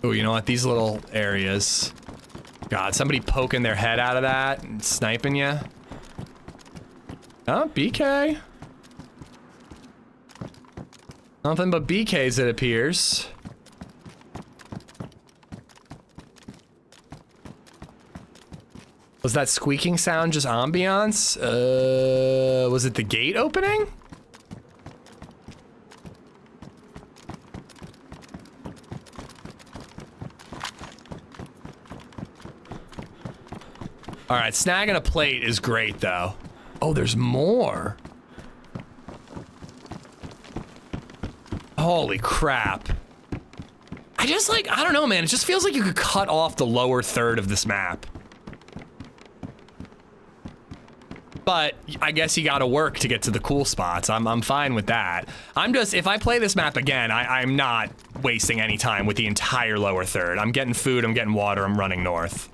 Speaker 1: Oh, you know what? These little areas. God, somebody poking their head out of that and sniping you. Oh, BK. Nothing but BKs, it appears. Was that squeaking sound just ambiance? Was it the gate opening? All right, snagging a plate is great though. Oh, there's more. Holy crap. I just like, I don't know, man. It just feels like you could cut off the lower third of this map. But I guess you gotta work to get to the cool spots. I'm fine with that. I'm just, if I play this map again, I'm not wasting any time with the entire lower third. I'm getting food, I'm getting water, I'm running north.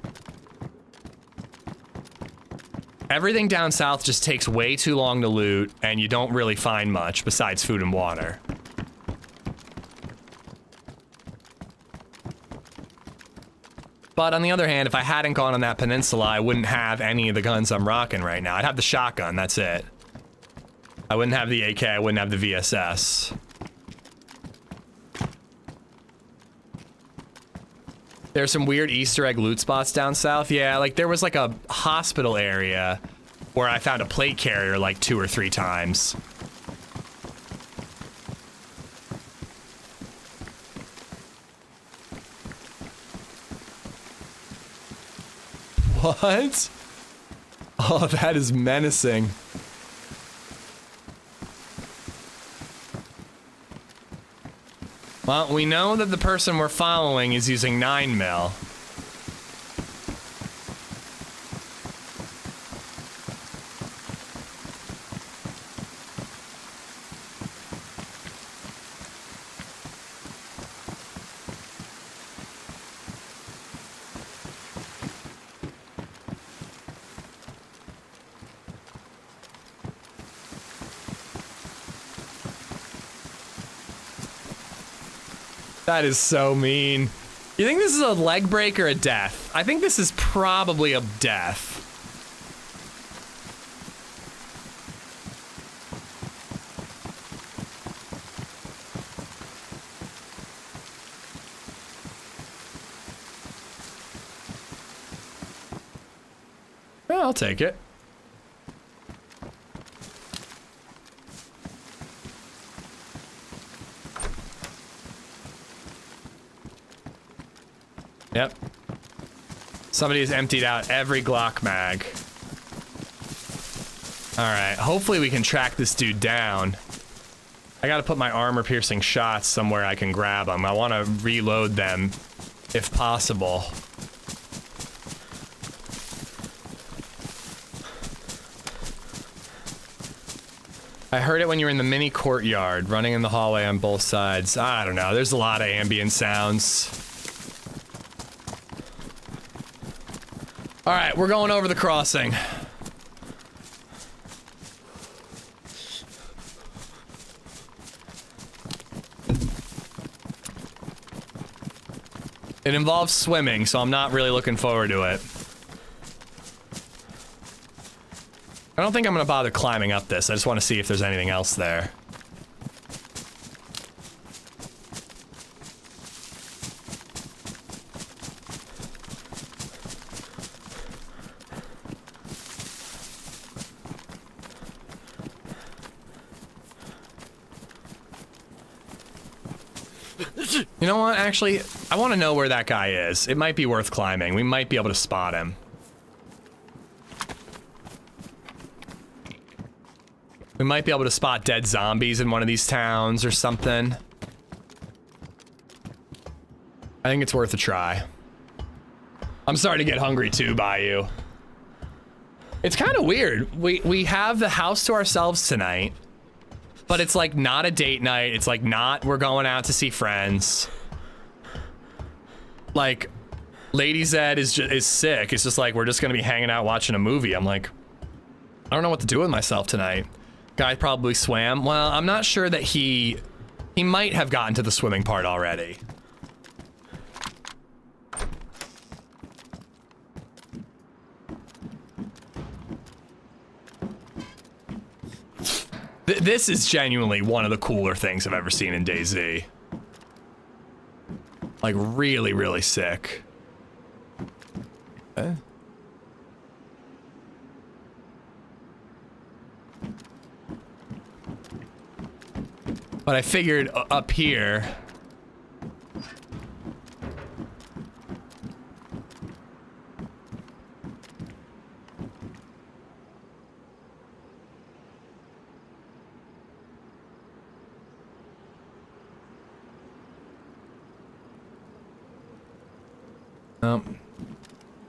Speaker 1: Everything down south just takes way too long to loot, and you don't really find much besides food and water. But on the other hand, if I hadn't gone on that peninsula, I wouldn't have any of the guns I'm rocking right now. I'd have the shotgun, that's it. I wouldn't have the AK, I wouldn't have the VSS. There's some weird Easter egg loot spots down south. Yeah, like there was like a hospital area where I found a plate carrier like 2 or 3 times. What? Oh, that is menacing. Well, we know that the person we're following is using 9mm. That is so mean. You think this is a leg break or a death? I think this is probably a death. Well, I'll take it. Yep. Somebody has emptied out every Glock mag. Alright, hopefully we can track this dude down. I gotta put my armor-piercing shots somewhere I can grab them. I want to reload them, if possible. I heard it when you were in the mini courtyard, running in the hallway on both sides. I don't know, there's a lot of ambient sounds. All right, we're going over the crossing. It involves swimming, so I'm not really looking forward to it. I don't think I'm gonna bother climbing up this. I just want to see if there's anything else there. You know what? Actually, I want to know where that guy is. It might be worth climbing. We might be able to spot him. We might be able to spot dead zombies in one of these towns or something. I think it's worth a try. I'm starting to get hungry too, Bayou. It's kind of weird. We have the house to ourselves tonight, but it's like not a date night. It's like not we're going out to see friends. Like LadyZed is sick. It's just like we're just gonna be hanging out watching a movie. I'm like, I don't know what to do with myself tonight. Guy probably swam. Well, I'm not sure that he might have gotten to the swimming part already. This is genuinely one of the cooler things I've ever seen in DayZ. Like really, really sick. Okay. But I figured up here.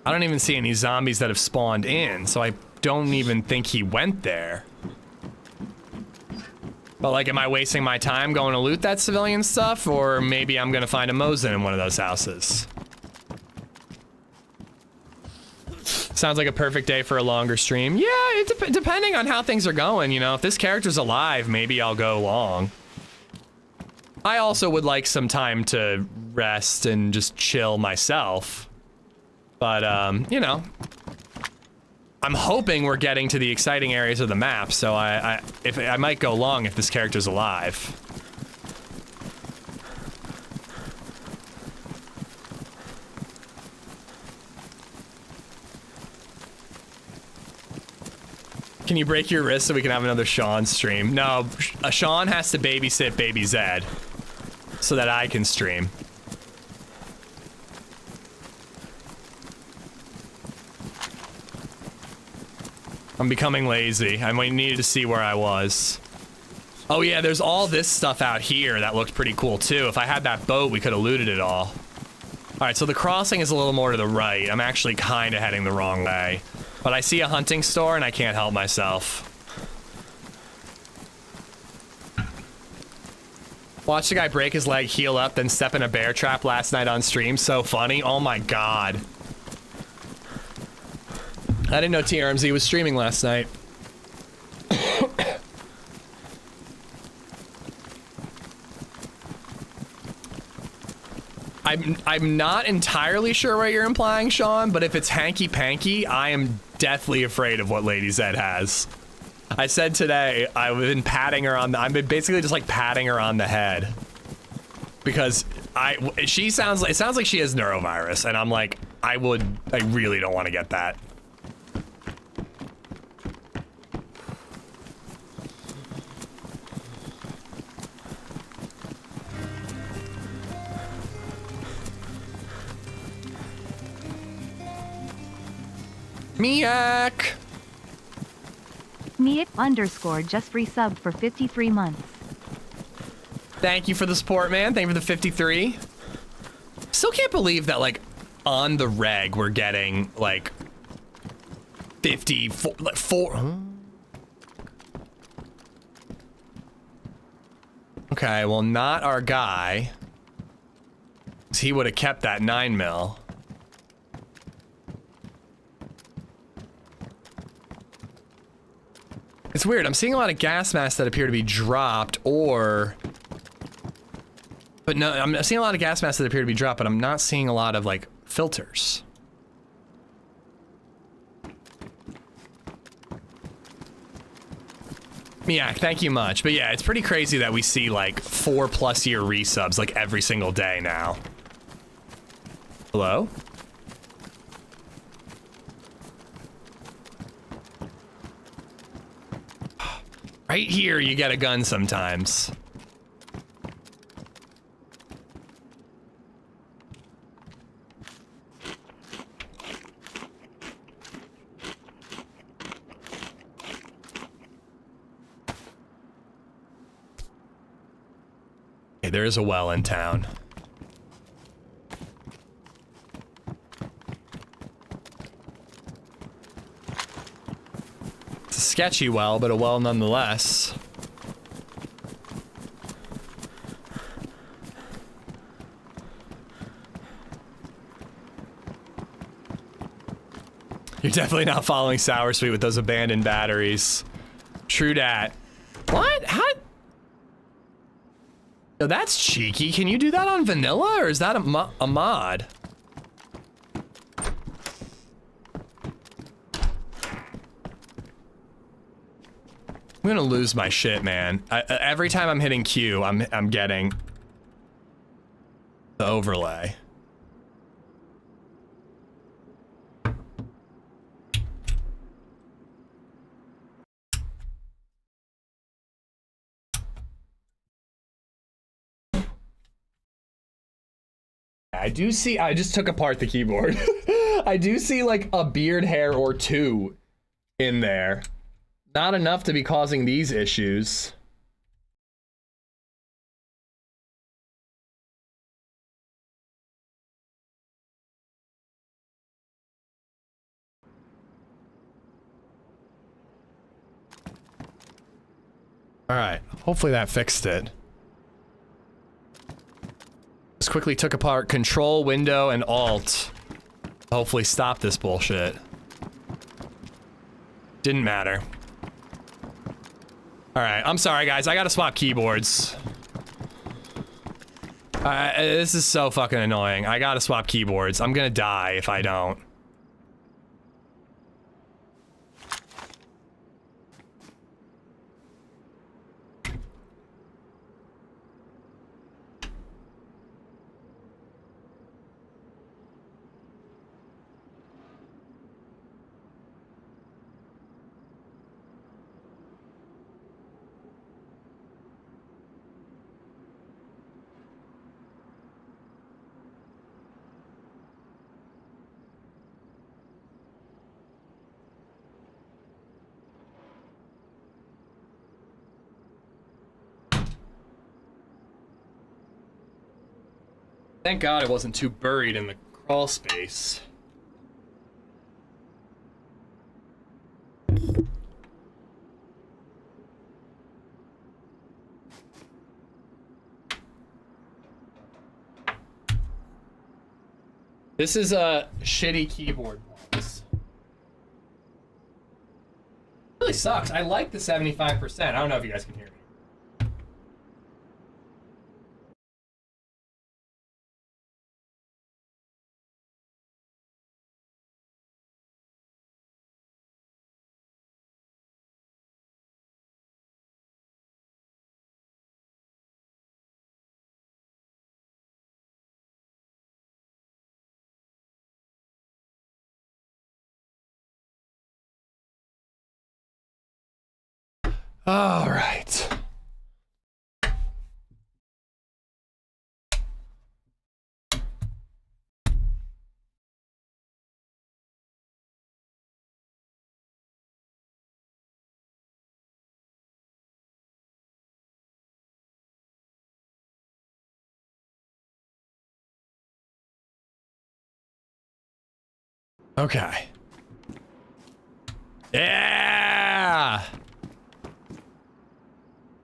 Speaker 1: I don't even see any zombies that have spawned in, so I don't even think he went there. But like, am I wasting my time going to loot that civilian stuff, or maybe I'm gonna find a Mosin in one of those houses? Sounds like a perfect day for a longer stream. Yeah, depending on how things are going, you know. If this character's alive, maybe I'll go long. I also would like some time to rest and just chill myself. But, you know, I'm hoping we're getting to the exciting areas of the map, so I might go long if this character's alive. Can you break your wrist so we can have another Sean stream? No, Sean has to babysit LadyZed so that I can stream. I'm becoming lazy. I might need to see where I was. Oh yeah, there's all this stuff out here that looked pretty cool too. If I had that boat, we could have looted it all. All right, so the crossing is a little more to the right. I'm actually kind of heading the wrong way. But I see a hunting store and I can't help myself. Watch the guy break his leg, heal up, then step in a bear trap last night on stream. So funny. Oh my god. I didn't know TRMZ was streaming last night. I'm not entirely sure what you're implying, Sean, but if it's hanky-panky, I am deathly afraid of what LadyZed has. I said today, I've been patting her on the, I've been basically just like patting her on the head. Because it sounds like she has neurovirus, and I'm like, I really don't want to get that. Miak!
Speaker 3: Miak _ just resubbed for 53 months.
Speaker 1: Thank you for the support, man. Thank you for the 53. Still can't believe that, like, on the reg, we're getting, like, 54, like, 4. Huh? Okay, well, not our guy. 'Cause he would have kept that 9mm. It's weird, I'm seeing a lot of gas masks that appear to be dropped, but no, I'm seeing a lot of gas masks that appear to be dropped, but I'm not seeing a lot of, like, filters. Miak, thank you much. But yeah, it's pretty crazy that we see, like, 4+ year resubs, like, every single day now. Hello? Right here, you get a gun sometimes. There is a well in town. It's a sketchy well, but a well nonetheless. You're definitely not following Sour Sweet with those abandoned batteries. True dat. What? How? No, that's cheeky. Can you do that on vanilla, or is that a mod? I'm gonna lose my shit, man. Every time I'm hitting Q, I'm getting the overlay. I do see, I just took apart the keyboard. I do see like a beard hair or two in there. Not enough to be causing these issues. All right, hopefully that fixed it. Just quickly took apart Control, Window, and Alt. Hopefully stop this bullshit. Didn't matter. All right, I'm sorry guys, I gotta swap keyboards. This is so fucking annoying. I gotta swap keyboards. I'm gonna die if I don't. Thank God it wasn't too buried in the crawl space. This is a shitty keyboard. This really sucks. I like the 75%. I don't know if you guys can hear me. All right. Okay. Yeah!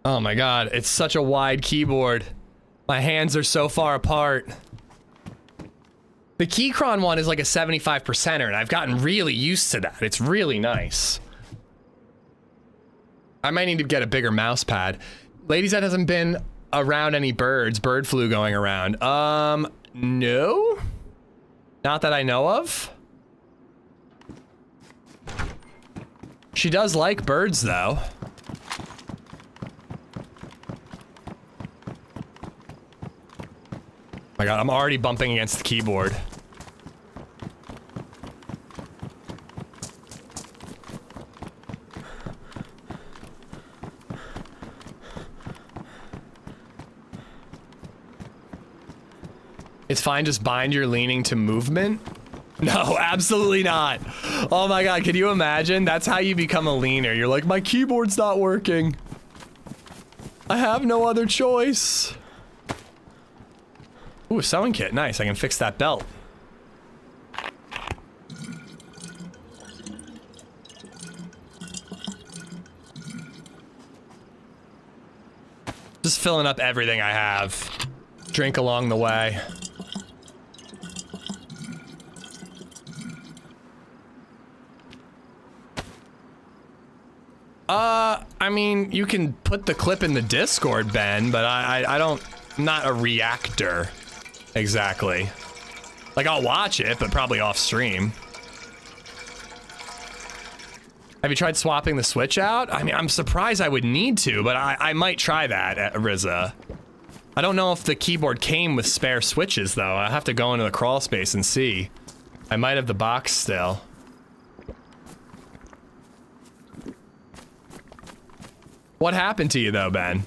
Speaker 1: Oh my God, it's such a wide keyboard. My hands are so far apart. The Keychron one is like a 75%er, and I've gotten really used to that. It's really nice. I might need to get a bigger mouse pad. LadyZed hasn't been around any birds, bird flu going around. No? Not that I know of. She does like birds though. Oh my God, I'm already bumping against the keyboard. It's fine, just bind your leaning to movement? No, absolutely not. Oh my God, can you imagine? That's how you become a leaner. You're like, my keyboard's not working. I have no other choice. Ooh, sewing kit. Nice. I can fix that belt. Just filling up everything I have. Drink along the way. I mean, you can put the clip in the Discord, Ben, but I don't, I'm not a reactor, exactly. Like, I'll watch it, but probably off stream. Have you tried swapping the switch out? I mean, I'm surprised I would need to, but I might try that at Rizza. I don't know if the keyboard came with spare switches, though. I'll have to go into the crawl space and see. I might have the box still. What happened to you, though, Ben?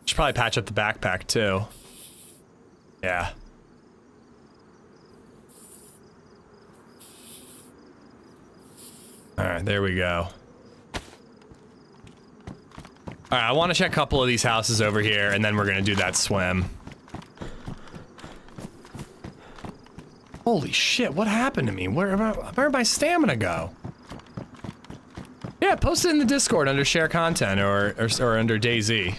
Speaker 1: Should probably patch up the backpack, too. Yeah. Alright, there we go. Alright, I want to check a couple of these houses over here, and then we're gonna do that swim. Holy shit, what happened to me? Where'd my stamina go? Yeah, post it in the Discord under share content or under DayZ.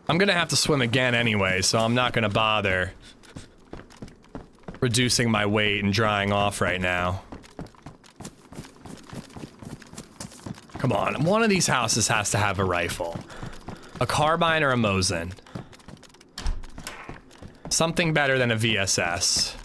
Speaker 1: I'm gonna have to swim again anyway, so I'm not gonna bother reducing my weight and drying off right now. Come on, one of these houses has to have a rifle. A carbine or a Mosin. Something better than a VSS.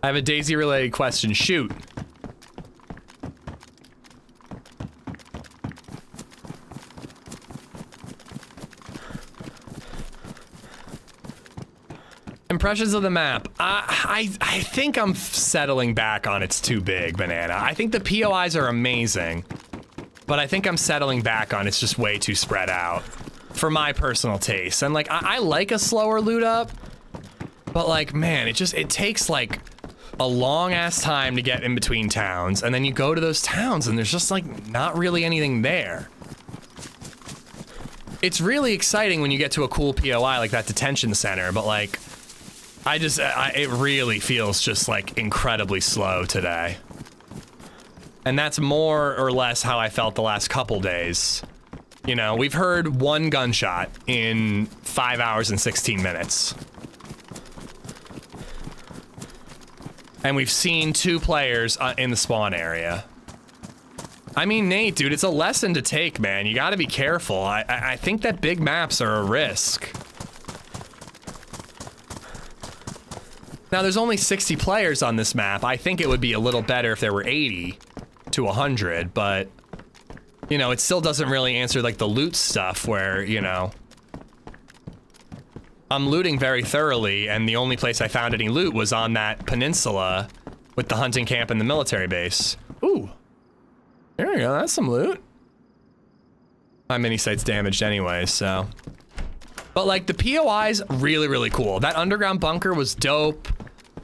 Speaker 1: I have a DayZ related question. Shoot. Impressions of the map. I think I'm settling back on it's too big, Banana. I think the POIs are amazing, but I think I'm settling back on it's just way too spread out for my personal taste. And like, I like a slower loot up, but like, man, it takes like a long ass time to get in between towns, and then you go to those towns and there's just like not really anything there. It's really exciting when you get to a cool POI like that detention center, but like it really feels just like incredibly slow today. And that's more or less how I felt the last couple days. You know, we've heard one gunshot in 5 hours and 16 minutes. And we've seen 2 players in the spawn area. I mean, Nate, dude, it's a lesson to take, man. You gotta be careful. I think that big maps are a risk. Now, there's only 60 players on this map. I think it would be a little better if there were 80 to 100, but, you know, it still doesn't really answer, like, the loot stuff where, you know, I'm looting very thoroughly, and the only place I found any loot was on that peninsula with the hunting camp and the military base. Ooh. There we go, that's some loot. My mini site's damaged anyway, so. But like, the POI's really, really cool. That underground bunker was dope.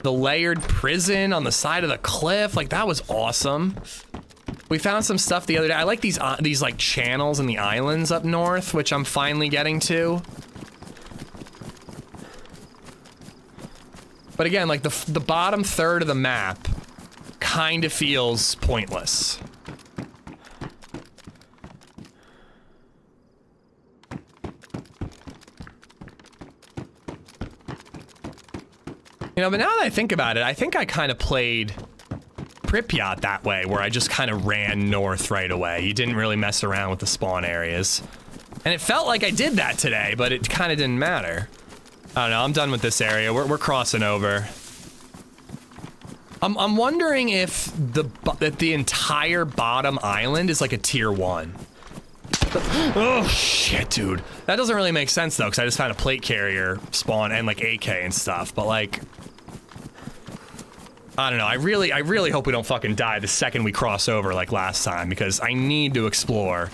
Speaker 1: The layered prison on the side of the cliff, like that was awesome. We found some stuff the other day. I like these like channels in the islands up north, which I'm finally getting to. But again, like the bottom third of the map kind of feels pointless. You know, but now that I think about it, I think I kind of played Pripyat that way, where I just kind of ran north right away. You didn't really mess around with the spawn areas. And it felt like I did that today, but it kind of didn't matter. I don't know, I'm done with this area. We're crossing over. I'm wondering if the entire bottom island is like a tier 1. Oh shit, dude. That doesn't really make sense though, because I just found a plate carrier spawn and like AK and stuff, but like, I don't know. I really hope we don't fucking die the second we cross over like last time, because I need to explore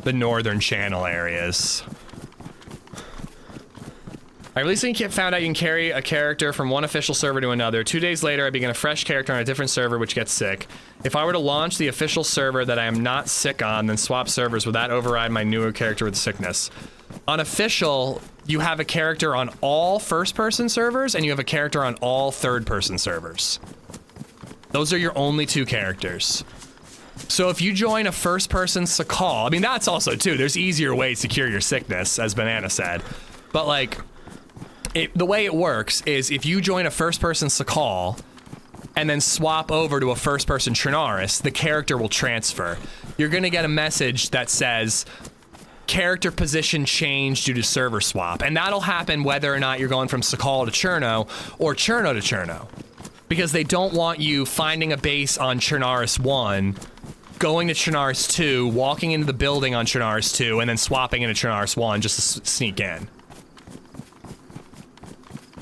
Speaker 1: the northern channel areas. I recently found out you can carry a character from one official server to another. 2 days later, I begin a fresh character on a different server, which gets sick. If I were to launch the official server that I am not sick on, then swap servers, would that override my newer character with sickness? On official, you have a character on all first-person servers, and you have a character on all third-person servers. Those are your only 2 characters. So if you join a first-person Sakal, I mean, that's also, too, there's easier ways to cure your sickness, as Banana said. But, like, the way it works is if you join a first-person Sakal and then swap over to a first-person Trinaris, the character will transfer. You're gonna get a message that says, character position changed due to server swap. And that'll happen whether or not you're going from Sakal to Cherno or Cherno to Cherno. Because they don't want you finding a base on Trinaris 1, going to Trinaris 2, walking into the building on Trinaris 2, and then swapping into Trinaris 1 just to sneak in.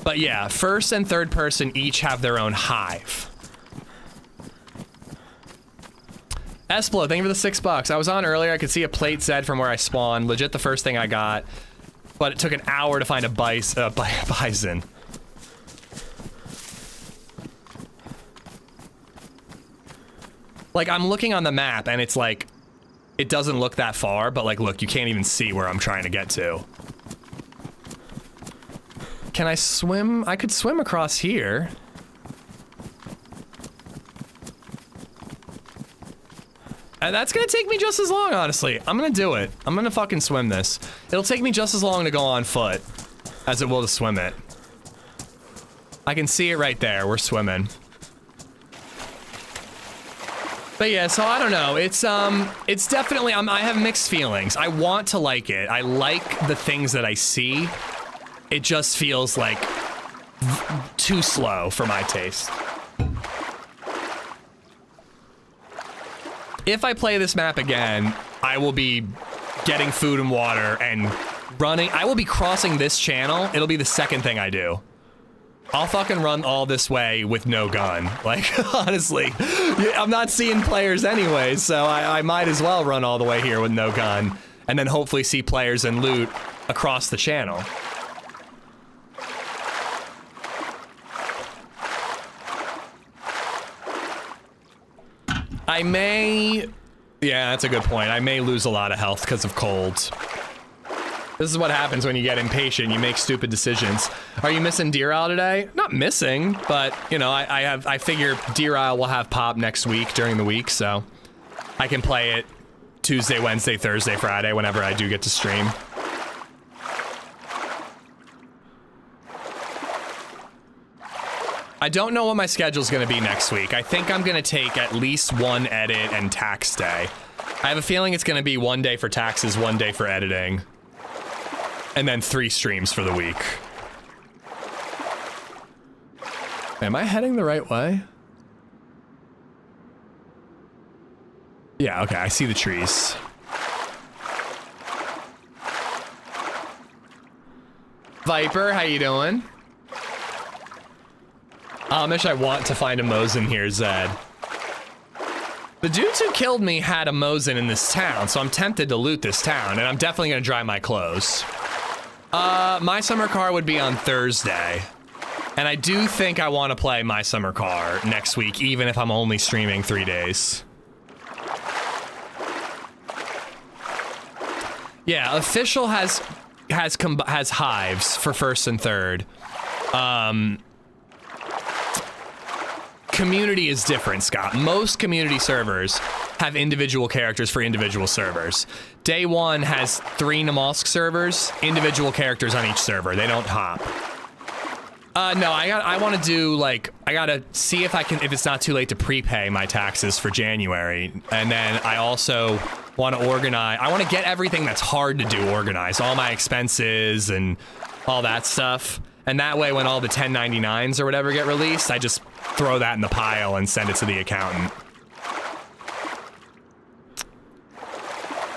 Speaker 1: But yeah, first and third person each have their own hive. Esplo, thank you for the $6. I was on earlier, I could see a PlayZ from where I spawned. Legit the first thing I got. But it took an hour to find a bison. Like, I'm looking on the map and it's like, it doesn't look that far, but like, look, you can't even see where I'm trying to get to. Can I swim? I could swim across here. And that's gonna take me just as long, honestly. I'm gonna do it. I'm gonna fucking swim this. It'll take me just as long to go on foot as it will to swim it. I can see it right there. We're swimming. But yeah, so I don't know. It's definitely, I have mixed feelings. I want to like it. I like the things that I see. It just feels like too slow for my taste. If I play this map again, I will be getting food and water and running. I will be crossing this channel. It'll be the second thing I do. I'll fucking run all this way with no gun. Like, honestly, I'm not seeing players anyway, so I might as well run all the way here with no gun and then hopefully see players and loot across the channel. I may, yeah, that's a good point. I may lose a lot of health because of cold. This is what happens when you get impatient. You make stupid decisions. Are you missing Deer Isle today? Not missing, but you know, I figure Deer Isle will have pop next week during the week, so I can play it Tuesday, Wednesday, Thursday, Friday, whenever I do get to stream. I don't know what my schedule's gonna be next week. I think I'm gonna take at least one edit and tax day. I have a feeling it's gonna be 1 day for taxes, 1 day for editing, and then 3 streams for the week. Am I heading the right way? Yeah, okay, I see the trees. Viper, how you doing? Amish, I want to find a Mosin here, Zed. The dudes who killed me had a Mosin in this town, so I'm tempted to loot this town, and I'm definitely gonna dry my clothes. My summer car would be on Thursday. And I do think I want to play my summer car next week, even if I'm only streaming 3 days. Yeah, official has hives for first and third. Community is different, Scott. Most community servers have individual characters for individual servers. Day 1 has 3 Namalsk servers, individual characters on each server. They don't hop. No, I want to do like, I gotta see if it's not too late to prepay my taxes for January. And then I also want to organize, I want to get everything that's hard to do organized, all my expenses and all that stuff. And that way, when all the 1099s or whatever get released, I just throw that in the pile and send it to the accountant.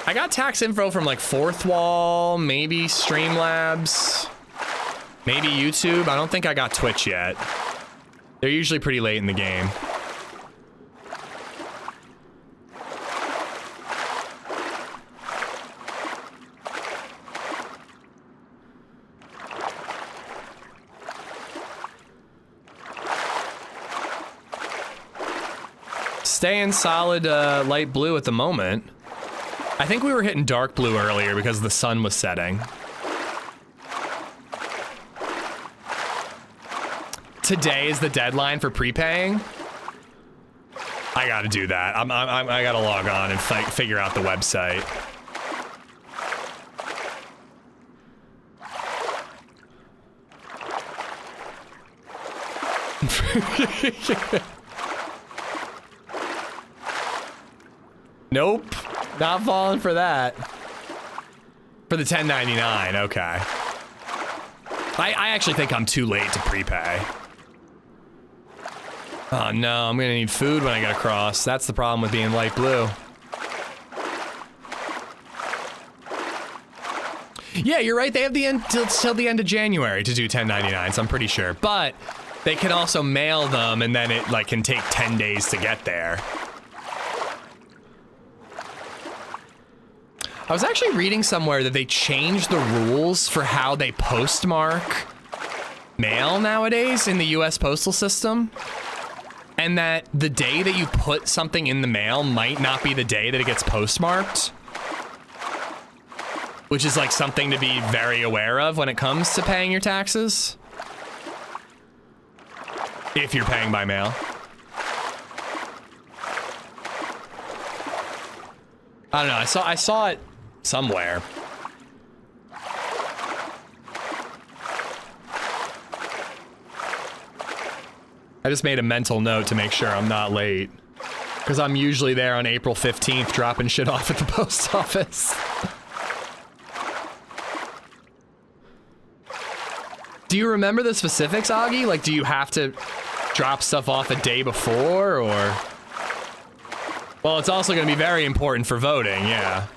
Speaker 1: I got tax info from like Fourth Wall, maybe Streamlabs, maybe YouTube. I don't think I got Twitch yet. They're usually pretty late in the game. Staying solid light blue at the moment. I think we were hitting dark blue earlier because the sun was setting. Today is the deadline for prepaying. I gotta do that. I gotta log on and figure out the website. Nope, not falling for that. For the 1099, okay. I actually think I'm too late to prepay. Oh no, I'm gonna need food when I get across. That's the problem with being light blue. Yeah, you're right, they have the end till the end of January to do 1099s, I'm pretty sure. But they can also mail them and then it like can take 10 days to get there. I was actually reading somewhere that they changed the rules for how they postmark mail nowadays in the US postal system. And that the day that you put something in the mail might not be the day that it gets postmarked. Which is like something to be very aware of when it comes to paying your taxes. If you're paying by mail. I don't know, I saw it somewhere. I just made a mental note to make sure I'm not late. Because I'm usually there on April 15th dropping shit off at the post office. Do you remember the specifics, Augie? Like, do you have to drop stuff off a day before, or? Well, it's also going to be very important for voting, yeah.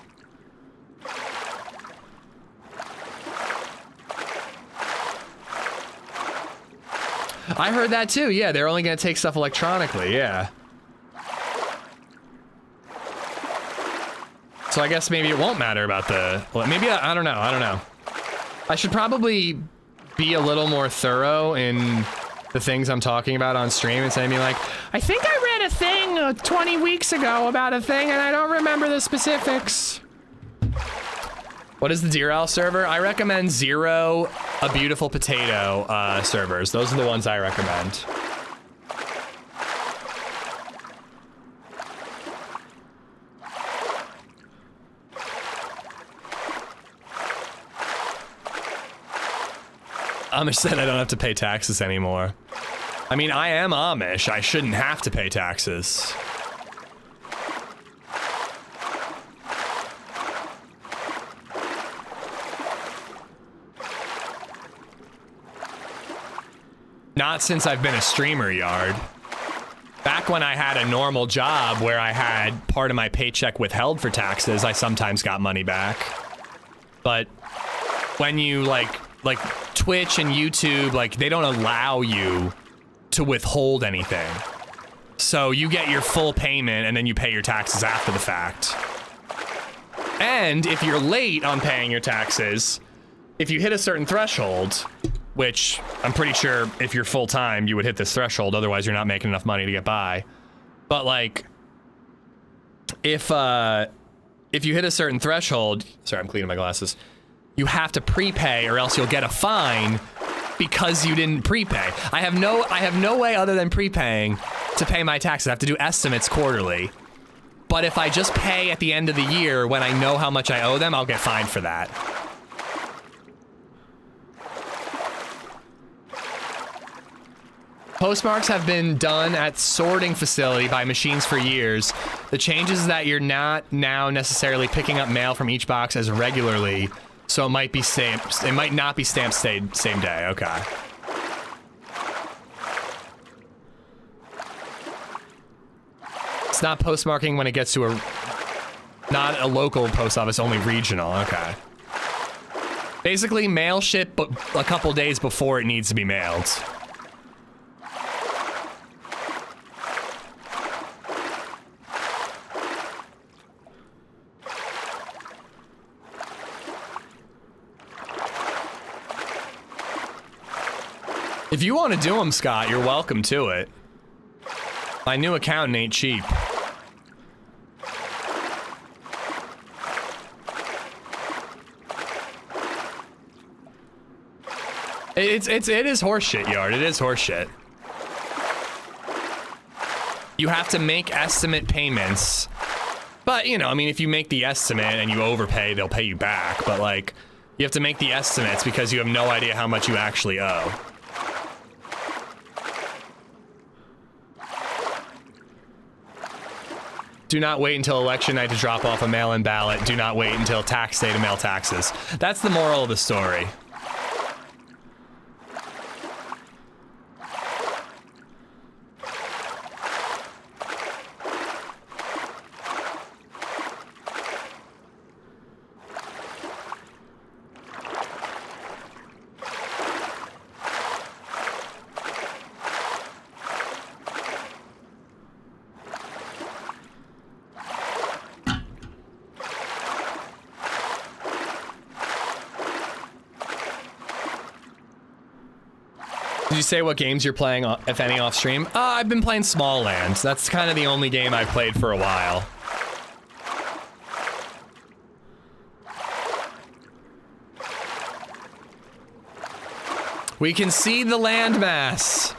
Speaker 1: I heard that too, yeah, they're only gonna take stuff electronically, yeah. So I guess maybe it won't matter about the, well, maybe, I don't know. I should probably be a little more thorough in the things I'm talking about on stream instead of being like, I think I read a thing 20 weeks ago about a thing and I don't remember the specifics. What is the Deer Owl server? I recommend Zero, A Beautiful Potato servers. Those are the ones I recommend. Amish said I don't have to pay taxes anymore. I mean, I am Amish. I shouldn't have to pay taxes. Not since I've been a streamer, Yard. Back when I had a normal job where I had part of my paycheck withheld for taxes, I sometimes got money back. But when you like Twitch and YouTube, like they don't allow you to withhold anything. So you get your full payment and then you pay your taxes after the fact. And if you're late on paying your taxes, if you hit a certain threshold, which I'm pretty sure if you're full-time, you would hit this threshold, otherwise you're not making enough money to get by. But like, if you hit a certain threshold, sorry, I'm cleaning my glasses, you have to prepay or else you'll get a fine because you didn't prepay. I have no way other than prepaying to pay my taxes. I have to do estimates quarterly. But if I just pay at the end of the year when I know how much I owe them, I'll get fined for that. Postmarks have been done at sorting facility by machines for years. The change is that you're not now necessarily picking up mail from each box as regularly, so it might be stamped. It might not be stamped same day. Okay. It's not postmarking when it gets to not a local post office, only regional. Okay. Basically, mail ship a couple days before it needs to be mailed. If you want to do them, Scott, you're welcome to it. My new accountant ain't cheap. It is horseshit, Yard. It is horseshit. You have to make estimate payments. But, you know, I mean, if you make the estimate and you overpay, they'll pay you back. But, like, you have to make the estimates because you have no idea how much you actually owe. Do not wait until election night to drop off a mail-in ballot. Do not wait until tax day to mail taxes. That's the moral of the story. Did you say what games you're playing, if any, off stream? I've been playing Small Lands. That's kind of the only game I've played for a while. We can see the landmass.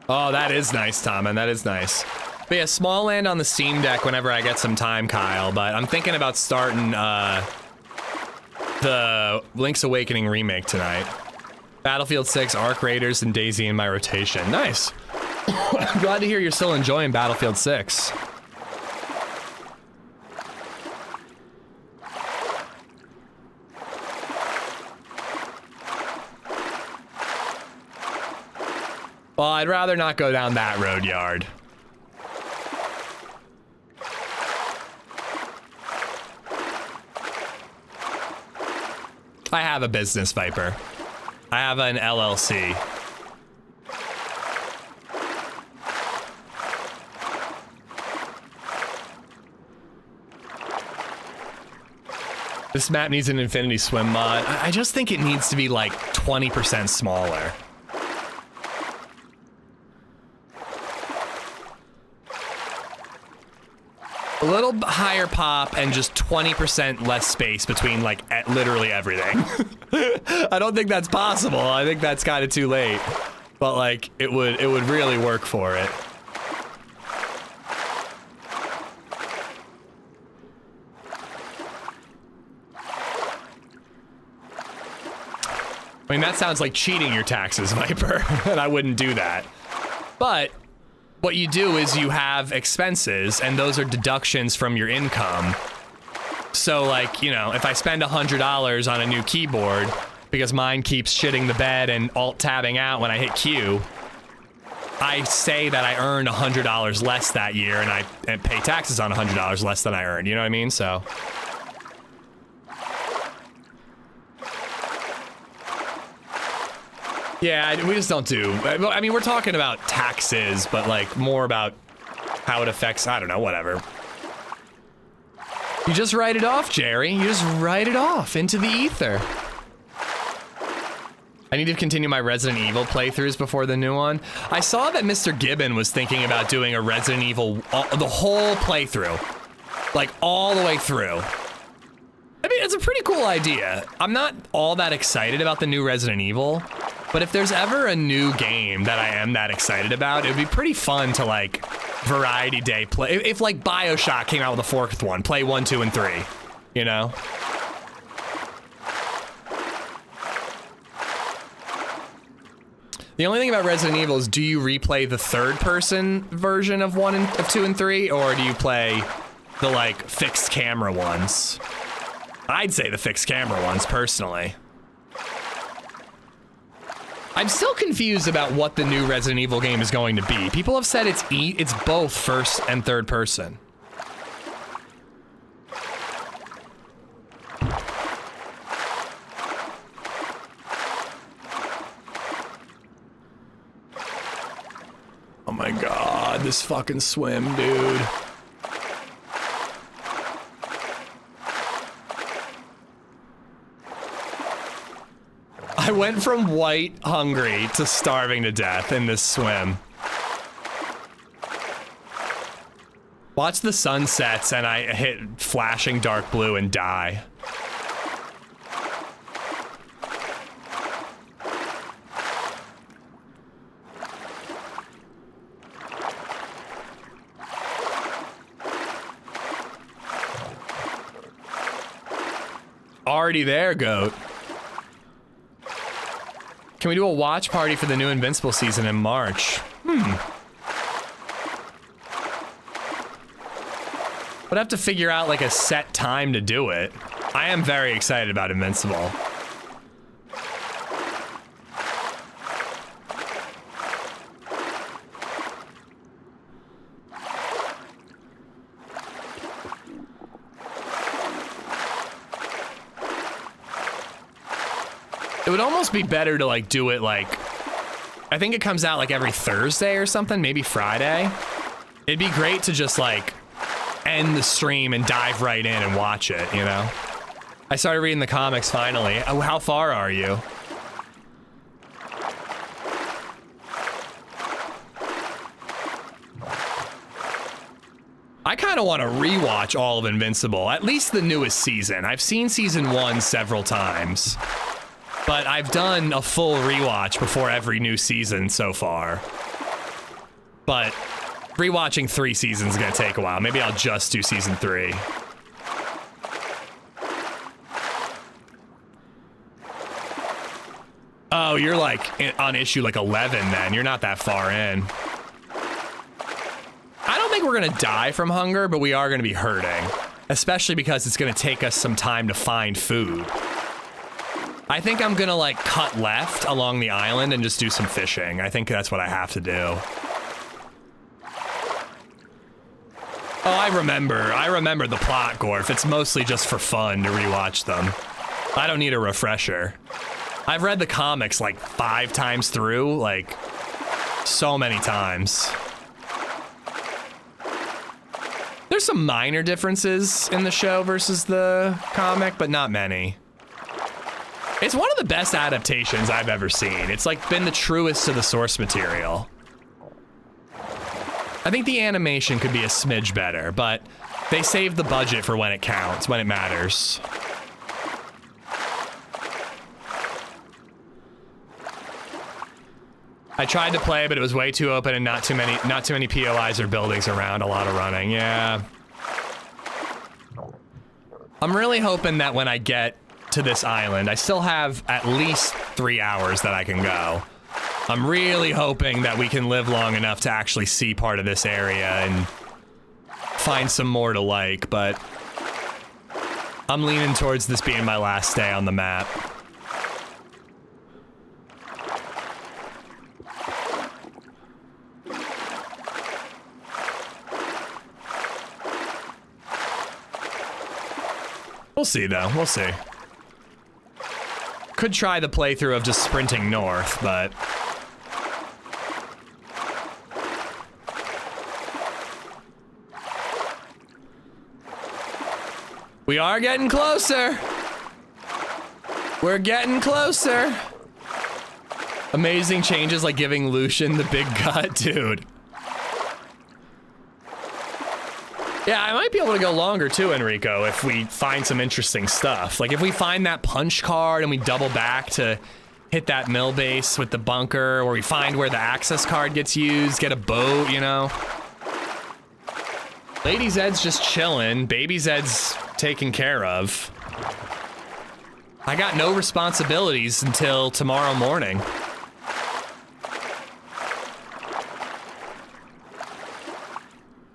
Speaker 1: Oh, that is nice, Tom, and that is nice. But yeah, Small Land on the Steam Deck whenever I get some time, Kyle, but I'm thinking about starting the Link's Awakening remake tonight. Battlefield 6, ARC Raiders, and DayZ in my rotation. Nice. I'm glad to hear you're still enjoying Battlefield 6. Well, I'd rather not go down that road, Yard. I have a business, Viper. I have an LLC. This map needs an Infinity Swim mod. I just think it needs to be like 20% smaller. A little higher pop and just 20% less space between like literally everything. I don't think that's possible. I think that's kind of too late. But like it would really work for it. I mean, that sounds like cheating your taxes, Viper, and I wouldn't do that. But what you do is you have expenses, and those are deductions from your income. So, like, you know, if I spend $100 on a new keyboard, because mine keeps shitting the bed and alt-tabbing out when I hit Q, I say that I earned $100 less that year, and I pay taxes on $100 less than I earned. You know what I mean? So yeah, we just don't do. I mean, we're talking about taxes, but like more about how it affects, I don't know, whatever. You just write it off, Jerry. You just write it off into the ether. I need to continue my Resident Evil playthroughs before the new one. I saw that Mr. Gibbon was thinking about doing a Resident Evil, the whole playthrough. Like all the way through. I mean, it's a pretty cool idea. I'm not all that excited about the new Resident Evil. But if there's ever a new game that I am that excited about, it would be pretty fun to like variety day play. If like BioShock came out with a fourth one, play 1, 2, and 3, you know? The only thing about Resident Evil is, do you replay the third-person version of 2, and 3, or do you play the like fixed camera ones? I'd say the fixed camera ones, personally. I'm still confused about what the new Resident Evil game is going to be. People have said it's both first and third person. Oh my god, this fucking swim, dude. I went from white hungry to starving to death in this swim. Watch the sunsets and I hit flashing dark blue and die. Already there, goat. Can we do a watch party for the new Invincible season in March? Would have to figure out like a set time to do it. I am very excited about Invincible. It would almost be better to like do it like, I think it comes out like every Thursday or something, maybe Friday. It'd be great to just like end the stream and dive right in and watch it, you know? I started reading the comics finally. Oh, how far are you? I kind of want to rewatch all of Invincible, at least the newest season. I've seen season 1 several times. But I've done a full rewatch before every new season so far. But rewatching 3 seasons is gonna take a while. Maybe I'll just do season 3. Oh, you're like on issue like 11 then. You're not that far in. I don't think we're gonna die from hunger, but we are gonna be hurting. Especially because it's gonna take us some time to find food. I think I'm gonna like cut left along the island and just do some fishing. I think that's what I have to do. Oh, I remember the plot, Gorf. It's mostly just for fun to rewatch them. I don't need a refresher. I've read the comics like 5 times through, like so many times. There's some minor differences in the show versus the comic, but not many. It's one of the best adaptations I've ever seen. It's like been the truest to the source material. I think the animation could be a smidge better, but they saved the budget for when it counts, when it matters. I tried to play, but it was way too open and not too many POIs or buildings around, a lot of running, yeah. I'm really hoping that when I get to this island, I still have at least 3 hours that I can go. I'm really hoping that we can live long enough to actually see part of this area and find some more to like, but I'm leaning towards this being my last day on the map. We'll see though, we'll see. Could try the playthrough of just sprinting north, but we are getting closer. We're getting closer. Amazing changes like giving Lucian the big gut, dude. Yeah, I might be able to go longer too, Enrico, if we find some interesting stuff. Like if we find that punch card and we double back to hit that mill base with the bunker, or we find where the access card gets used, get a boat, you know? LadyZed's just chilling. BabyZed's taken care of. I got no responsibilities until tomorrow morning.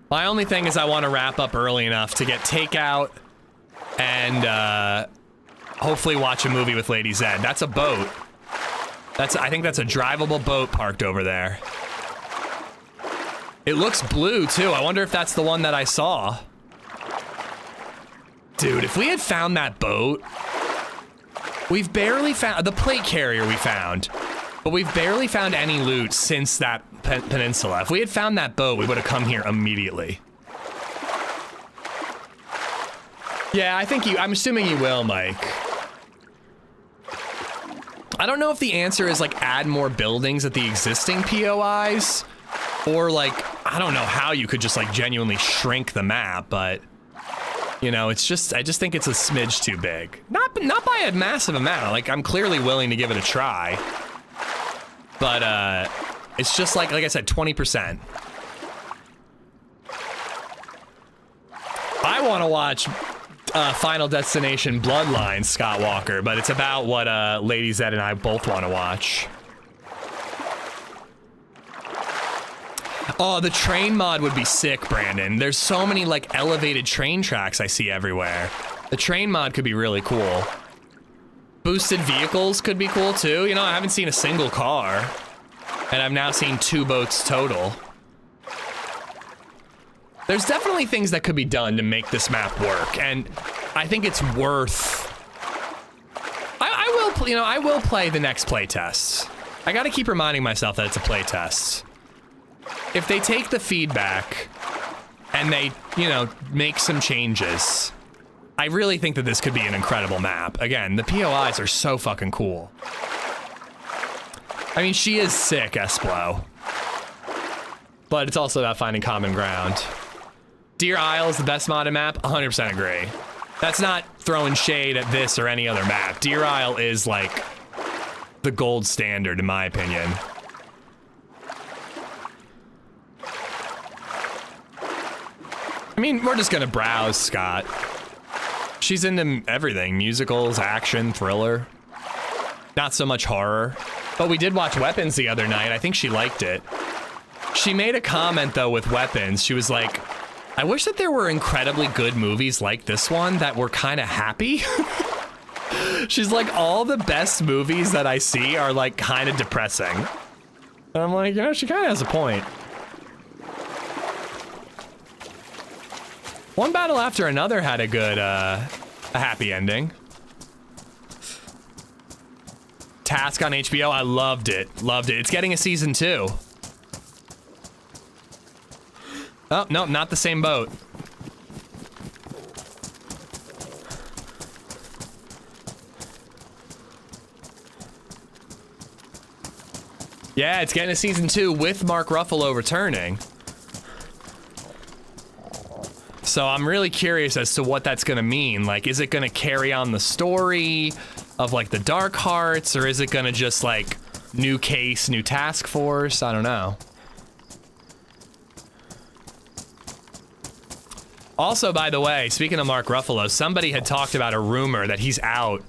Speaker 1: My only thing is I want to wrap up early enough to get takeout and hopefully watch a movie with LadyZed. That's a boat. I think that's a drivable boat parked over there. It looks blue too. I wonder if that's the one that I saw. Dude, if we had found that boat, we've barely found the plate carrier we found, but we've barely found any loot since that peninsula. If we had found that boat, we would have come here immediately. Yeah, I'm assuming you will, Mike. I don't know if the answer is like add more buildings at the existing POIs, or like, I don't know how you could just like genuinely shrink the map, but you know, I just think it's a smidge too big. Not by a massive amount. Like, I'm clearly willing to give it a try, but it's just like I said, 20%. I want to watch Final Destination Bloodlines, Scott Walker, but it's about what LadyZed and I both want to watch. Oh, the train mod would be sick, Brandon. There's so many like elevated train tracks I see everywhere. The train mod could be really cool. Boosted vehicles could be cool too. You know, I haven't seen a single car, and I've now seen 2 boats total. There's definitely things that could be done to make this map work, and I think it's worth. I will play the next playtest. I got to keep reminding myself that it's a playtest. If they take the feedback and they, you know, make some changes, I really think that this could be an incredible map. Again, the POIs are so fucking cool. I mean, she is sick, Esplo. But it's also about finding common ground. Deer Isle is the best modded map, 100% agree. That's not throwing shade at this or any other map. Deer Isle is like the gold standard, in my opinion. I mean, we're just gonna browse, Scott. She's into everything. Musicals, action, thriller. Not so much horror. But we did watch Weapons the other night. I think she liked it. She made a comment, though, with Weapons. She was like, I wish that there were incredibly good movies like this one that were kind of happy. She's like, all the best movies that I see are, like, kind of depressing. And I'm like, you know, she kind of has a point. One battle after another had a good, a happy ending. Task on HBO, I loved it. Loved it. It's getting a season 2. Oh, no, not the same boat. Yeah, it's getting a season 2 with Mark Ruffalo returning. So I'm really curious as to what that's gonna mean. Like, is it gonna carry on the story of like the Dark Hearts, or is it gonna just like new case, new task force? I don't know. Also, by the way, speaking of Mark Ruffalo, somebody had talked about a rumor that he's out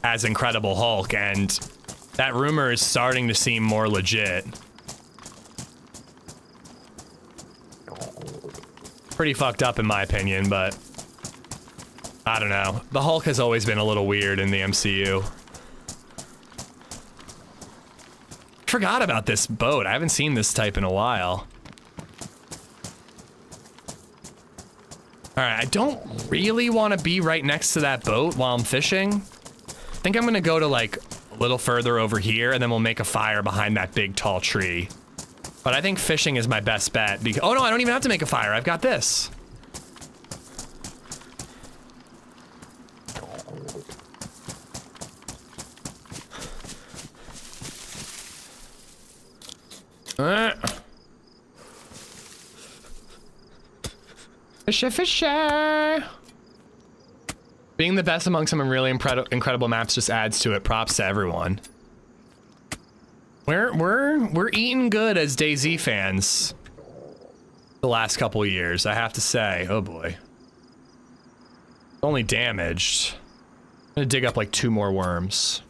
Speaker 1: as Incredible Hulk, and that rumor is starting to seem more legit. Pretty fucked up in my opinion, but I don't know. The Hulk has always been a little weird in the MCU. Forgot about this boat. I haven't seen this type in a while. All right, I don't really want to be right next to that boat while I'm fishing. I think I'm gonna go to like a little further over here, and then we'll make a fire behind that big tall tree. But I think fishing is my best bet because, oh no, I don't even have to make a fire. I've got this. Fisher, fisher. Being the best among some really incredible maps just adds to it. Props to everyone. We're eating good as DayZ fans. the last couple years, I have to say. Oh boy. Only damaged. I'm gonna dig up like 2 more worms.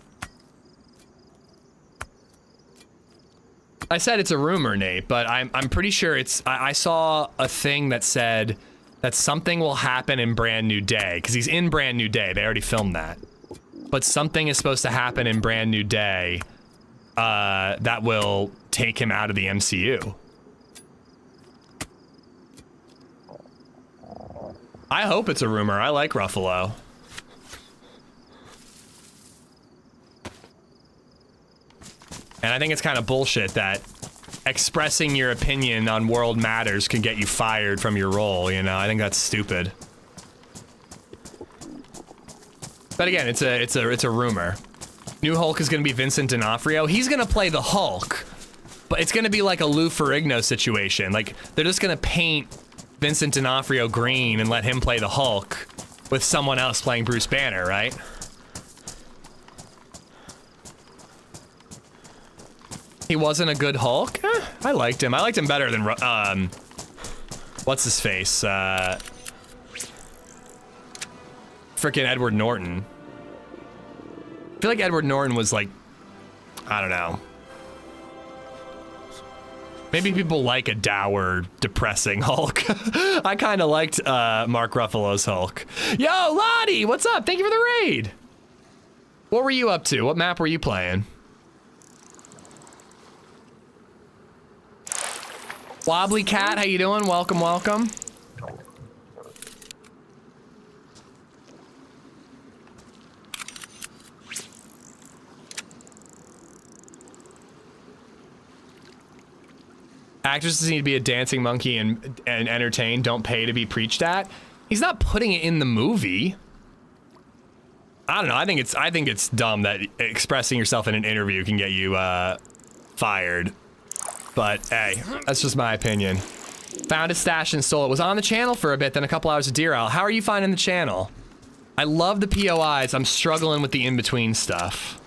Speaker 1: I said it's a rumor, Nate, but I'm pretty sure it's, I saw a thing that said that something will happen in Brand New Day, because he's in Brand New Day, they already filmed that. But something is supposed to happen in Brand New Day that will take him out of the MCU. I hope it's a rumor. I like Ruffalo. And I think it's kind of bullshit that expressing your opinion on world matters can get you fired from your role, you know? I think that's stupid. But again, it's a rumor. New Hulk is gonna be Vincent D'Onofrio. He's gonna play the Hulk, but it's gonna be like a Lou Ferrigno situation. Like, they're just gonna paint Vincent D'Onofrio green and let him play the Hulk with someone else playing Bruce Banner, right? He wasn't a good Hulk? I liked him. I liked him better than, what's his face? Frickin' Edward Norton. I feel like Edward Norton was like, I don't know. Maybe people like a dour, depressing Hulk. I kind of liked Mark Ruffalo's Hulk. Yo, Lottie, what's up? Thank you for the raid. What were you up to? What map were you playing? Wobbly Cat, how you doing? Welcome, welcome. Actresses need to be a dancing monkey and entertain. Don't pay to be preached at. He's not putting it in the movie. I don't know. I think it's dumb that expressing yourself in an interview can get you fired. But hey, that's just my opinion. Found a stash and stole it. Was on the channel for a bit, then a couple hours of Deer Owl. How are you finding the channel? I love the POIs. I'm struggling with the in-between stuff.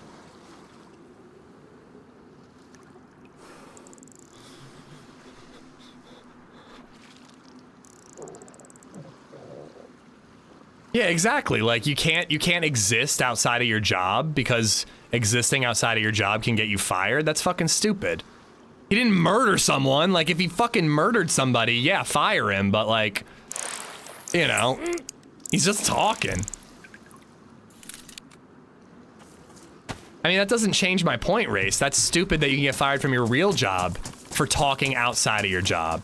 Speaker 1: Yeah, exactly. Like you can't exist outside of your job because existing outside of your job can get you fired. That's fucking stupid. He didn't murder someone. Like, if he fucking murdered somebody, yeah, fire him. But, like, you know, he's just talking. I mean, that doesn't change my point, Race. That's stupid that you can get fired from your real job for talking outside of your job.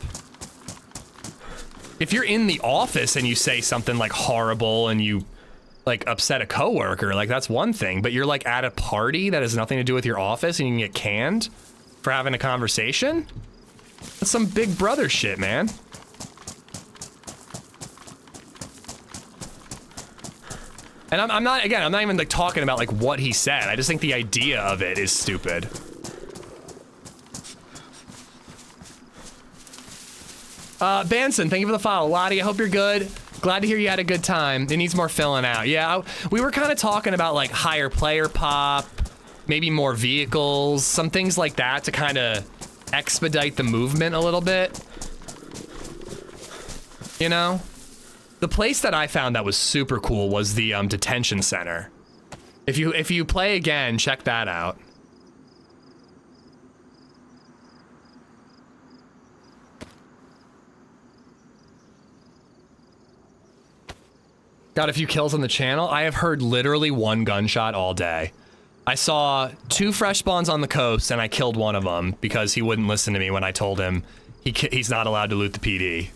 Speaker 1: If you're in the office and you say something, like, horrible and you, like, upset a coworker, like, that's one thing. But you're, like, at a party that has nothing to do with your office and you can get canned for having a conversation? That's some big brother shit, man. And I'm not even like talking about like what he said. I just think the idea of it is stupid. Banson, thank you for the follow. Lottie, I hope you're good. Glad to hear you had a good time. It needs more filling out. Yeah, we were kind of talking about like higher player pop, maybe more vehicles, some things like that to kind of expedite the movement a little bit. You know? The place that I found that was super cool was the detention center. If you play again, check that out. Got a few kills on the channel. I have heard literally 1 gunshot all day. I saw 2 fresh spawns on the coast, and I killed one of them because he wouldn't listen to me when I told him he's not allowed to loot the PD.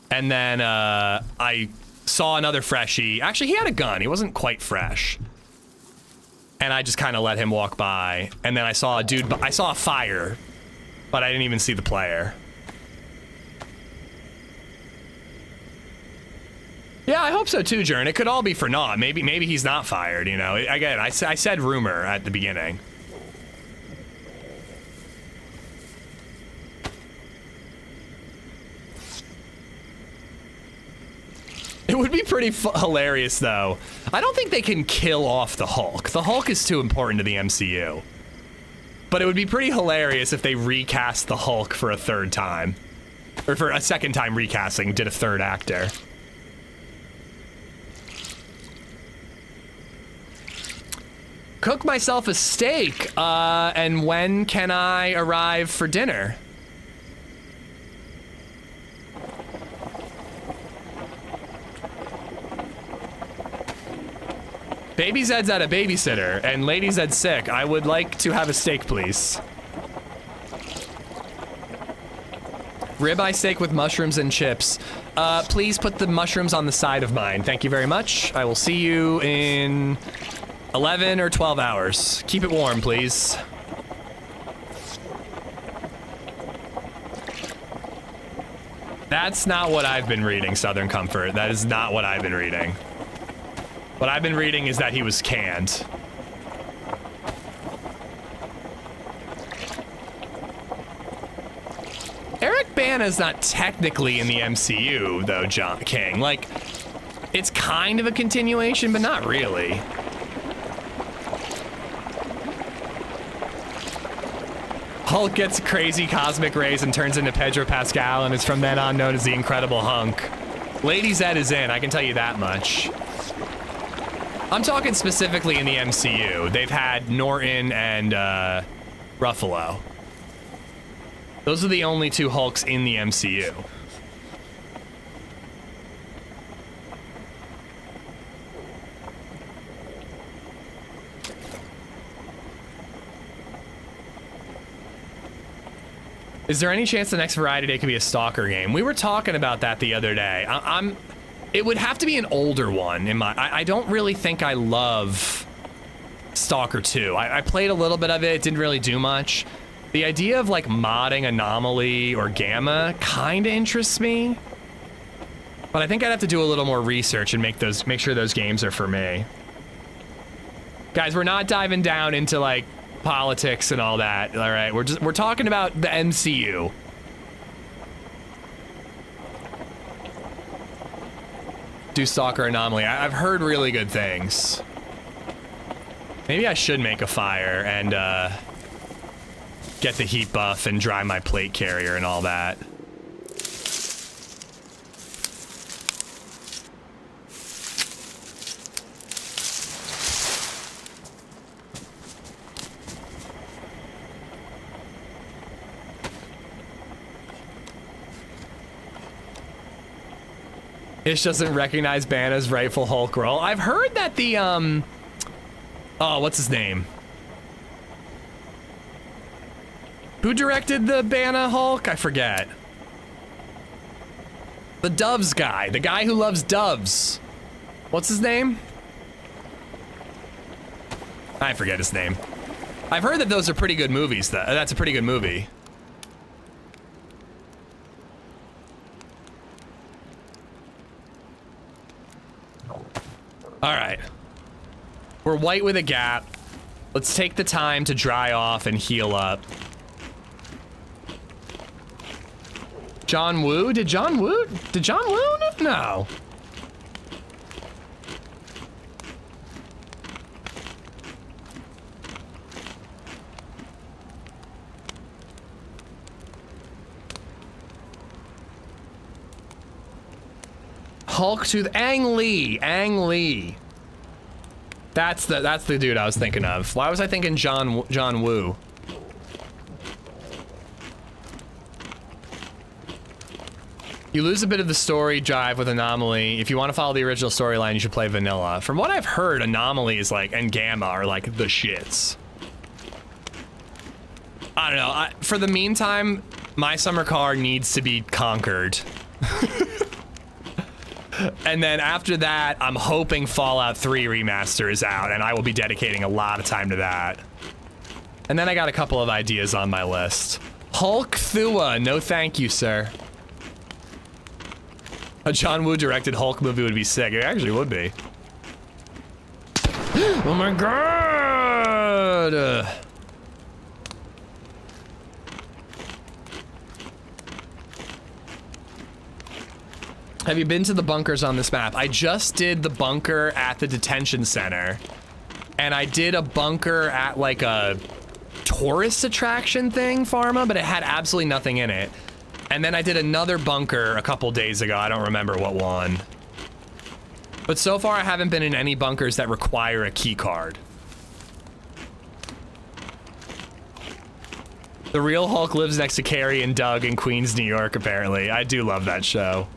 Speaker 1: And then I saw another freshie. Actually, he had a gun. He wasn't quite fresh. And I just kind of let him walk by. And then I saw a dude. I saw a fire, but I didn't even see the player. Yeah, I hope so too, Jern. It could all be for naught. Maybe he's not fired, you know. Again, I said rumor at the beginning. It would be pretty hilarious, though. I don't think they can kill off the Hulk. The Hulk is too important to the MCU. But it would be pretty hilarious if they recast the Hulk for a 3rd time. Or for a second time recasting, did a third actor. Cook myself a steak, and when can I arrive for dinner? Baby Zed's at a babysitter, and Lady Zed's sick. I would like to have a steak, please. Ribeye steak with mushrooms and chips. Please put the mushrooms on the side of mine. Thank you very much. I will see you in 11 or 12 hours. Keep it warm, please. That's not what I've been reading, Southern Comfort. That is not what I've been reading. What I've been reading is that he was canned. Eric Bana's not technically in the MCU, though, John King. Like, it's kind of a continuation, but not really. Hulk gets crazy cosmic rays and turns into Pedro Pascal and is from then on known as the Incredible Hunk. LadyZed is in, I can tell you that much. I'm talking specifically in the MCU. They've had Norton and Ruffalo. Those are the only two Hulks in the MCU. Is there any chance the next Variety Day could be a Stalker game? We were talking about that the other day. It would have to be an older one. I don't really think I love Stalker 2. I played a little bit of it. It didn't really do much. The idea of like modding Anomaly or Gamma kind of interests me. But I think I'd have to do a little more research and make sure those games are for me. Guys, we're not diving down into like politics and all that. All right, we're talking about the MCU. Do Stalker Anomaly. I've heard really good things. Maybe I should make a fire and get the heat buff and dry my plate carrier and all that. Ish doesn't recognize Bana's rightful Hulk role. I've heard that the, oh, what's his name? Who directed the Bana Hulk? I forget. The Doves guy. The guy who loves doves. What's his name? I forget his name. I've heard that those are pretty good movies. That's a pretty good movie. All right. We're white with a gap. Let's take the time to dry off and heal up. John Woo? Did John Woo? No. Hulk to Ang Lee. That's the dude I was thinking of. Why was I thinking John Woo? You lose a bit of the story drive with Anomaly. If you want to follow the original storyline, you should play vanilla. From what I've heard, Anomaly is like, and Gamma are like the shits. I don't know. For the meantime, my summer car needs to be conquered. And then after that, I'm hoping Fallout 3 Remaster is out, and I will be dedicating a lot of time to that. And then I got a couple of ideas on my list. Hulk Thua, no thank you, sir. A John Woo directed Hulk movie would be sick. It actually would be. Oh my god! Have you been to the bunkers on this map? I just did the bunker at the detention center. And I did a bunker at like a tourist attraction thing, Pharma, but it had absolutely nothing in it. And then I did another bunker a couple days ago. I don't remember what one. But so far I haven't been in any bunkers that require a key card. The Real Hulk lives next to Carrie and Doug in Queens, New York, apparently. I do love that show.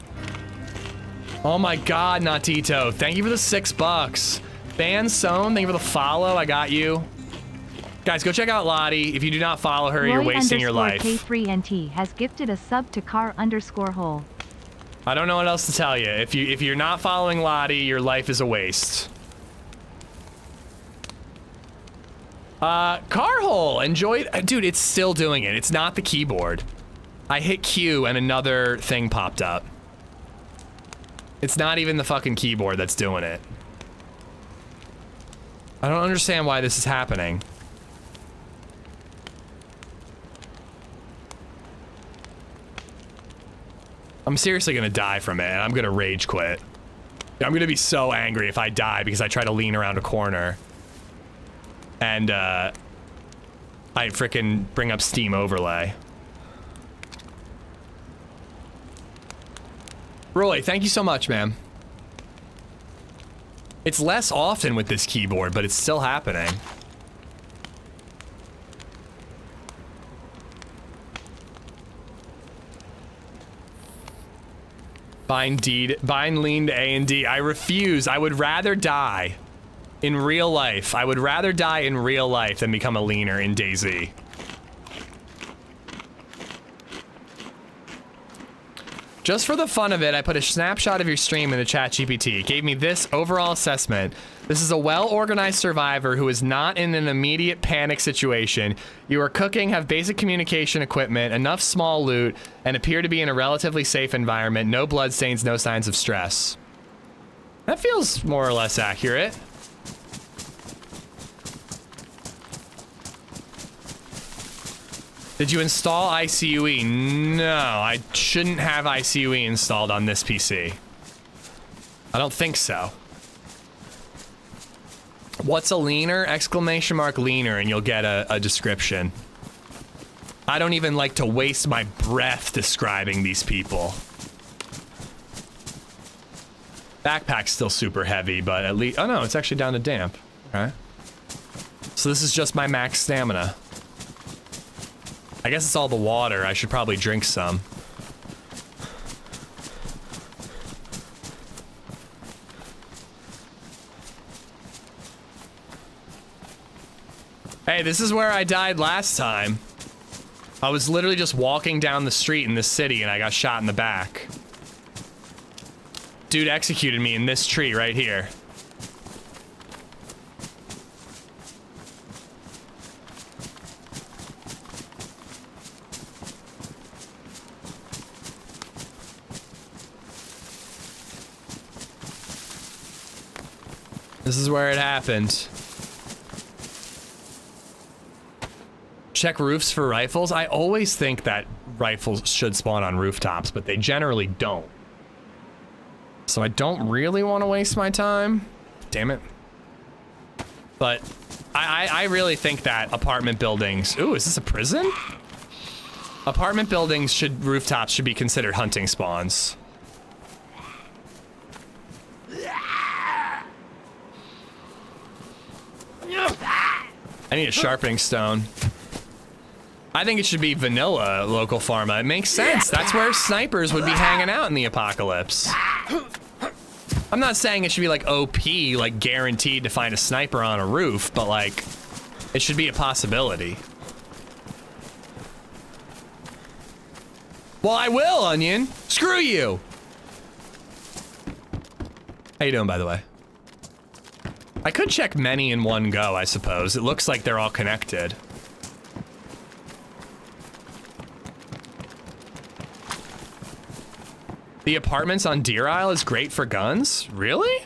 Speaker 1: Oh my god, Natito. Thank you for the $6. Ban Sown, thank you for the follow. I got you. Guys, go check out Lottie. If you do not follow her, you're wasting your life.
Speaker 3: K3NT has gifted a sub to car_hole.
Speaker 1: I don't know what else to tell you. If you're not following Lottie, your life is a waste. Carhole, enjoy it. Dude, it's still doing it. It's not the keyboard. I hit Q and another thing popped up. It's not even the fucking keyboard that's doing it. I don't understand why this is happening. I'm seriously gonna die from it, and I'm gonna rage quit. I'm gonna be so angry if I die because I try to lean around a corner. And, I frickin' bring up Steam Overlay. Roy, thank you so much, man. It's less often with this keyboard, but it's still happening. Bind lean to A and D. I refuse. I would rather die in real life. I would rather die in real life than become a leaner in DayZ. Just for the fun of it, I put a snapshot of your stream in the chat GPT. It gave me this overall assessment. This is a well-organized survivor who is not in an immediate panic situation. You are cooking, have basic communication equipment, enough small loot, and appear to be in a relatively safe environment. No bloodstains, no signs of stress. That feels more or less accurate. Did you install ICUE? No, I shouldn't have ICUE installed on this PC. I don't think so. What's a leaner? Exclamation mark leaner, and you'll get a description. I don't even like to waste my breath describing these people. Backpack's still super heavy, but at least, oh no, it's actually down to damp. Okay. So this is just my max stamina. I guess it's all the water. I should probably drink some. Hey, this is where I died last time. I was literally just walking down the street in this city and I got shot in the back. Dude executed me in this tree right here. This is where it happened. Check roofs for rifles. I always think that rifles should spawn on rooftops, but they generally don't. So I don't really want to waste my time. Damn it. But I really think that apartment buildings... Ooh, is this a prison? Apartment buildings rooftops should be considered hunting spawns. I need a sharpening stone. I think it should be vanilla local pharma. It makes sense. That's where snipers would be hanging out in the apocalypse. I'm not saying it should be like OP, like guaranteed to find a sniper on a roof, but like, it should be a possibility. Well, I will, Onion. Screw you. How you doing, by the way? I could check many in one go, I suppose. It looks like they're all connected. The apartments on Deer Isle is great for guns? Really?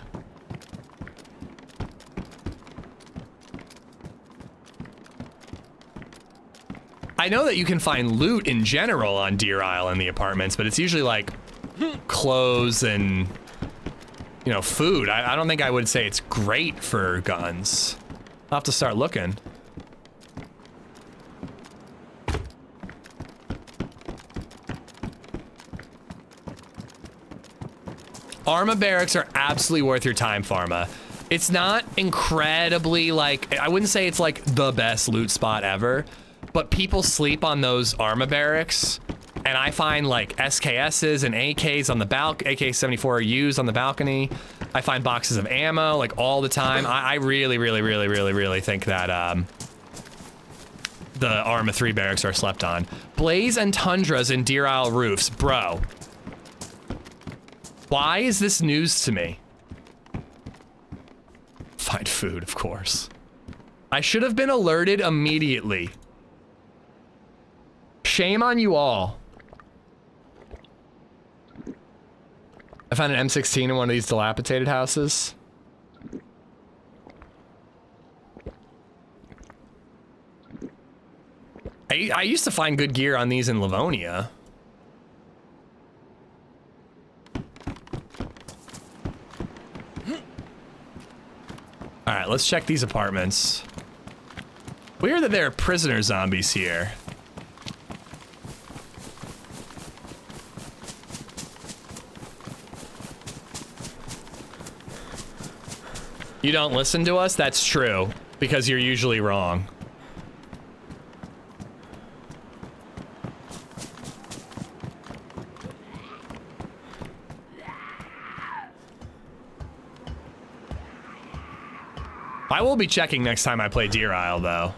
Speaker 1: I know that you can find loot in general on Deer Isle in the apartments, but it's usually like clothes and, you know, food. I don't think I would say it's great for guns. I'll have to start looking. Arma Barracks are absolutely worth your time, Pharma. It's not incredibly, like, I wouldn't say it's like the best loot spot ever, but people sleep on those Arma Barracks, and I find like SKSs and AKs on the AK-74Us on the balcony. I find boxes of ammo like all the time. I really think that the Arma 3 barracks are slept on. PlayZ and Tundras and Deer Isle roofs, bro. Why is this news to me? Find food, of course. I should have been alerted immediately. Shame on you all. I found an M16 in one of these dilapidated houses. I used to find good gear on these in Livonia. All right, let's check these apartments. Weird that there are prisoner zombies here. You don't listen to us? That's true, because you're usually wrong. I will be checking next time I play Deer Isle, though.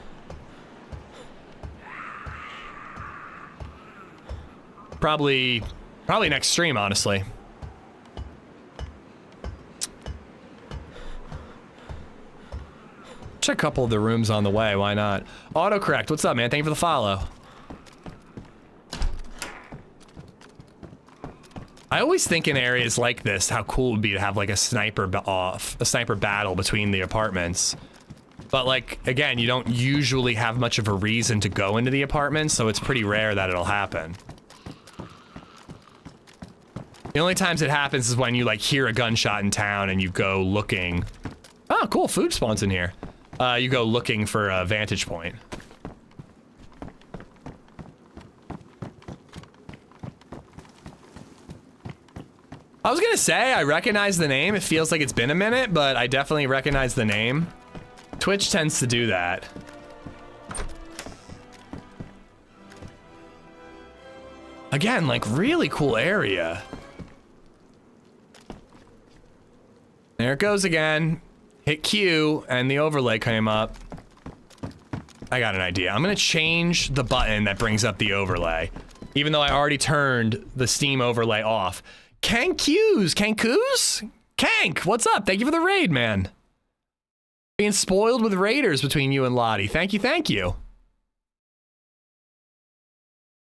Speaker 1: Probably next stream, honestly. Check a couple of the rooms on the way, why not? Autocorrect, what's up, man? Thank you for the follow. I always think in areas like this, how cool it would be to have like a sniper battle between the apartments. But like, again, you don't usually have much of a reason to go into the apartments, so it's pretty rare that it'll happen. The only times it happens is when you like hear a gunshot in town and you go looking. Oh, cool, food spawns in here. You go looking for a vantage point. I was gonna say, I recognize the name. It feels like it's been a minute, but I definitely recognize the name. Twitch tends to do that. Again, like really cool area. There it goes again. Hit Q and the overlay came up. I got an idea. I'm gonna change the button that brings up the overlay, even though I already turned the Steam overlay off. Kankoos? Kank, what's up? Thank you for the raid, man. Being spoiled with raiders between you and Lottie. Thank you, thank you.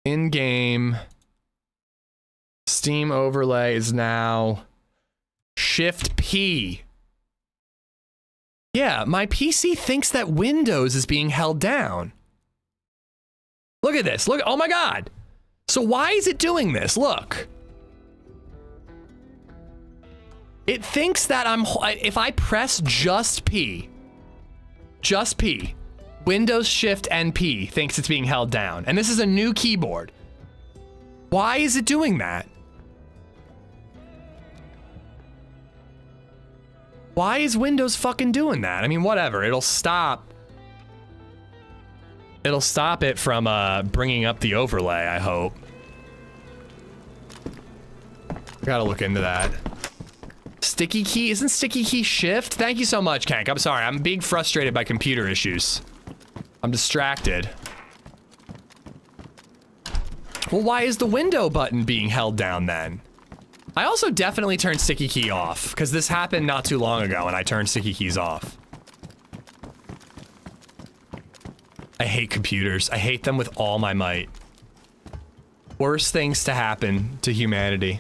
Speaker 1: In-game. Steam overlay is now Shift P. Yeah, my PC thinks that Windows is being held down. Look at this. Look, oh my God. So why is it doing this? Look. It thinks that if I press just P, Windows Shift and P thinks it's being held down. And this is a new keyboard. Why is it doing that? Why is Windows fucking doing that? I mean, whatever, it'll stop it from bringing up the overlay, I hope. Gotta look into that. Sticky key, isn't sticky key shift? Thank you so much, Kank. I'm sorry, I'm being frustrated by computer issues. I'm distracted. Well, why is the window button being held down then? I also definitely turned sticky key off, because this happened not too long ago and I turned sticky keys off. I hate computers. I hate them with all my might. Worst things to happen to humanity.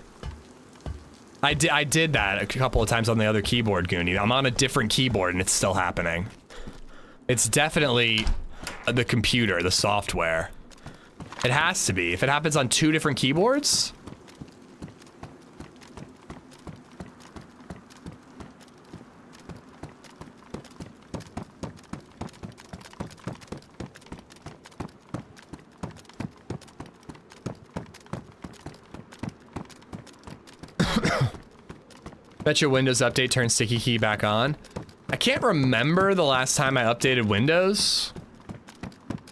Speaker 1: I did that a couple of times on the other keyboard, Goonie. I'm on a different keyboard and it's still happening. It's definitely the computer, the software. It has to be. If it happens on 2 different keyboards... Bet your Windows update turns sticky key back on. I can't remember the last time I updated Windows,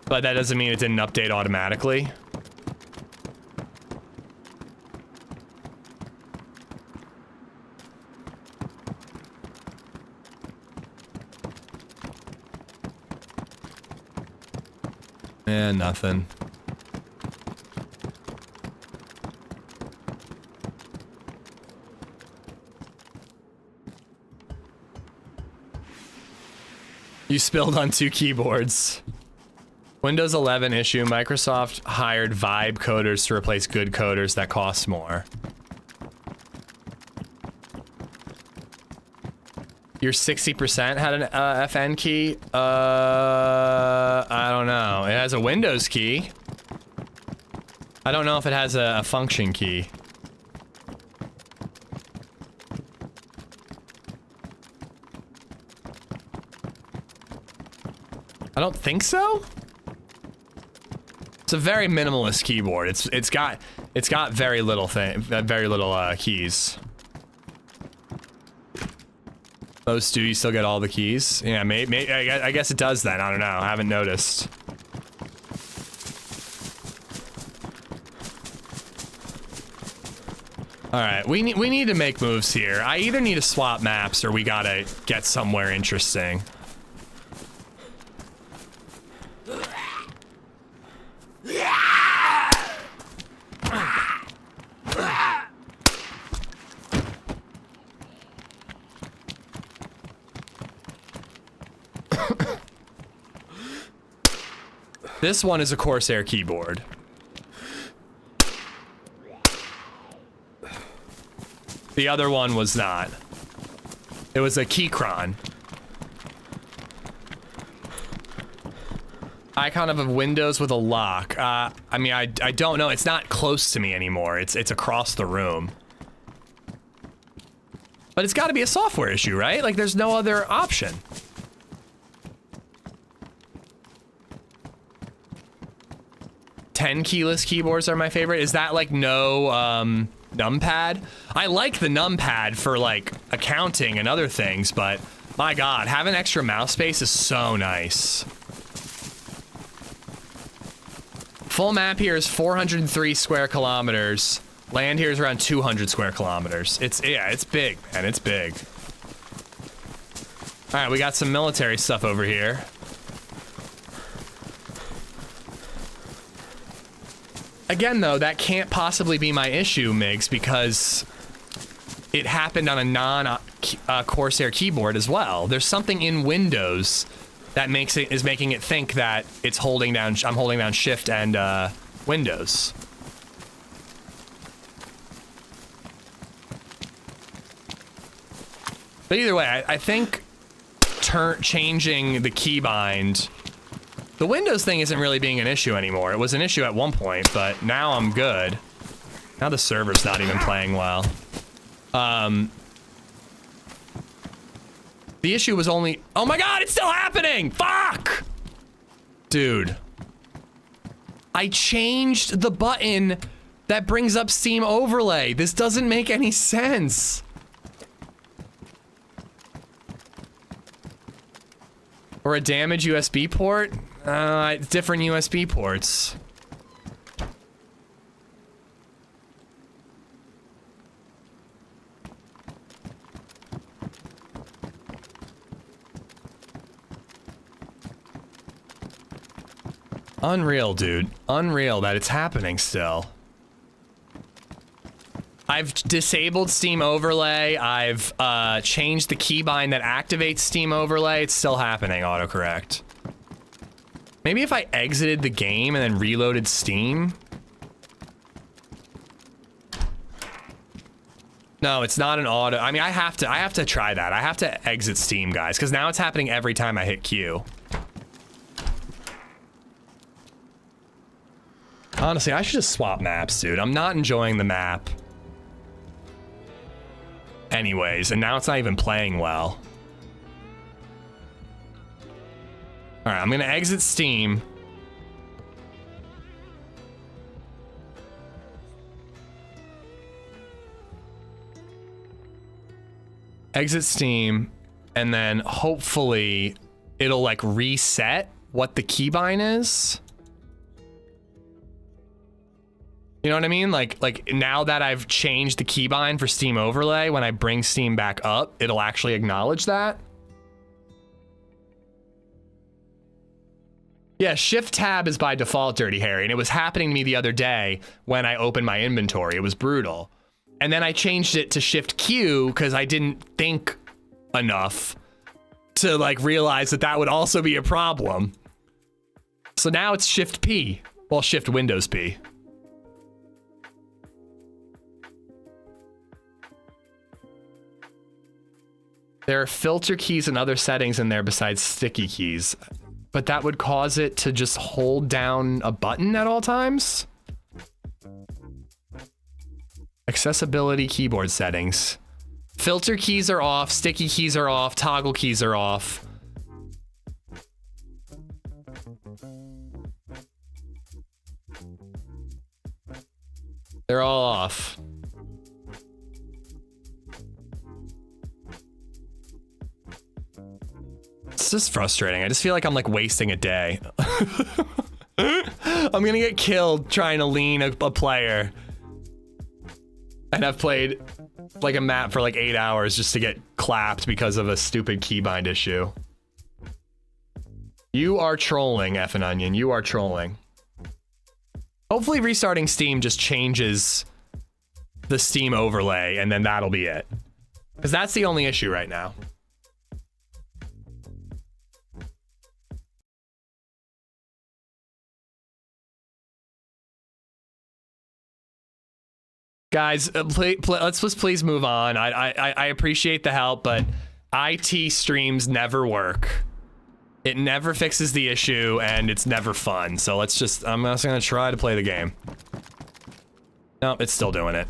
Speaker 1: but that doesn't mean it didn't update automatically. Eh, nothing. You spilled on 2 keyboards. Windows 11 issue. Microsoft hired Vibe coders to replace good coders that cost more. Your 60% had an FN key? I don't know. It has a Windows key. I don't know if it has a function key. I don't think so. It's a very minimalist keyboard. It's got very little keys. Most do. You still get all the keys? Yeah, I guess it does then. I don't know. I haven't noticed. All right, we need to make moves here. I either need to swap maps or we gotta get somewhere interesting. This one is a Corsair keyboard. The other one was not. It was a Keychron. Icon of a Windows with a lock. I mean, I don't know. It's not close to me anymore. It's across the room. But it's got to be a software issue, right? Like, there's no other option. Keyless keyboards are my favorite. Is that like no numpad? I like the numpad for like accounting and other things, but my god, having extra mouse space is so nice. Full map here is 403 square kilometers. Land here is around 200 square kilometers. It's big, man. It's big. All right, we got some military stuff over here. Again, though, that can't possibly be my issue, Migs, because it happened on a non-Corsair keyboard as well. There's something in Windows that is making it think that it's holding down. I'm holding down Shift and Windows. But either way, I think changing the keybind. The Windows thing isn't really being an issue anymore. It was an issue at one point, but now I'm good. Now the server's not even playing well. The issue was only... Oh my god, it's still happening! Fuck! Dude. I changed the button that brings up Steam Overlay. This doesn't make any sense. Or a damaged USB port? Different USB ports. Unreal, dude. Unreal that it's happening still. I've disabled Steam Overlay. I've changed the keybind that activates Steam Overlay. It's still happening, autocorrect. Maybe if I exited the game and then reloaded Steam? No, it's not an auto. I mean, I have to try that. I have to exit Steam, guys, because now it's happening every time I hit Q. Honestly, I should just swap maps, dude. I'm not enjoying the map. Anyways, and now it's not even playing well. All right, I'm gonna exit Steam. Exit Steam, and then hopefully it'll like reset what the keybind is. You know what I mean? Like now that I've changed the keybind for Steam Overlay, when I bring Steam back up, it'll actually acknowledge that. Yeah, Shift Tab is by default, Dirty Harry, and it was happening to me the other day when I opened my inventory. It was brutal. And then I changed it to Shift Q because I didn't think enough to like realize that that would also be a problem. So now it's Shift P. Well, Shift Windows P. There are filter keys and other settings in there besides sticky keys, but that would cause it to just hold down a button at all times. Accessibility keyboard settings. Filter keys are off, sticky keys are off, toggle keys are off. They're all off. It's just frustrating. I just feel like I'm like wasting a day. I'm gonna get killed trying to lean a player. And I've played like a map for like 8 hours just to get clapped because of a stupid keybind issue. You are trolling, Effin' Onion. You are trolling. Hopefully restarting Steam just changes the Steam overlay and then that'll be it. Because that's the only issue right now. Guys, let's just please move on. I appreciate the help, but IT streams never work. It never fixes the issue, and it's never fun. So let's just, I'm just gonna try to play the game. No, it's still doing it.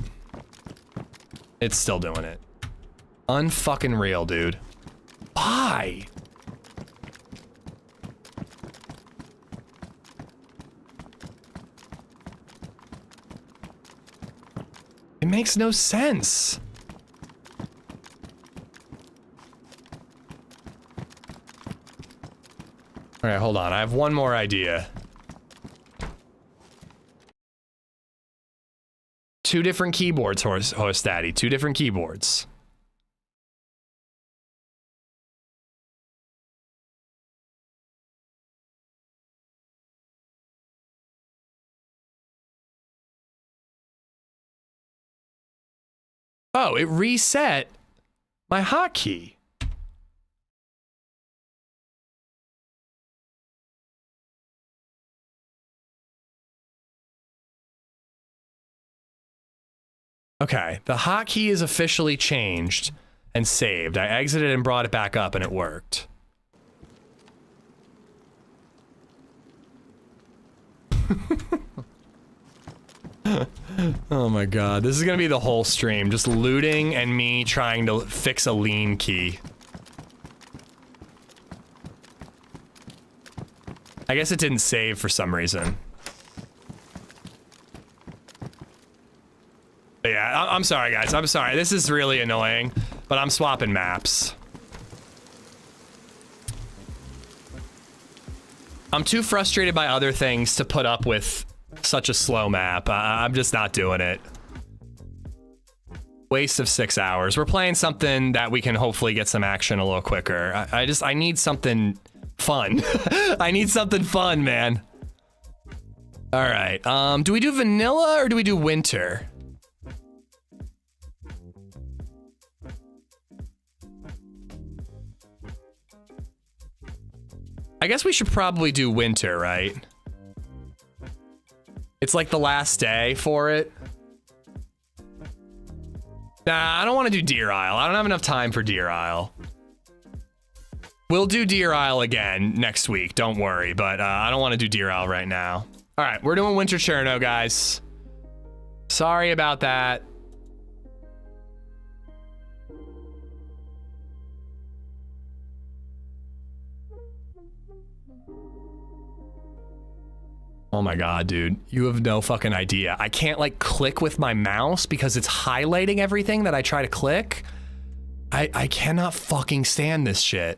Speaker 1: It's still doing it. Unfucking real, dude. Why? It makes no sense. All right, hold on. I have one more idea. Two different keyboards, Horse Daddy. Two different keyboards. Oh, it reset my hotkey. Okay, the hotkey is officially changed and saved. I exited and brought it back up and it worked. Oh my god, this is gonna be the whole stream, just looting and me trying to fix a lean key. I guess it didn't save for some reason. But yeah, I'm sorry guys, I'm sorry. This is really annoying, but I'm swapping maps. I'm too frustrated by other things to put up with such a slow map. I'm just not doing it. Waste of 6 hours. We're playing something that we can hopefully get some action a little quicker. I need something fun. I need something fun, man. All right. Do we do vanilla or do we do winter? I guess we should probably do winter, right? It's like the last day for it. Nah, I don't want to do Deer Isle. I don't have enough time for Deer Isle. We'll do Deer Isle again next week, don't worry, but I don't want to do Deer Isle right now. All right, we're doing Winter Cherno, guys. Sorry about that. Oh my god, dude. You have no fucking idea. I can't like click with my mouse because it's highlighting everything that I try to click. I cannot fucking stand this shit.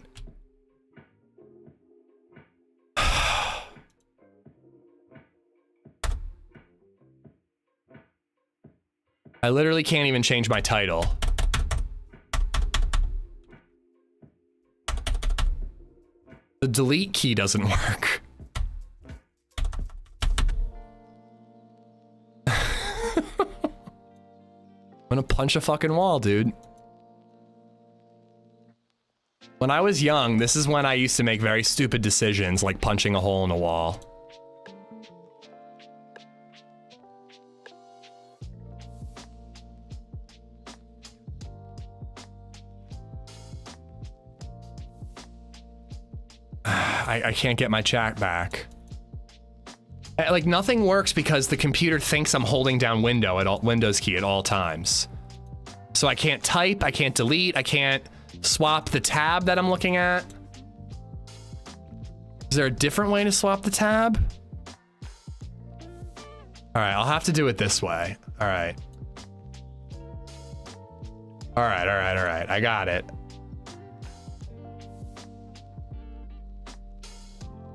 Speaker 1: I literally can't even change my title. The delete key doesn't work. I'm gonna punch a fucking wall, dude. When I was young, this is when I used to make very stupid decisions, like punching a hole in a wall. I can't get my chat back. Like, nothing works because the computer thinks I'm holding down Windows key at all times. So I can't type, I can't delete, I can't swap the tab that I'm looking at. Is there a different way to swap the tab? All right, I'll have to do it this way. All right. All right, I got it.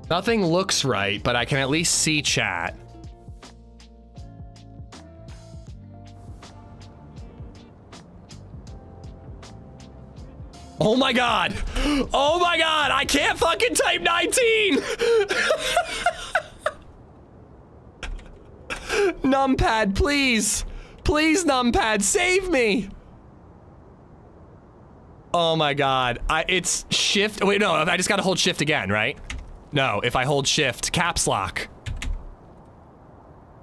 Speaker 1: Nothing looks right, but I can at least see chat. Oh my god! Oh my god! I can't fucking type 19! Numpad, please! Please, numpad, save me! Oh my god. It's shift. Wait, no, I just gotta hold shift again, right? No, if I hold shift, caps lock.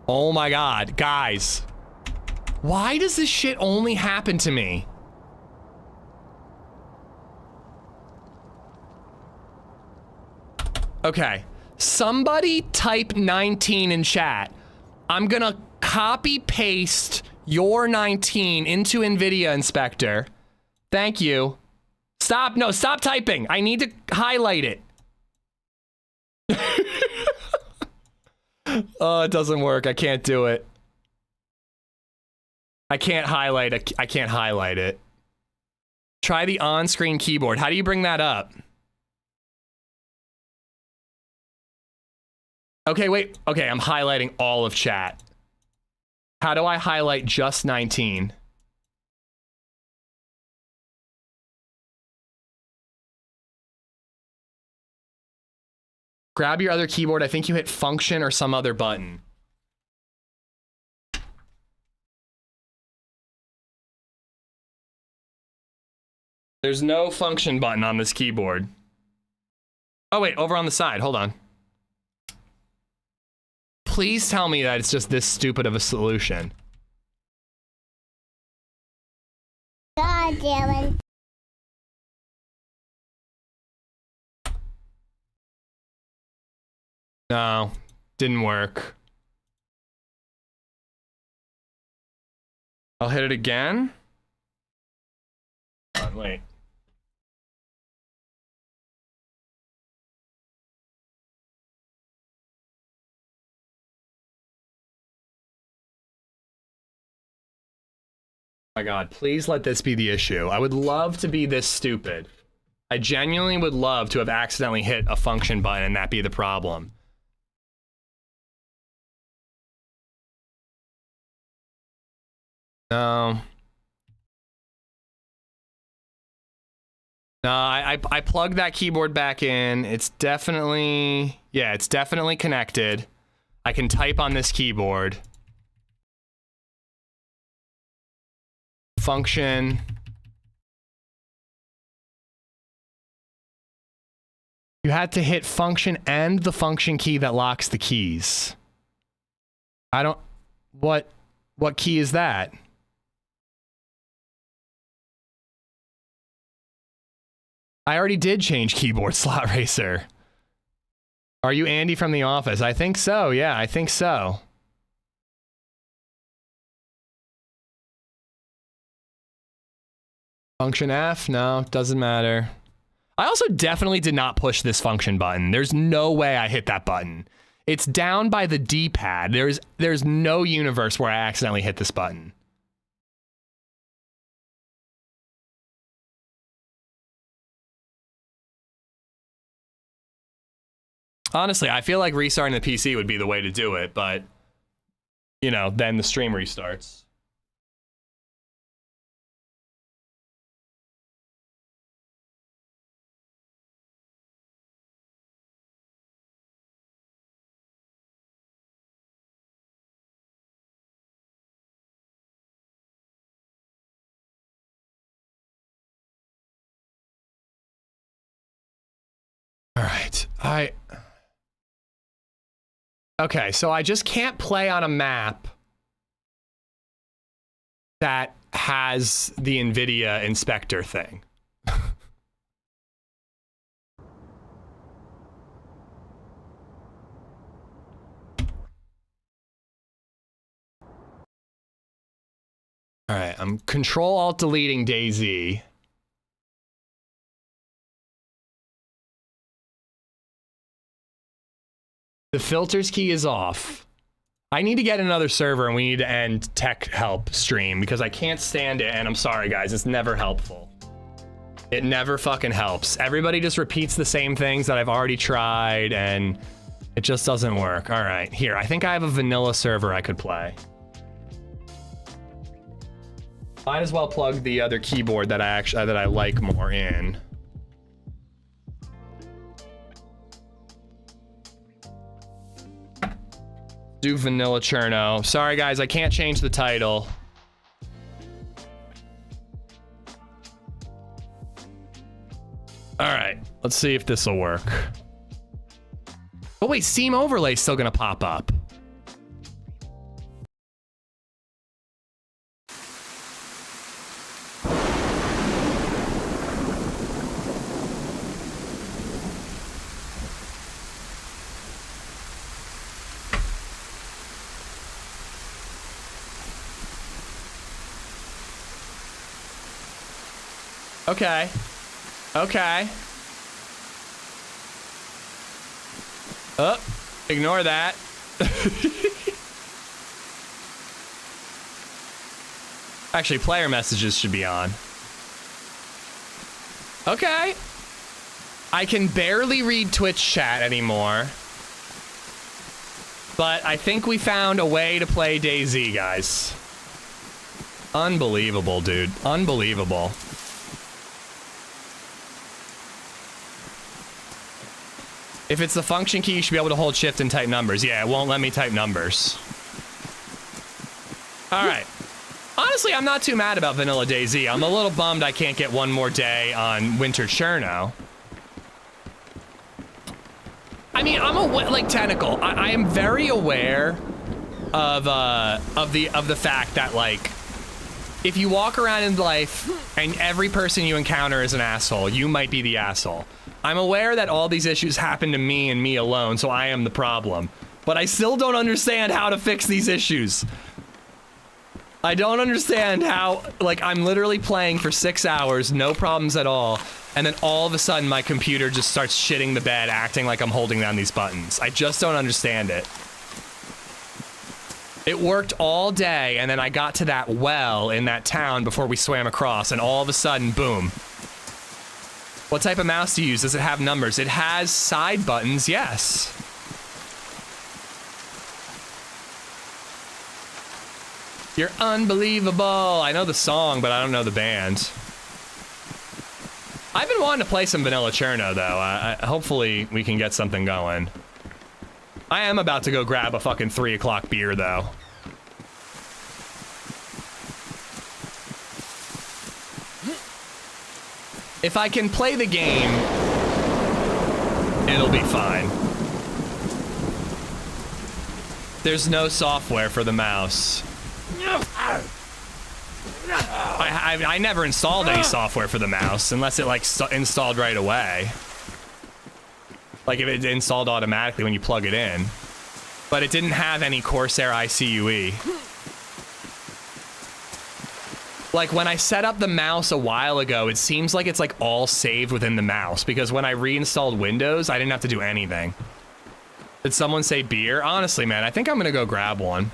Speaker 1: Oh my god, guys. Why does this shit only happen to me? Okay, somebody type 19 in chat. I'm gonna copy paste your 19 into NVIDIA Inspector. Thank you. Stop, no, stop typing. I need to highlight it. Oh, it doesn't work. I can't do it. I can't highlight it. I can't highlight it. Try the on-screen keyboard. How do you bring that up? Okay, wait. Okay, I'm highlighting all of chat. How do I highlight just 19? Grab your other keyboard. I think you hit function or some other button. There's no function button on this keyboard. Oh wait, over on the side, hold on. Please tell me that it's just this stupid of a solution.
Speaker 8: God damn it.
Speaker 1: No, didn't work. I'll hit it again. Hold on, wait. Oh my god, please let this be the issue. I would love to be this stupid. I genuinely would love to have accidentally hit a function button and that be the problem. No. No, I plugged that keyboard back in. It's definitely, yeah, it's definitely connected. I can type on this keyboard. Function. You had to hit function and the function key that locks the keys. I don't, what key is that? I already did change keyboard slot racer. Are you Andy from The Office? I think so. Yeah, I think so. Function F? No, doesn't matter. I also definitely did not push this function button. There's no way I hit that button. It's down by the D-pad. There's no universe where I accidentally hit this button. Honestly, I feel like restarting the PC would be the way to do it, but, you know, then the stream restarts. All right, okay, so I just can't play on a map that has the NVIDIA inspector thing. All right, I'm Control-Alt-Deleting DayZ. The filters key is off. I need to get another server and we need to end tech help stream because I can't stand it, and I'm sorry guys, it's never helpful. It never fucking helps. Everybody just repeats the same things that I've already tried and it just doesn't work. All right, here, I think I have a vanilla server I could play. Might as well plug the other keyboard that I like more in. Do vanilla Cherno. Sorry guys, I can't change the title. All right, let's see if this will work. Oh wait, Steam Overlay's still gonna pop up. Okay. Okay. Oh, ignore that. Actually, player messages should be on. Okay. I can barely read Twitch chat anymore. But I think we found a way to play DayZ, guys. Unbelievable, dude. Unbelievable. If it's the function key, you should be able to hold shift and type numbers. Yeah, it won't let me type numbers. All right. Honestly, I'm not too mad about vanilla DayZ. I'm a little bummed I can't get one more day on winter Cherno. I mean, I'm like Tentacle. I am very aware of the fact that, like, if you walk around in life and every person you encounter is an asshole, you might be the asshole. I'm aware that all these issues happen to me and me alone, so I am the problem. But I still don't understand how to fix these issues. I don't understand how, like, I'm literally playing for 6 hours, no problems at all, and then all of a sudden my computer just starts shitting the bed, acting like I'm holding down these buttons. I just don't understand it. It worked all day, and then I got to that well in that town before we swam across, and all of a sudden, boom. What type of mouse do you use? Does it have numbers? It has side buttons, yes. You're unbelievable. I know the song, but I don't know the band. I've been wanting to play some vanilla Cherno, though. Hopefully we can get something going. I am about to go grab a fucking 3 o'clock beer, though. If I can play the game, it'll be fine. There's no software for the mouse. I never installed any software for the mouse, unless it, like, installed right away. Like, if it installed automatically when you plug it in. But it didn't have any Corsair ICUE. Like, when I set up the mouse a while ago, it seems like it's, like, all saved within the mouse, because when I reinstalled Windows, I didn't have to do anything. Did someone say beer? Honestly, man, I think I'm gonna go grab one.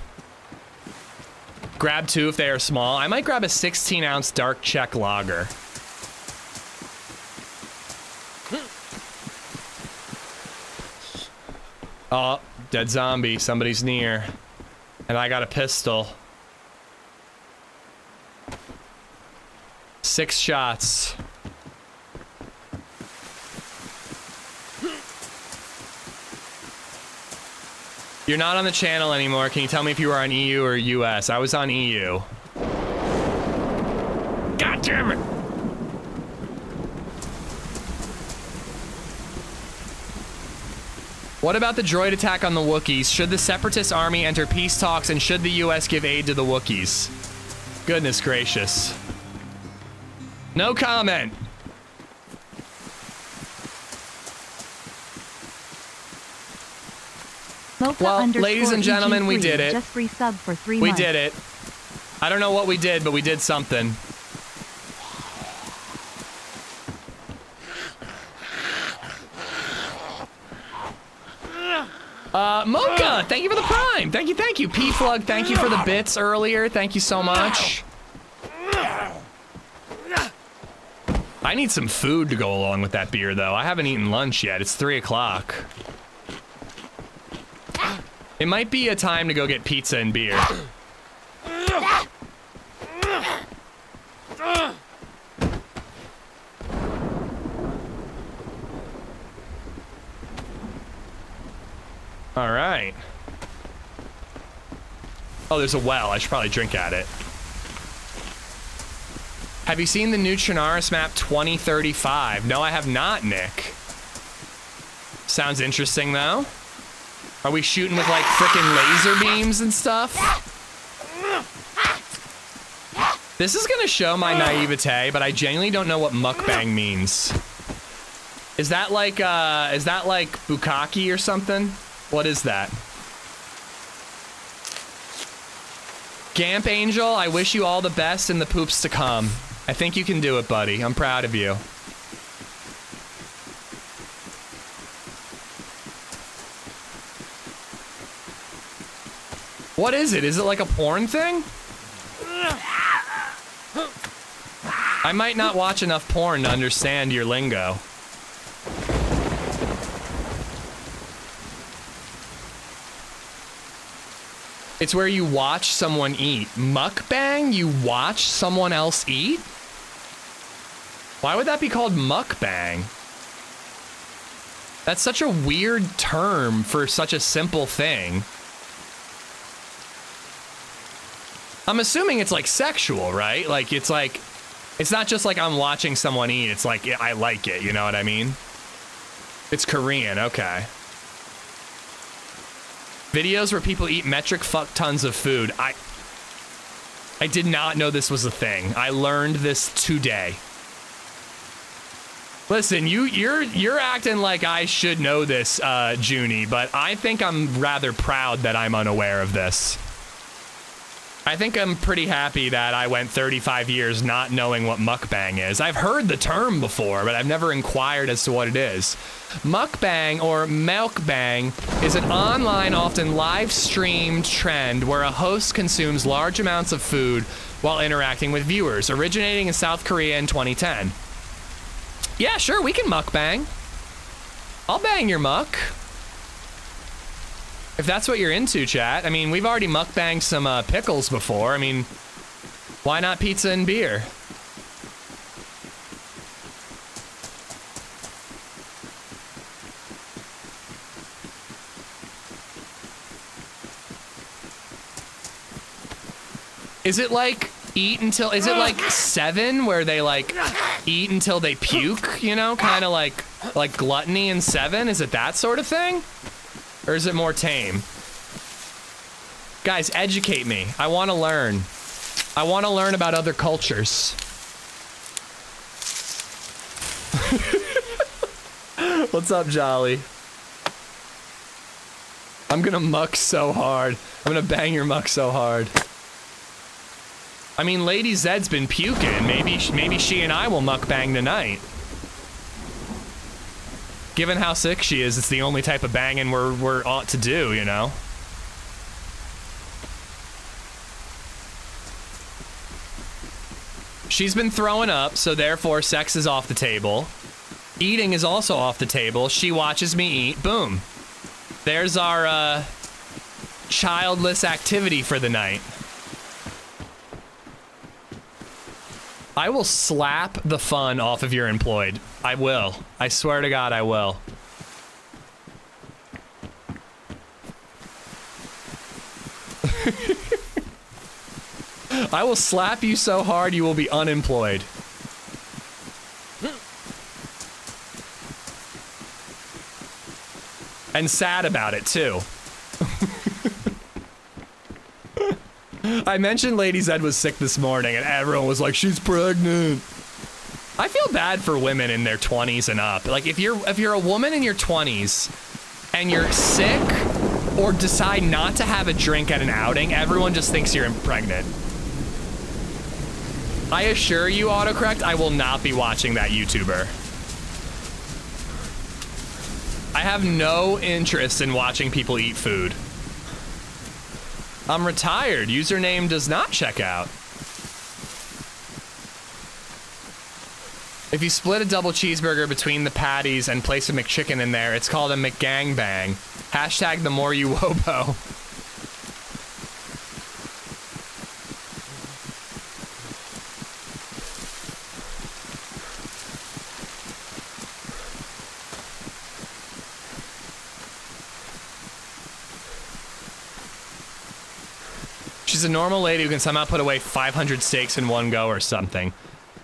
Speaker 1: Grab 2 if they are small. I might grab a 16-ounce dark Czech lager. Oh, dead zombie. Somebody's near. And I got a pistol. 6 shots. You're not on the channel anymore. Can you tell me if you were on EU or US? I was on EU. God damn it! What about the droid attack on the Wookiees? Should the Separatist army enter peace talks and should the US give aid to the Wookiees? Goodness gracious. No comment. Well, ladies and gentlemen, we did it.
Speaker 3: Just resub for 3
Speaker 1: We
Speaker 3: months.
Speaker 1: did it. I don't know what we did, but we did something. Mocha, thank you for the prime. Thank you, thank you. P-Flug, thank you for the bits earlier. Thank you so much. I need some food to go along with that beer, though. I haven't eaten lunch yet. It's 3 o'clock. It might be a time to go get pizza and beer. All right. Oh, there's a well. I should probably drink at it. Have you seen the new Chernarus map 2035? No, I have not, Nick. Sounds interesting, though. Are we shooting with, like, frickin' laser beams and stuff? This is gonna show my naivete, but I genuinely don't know what mukbang means. Is that like bukkake or something? What is that? Gamp Angel, I wish you all the best in the poops to come. I think you can do it, buddy. I'm proud of you. What is it? Is it like a porn thing? I might not watch enough porn to understand your lingo. It's where you watch someone eat. Mukbang? You watch someone else eat? Why would that be called mukbang? That's such a weird term for such a simple thing. I'm assuming it's like sexual, right? Like, it's not just like I'm watching someone eat. It's like, I like it, you know what I mean? It's Korean, okay. Videos where people eat metric fuck tons of food. I did not know this was a thing. I learned this today. Listen, you're acting like I should know this, Junie, but I think I'm rather proud that I'm unaware of this. I think I'm pretty happy that I went 35 years not knowing what mukbang is. I've heard the term before, but I've never inquired as to what it is. Mukbang, or milkbang, is an online, often live-streamed trend where a host consumes large amounts of food while interacting with viewers, originating in South Korea in 2010. Yeah, sure, we can mukbang. I'll bang your muck. If that's what you're into, chat. I mean, we've already mukbanged some pickles before. I mean, why not pizza and beer? Is it like is it like 7 where they like eat until they puke, you know? Kind of like gluttony in 7? Is it that sort of thing? Or is it more tame? Guys, educate me. I want to learn. I want to learn about other cultures. What's up, Jolly? I'm gonna muck so hard. I'm gonna bang your muck so hard. I mean, LadyZed's been puking. Maybe she and I will mukbang tonight. Given how sick she is, it's the only type of banging we're ought to do, you know? She's been throwing up, so therefore sex is off the table. Eating is also off the table. She watches me eat. Boom. There's our childless activity for the night. I will slap the fun off of your employed. I will. I swear to God, I will. I will slap you so hard you will be unemployed. And sad about it, too. I mentioned LadyZed was sick this morning, and everyone was like, she's pregnant. I feel bad for women in their 20s and up. Like, if you're a woman in your 20s, and you're sick, or decide not to have a drink at an outing, everyone just thinks you're pregnant. I assure you, autocorrect, I will not be watching that YouTuber. I have no interest in watching people eat food. I'm retired. Username does not check out. If you split a double cheeseburger between the patties and place a McChicken in there, it's called a McGangbang. Hashtag the more you wobo. She's a normal lady who can somehow put away 500 steaks in one go or something.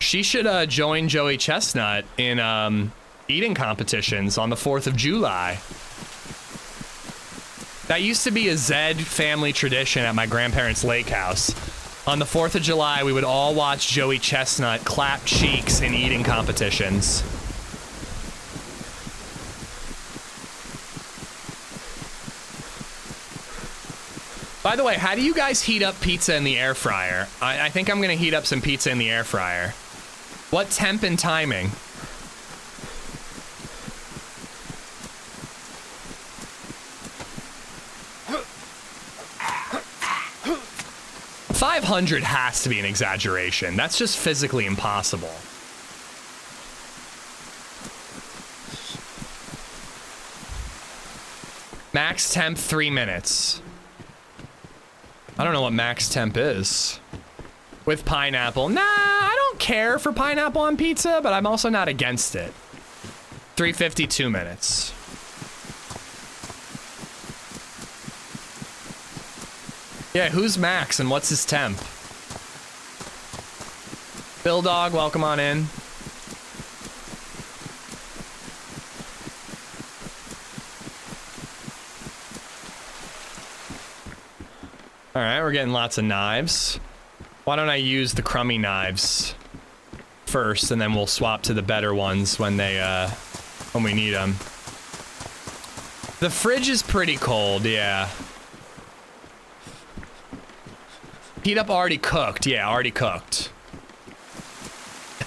Speaker 1: She should join Joey Chestnut in eating competitions on the 4th of July. That used to be a Zed family tradition at my grandparents' lake house. On the 4th of July, we would all watch Joey Chestnut clap cheeks in eating competitions. By the way, how do you guys heat up pizza in the air fryer? I think I'm gonna heat up some pizza in the air fryer. What temp and timing? $500 has to be an exaggeration. That's just physically impossible. Max temp 3 minutes. I don't know what max temp is. With pineapple. Nah, I don't care for pineapple on pizza, but I'm also not against it. 350, 2 minutes. Yeah, who's Max and what's his temp? Bill Dog, welcome on in. All right, we're getting lots of knives. Why don't I use the crummy knives first, and then we'll swap to the better ones when we need them. The fridge is pretty cold, yeah. Heat up already cooked, yeah, already cooked.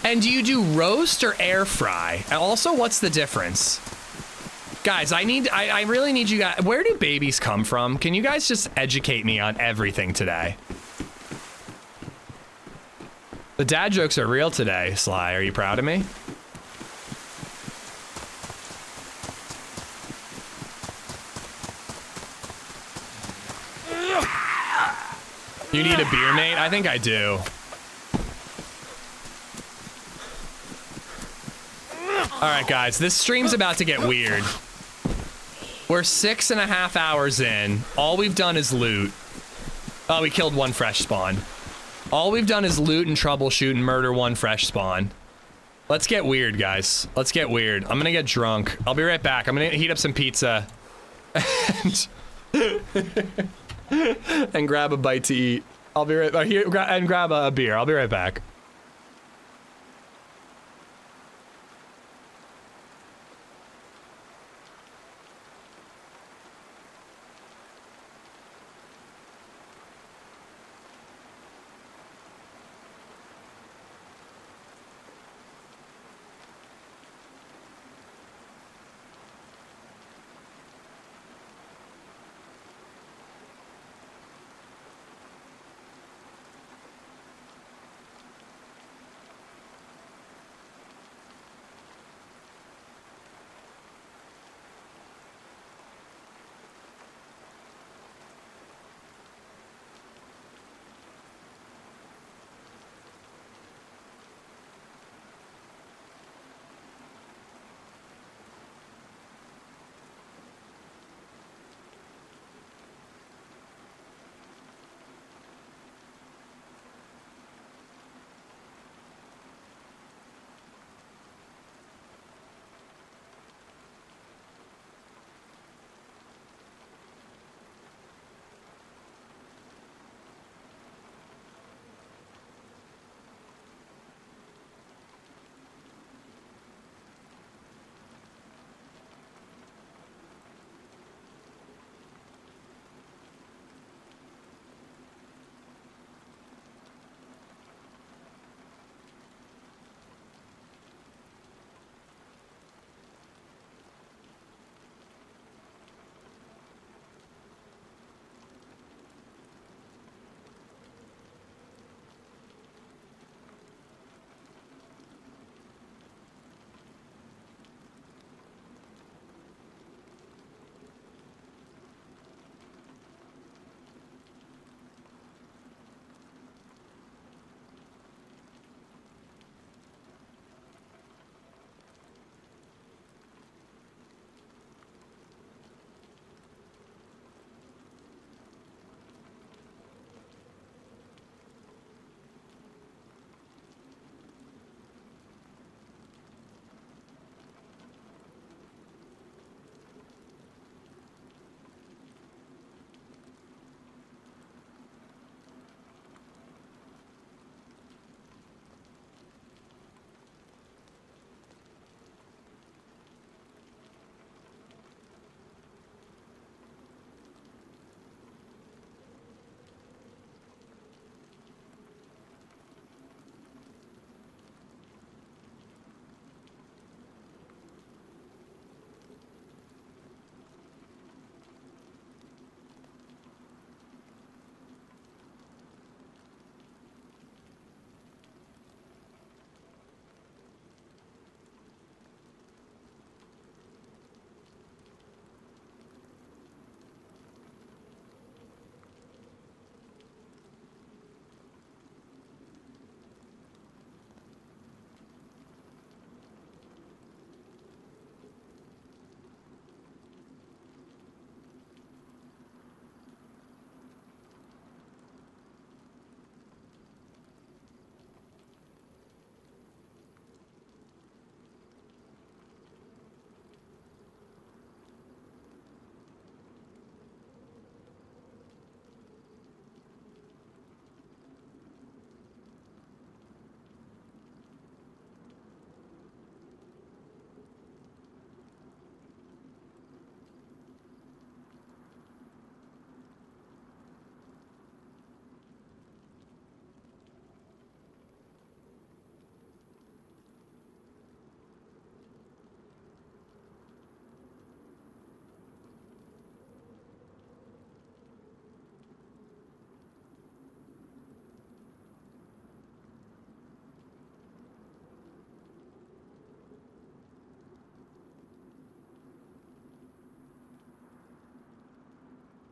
Speaker 1: And do you do roast or air fry? And also, what's the difference? Guys, I really need you guys. Where do babies come from? Can you guys just educate me on everything today? The dad jokes are real today, Sly. Are you proud of me? You need a beer, mate? I think I do. All right, guys, this stream's about to get weird. We're 6.5 hours in. All we've done is loot. Oh, we killed one fresh spawn. All we've done is loot and troubleshoot and murder one fresh spawn. Let's get weird, guys. Let's get weird. I'm gonna get drunk. I'll be right back. I'm gonna heat up some pizza and, and grab a bite to eat. I'll be right back. Here, and grab a beer. I'll be right back.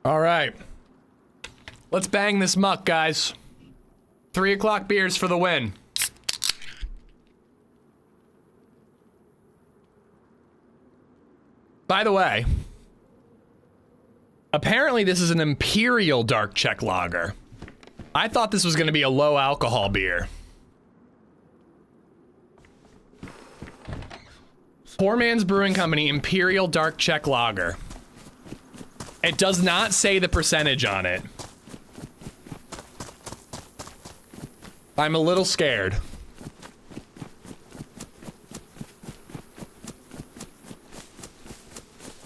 Speaker 1: All right. Let's bang this muck, guys. 3 o'clock beers for the win. By the way, apparently this is an Imperial Dark Czech Lager. I thought this was going to be a low alcohol beer. Poor Man's Brewing Company Imperial Dark Czech Lager. It does not say the percentage on it. I'm a little scared.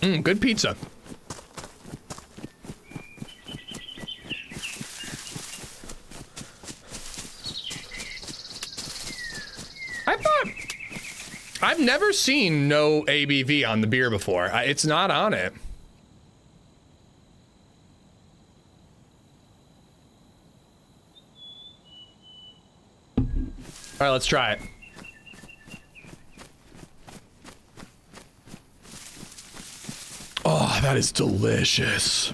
Speaker 1: Good pizza. I've never seen no ABV on the beer before. It's not on it. All right, let's try it. Oh, that is delicious.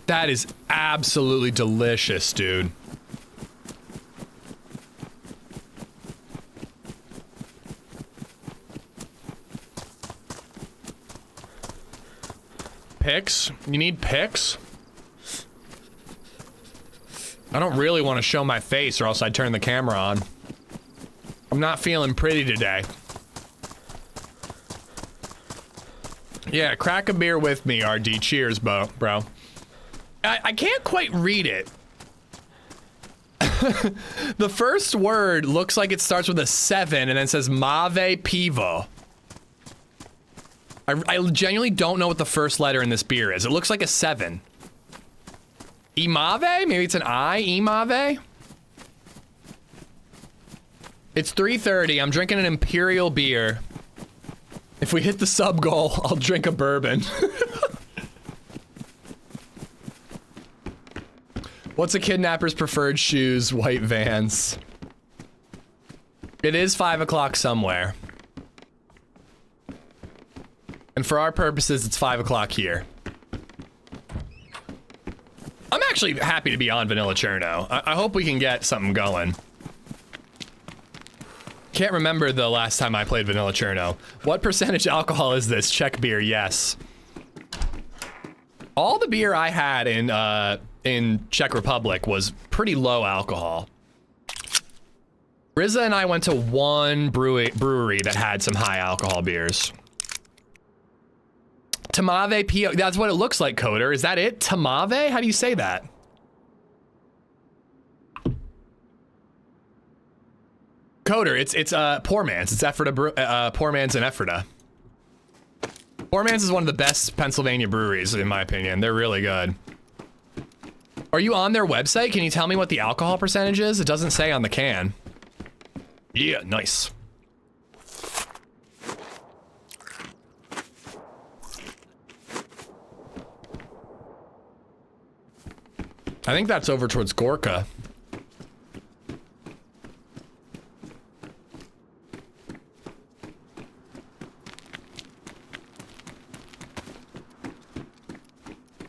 Speaker 1: That is absolutely delicious, dude. Pics? You need pics? I don't really want to show my face or else I'd turn the camera on. I'm not feeling pretty today. Yeah, crack a beer with me, RD. Cheers, bro. I can't quite read it. The first word looks like it starts with a 7 and then says Mave Pivo. I genuinely don't know what the first letter in this beer is. It looks like a 7. Imave? Maybe it's an I? Imave? It's 3:30. I'm drinking an Imperial beer. If we hit the sub goal, I'll drink a bourbon. What's a kidnapper's preferred shoes? White Vans. It is 5 o'clock somewhere. And for our purposes, it's 5 o'clock here. I'm actually happy to be on Vanilla Cherno. I hope we can get something going. Can't remember the last time I played Vanilla Cherno. What percentage alcohol is this? Czech beer, yes. All the beer I had in Czech Republic was pretty low alcohol. Rizza and I went to one brewery that had some high alcohol beers. Tamave Pio, that's what it looks like, Coder. Is that it? Tamave? How do you say that? Coder, it's Poor Man's. It's Ephrata, Poor Man's in Ephrata. Poor Man's is one of the best Pennsylvania breweries, in my opinion. They're really good. Are you on their website? Can you tell me what the alcohol percentage is? It doesn't say on the can. Yeah, nice. I think that's over towards Gorka.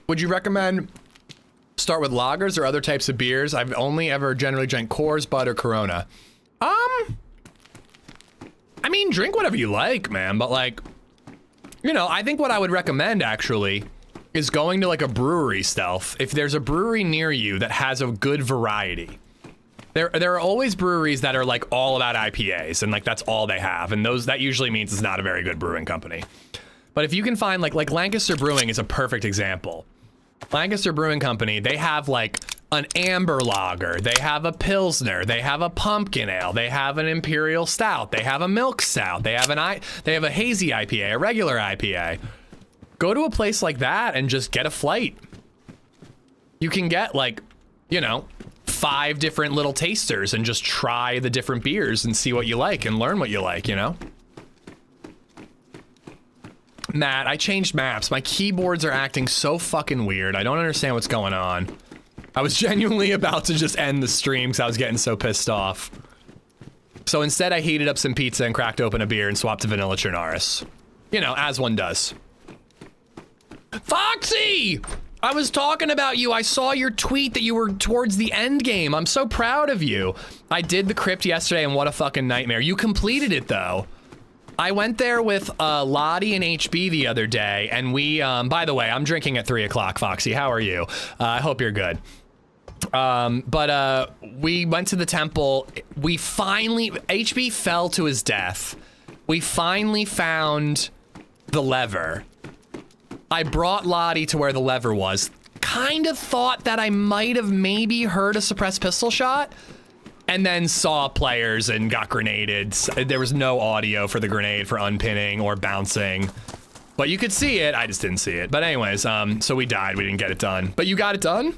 Speaker 1: Would you recommend start with lagers or other types of beers? I've only ever generally drank Coors, Bud, or Corona. I mean, drink whatever you like, man, but like, you know, I think what I would recommend actually is going to like a brewery stealth. If there's a brewery near you that has a good variety. There are always breweries that are like all about IPAs and like that's all they have. And that usually means it's not a very good brewing company. But if you can find like Lancaster Brewing is a perfect example. Lancaster Brewing Company, they have like an amber lager, they have a pilsner, they have a pumpkin ale, they have an imperial stout, they have a milk stout, they have a hazy IPA, a regular IPA. Go to a place like that and just get a flight. You can get like, you know, 5 different little tasters and just try the different beers and see what you like and learn what you like, you know? Matt, I changed maps. My keyboards are acting so fucking weird. I don't understand what's going on. I was genuinely about to just end the stream because I was getting so pissed off. So instead I heated up some pizza and cracked open a beer and swapped to Vanilla Chernaris. You know, as one does. Foxy! I was talking about you. I saw your tweet that you were towards the end game. I'm so proud of you. I did the crypt yesterday and what a fucking nightmare. You completed it though. I went there with Lottie and HB the other day and we, by the way, I'm drinking at 3 o'clock, Foxy. How are you? I hope you're good. We went to the temple. We finally, HB fell to his death. We finally found the lever. I brought Lottie to where the lever was. Kind of thought that I might have maybe heard a suppressed pistol shot and then saw players and got grenaded. There was no audio for the grenade for unpinning or bouncing, but you could see it. I just didn't see it. But anyways, so we died. We didn't get it done, but you got it done?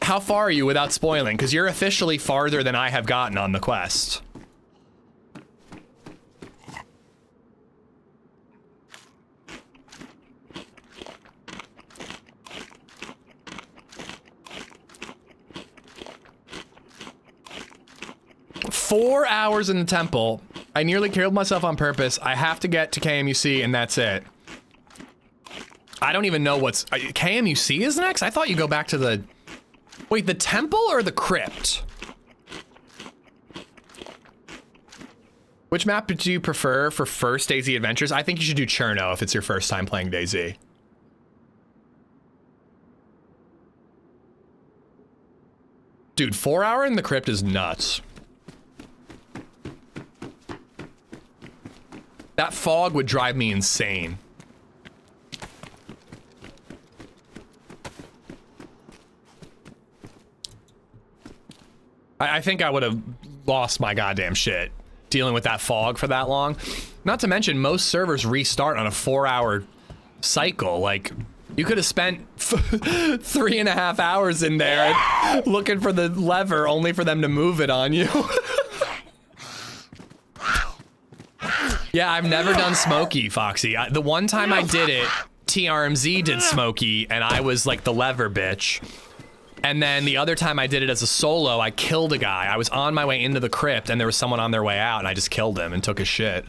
Speaker 1: How far are you without spoiling? Because you're officially farther than I have gotten on the quest. Four hours in the temple. I nearly killed myself on purpose. I have to get to KMUC and that's it. I don't even know what's... KMUC is next? I thought you go back to the... Wait, the temple or the crypt? Which map do you prefer for first DayZ adventures? I think you should do Cherno if it's your first time playing DayZ. Dude, 4 hour in the crypt is nuts. That fog would drive me insane. I think I would have lost my goddamn shit dealing with that fog for that long. Not to mention, most servers restart on a 4 hour cycle. Like, you could have spent 3.5 hours in there looking for the lever only for them to move it on you. Yeah, I've never done Smokey, Foxy. The one time I did it, TRMZ did Smokey, and I was like the lever bitch. And then the other time I did it as a solo, I killed a guy. I was on my way into the crypt, and there was someone on their way out, and I just killed him and took his shit.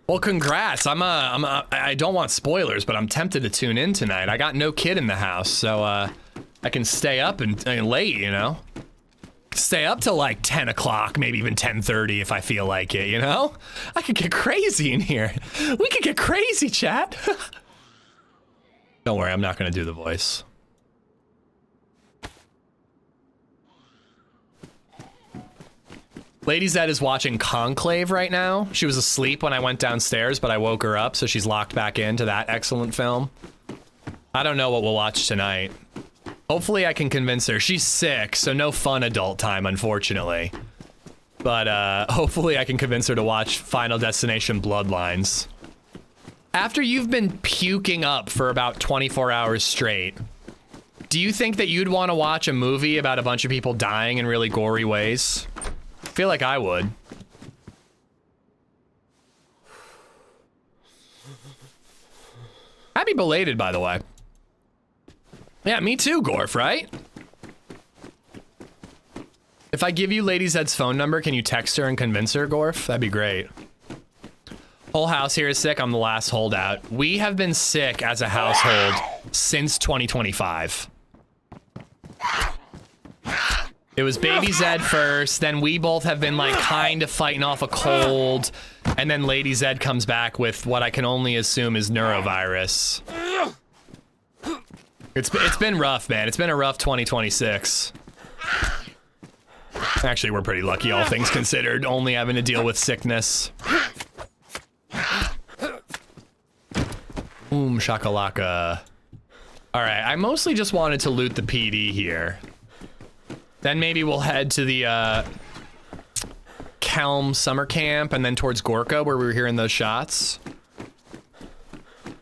Speaker 1: Well, congrats. I don't want spoilers, but I'm tempted to tune in tonight. I got no kid in the house, so I can stay up and late, you know? Stay up till like 10 o'clock, maybe even 10:30 if I feel like it, you know? I could get crazy in here. We could get crazy, chat. Don't worry, I'm not gonna do the voice. LadyZed is watching Conclave right now. She was asleep when I went downstairs, but I woke her up, so she's locked back into that excellent film. I don't know what we'll watch tonight. Hopefully I can convince her. She's sick, so no fun adult time, unfortunately. But hopefully I can convince her to watch Final Destination Bloodlines. After you've been puking up for about 24 hours straight, do you think that you'd want to watch a movie about a bunch of people dying in really gory ways? I feel like I would. Happy belated, by the way. Yeah, me too, Gorf, right? If I give you LadyZed's phone number, can you text her and convince her, Gorf? That'd be great. Whole house here is sick. I'm the last holdout. We have been sick as a household since 2025. It was Baby Zed first, then we both have been like kind of fighting off a cold, and then LadyZed comes back with what I can only assume is neurovirus. It's been rough, man. It's been a rough 2026. Actually, we're pretty lucky, all things considered, only having to deal with sickness. Shakalaka. All right, I mostly just wanted to loot the PD here. Then maybe we'll head to the Kelm summer camp and then towards Gorka where we were hearing those shots.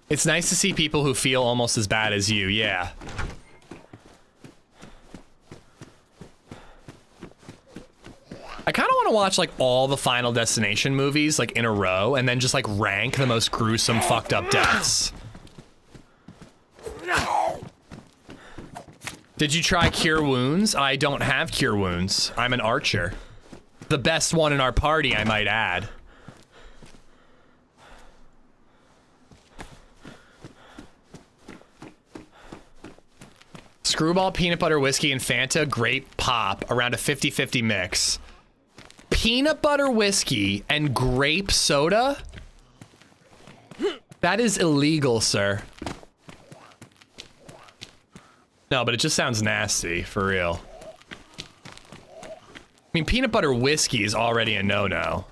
Speaker 1: It's nice to see people who feel almost as bad as you, yeah. I kind of want to watch like all the Final Destination movies like in a row and then just like rank the most gruesome fucked up deaths. Did you try Cure Wounds? I don't have Cure Wounds. I'm an archer. The best one in our party, I might add. Screwball, peanut butter, whiskey, and Fanta, grape, pop, around a 50-50 mix. Peanut butter, whiskey, and grape soda? That is illegal, sir. No, but it just sounds nasty, for real. I mean, peanut butter whiskey is already a no-no.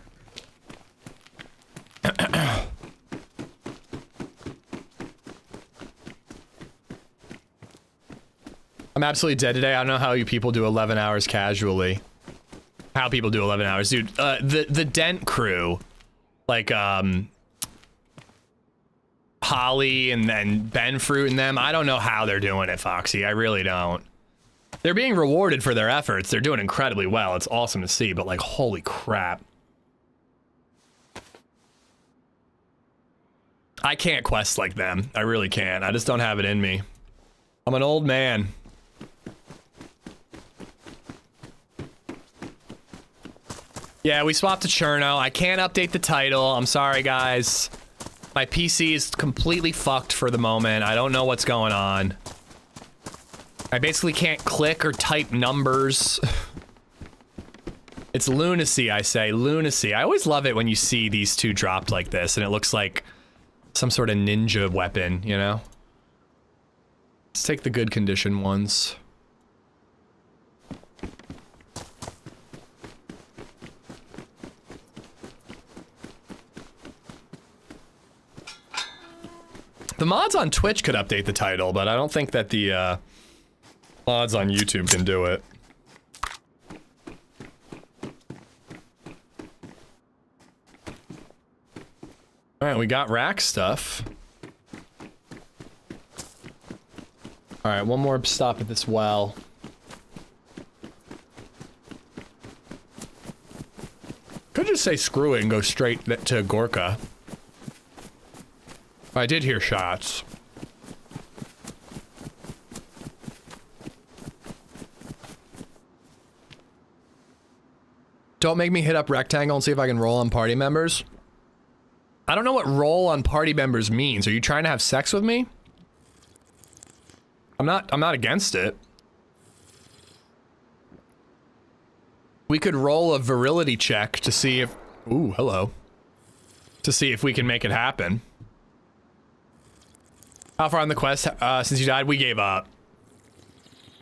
Speaker 1: I'm absolutely dead today. I don't know how you people do 11 hours casually. How people do 11 hours. Dude, the Dent crew, like, Holly and then Ben Fruit and them, I don't know how they're doing it, Foxy. I really don't. They're being rewarded for their efforts. They're doing incredibly well. It's awesome to see, but like, holy crap. I can't quest like them. I really can't. I just don't have it in me. I'm an old man. Yeah, we swapped to Cherno. I can't update the title. I'm sorry, guys. My PC is completely fucked for the moment. I don't know what's going on. I basically can't click or type numbers. It's lunacy, I say. Lunacy. I always love it when you see these two dropped like this and it looks like some sort of ninja weapon, you know? Let's take the good condition ones. The mods on Twitch could update the title, but I don't think that the mods on YouTube can do it. All right, we got rack stuff. All right, one more stop at this well. Could just say screw it and go straight to Gorka. I did hear shots. Don't make me hit up Rectangle and see if I can roll on party members. I don't know what roll on party members means. Are you trying to have sex with me? I'm not against it. We could roll a virility check to see if... Ooh, hello. To see if we can make it happen. How far on the quest since you died? We gave up.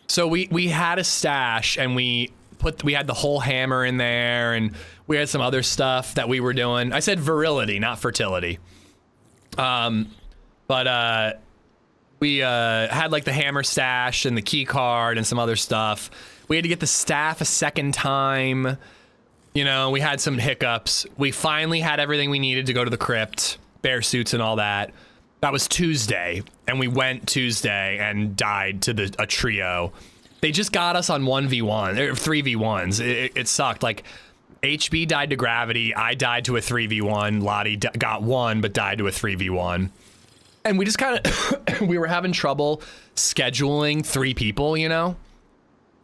Speaker 1: So we had a stash and we had the whole hammer in there and we had some other stuff that we were doing. I said virility, not fertility. We had like the hammer stash and the key card and some other stuff. We had to get the staff a second time. You know, we had some hiccups. We finally had everything we needed to go to the crypt, bear suits and all that. That was Tuesday, and we went Tuesday and died to a trio. They just got us on 1v1, or 3v1s. It sucked. Like, HB died to gravity, I died to a 3v1, Lottie got one, but died to a 3v1. And we just kind of, we were having trouble scheduling 3 people, you know?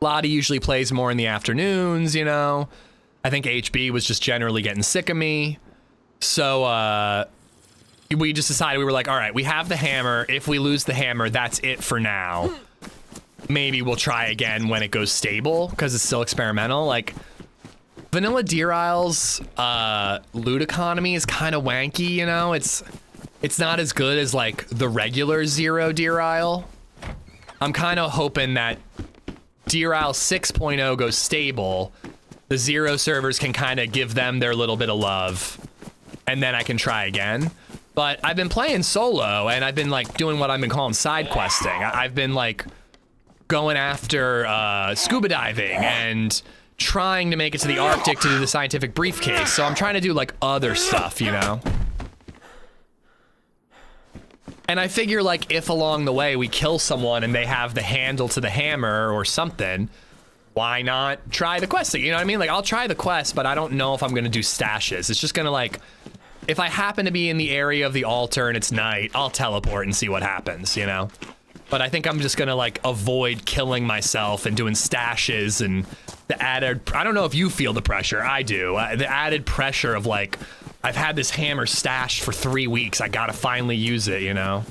Speaker 1: Lottie usually plays more in the afternoons, you know? I think HB was just generally getting sick of me. So, we just decided, we were like, all right, we have the hammer. If we lose the hammer, that's it for now. Maybe we'll try again when it goes stable, because it's still experimental. Like, Vanilla Deer Isle's loot economy is kind of wanky, you know? It's not as good as, like, the regular Zero Deer Isle. I'm kind of hoping that Deer Isle 6.0 goes stable. The Zero servers can kind of give them their little bit of love, and then I can try again. But I've been playing solo, and I've been, like, doing what I've been calling side questing. I've been, like, going after scuba diving and trying to make it to the Arctic to do the scientific briefcase. So I'm trying to do, like, other stuff, you know? And I figure, like, if along the way we kill someone and they have the handle to the hammer or something, why not try the quest? You know what I mean? Like, I'll try the quest, but I don't know if I'm gonna do stashes. It's just gonna, like... If I happen to be in the area of the altar and it's night, I'll teleport and see what happens, you know? But I think I'm just gonna like avoid killing myself and doing stashes and the added, I don't know if you feel the pressure, I do. The added pressure of like, I've had this hammer stashed for 3 weeks, I gotta finally use it, you know?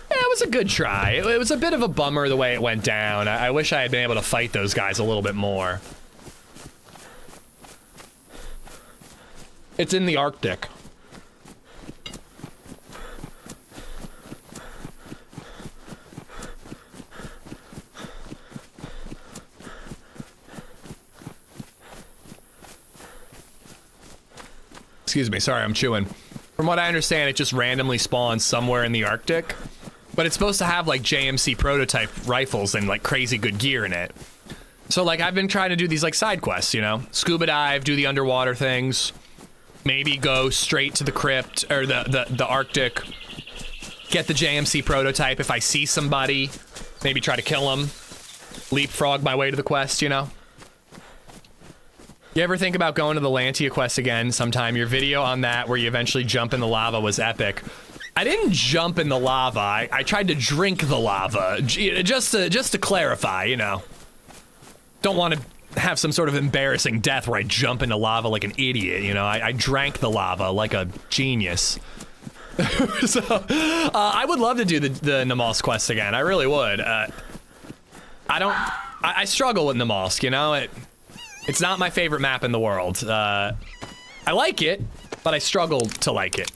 Speaker 1: Yeah, it was a good try. It was a bit of a bummer the way it went down. I wish I had been able to fight those guys a little bit more. It's in the Arctic. Excuse me, sorry, I'm chewing. From what I understand, it just randomly spawns somewhere in the Arctic, but it's supposed to have like JMC prototype rifles and like crazy good gear in it. So like I've been trying to do these like side quests, you know, scuba dive, do the underwater things, maybe go straight to the crypt or the Arctic, get the JMC prototype. If I see somebody, maybe try to kill them, leapfrog my way to the quest, you know. You ever think about going to the Lantia quest again sometime? Your video on that where you eventually jump in the lava was epic. I didn't jump in the lava. I tried to drink the lava. Just to clarify, you know. Don't want to have some sort of embarrassing death where I jump into lava like an idiot, you know. I drank the lava like a genius. So, I would love to do the Namalsk quest again. I really would. I struggle with Namalsk, you know. It's not my favorite map in the world. I like it, but I struggle to like it.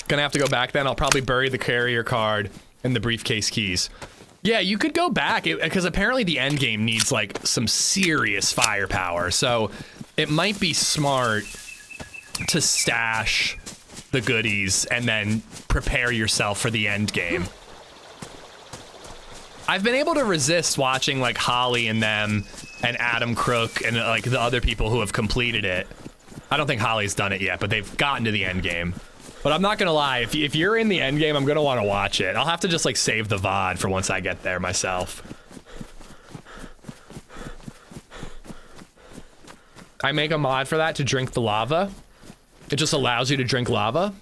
Speaker 1: Gonna have to go back then. I'll probably bury the carrier card and the briefcase keys. Yeah, you could go back, because apparently the end game needs like some serious firepower. So it might be smart to stash the goodies and then prepare yourself for the end game. I've been able to resist watching like Holly and them and Adam Crook and like the other people who have completed it. I don't think Holly's done it yet, but they've gotten to the end game. But I'm not gonna lie, if you're in the end game, I'm gonna want to watch it. I'll have to just like save the VOD for once I get there myself. I make a mod for that to drink the lava. It just allows you to drink lava.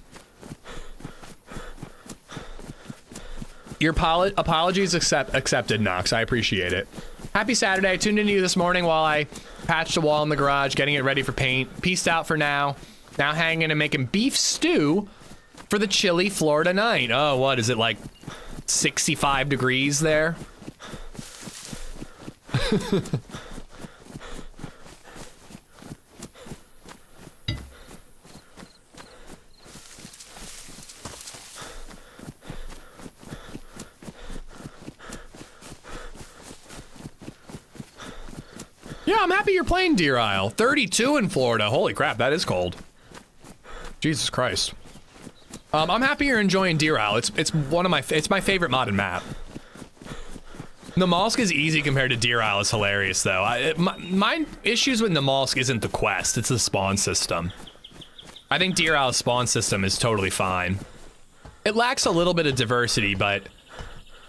Speaker 1: Your apologies accepted, Nox. I appreciate it. Happy Saturday. I tuned into you this morning while I patched a wall in the garage, getting it ready for paint. Peaced out for now. Now hanging and making beef stew for the chilly Florida night. Oh, what is it, like 65 degrees there? Yeah, I'm happy you're playing Deer Isle. 32 in Florida. Holy crap, that is cold. Jesus Christ. I'm happy you're enjoying Deer Isle. It's my favorite modded map. Namalsk is easy compared to Deer Isle. It's hilarious though. My issues with Namalsk isn't the quest, it's the spawn system. I think Deer Isle's spawn system is totally fine. It lacks a little bit of diversity, but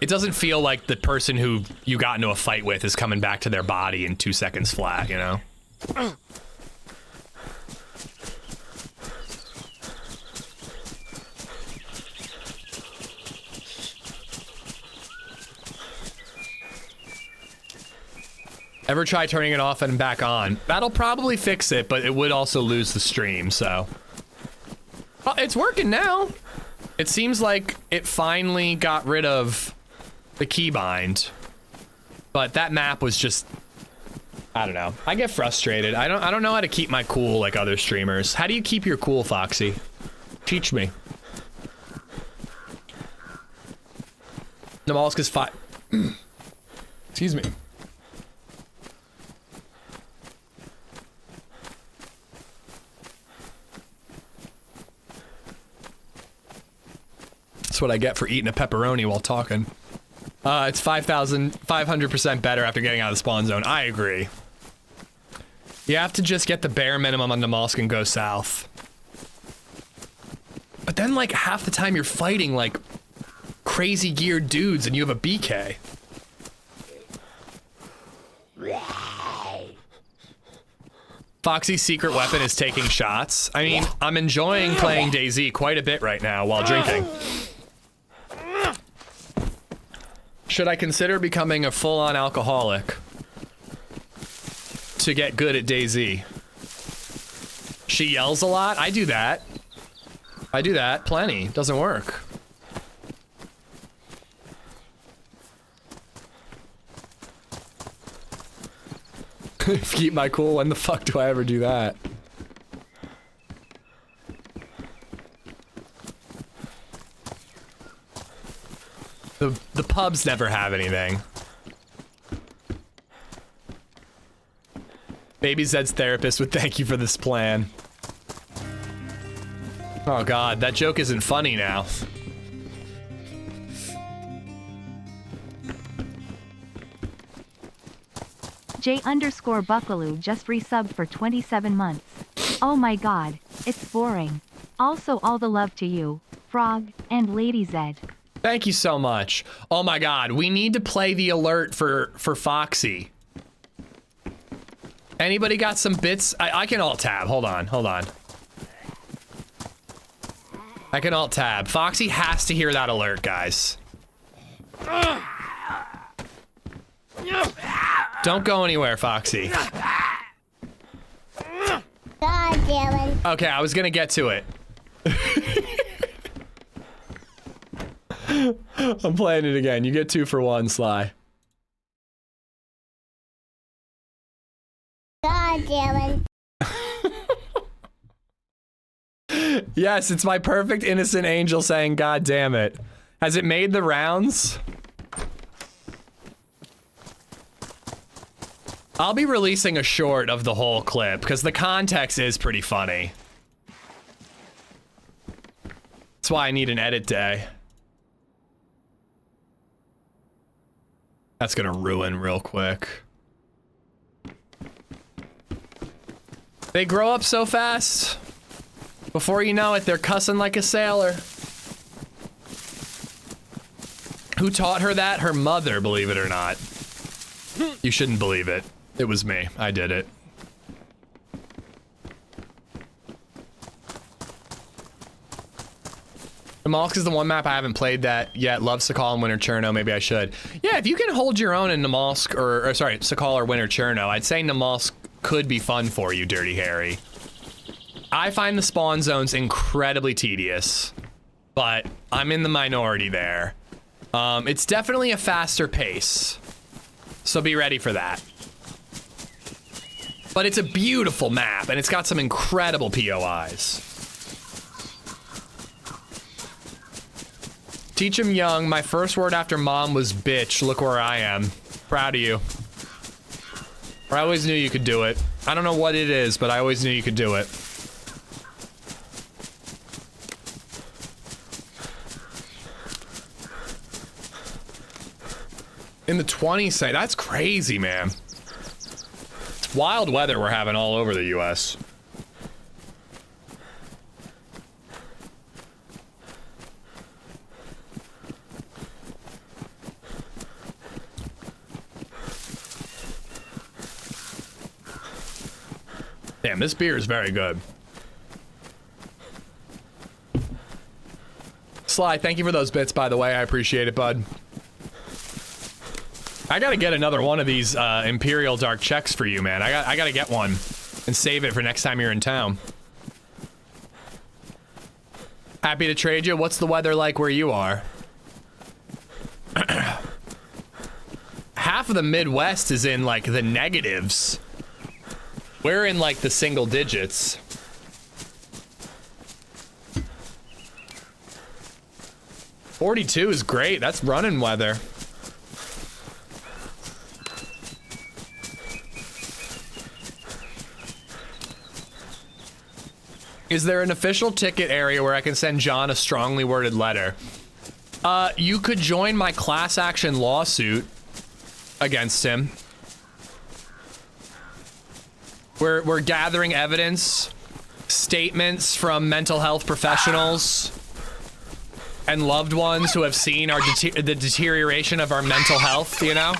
Speaker 1: it doesn't feel like the person who you got into a fight with is coming back to their body in 2 seconds flat, you know? Ever try turning it off and back on? That'll probably fix it, but it would also lose the stream, so. Well, it's working now. It seems like it finally got rid of the keybind, but that map was just, I don't know. I get frustrated. I don't know how to keep my cool like other streamers. How do you keep your cool, Foxy? Teach me. Namalsk is fine. Excuse me. That's what I get for eating a pepperoni while talking. It's 5,500% better after getting out of the spawn zone. I agree. You have to just get the bare minimum on Namalsk and go south. But then, like, half the time you're fighting, like, crazy geared dudes and you have a BK. Foxy's secret weapon is taking shots. I mean, I'm enjoying playing DayZ quite a bit right now while drinking. Should I consider becoming a full-on alcoholic to get good at DayZ? She yells a lot. I do that. I do that plenty. Doesn't work. Keep my cool. When the fuck do I ever do that? The pubs never have anything. LadyZed's therapist would thank you for this plan. Oh god, that joke isn't funny now.
Speaker 3: J_Buckaloo just resubbed for 27 months. Oh my god, it's boring. Also all the love to you, Frog, and LadyZed.
Speaker 1: Thank you so much. Oh my god, we need to play the alert for Foxy. Anybody got some bits? I can alt tab. Hold on, hold on. I can alt tab. Foxy has to hear that alert, guys. Don't go anywhere, Foxy.
Speaker 8: God, Dylan.
Speaker 1: Okay, I was gonna get to it. I'm playing it again. You get 2 for 1, Sly.
Speaker 8: God, Dylan.
Speaker 1: Yes, it's my perfect innocent angel saying, God damn it. Has it made the rounds? I'll be releasing a short of the whole clip because the context is pretty funny. That's why I need an edit day. That's gonna ruin real quick. They grow up so fast. Before you know it, they're cussing like a sailor. Who taught her that? Her mother, believe it or not. You shouldn't believe it. It was me. I did it. Namalsk is the one map I haven't played that yet. Love Sakal and Winter Cherno. Maybe I should. Yeah, if you can hold your own in Namalsk, or sorry, Sakal or Winter Cherno, I'd say Namalsk could be fun for you, Dirty Harry. I find the spawn zones incredibly tedious, but I'm in the minority there. It's definitely a faster pace, so be ready for that. But it's a beautiful map, and it's got some incredible POIs. Teach him young. My first word after mom was bitch. Look where I am. Proud of you. Or I always knew you could do it. I don't know what it is, but I always knew you could do it. In the 20s, say that's crazy, man. It's wild weather we're having all over the US. Damn, this beer is very good. Sly, thank you for those bits, by the way. I appreciate it, bud. I gotta get another one of these Imperial Dark checks for you, man. I gotta get one and save it for next time you're in town. Happy to trade you. What's the weather like where you are? Half of the Midwest is in like the negatives. We're in like the single digits. .42 is great. That's running weather. Is there an official ticket area where I can send John a strongly worded letter? You could join my class action lawsuit against him. We're gathering evidence, statements from mental health professionals and loved ones who have seen our the deterioration of our mental health, you know?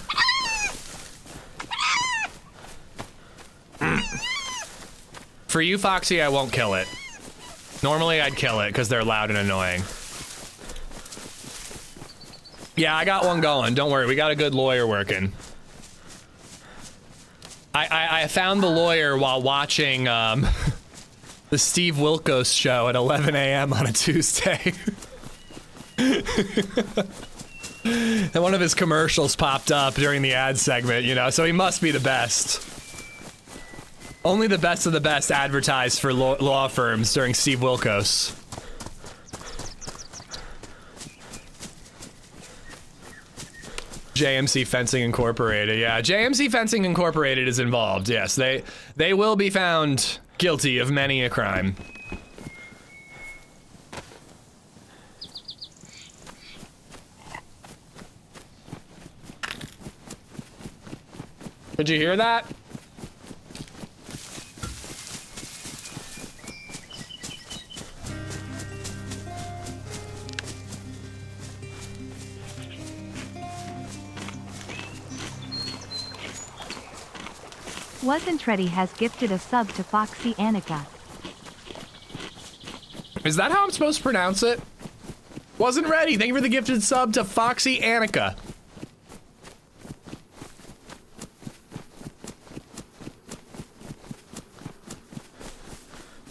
Speaker 1: For you, Foxy, I won't kill it. Normally, I'd kill it because they're loud and annoying. Yeah, I got one going. Don't worry, we got a good lawyer working. I found the lawyer while watching the Steve Wilkos show at 11 a.m. on a Tuesday. And one of his commercials popped up during the ad segment, you know, so he must be the best. Only the best of the best advertised for law firms during Steve Wilkos. JMC Fencing Incorporated, yeah. JMC Fencing Incorporated is involved, yes. They will be found guilty of many a crime. Did you hear that?
Speaker 3: Wasn't Ready has gifted a sub to Foxy Annika.
Speaker 1: Is that how I'm supposed to pronounce it? Wasn't Ready. Thank you for the gifted sub to Foxy Annika.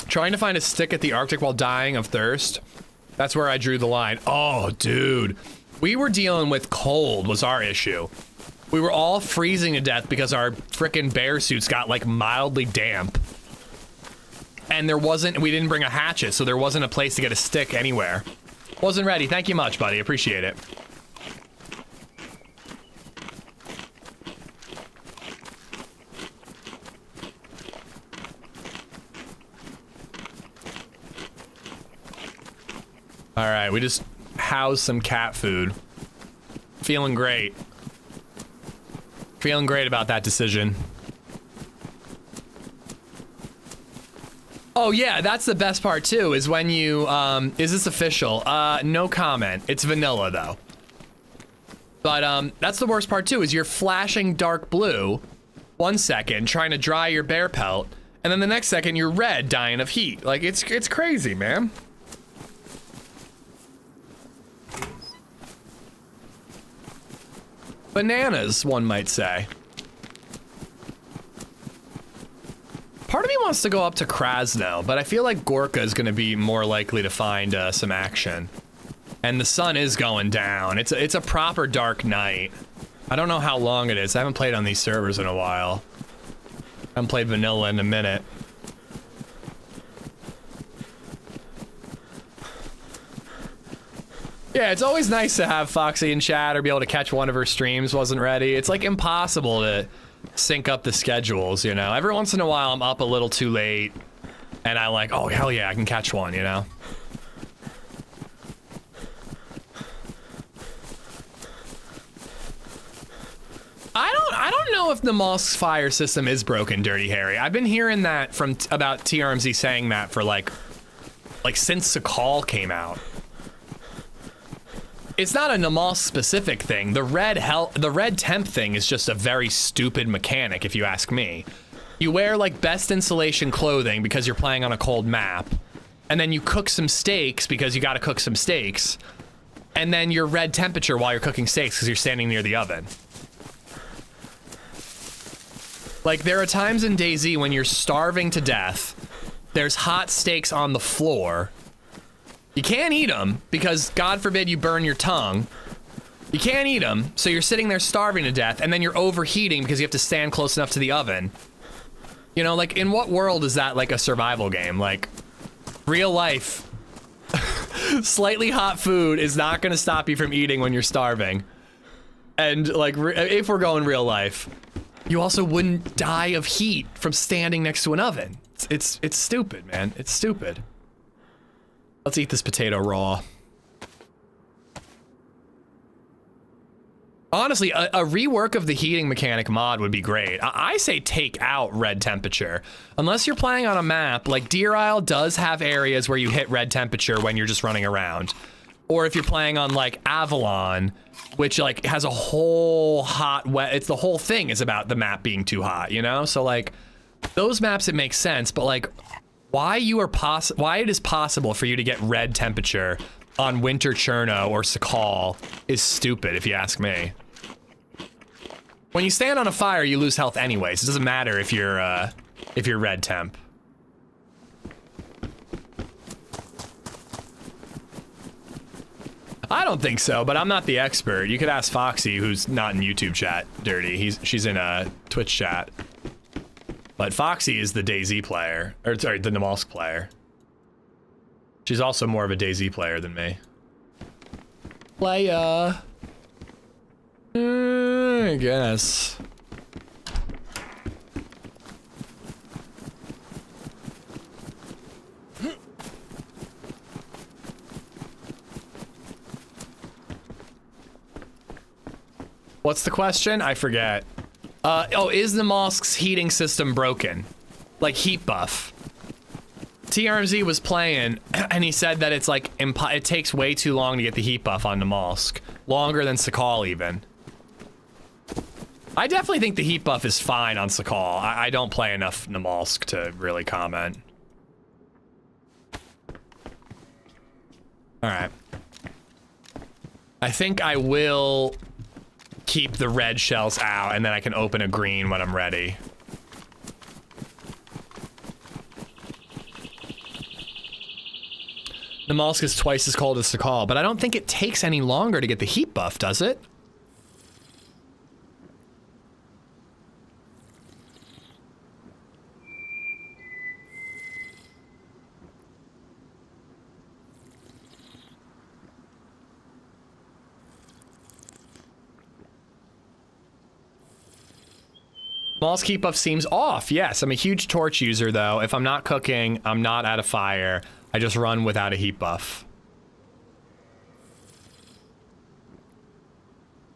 Speaker 1: Trying to find a stick at the Arctic while dying of thirst. That's where I drew the line. Oh, dude. We were dealing with cold was our issue. We were all freezing to death because our frickin' bear suits got like mildly damp. And we didn't bring a hatchet, so there wasn't a place to get a stick anywhere. Wasn't Ready. Thank you much, buddy. Appreciate it. All right, we just housed some cat food. Feeling great. Feeling great about that decision. Oh yeah, that's the best part too, is when you, is this official? No comment. It's vanilla though. But that's the worst part too, is you're flashing dark blue 1 second, trying to dry your bear pelt, and then the next second you're red, dying of heat. Like, it's crazy, man. Bananas, one might say. Part of me wants to go up to Krasno, but I feel like Gorka is going to be more likely to find some action. And the sun is going down. It's a proper dark night. I don't know how long it is. I haven't played on these servers in a while. I haven't played vanilla in a minute. Yeah, it's always nice to have Foxy in chat or be able to catch one of her streams. Wasn't Ready. It's like impossible to sync up the schedules, you know? Every once in a while I'm up a little too late and I like, oh hell yeah, I can catch one, you know? I don't know if the mosque's fire system is broken, Dirty Harry. I've been hearing that from about TRMZ saying that for like since the call came out. It's not a Namal specific thing. The red temp thing is just a very stupid mechanic, if you ask me. You wear like best insulation clothing because you're playing on a cold map, and then you cook some steaks because you got to cook some steaks, and then you're red temperature while you're cooking steaks because you're standing near the oven. Like, there are times in DayZ when you're starving to death, there's hot steaks on the floor. You can't eat them because, God forbid, you burn your tongue. You can't eat them, so you're sitting there starving to death, and then you're overheating because you have to stand close enough to the oven. You know, like, in what world is that like a survival game? Like, real life, slightly hot food is not going to stop you from eating when you're starving. And, like, if we're going real life, you also wouldn't die of heat from standing next to an oven. It's stupid, man. It's stupid. Let's eat this potato raw. Honestly, a rework of the heating mechanic mod would be great. I say take out red temperature. Unless you're playing on a map, like Deer Isle does have areas where you hit red temperature when you're just running around. Or if you're playing on like Avalon, which like has a whole hot, wet, it's the whole thing is about the map being too hot, you know? So like, those maps it makes sense, but like why it is possible for you to get red temperature on Winter Cherno or Sakal is stupid if you ask me. When you stand on a fire, you lose health anyways. It doesn't matter if you're red temp. I don't think so, but I'm not the expert. You could ask Foxy, who's not in YouTube chat, Dirty. She's in a Twitch chat. But Foxy is the DayZ player, or sorry, the Namalsk player. She's also more of a DayZ player than me. Playa. I guess. What's the question? I forget. Oh, is the Namalsk's heating system broken? Like heat buff. TRMZ was playing, and he said that it's like, it takes way too long to get the heat buff on Namalsk. Longer than Sakal even. I definitely think the heat buff is fine on Sakal. I don't play enough Namalsk to really comment. Alright. I think I will keep the red shells out, and then I can open a green when I'm ready. Namalsk is twice as cold as Sakal, but I don't think it takes any longer to get the heat buff, does it? Namalsk heat buff seems off. Yes, I'm a huge torch user though. If I'm not cooking, I'm not at a fire. I just run without a heat buff.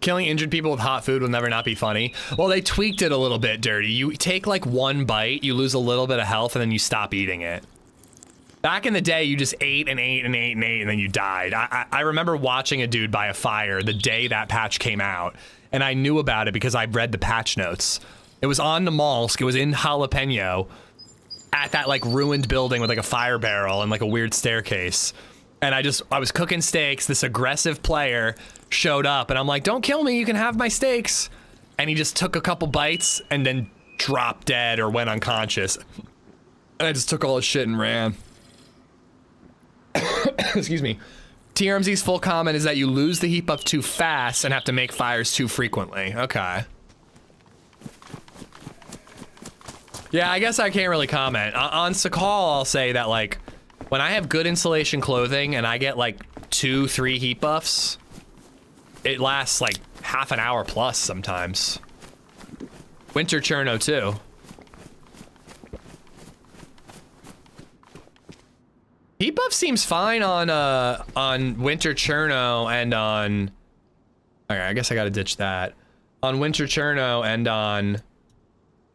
Speaker 1: Killing injured people with hot food will never not be funny. Well, they tweaked it a little bit, Dirty. You take like one bite, you lose a little bit of health, and then you stop eating it. Back in the day, you just ate and ate and ate and ate, and then you died. I remember watching a dude by a fire the day that patch came out, and I knew about it because I read the patch notes. It was on Namalsk, it was in Jalapeno, at that like ruined building with like a fire barrel and like a weird staircase. And I was cooking steaks, this aggressive player showed up, and I'm like, don't kill me, you can have my steaks. And he just took a couple bites and then dropped dead or went unconscious. And I just took all his shit and ran. Excuse me. TRMZ's full comment is that you lose the heat buff too fast and have to make fires too frequently. Okay. Yeah, I guess I can't really comment. On Sakal, I'll say that, like, when I have good insulation clothing and I get, like, 2-3 heat buffs, it lasts, like, half an hour plus sometimes. Winter Cherno, too. Heat buff seems fine on Winter Cherno and on... Okay, I guess I gotta ditch that. On Winter Cherno and on...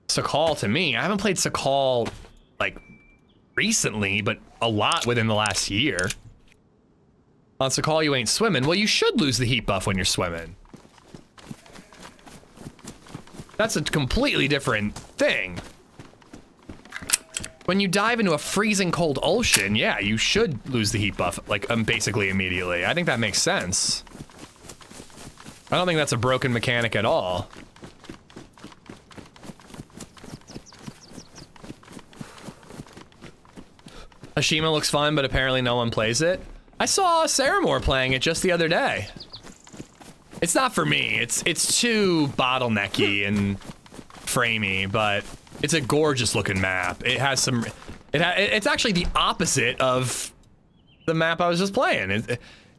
Speaker 1: Sakal to me. I haven't played Sakal like recently, but a lot within the last year. On Sakal, you ain't swimming. Well, you should lose the heat buff when you're swimming. That's a completely different thing. When you dive into a freezing cold ocean, yeah, you should lose the heat buff like basically immediately. I think that makes sense. I don't think that's a broken mechanic at all. Hashima looks fun, but apparently no one plays it. I saw Saramore playing it just the other day. It's not for me. It's too bottlenecky and framey, but it's a gorgeous looking map. It has some. It's actually the opposite of the map I was just playing.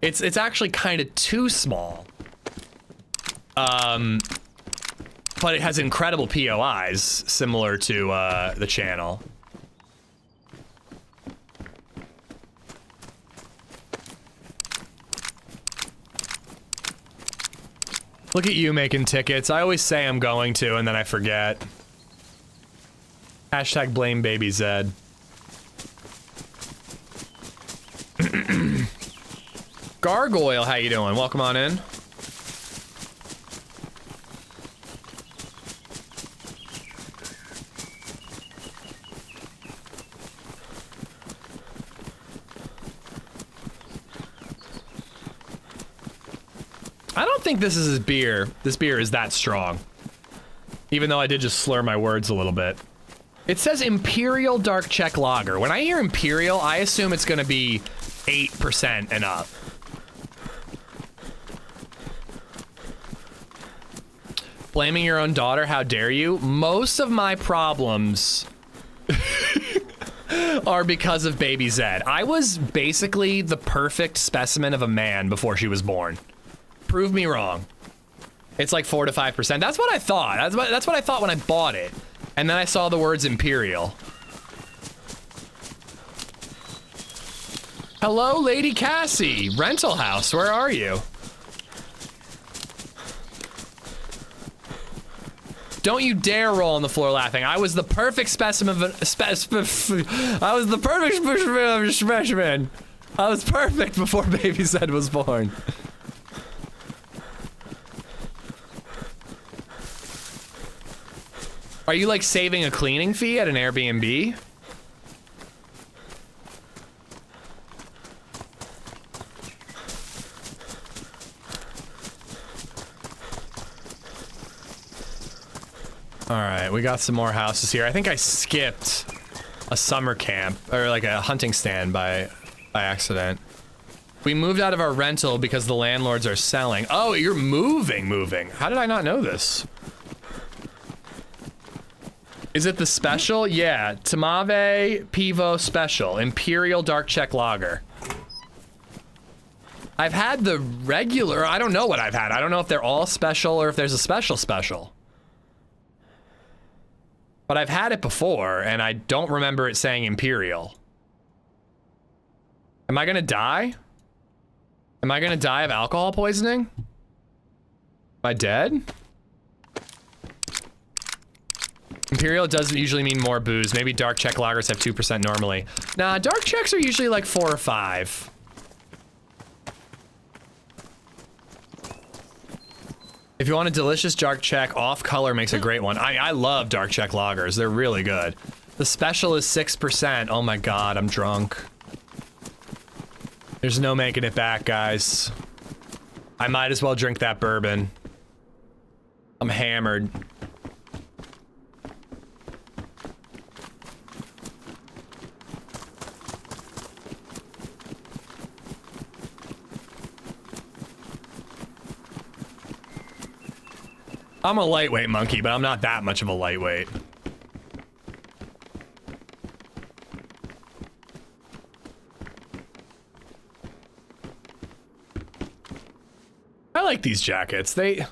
Speaker 1: It's actually kind of too small. But it has incredible POIs, similar to the channel. Look at you making tickets. I always say I'm going to, and then I forget. Hashtag blame BabyZed. Gargoyle, how you doing? Welcome on in. I don't think this is his beer. This beer is that strong. Even though I did just slur my words a little bit. It says Imperial Dark Czech Lager. When I hear Imperial, I assume it's gonna be 8% and up. Blaming your own daughter, how dare you? Most of my problems are because of baby Zed. I was basically the perfect specimen of a man before she was born. Prove me wrong. It's like 4 to 5%. That's what I thought. That's what I thought when I bought it. And then I saw the words Imperial. Hello, Lady Cassie. Rental house, where are you? Don't you dare roll on the floor laughing. I was the perfect specimen of I was the perfect specimen. I was perfect before baby Zed was born. Are you like saving a cleaning fee at an Airbnb? All right, we got some more houses here. I think I skipped a summer camp or like a hunting stand by accident. We moved out of our rental because the landlords are selling. Oh, you're moving. How did I not know this? Is it the special? Yeah, Tamave Pivo Special, Imperial Dark Czech Lager. I've had the regular, I don't know what I've had. I don't know if they're all special or if there's a special. But I've had it before, and I don't remember it saying Imperial. Am I gonna die? Am I gonna die of alcohol poisoning? Am I dead? Imperial doesn't usually mean more booze. Maybe dark Czech lagers have 2% normally. Nah, dark Czechs are usually like 4 or 5. If you want a delicious dark Czech, off color makes a great one. I love dark Czech lagers. They're really good. The special is 6%. Oh my god, I'm drunk. There's no making it back, guys. I might as well drink that bourbon. I'm hammered. I'm a lightweight monkey, but I'm not that much of a lightweight. I like these jackets. They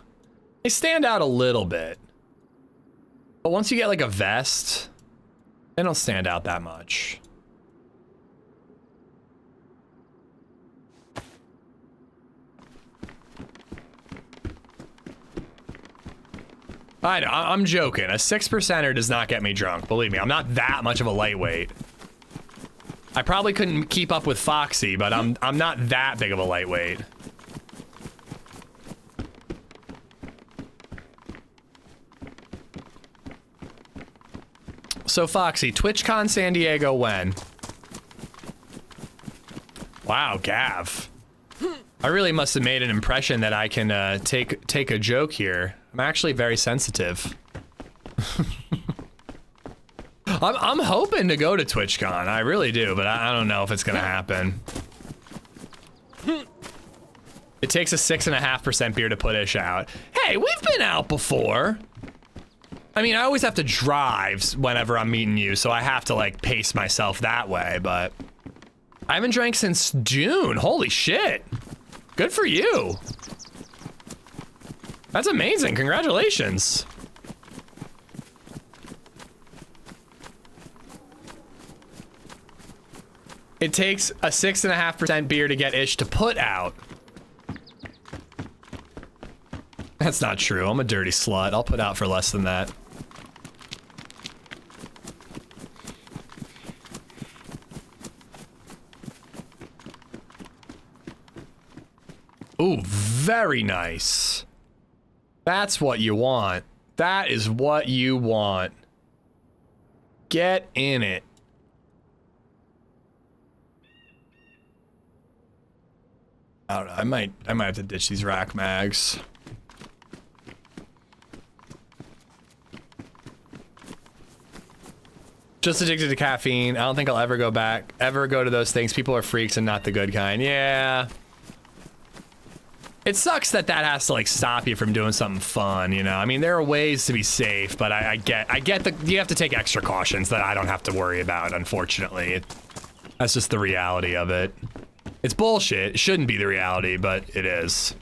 Speaker 1: stand out a little bit. But once you get like a vest, they don't stand out that much. I'm joking. A 6%er does not get me drunk. Believe me, I'm not that much of a lightweight. I probably couldn't keep up with Foxy, but I'm not that big of a lightweight. So Foxy, TwitchCon San Diego when? Wow, Gav. I really must have made an impression that I can take a joke here. I'm actually very sensitive. I'm hoping to go to TwitchCon. I really do, but I don't know if it's gonna happen. It takes a 6.5% beer to put Ish out. Hey, we've been out before. I mean, I always have to drive whenever I'm meeting you, so I have to like pace myself that way, but I haven't drank since June. Holy shit. Good for you. That's amazing. Congratulations. It takes a 6.5% beer to get Ish to put out. That's not true. I'm a dirty slut. I'll put out for less than that. Ooh, very nice. That's what you want. That is what you want. Get in it. I don't know. I might have to ditch these rack mags. Just addicted to caffeine. I don't think I'll ever go to those things. People are freaks and not the good kind. Yeah. It sucks that has to like stop you from doing something fun, you know? I mean, there are ways to be safe, but I get you have to take extra cautions that I don't have to worry about, unfortunately. That's just the reality of it. It's bullshit. It shouldn't be the reality, but it is.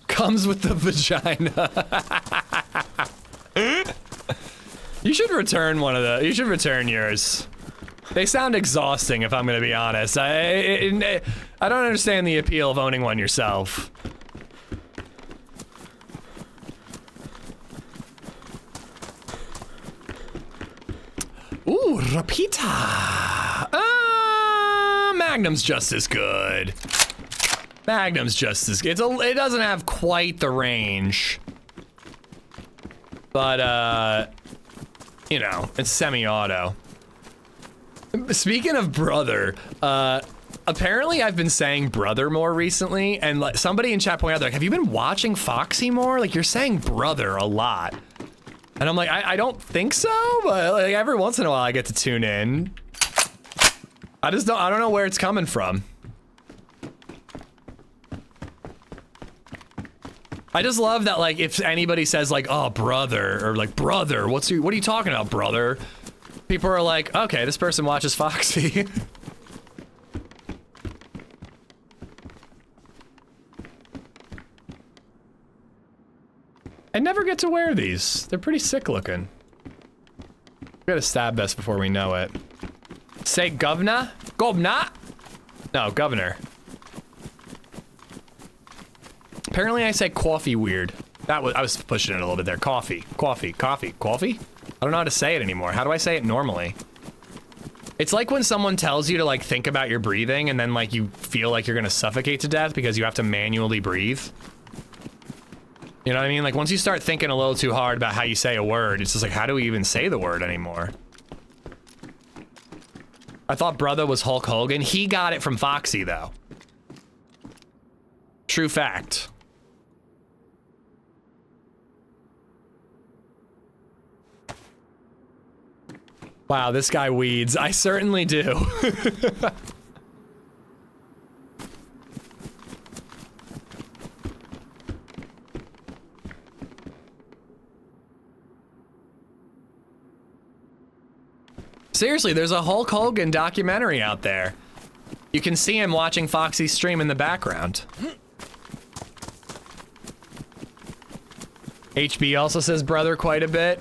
Speaker 1: Comes with the vagina. You should return one of the. You should return yours. They sound exhausting, if I'm gonna be honest. I don't understand the appeal of owning one yourself. Ooh, Rapita. Magnum's just as good. Magnum's just as good. It doesn't have quite the range. But, you know, it's semi-auto. Speaking of brother, apparently I've been saying brother more recently, and like, somebody in chat pointed out, like, have you been watching Foxy more? Like, you're saying brother a lot. And I'm like, I don't think so, but like, every once in a while I get to tune in. I don't know where it's coming from. I just love that, like, if anybody says like, oh, brother, or like, brother, what are you talking about, brother? People are like, okay, this person watches Foxy. I never get to wear these. They're pretty sick looking. We gotta stab this before we know it. Say governor? Governor? No, governor. Apparently I say coffee weird. I was pushing it a little bit there. Coffee. Coffee. Coffee. Coffee? I don't know how to say it anymore. How do I say it normally? It's like when someone tells you to like think about your breathing and then like you feel like you're gonna suffocate to death because you have to manually breathe. You know what I mean? Like once you start thinking a little too hard about how you say a word, it's just like, how do we even say the word anymore? I thought brother was Hulk Hogan. He got it from Foxy though. True fact. Wow, this guy weeds. I certainly do. Seriously, there's a Hulk Hogan documentary out there. You can see him watching Foxy's stream in the background. HB also says brother quite a bit.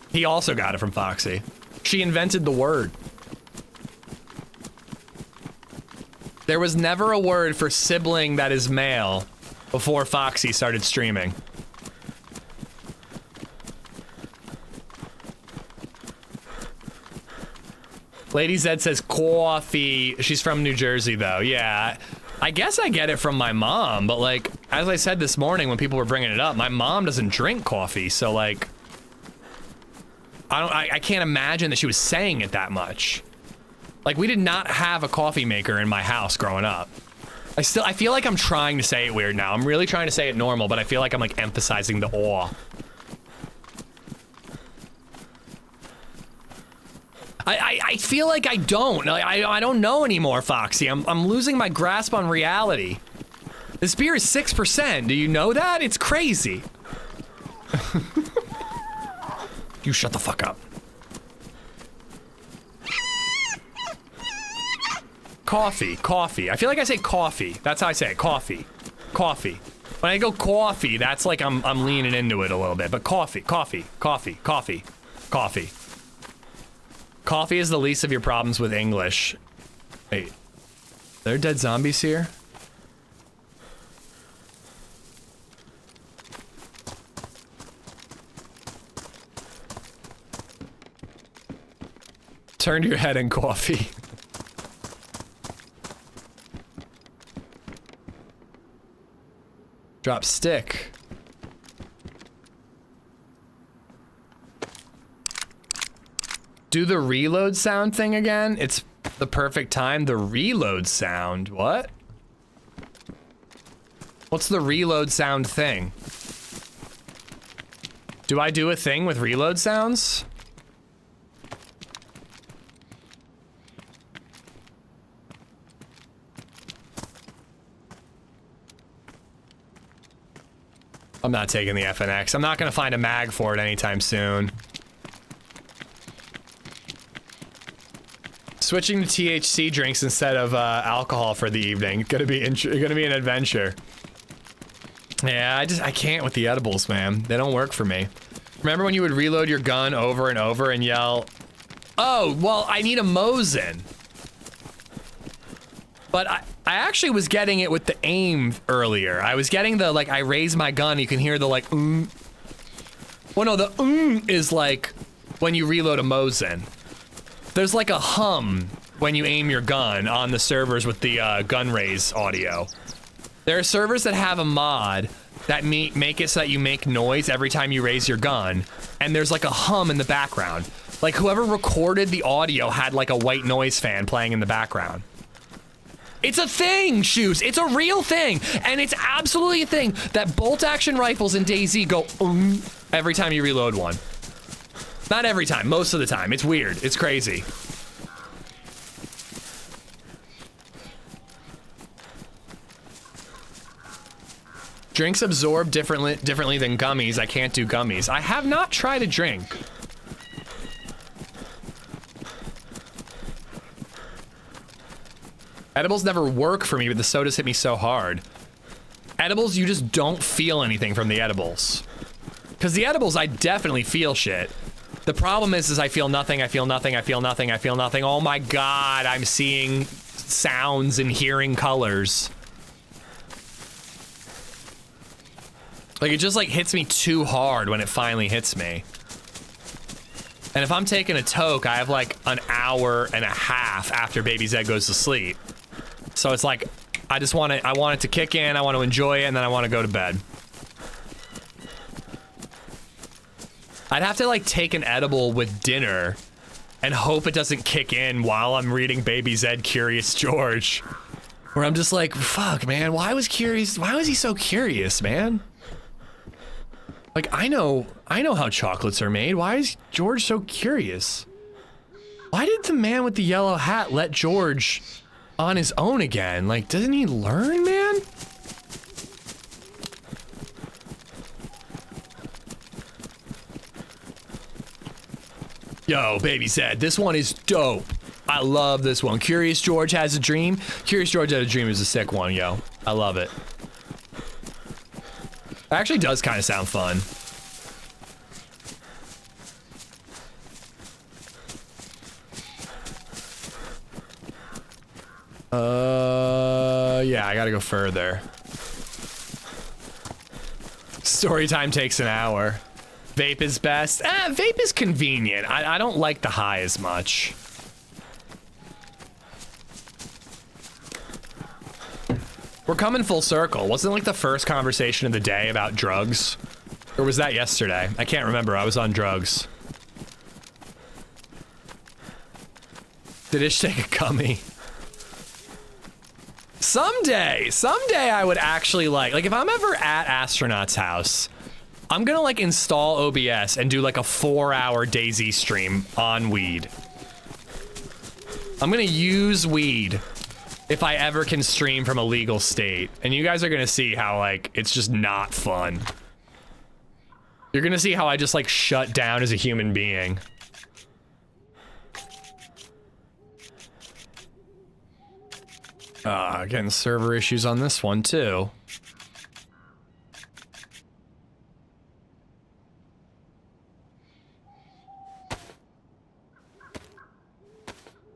Speaker 1: He also got it from Foxy. She invented the word. There was never a word for sibling that is male before Foxy started streaming. LadyZed says coffee. She's from New Jersey though. Yeah, I guess I get it from my mom, but like, as I said this morning when people were bringing it up, my mom doesn't drink coffee, so like, I can't imagine that she was saying it that much. Like, we did not have a coffee maker in my house growing up. I feel like I'm trying to say it weird now. I'm really trying to say it normal, but I feel like I'm like emphasizing the awe. I feel like I don't. I don't know anymore, Foxy. I'm losing my grasp on reality. This beer is 6%. Do you know that? It's crazy. You shut the fuck up. Coffee, coffee. I feel like I say coffee. That's how I say it. Coffee, coffee. When I go coffee, that's like I'm leaning into it a little bit. But coffee, coffee, coffee, coffee, coffee. Coffee is the least of your problems with English. Wait, are there dead zombies here? Turn your head in coffee. Drop stick. Do the reload sound thing again. It's the perfect time. The reload sound. What? What's the reload sound thing? Do I do a thing with reload sounds? I'm not taking the FNX. I'm not gonna find a mag for it anytime soon. Switching to THC drinks instead of alcohol for the evening. Gonna be an adventure. Yeah, I can't with the edibles, man. They don't work for me. Remember when you would reload your gun over and over and yell, "Oh, well, I need a Mosin." But I actually was getting it with the aim earlier. I was getting the, like, I raise my gun, you can hear the, like, Well, no, the is like when you reload a Mosin. There's like a hum when you aim your gun on the servers with the gun raise audio. There are servers that have a mod that make it so that you make noise every time you raise your gun, and there's like a hum in the background. Like whoever recorded the audio had like a white noise fan playing in the background. It's a thing, Shoes. It's a real thing, and it's absolutely a thing that bolt action rifles in DayZ go every time you reload one. Not every time, most of the time. It's weird. It's crazy. Drinks absorb differently than gummies. I can't do gummies. I have not tried a drink. Edibles never work for me, but the sodas hit me so hard. Edibles, you just don't feel anything from the edibles. Because the edibles, I definitely feel shit. The problem is I feel nothing, I feel nothing, I feel nothing, I feel nothing. Oh my god, I'm seeing sounds and hearing colors. Like, it just, like, hits me too hard when it finally hits me. And if I'm taking a toke, I have, like, an hour and a half after LadyZed goes to sleep. So it's like, I want it to kick in, I want to enjoy it, and then I want to go to bed. I'd have to, like, take an edible with dinner and hope it doesn't kick in while I'm reading LadyZed Curious George. Where I'm just like, fuck, man, why was he so curious, man? Like, I know how chocolates are made. Why is George so curious? Why did the man with the yellow hat let George on his own again? Like, doesn't he learn, man? Yo, LadyZed, this one is dope. I love this one. Curious George Has a Dream. Curious George Has a Dream is a sick one, yo. I love it. It actually does kind of sound fun. Yeah, I gotta go further. Story time takes an hour. Vape is best. Vape is convenient. I don't like the high as much. We're coming full circle. Wasn't like the first conversation of the day about drugs? Or was that yesterday? I can't remember. I was on drugs. Did Ish take a gummy? Someday I would actually like if I'm ever at Astronaut's house, I'm gonna like install OBS and do like a 4-hour DayZ stream on weed. I'm gonna use weed if I ever can stream from a legal state, and you guys are gonna see how like it's just not fun. You're gonna see how I just like shut down as a human being. Getting server issues on this one too.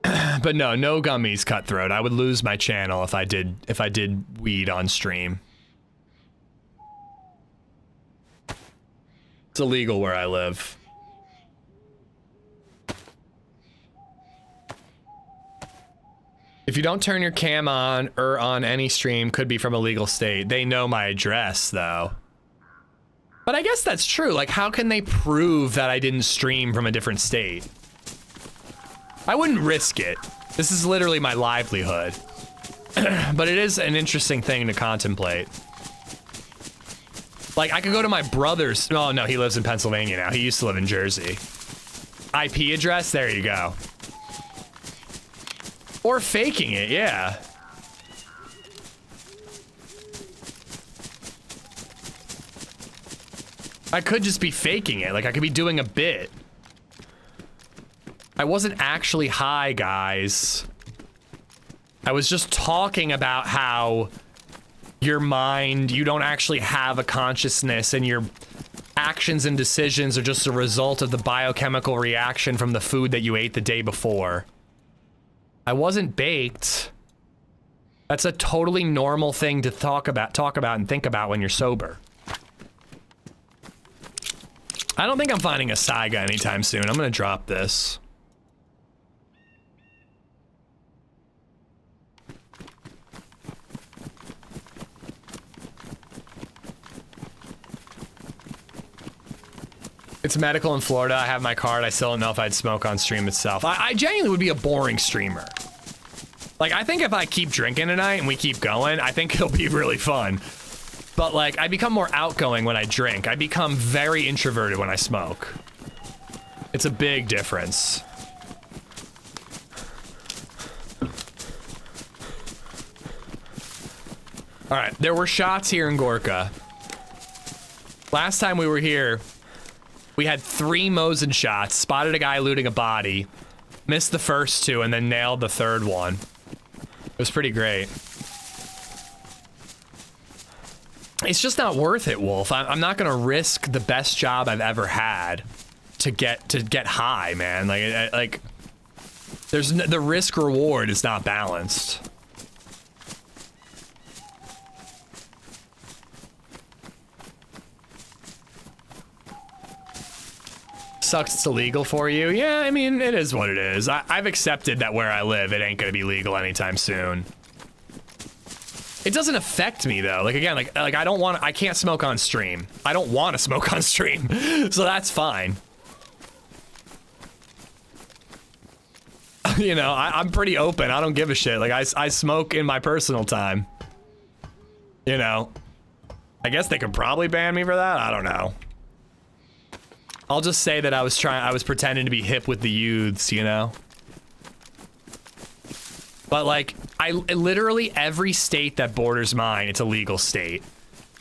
Speaker 1: But no gummies, Cutthroat. I would lose my channel if I did weed on stream. It's illegal where I live. If you don't turn your cam on or on any stream, could be from a legal state. They know my address though. But I guess that's true. Like, how can they prove that I didn't stream from a different state? I wouldn't risk it. This is literally my livelihood. But it is an interesting thing to contemplate. Like, I could go to my brother's. Oh, no, he lives in Pennsylvania now. He used to live in Jersey. IP address? There you go. Or faking it, yeah. I could just be faking it. Like, I could be doing a bit. I wasn't actually high, guys. I was just talking about how your mind, you don't actually have a consciousness, and your actions and decisions are just a result of the biochemical reaction from the food that you ate the day before. I wasn't baked. That's a totally normal thing to talk about and think about when you're sober. I don't think I'm finding a Saiga anytime soon. I'm gonna drop this. It's medical in Florida. I have my card. I still don't know if I'd smoke on stream itself. I genuinely would be a boring streamer. Like, I think if I keep drinking tonight and we keep going, I think it'll be really fun. But like, I become more outgoing when I drink. I become very introverted when I smoke. It's a big difference. All right, there were shots here in Gorka. Last time we were here, we had 3 Mosin shots, spotted a guy looting a body, missed the first 2, and then nailed the 3rd one. It was pretty great. It's just not worth it, Wolf. I'm not gonna risk the best job I've ever had to get high, man. Like there's the risk reward is not balanced. Sucks it's illegal for you. Yeah, I mean, it is what it is. I've accepted that where I live, it ain't gonna be legal anytime soon. It doesn't affect me though. Like, again, like I can't smoke on stream. I don't want to smoke on stream. So that's fine. You know, I'm pretty open. I don't give a shit. Like, I smoke in my personal time. You know, I guess they could probably ban me for that. I don't know. I'll just say that I was pretending to be hip with the youths, you know? But like, literally every state that borders mine, it's a legal state.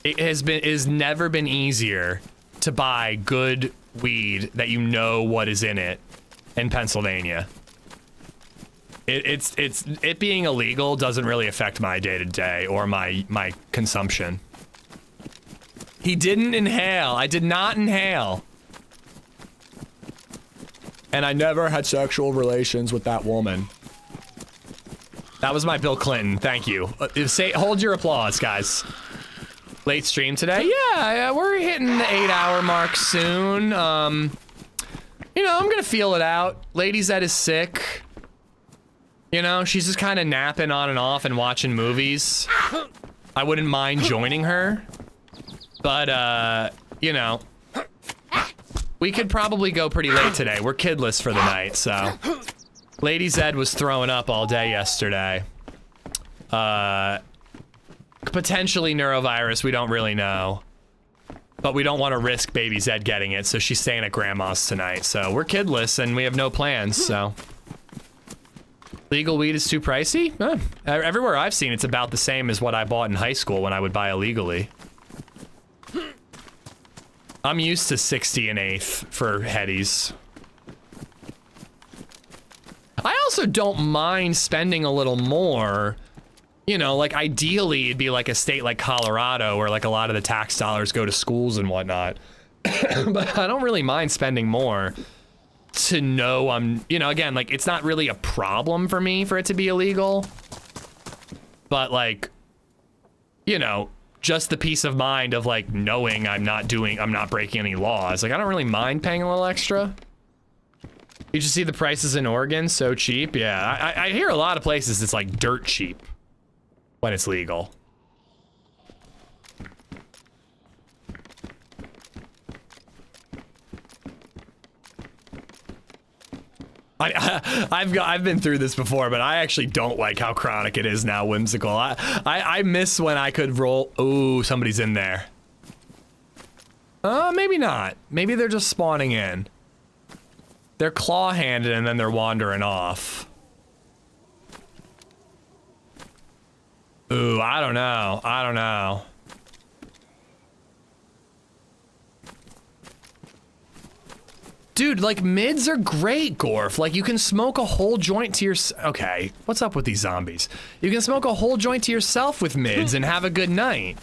Speaker 1: It has never been easier to buy good weed that you know what is in it in Pennsylvania. It being illegal doesn't really affect my day-to-day or my consumption. He didn't inhale. I did not inhale. And I never had sexual relations with that woman. That was my Bill Clinton. Thank you. Hold your applause, guys. Late stream today. Yeah, we're hitting the 8-hour mark soon. You know, I'm gonna feel it out. LadyZed is sick. You know, she's just kind of napping on and off and watching movies. I wouldn't mind joining her. But, you know, we could probably go pretty late today. We're kidless for the night, so. LadyZed was throwing up all day yesterday. Potentially neurovirus, we don't really know. But we don't want to risk baby Zed getting it, so she's staying at grandma's tonight. So we're kidless and we have no plans, so. Legal weed is too pricey? Everywhere I've seen, it's about the same as what I bought in high school when I would buy illegally. I'm used to 60 an eighth for headies. I also don't mind spending a little more. You know, like ideally it'd be like a state like Colorado where like a lot of the tax dollars go to schools and whatnot. But I don't really mind spending more to know I'm, you know, again, like it's not really a problem for me for it to be illegal. But like, you know, just the peace of mind of like knowing I'm not breaking any laws. Like I don't really mind paying a little extra. You just see the prices in Oregon so cheap. Yeah, I hear a lot of places it's like dirt cheap when it's legal. I've been through this before, but I actually don't like how chronic it is now, Whimsical. I miss when I could roll. Ooh, somebody's in there. Maybe not. Maybe they're just spawning in. They're claw-handed and then they're wandering off. Ooh, I don't know. I don't know. Dude, like, mids are great, Gorf. Like, you can smoke a whole joint to your... Okay, what's up with these zombies? You can smoke a whole joint to yourself with mids and have a good night.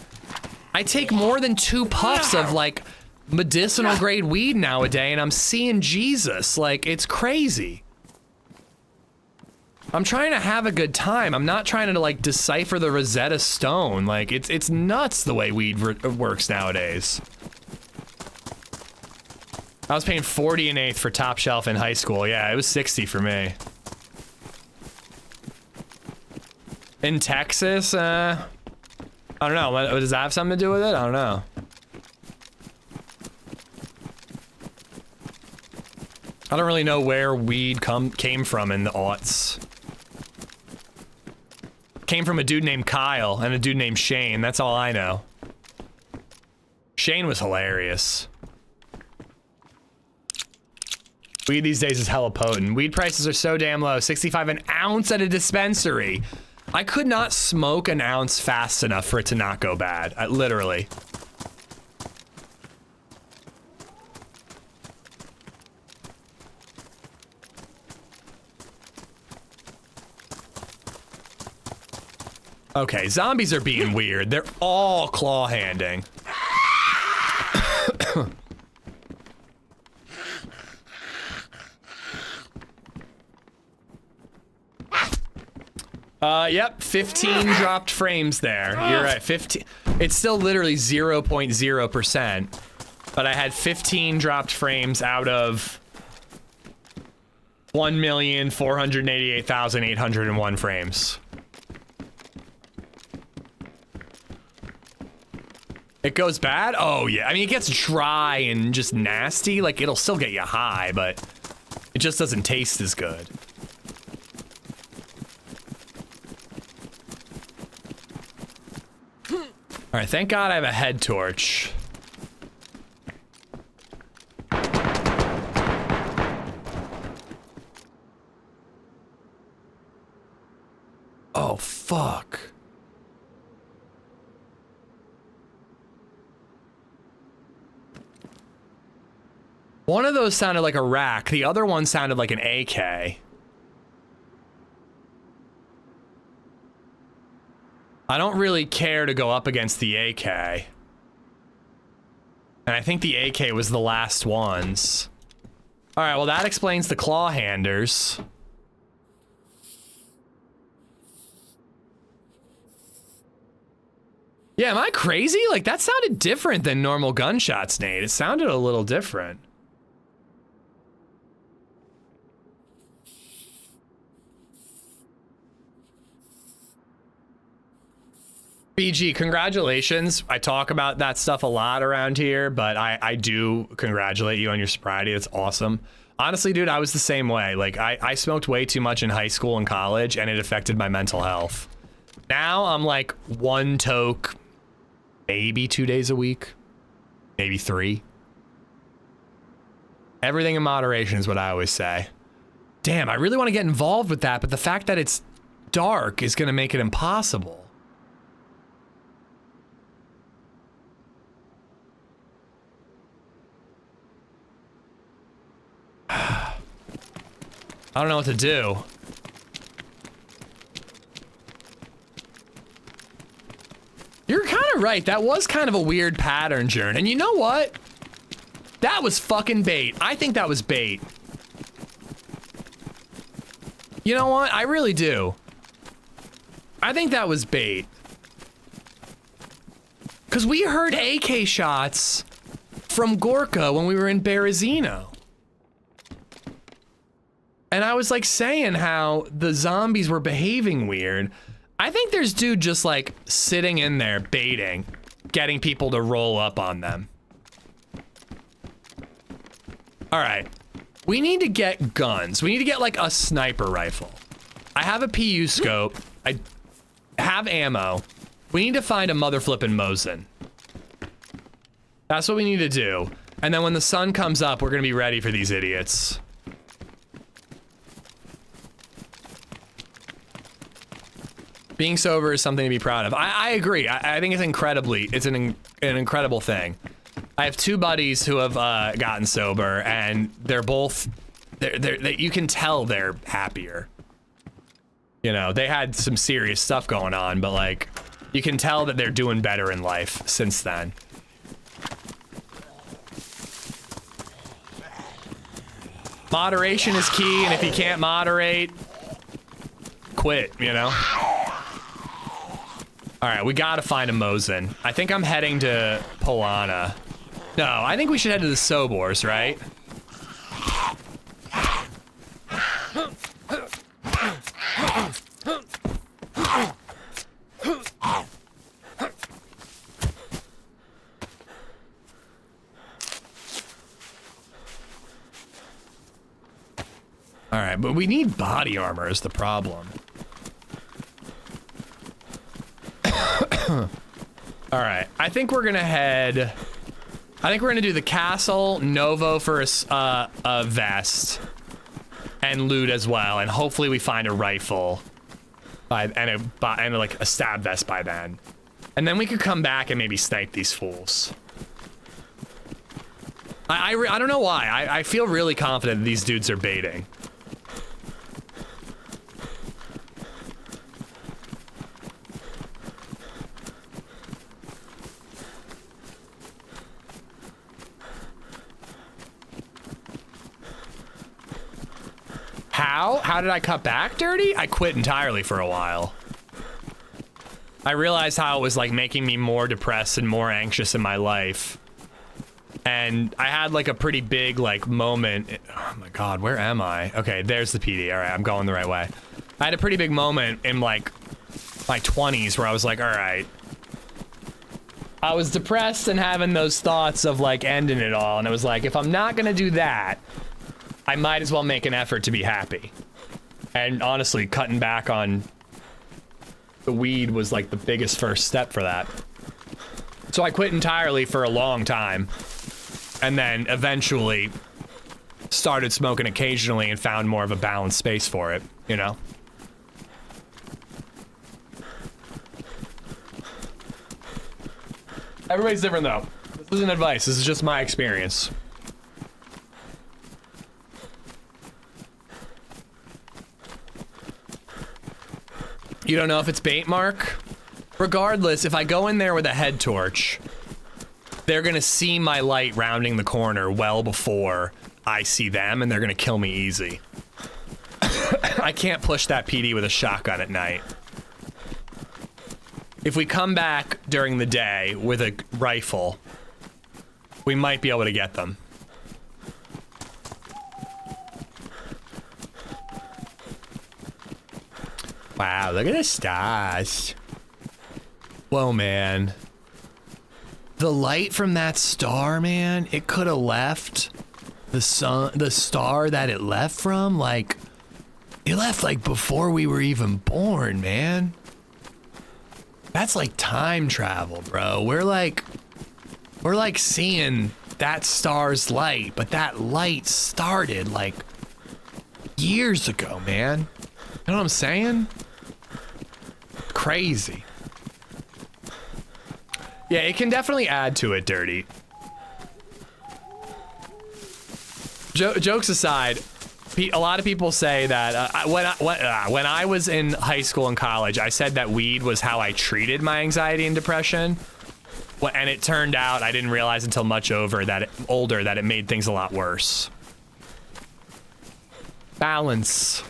Speaker 1: I take more than 2 puffs of, like, medicinal grade weed nowadays, and I'm seeing Jesus. Like, it's crazy. I'm trying to have a good time. I'm not trying to, like, decipher the Rosetta Stone. Like, it's nuts the way weed works nowadays. I was paying 40 an eighth for Top Shelf in high school. Yeah, it was 60 for me. In Texas, I don't know. What does that have something to do with it? I don't know. I don't really know where weed came from in the aughts. Came from a dude named Kyle and a dude named Shane. That's all I know. Shane was hilarious. Weed these days is hella potent. Weed prices are so damn low. 65 an ounce at a dispensary. I could not smoke an ounce fast enough for it to not go bad. Literally. Okay, zombies are being weird. They're all claw-handing. Yep, 15 dropped frames there. You're right, 15. It's still literally 0.0%, but I had 15 dropped frames out of 1,488,801 frames. It goes bad? Oh yeah, I mean it gets dry and just nasty, like it'll still get you high, but it just doesn't taste as good. All right, thank God I have a head torch. Oh, fuck. One of those sounded like a rack. The other one sounded like an AK. I don't really care to go up against the AK. And I think the AK was the last ones. All right, well, that explains the claw-handers. Yeah, am I crazy? Like, that sounded different than normal gunshots, Nate. It sounded a little different. BG, congratulations. I talk about that stuff a lot around here, but I do congratulate you on your sobriety. It's awesome. Honestly, dude, I was the same way. Like, I smoked way too much in high school and college, and it affected my mental health. Now I'm like 1 toke, maybe 2 days a week, maybe 3. Everything in moderation is what I always say. Damn, I really want to get involved with that, but the fact that it's dark is going to make it impossible. I don't know what to do. You're kind of right. That was kind of a weird pattern, Jern. And you know what? That was fucking bait. I think that was bait. You know what? I really do. I think that was bait. Because we heard AK shots from Gorka when we were in Berezino. And I was like saying how the zombies were behaving weird. I think there's dude just like sitting in there baiting, getting people to roll up on them. All right, we need to get guns. We need to get like a sniper rifle. I have a PU scope. I have ammo. We need to find a mother flippin' Mosin. That's what we need to do. And then when the sun comes up, we're gonna be ready for these idiots. Being sober is something to be proud of. I agree. I think it's an incredible thing. I have two buddies who have gotten sober, and they're both, you can tell they're happier. You know, they had some serious stuff going on, but like, you can tell that they're doing better in life since then. Moderation is key, and if you can't moderate, quit, you know? All right, we gotta find a Mosin. I think I'm heading to Polana. No, I think we should head to the Sobors, right? All right, but we need body armor is the problem. All right, I think we're gonna head. I think we're gonna do the castle, Novo for a vest, and loot as well, and hopefully we find a rifle, and like a stab vest by then, and then we could come back and maybe snipe these fools. I don't know why. I feel really confident that these dudes are baiting. How did I cut back, Dirty? I quit entirely for a while. I realized how it was like making me more depressed and more anxious in my life. And I had like a pretty big like moment. Oh my God, where am I? Okay, there's the PD. All right, I'm going the right way. I had a pretty big moment in like my 20s where I was like, all right. I was depressed and having those thoughts of like ending it all. And it was like, if I'm not gonna do that, I might as well make an effort to be happy. And honestly, cutting back on the weed was like the biggest first step for that. So I quit entirely for a long time. And then eventually started smoking occasionally and found more of a balanced space for it, you know? Everybody's different though. This isn't advice, this is just my experience. You don't know if it's bait, Mark? Regardless, if I go in there with a head torch, they're gonna see my light rounding the corner well before I see them, and they're gonna kill me easy. I can't push that PD with a shotgun at night. If we come back during the day with a rifle, we might be able to get them. Wow, look at the stars. Whoa, man. The light from that star, man, it could have left the sun, the star that it left from, like, it left like before we were even born, man. That's like time travel, bro. We're like seeing that star's light, but that light started like years ago, man. You know what I'm saying? Crazy. Yeah, it can definitely add to it, Dirty. Jokes aside, a lot of people say that when I was in high school and college, I said that weed was how I treated my anxiety and depression. And it turned out, I didn't realize until much older that it made things a lot worse. Balance.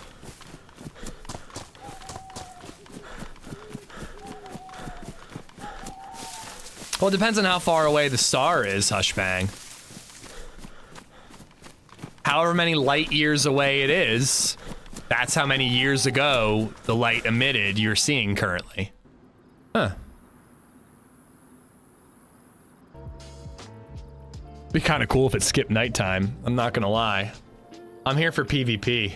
Speaker 1: Well, it depends on how far away the star is, Hushbang. however many light years away it is, that's how many years ago the light emitted you're seeing currently. Huh. Be kind of cool if it skipped nighttime. I'm not gonna lie. I'm here for PvP.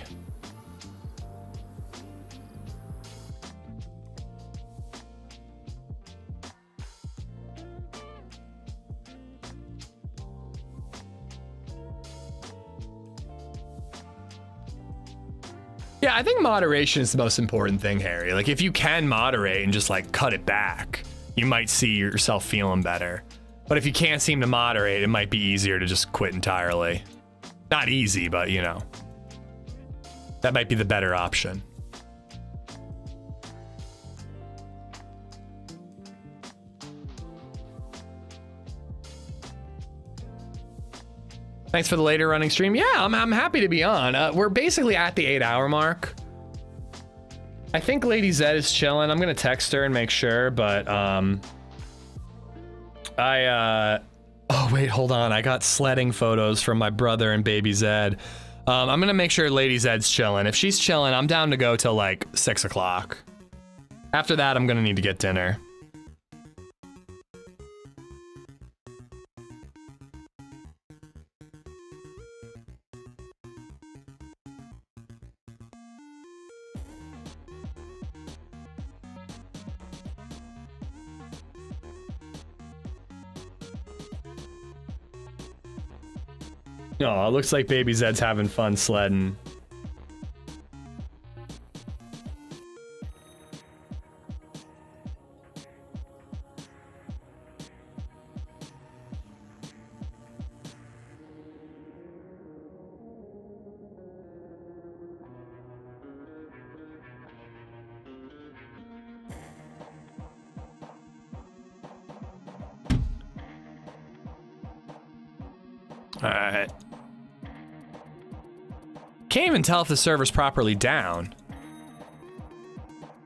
Speaker 1: Yeah, I think moderation is the most important thing, Harry. Like, if you can moderate and just, like, cut it back, you might see yourself feeling better. But if you can't seem to moderate, it might be easier to just quit entirely. Not easy, but, you know. That might be the better option. Thanks for the later running stream. Yeah, I'm happy to be on. We're basically at the 8-hour mark. I think LadyZed is chilling. I'm gonna text her and make sure, but oh wait, hold on. I got sledding photos from my brother and baby Zed. I'm gonna make sure LadyZed's chilling. If she's chilling, I'm down to go till like 6 o'clock. After that, I'm gonna need to get dinner. Oh, it looks like baby Zed's having fun sledding. All right. Can't even tell if the server's properly down.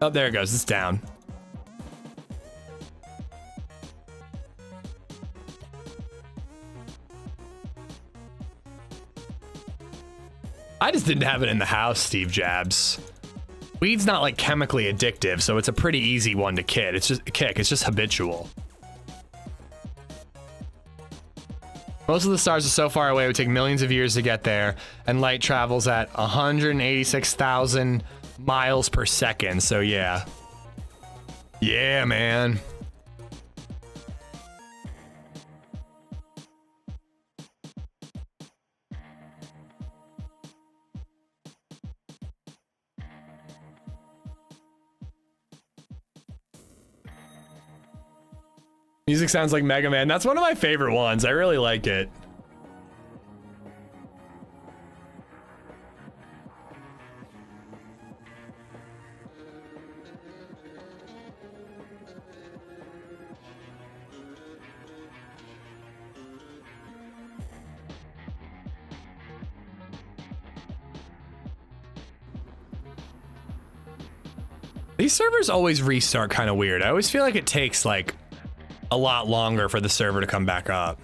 Speaker 1: Oh, there it goes. It's down. I just didn't have it in the house, Steve Jabs. Weed's not like chemically addictive, so it's a pretty easy one to kick. It's just habitual. Most of the stars are so far away, it would take millions of years to get there, and light travels at 186,000 miles per second, so yeah. Yeah, man. Music sounds like Mega Man. That's one of my favorite ones. I really like it. These servers always restart kind of weird. I always feel like it takes like a lot longer for the server to come back up.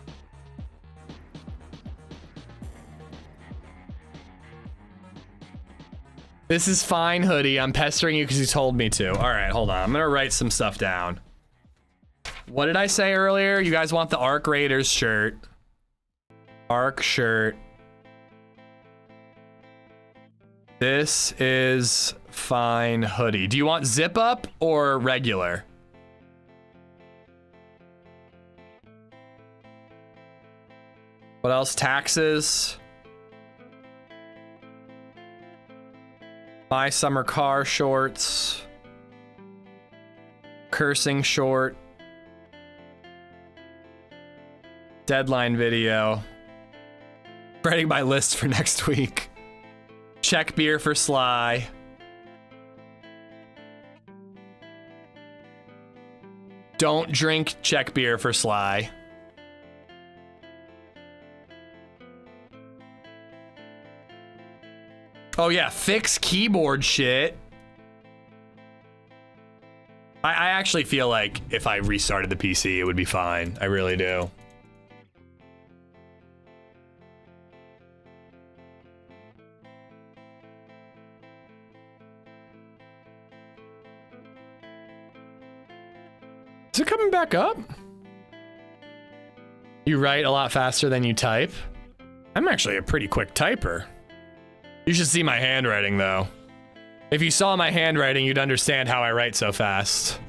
Speaker 1: This is fine, Hoodie. I'm pestering you because you told me to. All right, hold on. I'm gonna write some stuff down. What did I say earlier? You guys want the ARC Raiders shirt. ARC shirt. This is fine, Hoodie. Do you want zip up or regular? What else? Taxes. My summer car shorts. Cursing short. Deadline video. Writing my list for next week. Check beer for Sly. Don't drink check beer for Sly. Oh yeah, fix keyboard shit. I actually feel like if I restarted the PC, it would be fine. I really do. back up. You write a lot faster than you type. I'm actually a pretty quick typer. You should see my handwriting though. If you saw my handwriting, you'd understand how I write so fast.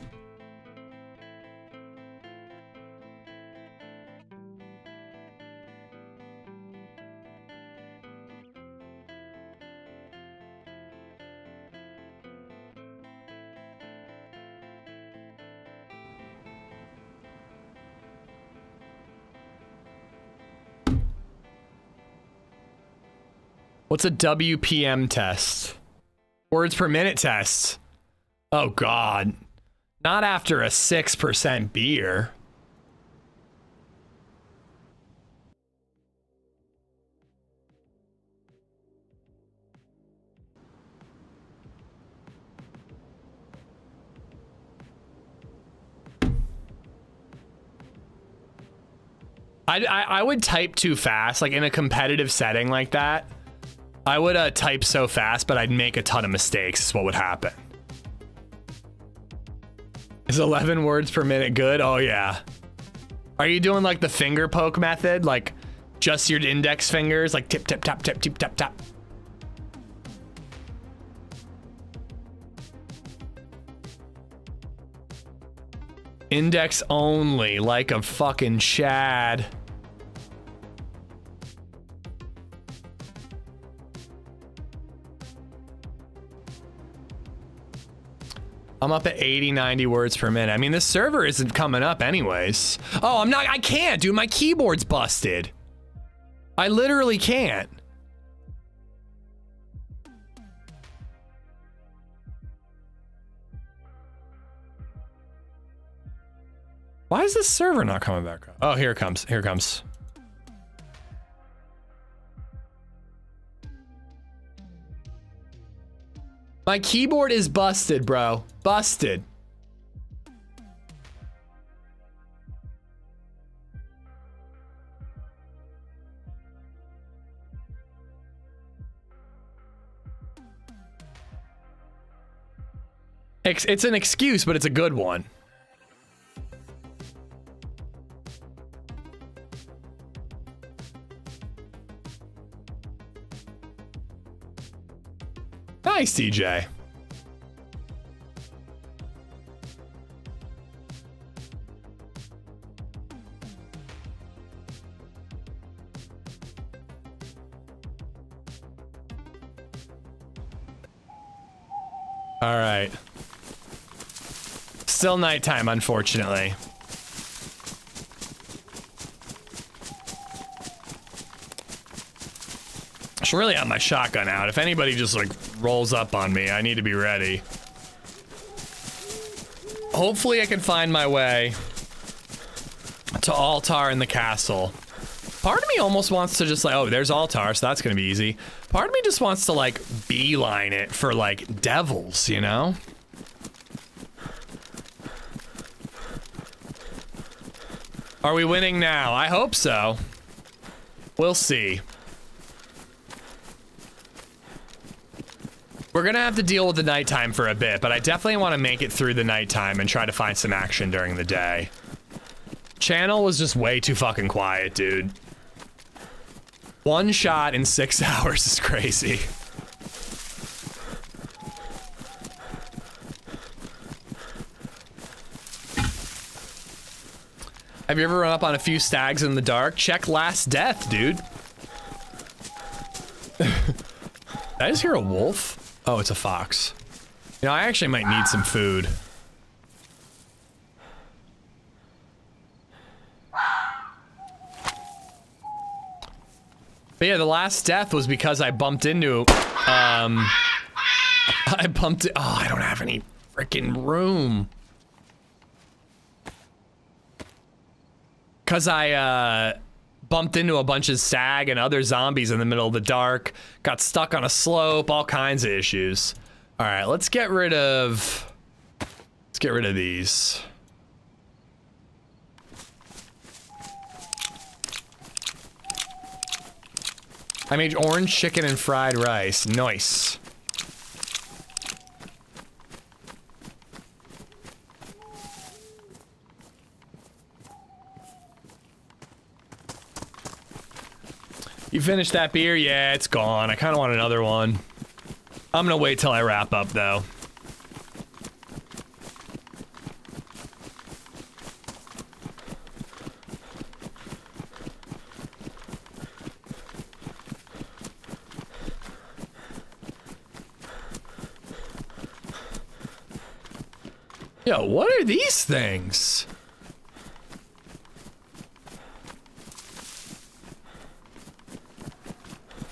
Speaker 1: What's a WPM test? Words per minute test. Oh God. Not after a 6% beer. I would type too fast, like in a competitive setting like that. I would type so fast, but I'd make a ton of mistakes is what would happen. Is 11 words per minute good? Oh yeah. Are you doing like the finger poke method? Like just your index fingers, like tip, tip, tap, tip, tip, tap, tap. Index only, like a fucking Chad. I'm up at 80, 90 words per minute. I mean, this server isn't coming up anyways. Oh, I can't, dude. My keyboard's busted. I literally can't. Why is this server not coming back up? Oh, here it comes. Here it comes. My keyboard is busted, bro. Busted. It's an excuse, but it's a good one. Nice, DJ. All right. Still nighttime, unfortunately. I should really have my shotgun out. If anybody just like rolls up on me, I need to be ready. Hopefully I can find my way to Altar in the castle. Part of me almost wants to just like, oh, there's Altar, so that's gonna be easy. Part of me just wants to like beeline it for like devils, you know? Are we winning now? I hope so. We'll see. We're gonna have to deal with the nighttime for a bit, but I definitely want to make it through the nighttime and try to find some action during the day. Channel was just way too fucking quiet, dude. One shot in 6 hours is crazy. Have you ever run up on a few stags in the dark? Check Last Death, dude. Did I just hear a wolf? Oh, it's a fox. You know, I actually might need some food. But yeah, the last death was because I bumped into, oh, I don't have any freaking room. Cause I, bumped into a bunch of stag and other zombies in the middle of the dark, got stuck on a slope, all kinds of issues. All right, let's get rid of these. I made orange chicken and fried rice. Nice. You finished that beer? Yeah, it's gone. I kind of want another one. I'm gonna wait till I wrap up, though. Yo, what are these things?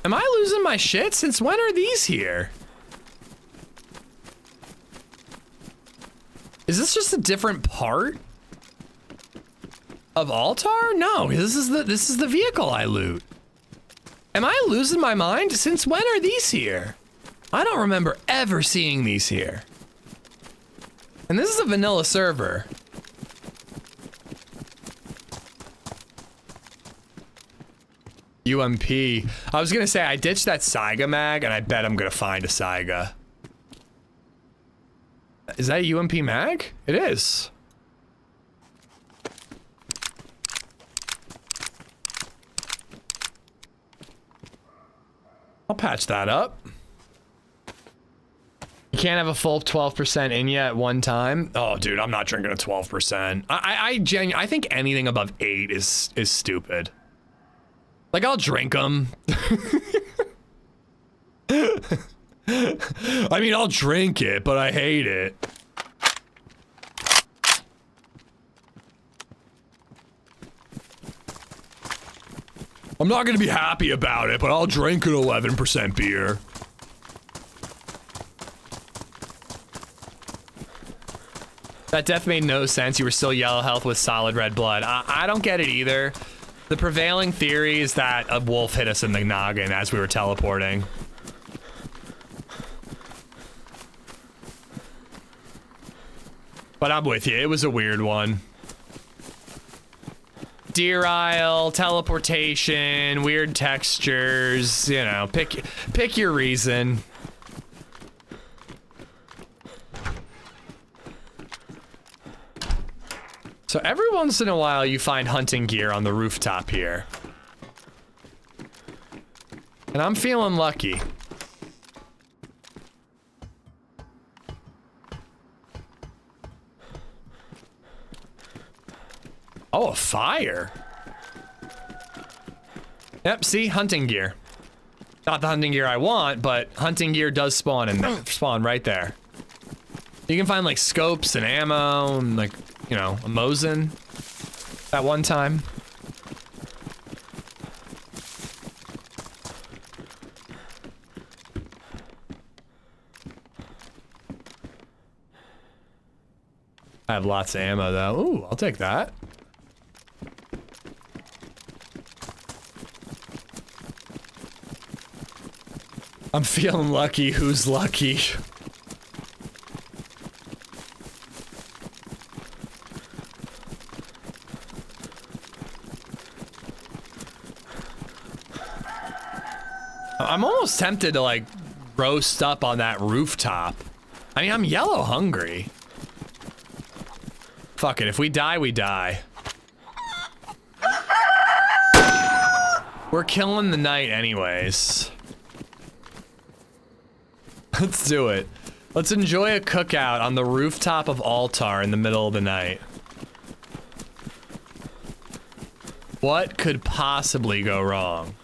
Speaker 1: Am I losing my shit? Since when are these here? Is this just a different part of Altar? No, this is the vehicle I loot. Am I losing my mind? Since when are these here? I don't remember ever seeing these here. And this is a vanilla server. UMP. I was gonna say I ditched that Saiga mag, and I bet I'm gonna find a Saiga. Is that a UMP mag? It is. I'll patch that up. You can't have a full 12% in you at one time. Oh, dude, I'm not drinking a 12%. I think anything above 8 is stupid. Like, I'll drink them. I mean, I'll drink it, but I hate it. I'm not gonna be happy about it, but I'll drink an 11% beer. That death made no sense. You were still yellow health with solid red blood. I don't get it either. The prevailing theory is that a wolf hit us in the noggin as we were teleporting. But I'm with you. It was a weird one. Deer Isle, teleportation, weird textures, you know, pick your reason. So every once in a while you find hunting gear on the rooftop here. And I'm feeling lucky. Oh, a fire. Yep, see, hunting gear. Not the hunting gear I want, but hunting gear does spawn in there, spawn right there. You can find like scopes and ammo and like, you know, a Mosin at one time. I have lots of ammo though. Ooh, I'll take that. I'm feeling lucky. Who's lucky? I'm almost tempted to like roast up on that rooftop. I mean, I'm yellow hungry. Fuck it, if we die, we die. We're killing the night anyways. Let's do it. Let's enjoy a cookout on the rooftop of Altar in the middle of the night. What could possibly go wrong?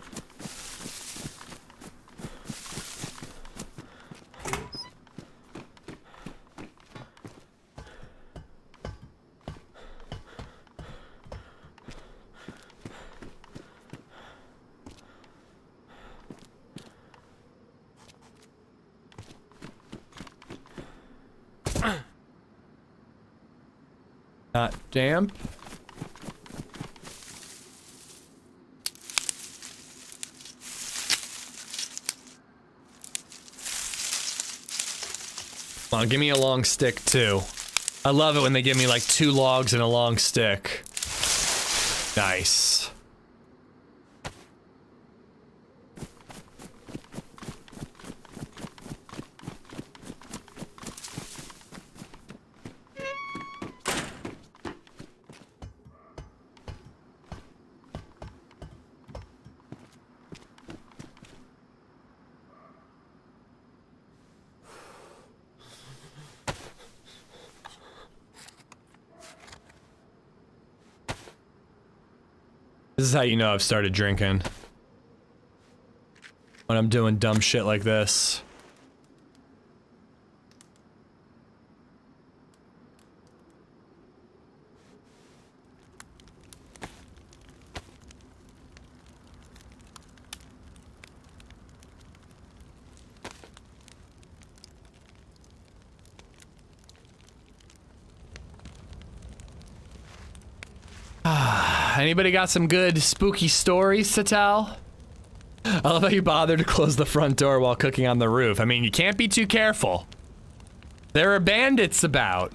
Speaker 1: Not damp. Come on, give me a long stick too. I love it when they give me like 2 logs and a long stick. Nice. This is how you know I've started drinking. When I'm doing dumb shit like this. Anybody got some good spooky stories to tell? I love how you bothered to close the front door while cooking on the roof. I mean, you can't be too careful. There are bandits about.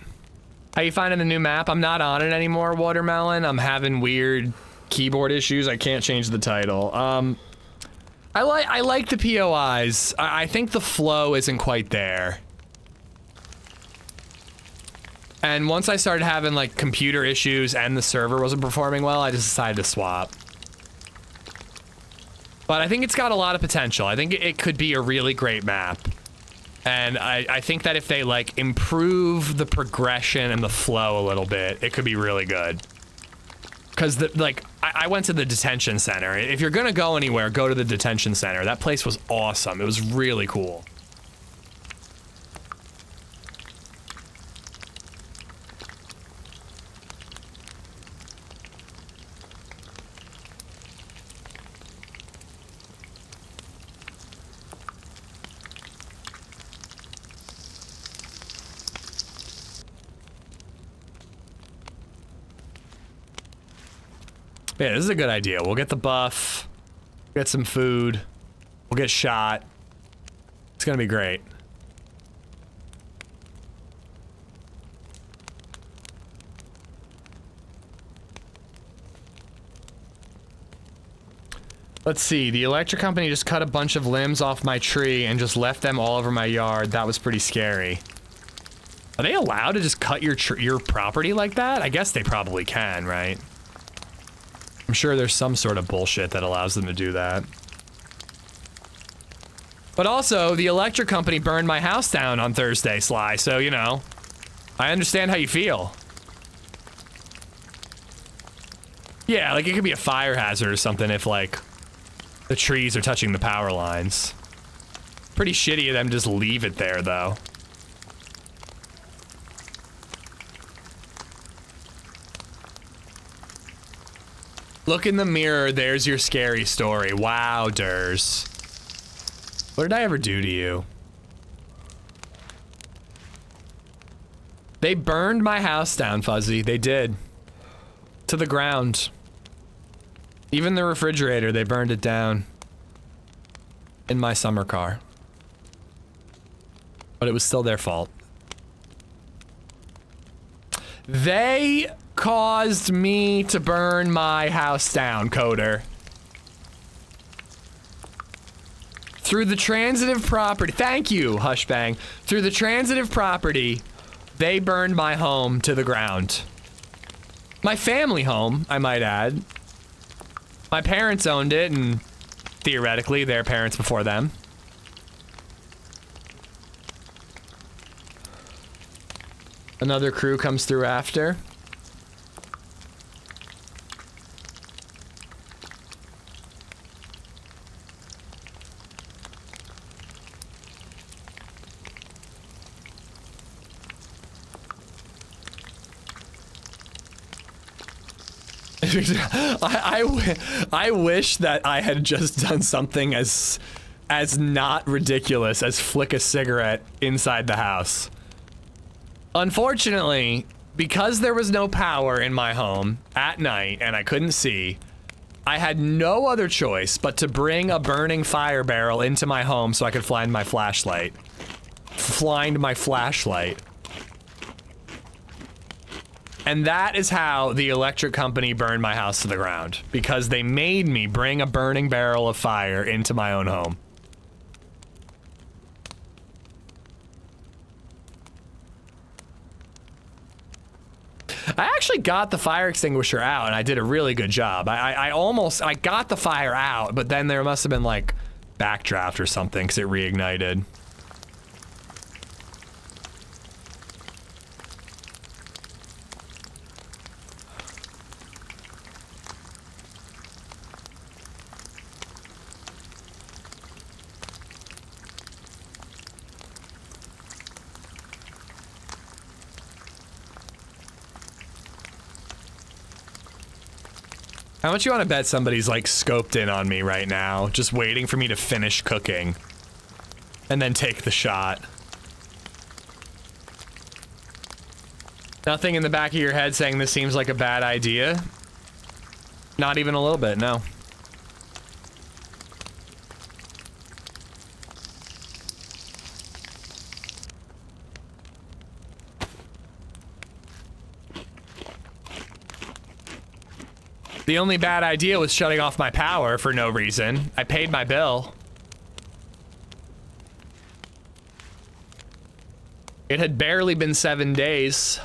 Speaker 1: How you finding the new map? I'm not on it anymore, Watermelon. I'm having weird keyboard issues. I can't change the title. I like the POIs. I think the flow isn't quite there. And once I started having like computer issues and the server wasn't performing well, I just decided to swap. But I think it's got a lot of potential. I think it could be a really great map. And I think that if they like improve the progression and the flow a little bit, it could be really good. Cause I went to the detention center. If you're gonna go anywhere, go to the detention center. That place was awesome. It was really cool. Yeah, this is a good idea. We'll get the buff, get some food, we'll get shot. It's gonna be great. Let's see, the electric company just cut a bunch of limbs off my tree and just left them all over my yard. That was pretty scary. Are they allowed to just cut your property like that? I guess they probably can, right? I'm sure there's some sort of bullshit that allows them to do that. But also, the electric company burned my house down on Thursday, Sly, so, you know, I understand how you feel. Yeah, like, it could be a fire hazard or something if, like, the trees are touching the power lines. Pretty shitty of them to just leave it there, though. Look in the mirror, there's your scary story. Wow, Durs. What did I ever do to you? They burned my house down, Fuzzy. They did. To the ground. Even the refrigerator, they burned it down. In my summer car. But it was still their fault. They caused me to burn my house down, Coder. Through the transitive property, thank you, Hushbang. Through the transitive property, they burned my home to the ground. My family home, I might add. My parents owned it, and theoretically, their parents before them. Another crew comes through after. I wish that I had just done something as not ridiculous as flick a cigarette inside the house. Unfortunately, because there was no power in my home at night and I couldn't see, I had no other choice but to bring a burning fire barrel into my home so I could find my flashlight. Find my flashlight. And that is how the electric company burned my house to the ground. Because they made me bring a burning barrel of fire into my own home. I actually got the fire extinguisher out and I did a really good job. I got the fire out, but then there must have been like backdraft or something because it reignited. How much you want to bet somebody's like scoped in on me right now, just waiting for me to finish cooking and then take the shot? Nothing in the back of your head saying this seems like a bad idea? Not even a little bit, no. The only bad idea was shutting off my power for no reason. I paid my bill. It had barely been 7 days.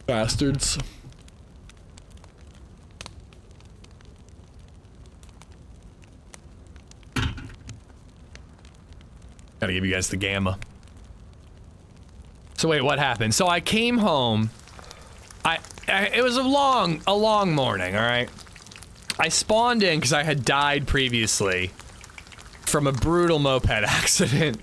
Speaker 1: Bastards. Gotta give you guys the gamma. So wait, what happened? So I came home. It was a long morning, all right? I spawned in because I had died previously from a brutal moped accident.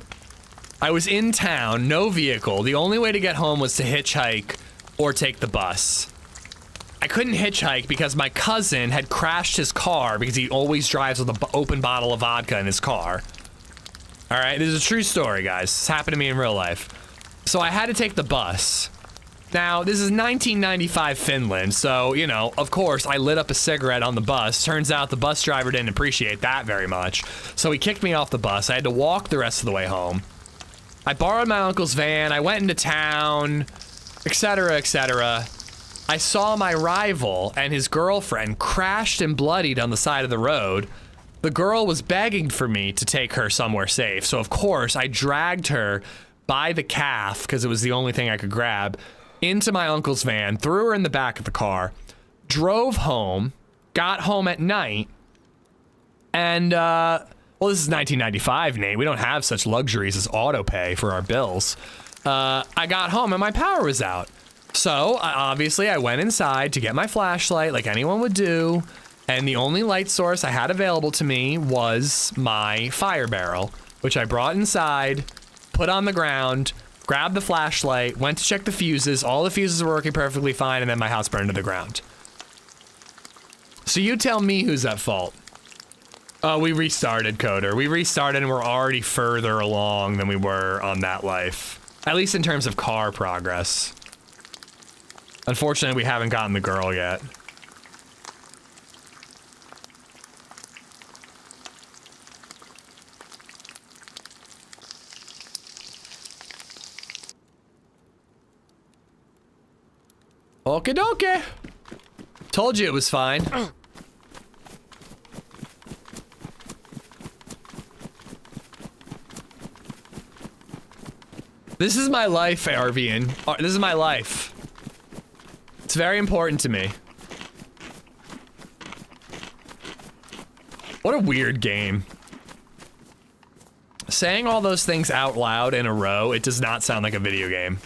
Speaker 1: I was in town, no vehicle. The only way to get home was to hitchhike or take the bus. I couldn't hitchhike because my cousin had crashed his car because he always drives with an open bottle of vodka in his car. All right, this is a true story, guys. This happened to me in real life. So I had to take the bus. Now, this is 1995 Finland, so, you know, of course, I lit up a cigarette on the bus. Turns out the bus driver didn't appreciate that very much. So he kicked me off the bus. I had to walk the rest of the way home. I borrowed my uncle's van. I went into town, etc., etc. I saw my rival and his girlfriend crashed and bloodied on the side of the road. The girl was begging for me to take her somewhere safe. So, of course, I dragged her by the calf, because it was the only thing I could grab, into my uncle's van, threw her in the back of the car, drove home, got home at night, and, well, this is 1995, Nate. We don't have such luxuries as auto pay for our bills. I got home and my power was out. So, obviously, I went inside to get my flashlight like anyone would do, and the only light source I had available to me was my fire barrel, which I brought inside, put on the ground, grabbed the flashlight, went to check the fuses. All the fuses were working perfectly fine, and then my house burned to the ground. So you tell me who's at fault. We restarted, Coder. We restarted and we're already further along than we were on that life. At least in terms of car progress. Unfortunately, we haven't gotten the girl yet. Okie dokie. Told you it was fine. This is my life, Arvian. This is my life. It's very important to me. What a weird game. Saying all those things out loud in a row, it does not sound like a video game.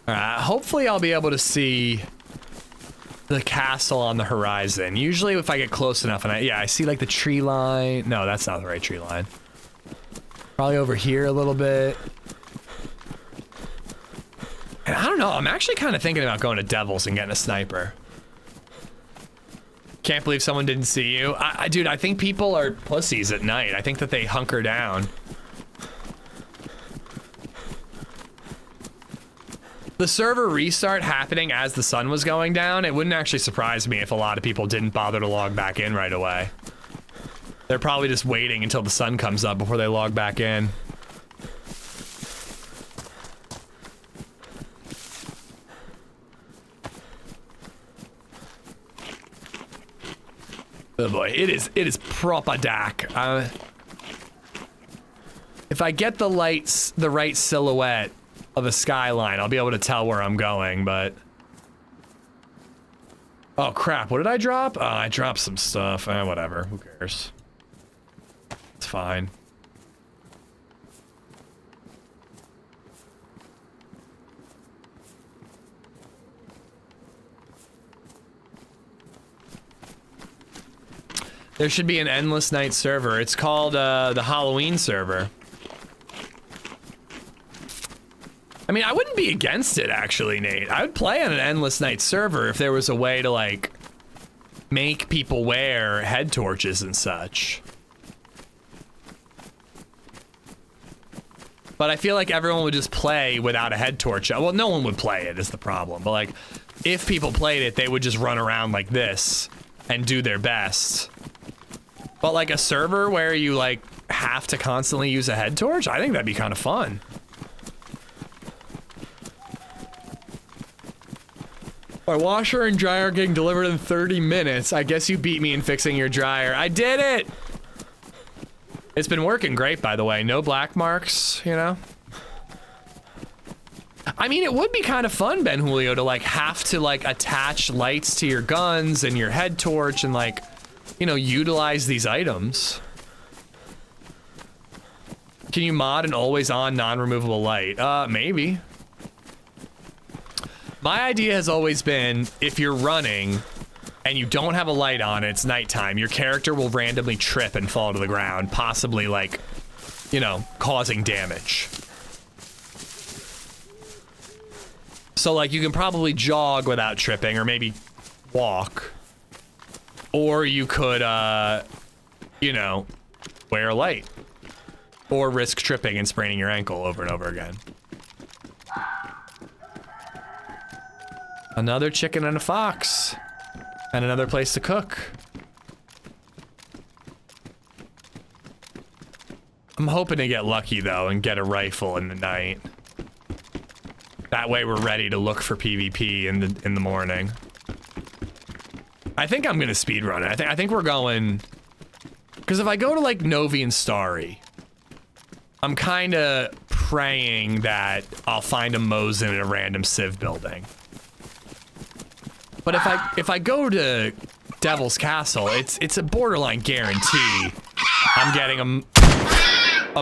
Speaker 1: Hopefully I'll be able to see the castle on the horizon. Usually if I get close enough and I see like the tree line. No, that's not the right tree line. Probably over here a little bit. And I don't know, I'm actually kind of thinking about going to Devil's and getting a sniper. Can't believe someone didn't see you. Dude, I think people are pussies at night. I think that they hunker down. The server restart happening as the sun was going down, it wouldn't actually surprise me if a lot of people didn't bother to log back in right away. They're probably just waiting until the sun comes up before they log back in. Oh boy, it is proper dark. If I get the right silhouette of a skyline, I'll be able to tell where I'm going, but... Oh crap, what did I drop? Oh, I dropped some stuff. Whatever, who cares? It's fine. There should be an endless night server. It's called the Halloween server. I mean, I wouldn't be against it, actually, Nate. I would play on an endless night server if there was a way to, like, make people wear head torches and such. But I feel like everyone would just play without a head torch. Well, no one would play it is the problem. But like, if people played it, they would just run around like this and do their best. But like a server where you like have to constantly use a head torch, I think that'd be kind of fun. My washer and dryer are getting delivered in 30 minutes. I guess you beat me in fixing your dryer. I did it! It's been working great, by the way. No black marks, you know? I mean, it would be kind of fun, Ben Julio, to like have to like attach lights to your guns and your head torch and like, you know, utilize these items. Can you mod an always on non-removable light? Maybe. My idea has always been if you're running and you don't have a light on, it's nighttime, your character will randomly trip and fall to the ground, possibly like, you know, causing damage. So like you can probably jog without tripping or maybe walk. Or you could, you know, wear a light. Or risk tripping and spraining your ankle over and over again. Another chicken and a fox. And another place to cook. I'm hoping to get lucky though and get a rifle in the night. That way we're ready to look for PvP in the morning. I think I'm gonna speedrun it. I think we're going, because if I go to like Novi and Starry, I'm kind of praying that I'll find a Mosin in a random Civ building. But if I go to Devil's Castle, it's a borderline guarantee I'm getting a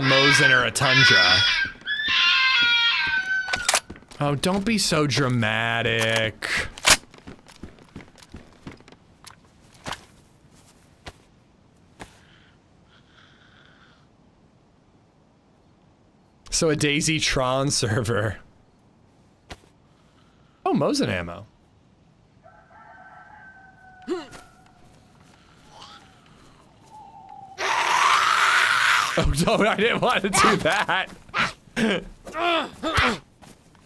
Speaker 1: Mosin or a Tundra. Oh, don't be so dramatic. So a DayZ Tron server. Oh, Mosin ammo. Oh, no, I didn't want to do that.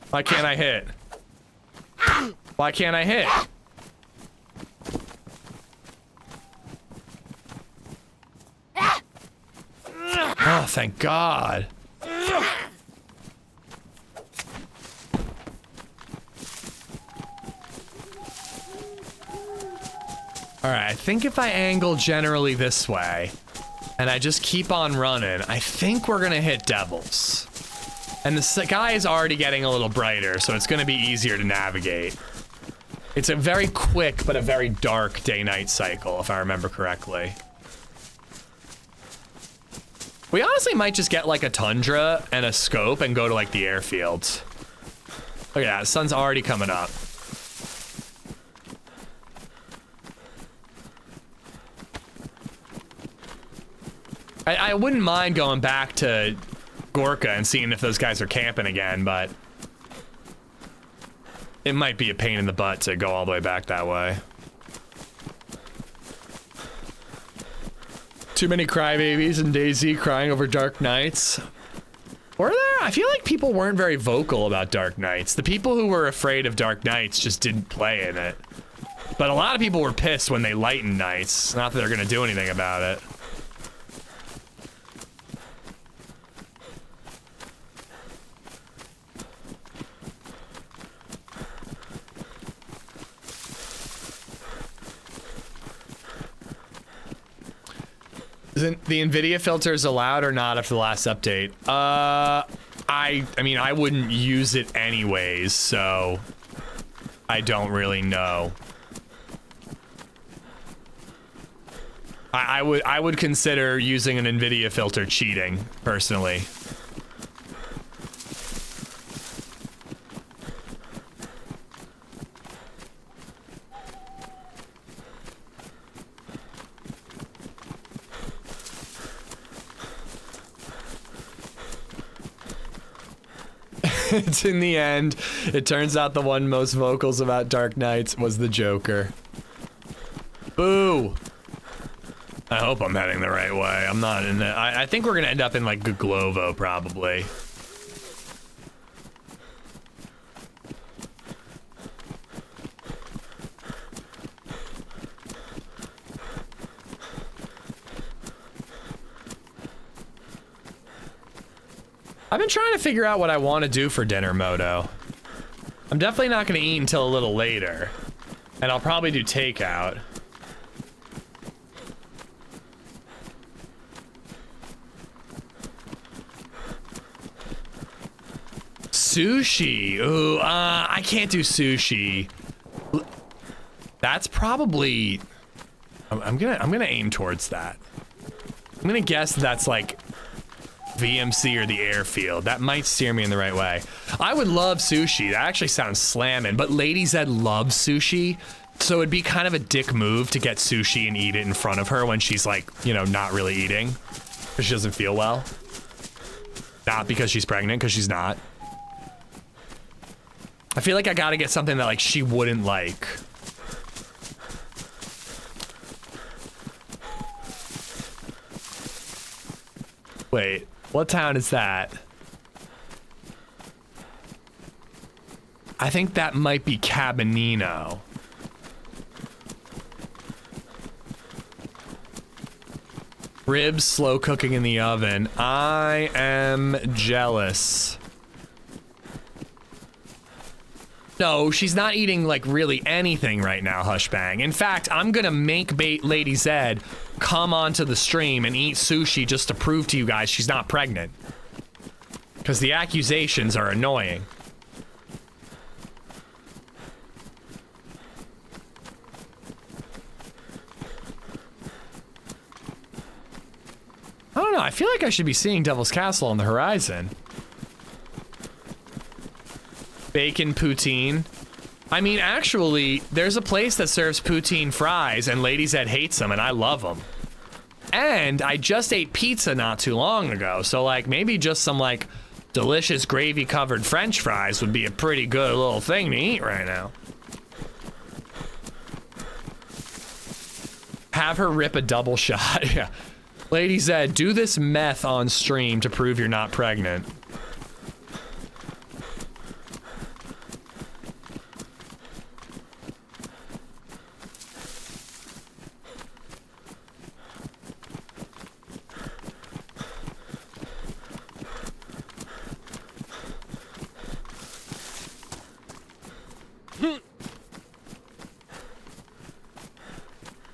Speaker 1: Why can't I hit? Why can't I hit? Oh, thank God. All right, I think if I angle generally this way, and I just keep on running, I think we're gonna hit devils. And the sky is already getting a little brighter, so it's gonna be easier to navigate. It's a very quick, but a very dark day-night cycle, if I remember correctly. We honestly might just get like a Tundra and a scope and go to like the airfields. Look at that, the sun's already coming up. I wouldn't mind going back to Gorka and seeing if those guys are camping again, but it might be a pain in the butt to go all the way back that way. Too many crybabies in DayZ crying over Dark Nights. Were there? I feel like people weren't very vocal about Dark Nights. The people who were afraid of Dark Nights just didn't play in it. But a lot of people were pissed when they lightened nights. Not that they're gonna do anything about it. Isn't the NVIDIA filters allowed or not after the last update? I mean, I wouldn't use it anyways, so I don't really know. I would consider using an NVIDIA filter cheating, personally. It's in the end, it turns out the one most vocals about Dark Knights was the Joker. Boo! I hope I'm heading the right way. I'm not in it. I think we're gonna end up in like Guglovo probably. I've been trying to figure out what I want to do for dinner, Moto. I'm definitely not going to eat until a little later. And I'll probably do takeout. Sushi. Ooh, I can't do sushi. That's probably... I'm gonna aim towards that. I'm gonna guess that's like... VMC or the airfield. That might steer me in the right way. I would love sushi. That actually sounds slamming, but LadyZed loves sushi, so it'd be kind of a dick move to get sushi and eat it in front of her when she's like, you know, not really eating because she doesn't feel well. Not because she's pregnant, because she's not. I feel like I gotta get something that like she wouldn't like. Wait. What town is that? I think that might be Cabanino. Ribs slow cooking in the oven. I am jealous. No, she's not eating like really anything right now, Hushbang. In fact, I'm gonna make LadyZed come onto the stream and eat sushi just to prove to you guys she's not pregnant. Because the accusations are annoying. I don't know, I feel like I should be seeing Devil's Castle on the horizon. Bacon poutine. I mean, actually, there's a place that serves poutine fries, and LadyZed hates them, and I love them. And I just ate pizza not too long ago, so like maybe just some like delicious gravy-covered French fries would be a pretty good little thing to eat right now. Have her rip a double shot. Yeah. LadyZed, do this meth on stream to prove you're not pregnant.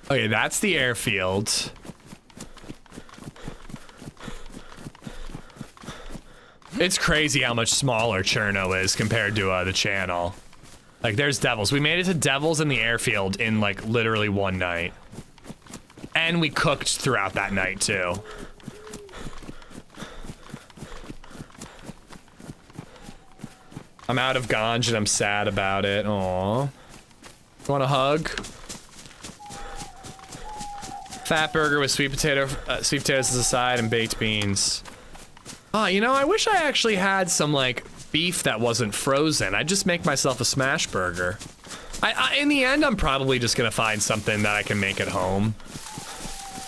Speaker 1: Okay, that's the airfield. It's crazy how much smaller Cherno is compared to the channel. Like, there's Devils. We made it to Devils in the airfield in, like, literally one night. And we cooked throughout that night, too. I'm out of ganj and I'm sad about it. Aww. You want a hug? Fat burger with sweet potatoes as a side and baked beans. Oh, you know, I wish I actually had some, like, beef that wasn't frozen. I'd just make myself a smash burger. In the end, I'm probably just gonna find something that I can make at home.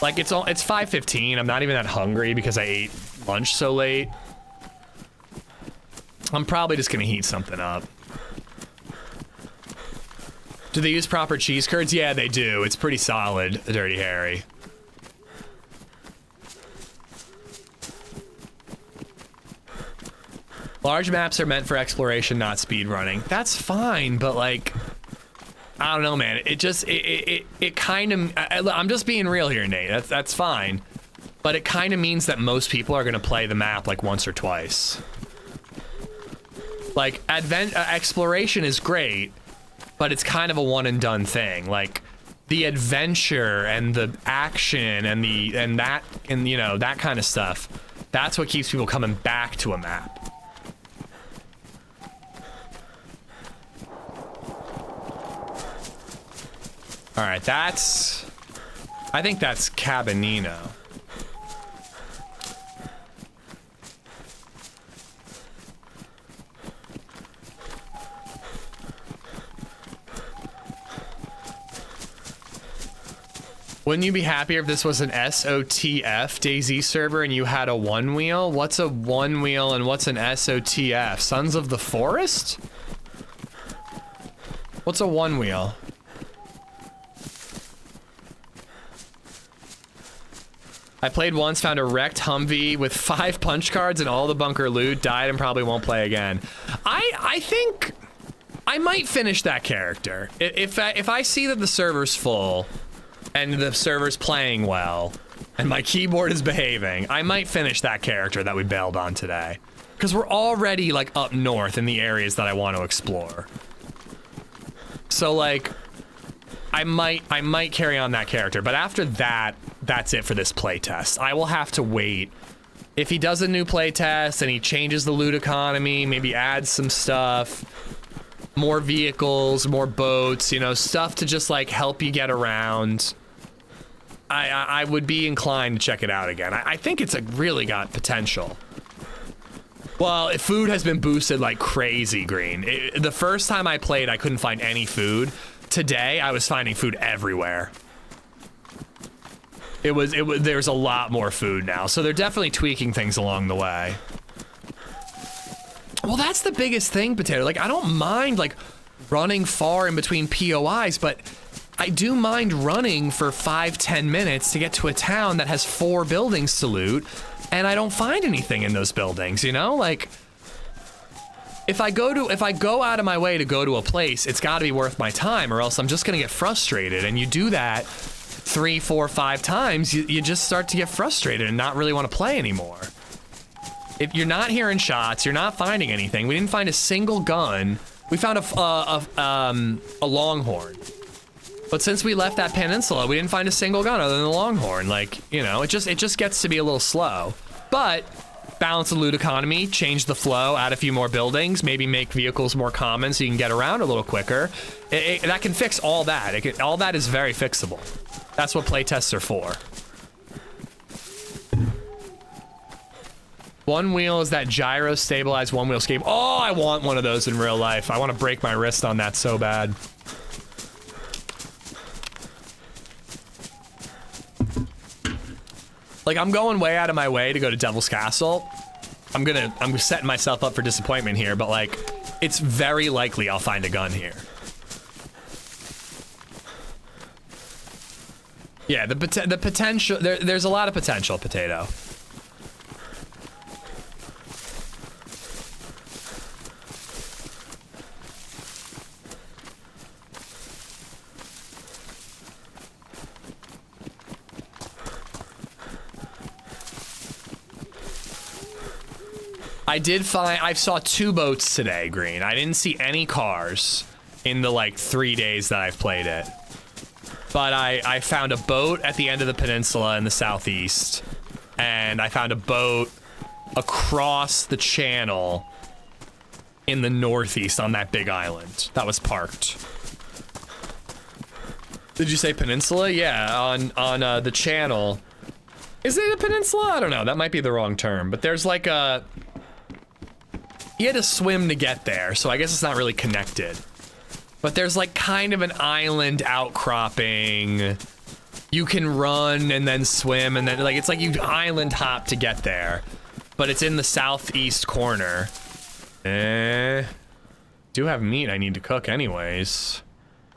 Speaker 1: Like, it's 5:15. I'm not even that hungry because I ate lunch so late. I'm probably just gonna heat something up. Do they use proper cheese curds? Yeah, they do. It's pretty solid, Dirty Harry. Large maps are meant for exploration, not speed running. That's fine, but like, I don't know, man. It just, it kind of, I'm just being real here, Nate. That's fine. But it kind of means that most people are gonna play the map like once or twice. Like, exploration is great, but it's kind of a one and done thing. Like, the adventure and the action and that you know, that kind of stuff. That's what keeps people coming back to a map. All right, I think that's Cabanino. Wouldn't you be happier if this was an SOTF DayZ server and you had a one wheel? What's a one wheel and what's an SOTF? Sons of the Forest? What's a one wheel? I played once, found a wrecked Humvee with 5 punch cards and all the bunker loot, died and probably won't play again. I think I might finish that character. If I see that the server's full and the server's playing well and my keyboard is behaving, I might finish that character that we bailed on today. Because we're already like up north in the areas that I want to explore. So like, I might carry on that character, but after that, that's it for this playtest. I will have to wait. If he does a new playtest and he changes the loot economy, maybe adds some stuff, more vehicles, more boats, you know, stuff to just like help you get around, I would be inclined to check it out again. I think it's really got potential. Well, food has been boosted like crazy, Green. The first time I played, I couldn't find any food. Today, I was finding food everywhere. There's a lot more food now, so they're definitely tweaking things along the way. Well, that's the biggest thing, Potato. Like, I don't mind like running far in between POIs, but I do mind running for 5-10 minutes to get to a town that has 4 buildings to loot, and I don't find anything in those buildings, you know? Like, if I go out of my way to go to a place, it's got to be worth my time, or else I'm just gonna get frustrated. And you do that 3, 4, 5 times, you just start to get frustrated and not really want to play anymore. If you're not hearing shots, you're not finding anything. We didn't find a single gun. We found a longhorn. But since we left that peninsula, we didn't find a single gun other than the longhorn. Like, you know, it just gets to be a little slow. But balance the loot economy, change the flow, add a few more buildings, maybe make vehicles more common so you can get around a little quicker. That can fix all that. All that is very fixable. That's what playtests are for. One wheel is that gyro stabilized one wheel escape. Oh, I want one of those in real life. I want to break my wrist on that so bad. Like, I'm going way out of my way to go to Devil's Castle. I'm setting myself up for disappointment here, but like, it's very likely I'll find a gun here. Yeah, the potential, there's a lot of potential, Potato. I saw 2 boats today, Green. I didn't see any cars in the like 3 days that I've played it. But I found a boat at the end of the peninsula in the southeast, and I found a boat across the channel in the northeast on that big island that was parked. Did you say peninsula? Yeah, on the channel. Is it a peninsula? I don't know. That might be the wrong term, but there's like a... You had to swim to get there, so I guess it's not really connected. But there's like kind of an island outcropping. You can run and then swim and then like, it's like you island hop to get there. But it's in the southeast corner. Do have meat I need to cook anyways.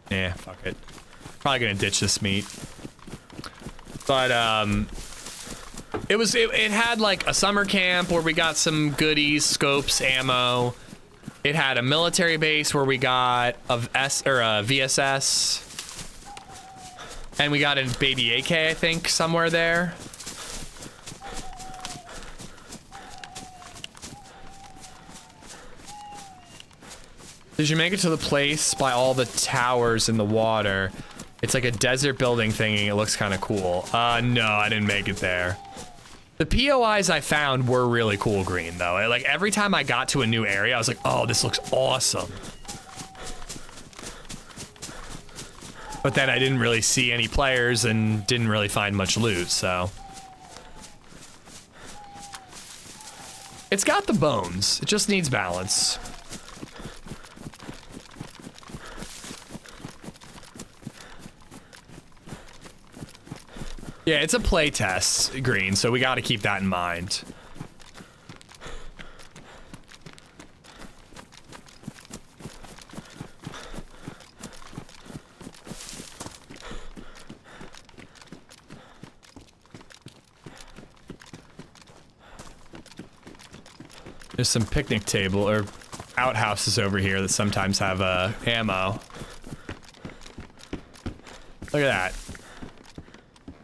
Speaker 1: Fuck it. Probably gonna ditch this meat. But it had like a summer camp where we got some goodies, scopes, ammo. It had a military base where we got a VSS. And we got a baby AK, I think, somewhere there. Did you make it to the place by all the towers in the water? It's like a desert building thingy. It looks kind of cool. No, I didn't make it there. The POIs I found were really cool, Green, though. Like, every time I got to a new area, I was like, oh, this looks awesome. But then I didn't really see any players and didn't really find much loot, so. It's got the bones. It just needs balance. Yeah, it's a play test, Green, so we got to keep that in mind. There's some picnic table or outhouses over here that sometimes have ammo. Look at that.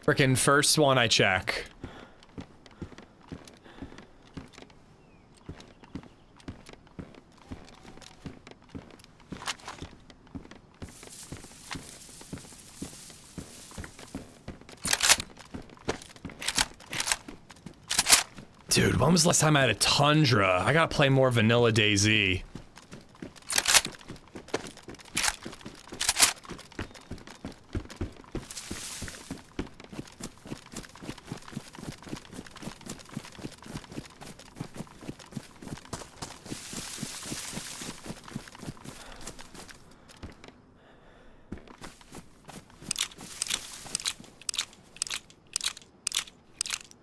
Speaker 1: Frickin' first one I check. Dude, when was the last time I had a Tundra? I gotta play more vanilla DayZ.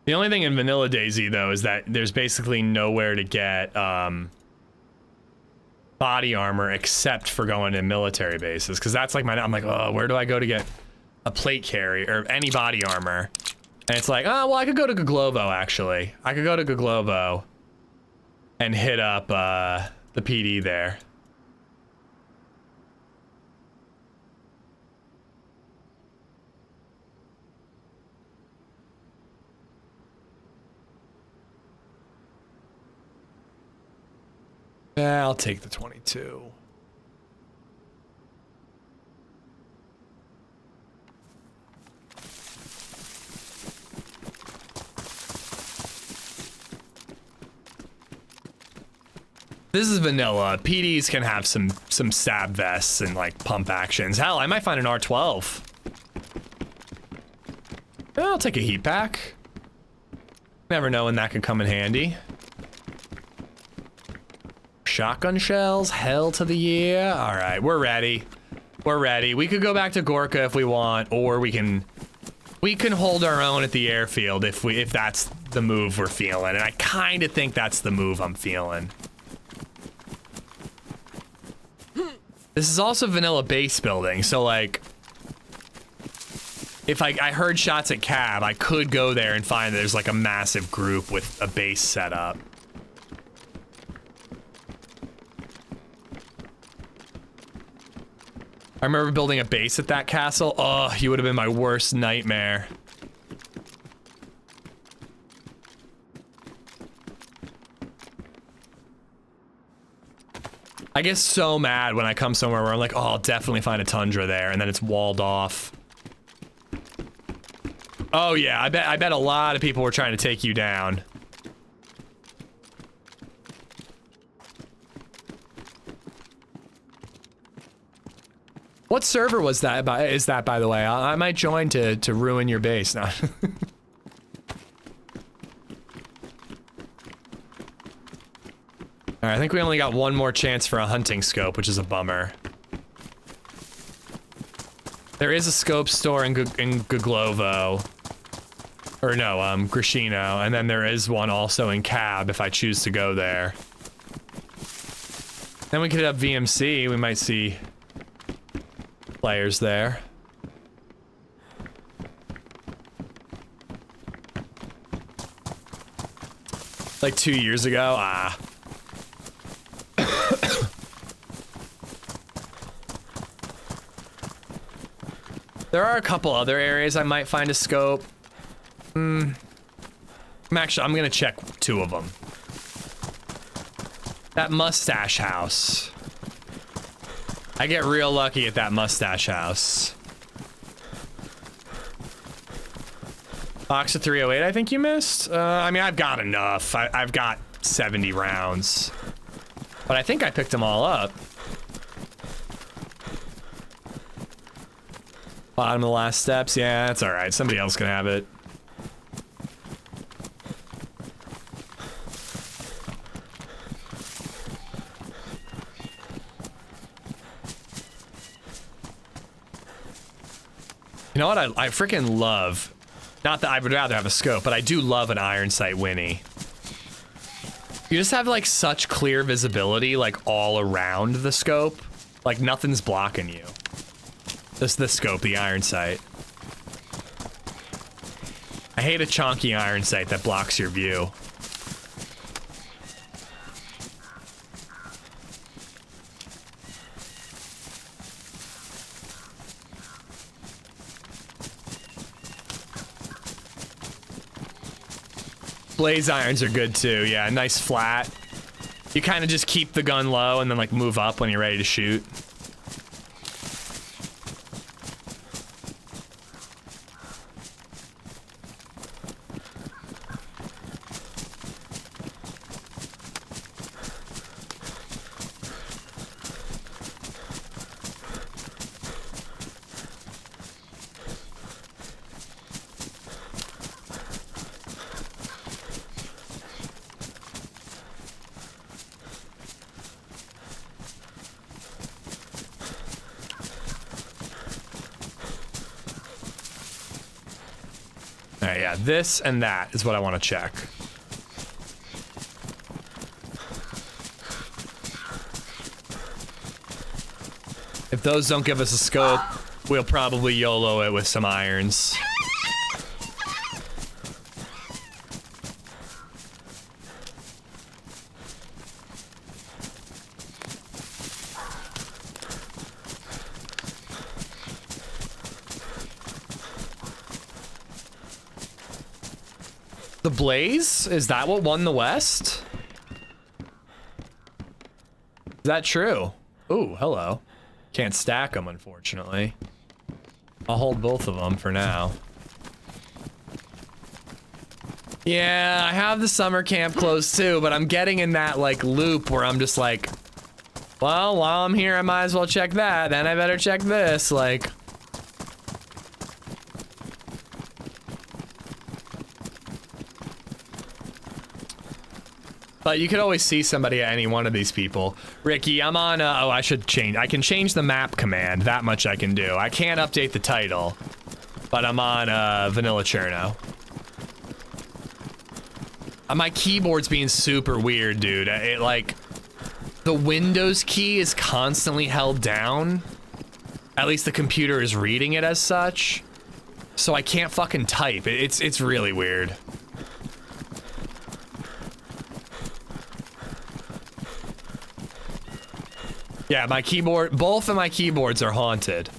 Speaker 1: The only thing in vanilla DayZ though is that there's basically nowhere to get body armor except for going to military bases, because that's like I'm like, oh, where do I go to get a plate carry or any body armor? And it's like, oh, well, I could go to Goglovo actually. I could go to Goglovo and hit up the PD there. Yeah, I'll take the 22. This is vanilla. PDs can have some stab vests and like pump actions. Hell, I might find an R12. Yeah, I'll take a heat pack. Never know when that could come in handy. Shotgun shells, hell to the yeah. All right, we're ready. We're ready. We could go back to Gorka if we want, or we can hold our own at the airfield if that's the move we're feeling. And I kind of think that's the move I'm feeling. This is also vanilla base building, so like, if I heard shots at Cab, I could go there and find there's like a massive group with a base set up. I remember building a base at that castle. Oh, you would have been my worst nightmare. I get so mad when I come somewhere where I'm like, oh, I'll definitely find a Tundra there, and then it's walled off. Oh yeah, I bet a lot of people were trying to take you down. What server was that? Is that, by the way? I might join to ruin your base now. All right, I think we only got one more chance for a hunting scope, which is a bummer. There is a scope store in Goglovo. Or no, Grishino, and then there is one also in Cab if I choose to go there. Then we could have VMC, we might see players there. Like 2 years ago, ah. There are a couple other areas I might find a scope. I'm gonna check 2 of them. That mustache house. I get real lucky at that mustache house. Box of 308, I think you missed? I mean, I've got enough. I've got 70 rounds. But I think I picked them all up. Bottom of the last steps, yeah, that's alright. Somebody else can have it. You know what I freaking love Not that I would rather have a scope, but I do love an iron sight Winnie. You just have like such clear visibility like all around the scope. Like nothing's blocking you. This scope, the iron sight. I hate a chonky iron sight that blocks your view. Blaze irons are good too, yeah, nice flat. You kind of just keep the gun low and then like move up when you're ready to shoot. Alright, yeah, this and that is what I want to check. If those don't give us a scope, we'll probably YOLO it with some irons. The Blaze? Is that what won the West? Is that true? Ooh, hello. Can't stack them, unfortunately. I'll hold both of them for now. Yeah, I have the summer camp closed too, but I'm getting in that like loop where I'm just like, well, while I'm here, I might as well check that. Then I better check this, like. But you could always see somebody at any one of these people. Ricky, I'm on, oh, I should change. I can change the map command. That much I can do. I can't update the title, but I'm on Vanilla Cherno. My keyboard's being super weird, dude. It like, the Windows key is constantly held down. At least the computer is reading it as such. So I can't fucking type. It's really weird. Yeah, my keyboard, both of my keyboards are haunted.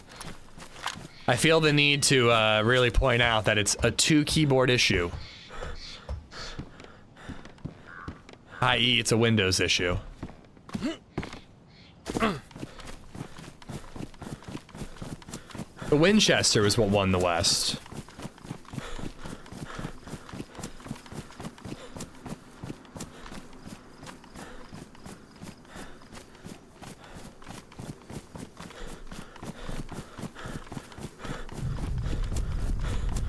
Speaker 1: I feel the need to really point out that it's a 2-keyboard issue. I.e., it's a Windows issue. The Winchester was what won the West.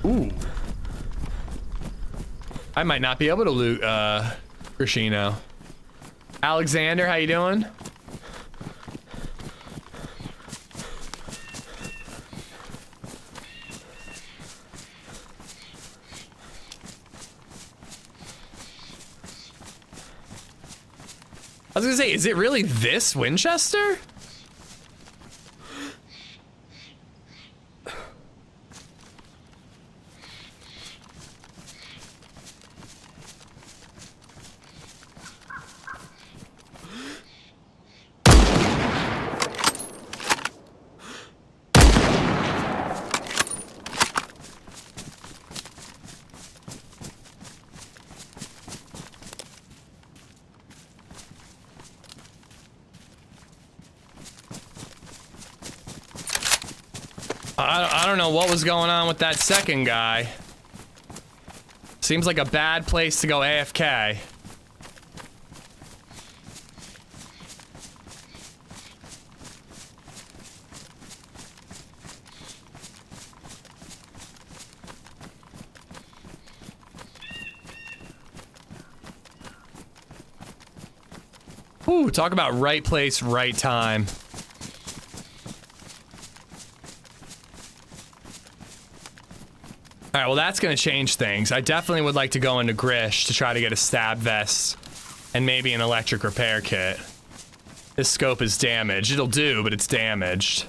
Speaker 1: Ooh. I might not be able to loot, Crashino. Alexander, how you doing? I was gonna say, is it really this Winchester? I don't know what was going on with that second guy. Seems like a bad place to go AFK. Ooh, talk about right place, right time. All right, well, that's going to change things. I definitely would like to go into Grish to try to get a stab vest and maybe an electric repair kit. This scope is damaged. It'll do, but it's damaged.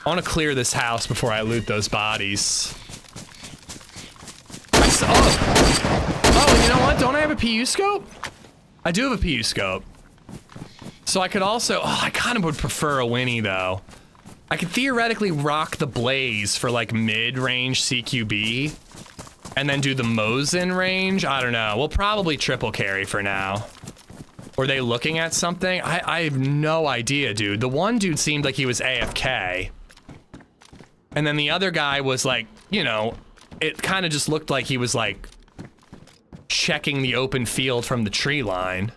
Speaker 1: I want to clear this house before I loot those bodies. Oh, you know what? Don't I have a PU scope? I do have a PU scope. So I could also... Oh, I kind of would prefer a Winnie, though. I could theoretically rock the Blaze for, like, mid-range CQB. And then do the Mosin range? I don't know. We'll probably triple carry for now. Were they looking at something? I have no idea, dude. The one dude seemed like he was AFK. And then the other guy was like, you know, it kind of just looked like he was like checking the open field from the tree line.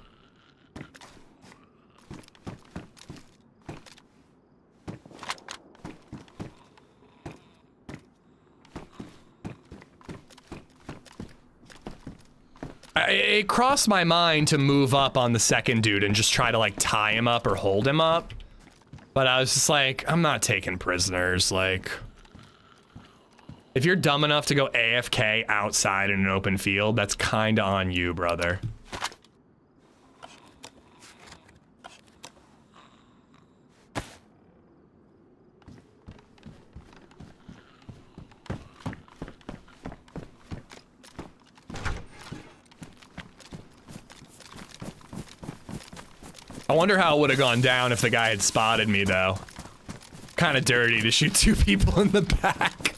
Speaker 1: It crossed my mind to move up on the second dude and just try to like tie him up or hold him up. But I was just like, I'm not taking prisoners. Like, if you're dumb enough to go AFK outside in an open field, that's kinda on you, brother. I wonder how it would have gone down if the guy had spotted me, though. Kind of dirty to shoot two people in the back.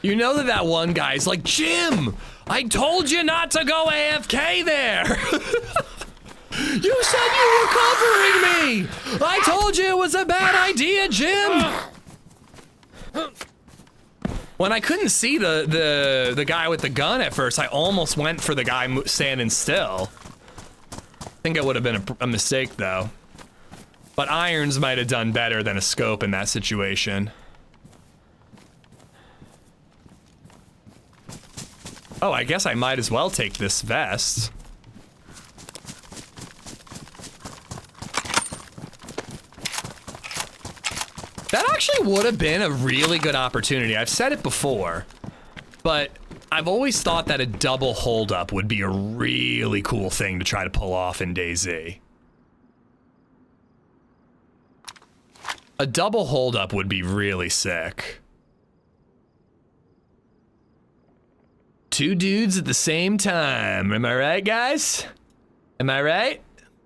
Speaker 1: You know that one guy's like, Jim, I told you not to go AFK there. You said you were covering me. I told you it was a bad idea, Jim. When I couldn't see the guy with the gun at first, I almost went for the guy standing still. I think it would have been a mistake, though. But irons might have done better than a scope in that situation. Oh, I guess I might as well take this vest. That actually would have been a really good opportunity. I've said it before, but I've always thought that a double holdup would be a really cool thing to try to pull off in DayZ. A double holdup would be really sick. Two dudes at the same time. Am I right, guys? Am I right?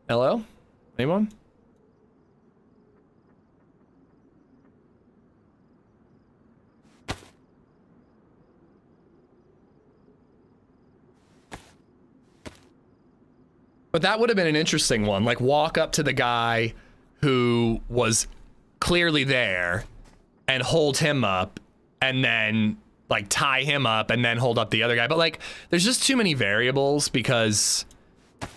Speaker 1: Hello? Anyone? But that would have been an interesting one. Like, walk up to the guy who was clearly there and hold him up and then like tie him up and then hold up the other guy. But like, there's just too many variables because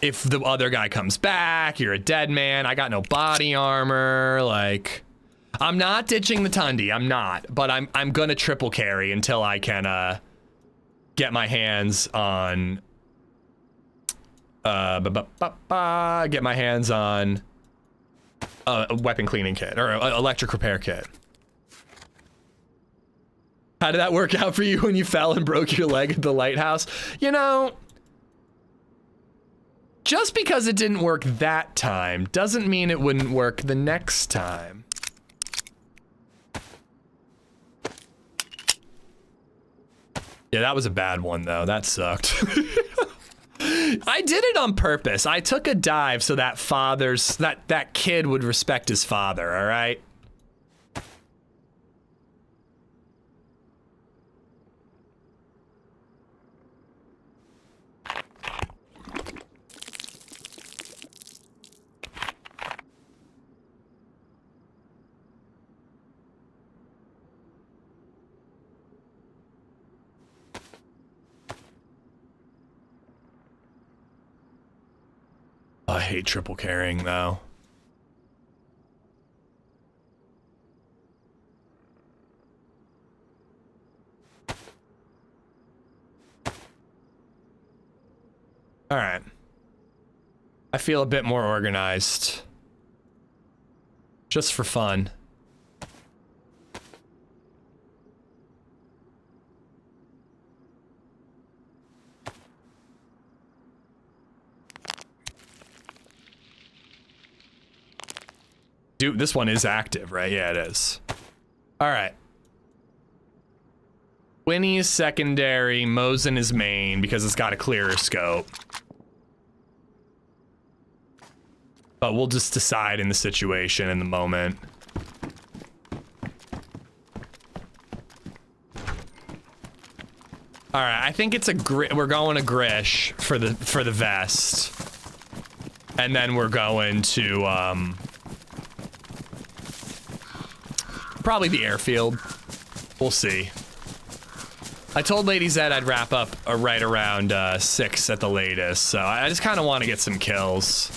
Speaker 1: if the other guy comes back, you're a dead man. I got no body armor. Like, I'm not ditching the Tundi. I'm not, but I'm gonna triple carry until I can get my hands on Get my hands on a weapon cleaning kit or an electric repair kit. How did that work out for you when you fell and broke your leg at the lighthouse? You know, just because it didn't work that time doesn't mean it wouldn't work the next time. Yeah, that was a bad one though. That sucked. I did it on purpose. I took a dive so that that kid would respect his father, all right? I hate triple carrying though. All right. I feel a bit more organized. Just for fun. Dude, this one is active, right? Yeah, it is. All right. Winnie's secondary, Mosin is main because it's got a clearer scope. But we'll just decide in the situation in the moment. All right, I think it's we're going to Grish for the vest. And then we're going to probably the airfield. We'll see. I told LadyZed I'd wrap up right around 6 at the latest, so I just kind of want to get some kills.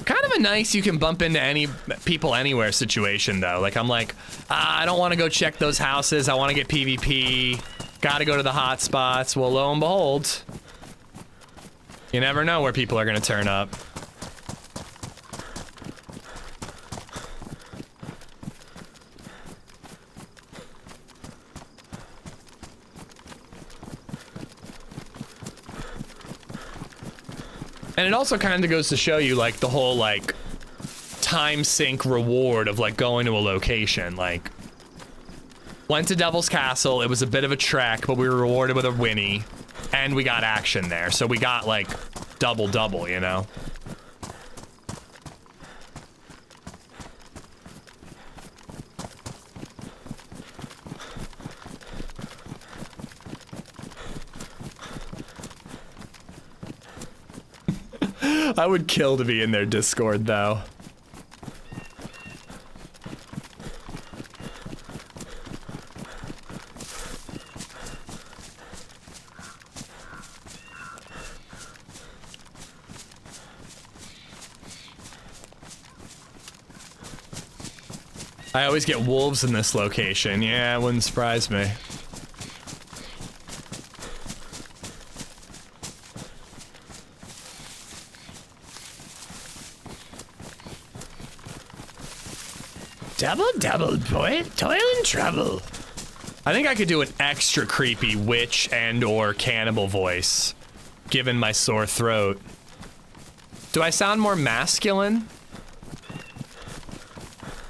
Speaker 1: Kind of a nice you can bump into any people anywhere situation though. Like I'm like, I don't want to go check those houses. I want to get PvP. Got to go to the hot spots. Well, lo and behold, you never know where people are going to turn up. And it also kind of goes to show you like the whole like time sink reward of like going to a location. Like went to Devil's Castle. It was a bit of a trek, but we were rewarded with a Winnie and we got action there. So we got like double, you know? I would kill to be in their Discord, though. I always get wolves in this location. Yeah, it wouldn't surprise me. Double, boy, toil and trouble. I think I could do an extra creepy witch and or cannibal voice, given my sore throat. Do I sound more masculine?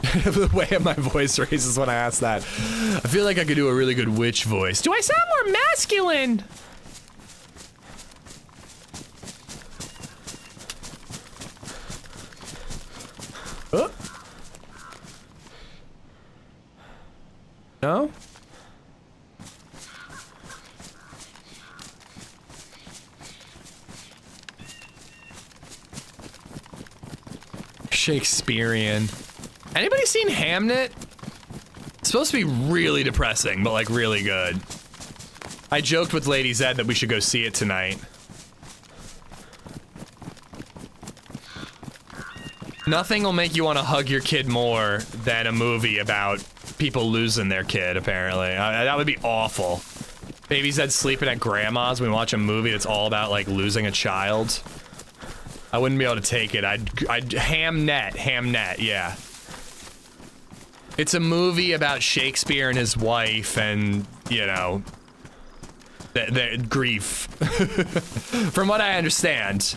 Speaker 1: The way my voice raises when I ask that. I feel like I could do a really good witch voice. Do I sound more masculine? Oh. No? Shakespearean. Anybody seen Hamnet? It's supposed to be really depressing, but like really good. I joked with LadyZed that we should go see it tonight. Nothing will make you want to hug your kid more than a movie about people losing their kid, apparently. That would be awful. LadyZed sleeping at grandma's when we watch a movie that's all about like losing a child. I wouldn't be able to take it. I'd ham net, yeah. It's a movie about Shakespeare and his wife and, you know, the grief. From what I understand.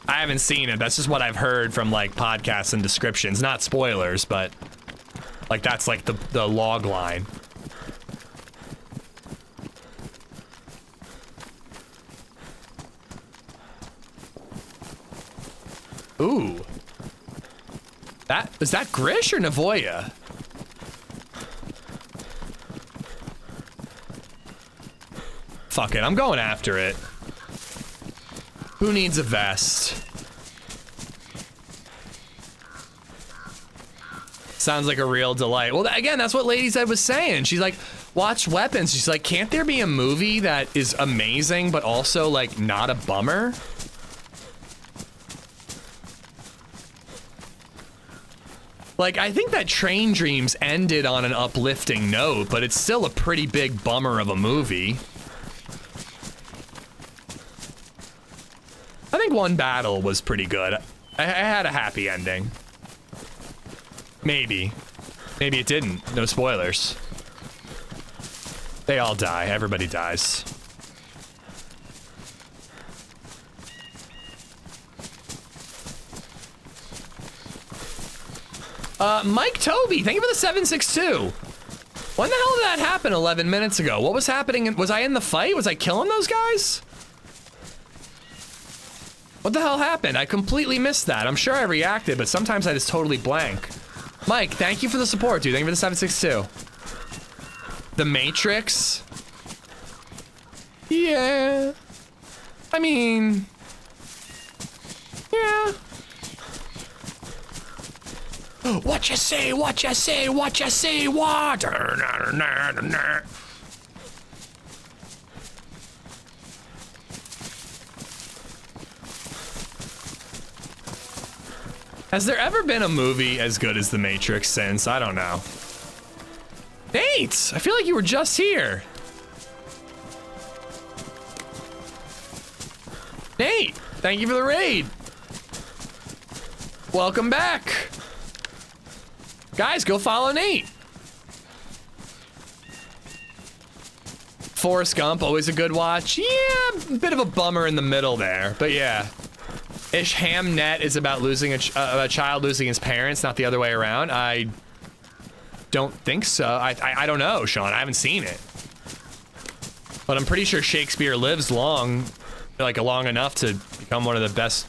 Speaker 1: I haven't seen it. That's just what I've heard from like podcasts and descriptions. Not spoilers, but like that's like the log line. Ooh. Is that Grish or Navoya? Fuck it, I'm going after it. Who needs a vest? Sounds like a real delight. Well, again, that's what LadyZed was saying. She's like, watch Weapons. She's like, can't there be a movie that is amazing, but also like not a bummer? Like, I think that Train Dreams ended on an uplifting note, but it's still a pretty big bummer of a movie. I think One Battle was pretty good. I had a happy ending. Maybe. Maybe it didn't. No spoilers. They all die. Everybody dies. Mike Toby, thank you for the 762. When the hell did that happen 11 minutes ago? What was happening? Was I in the fight? Was I killing those guys? What the hell happened? I completely missed that. I'm sure I reacted, but sometimes I just totally blank. Mike, thank you for the support, dude. Thank you for the 762. The Matrix? Yeah. I mean... yeah. What you say, what you say, what you say, what? Has there ever been a movie as good as The Matrix since? I don't know. Nate, I feel like you were just here. Nate, thank you for the raid. Welcome back. Guys, go follow Nate. Forrest Gump, always a good watch. Yeah, a bit of a bummer in the middle there, but yeah. Ish Ham Net is about losing a child losing his parents, not the other way around. I don't think so. I don't know, Sean. I haven't seen it. But I'm pretty sure Shakespeare lives long enough to become one of the best,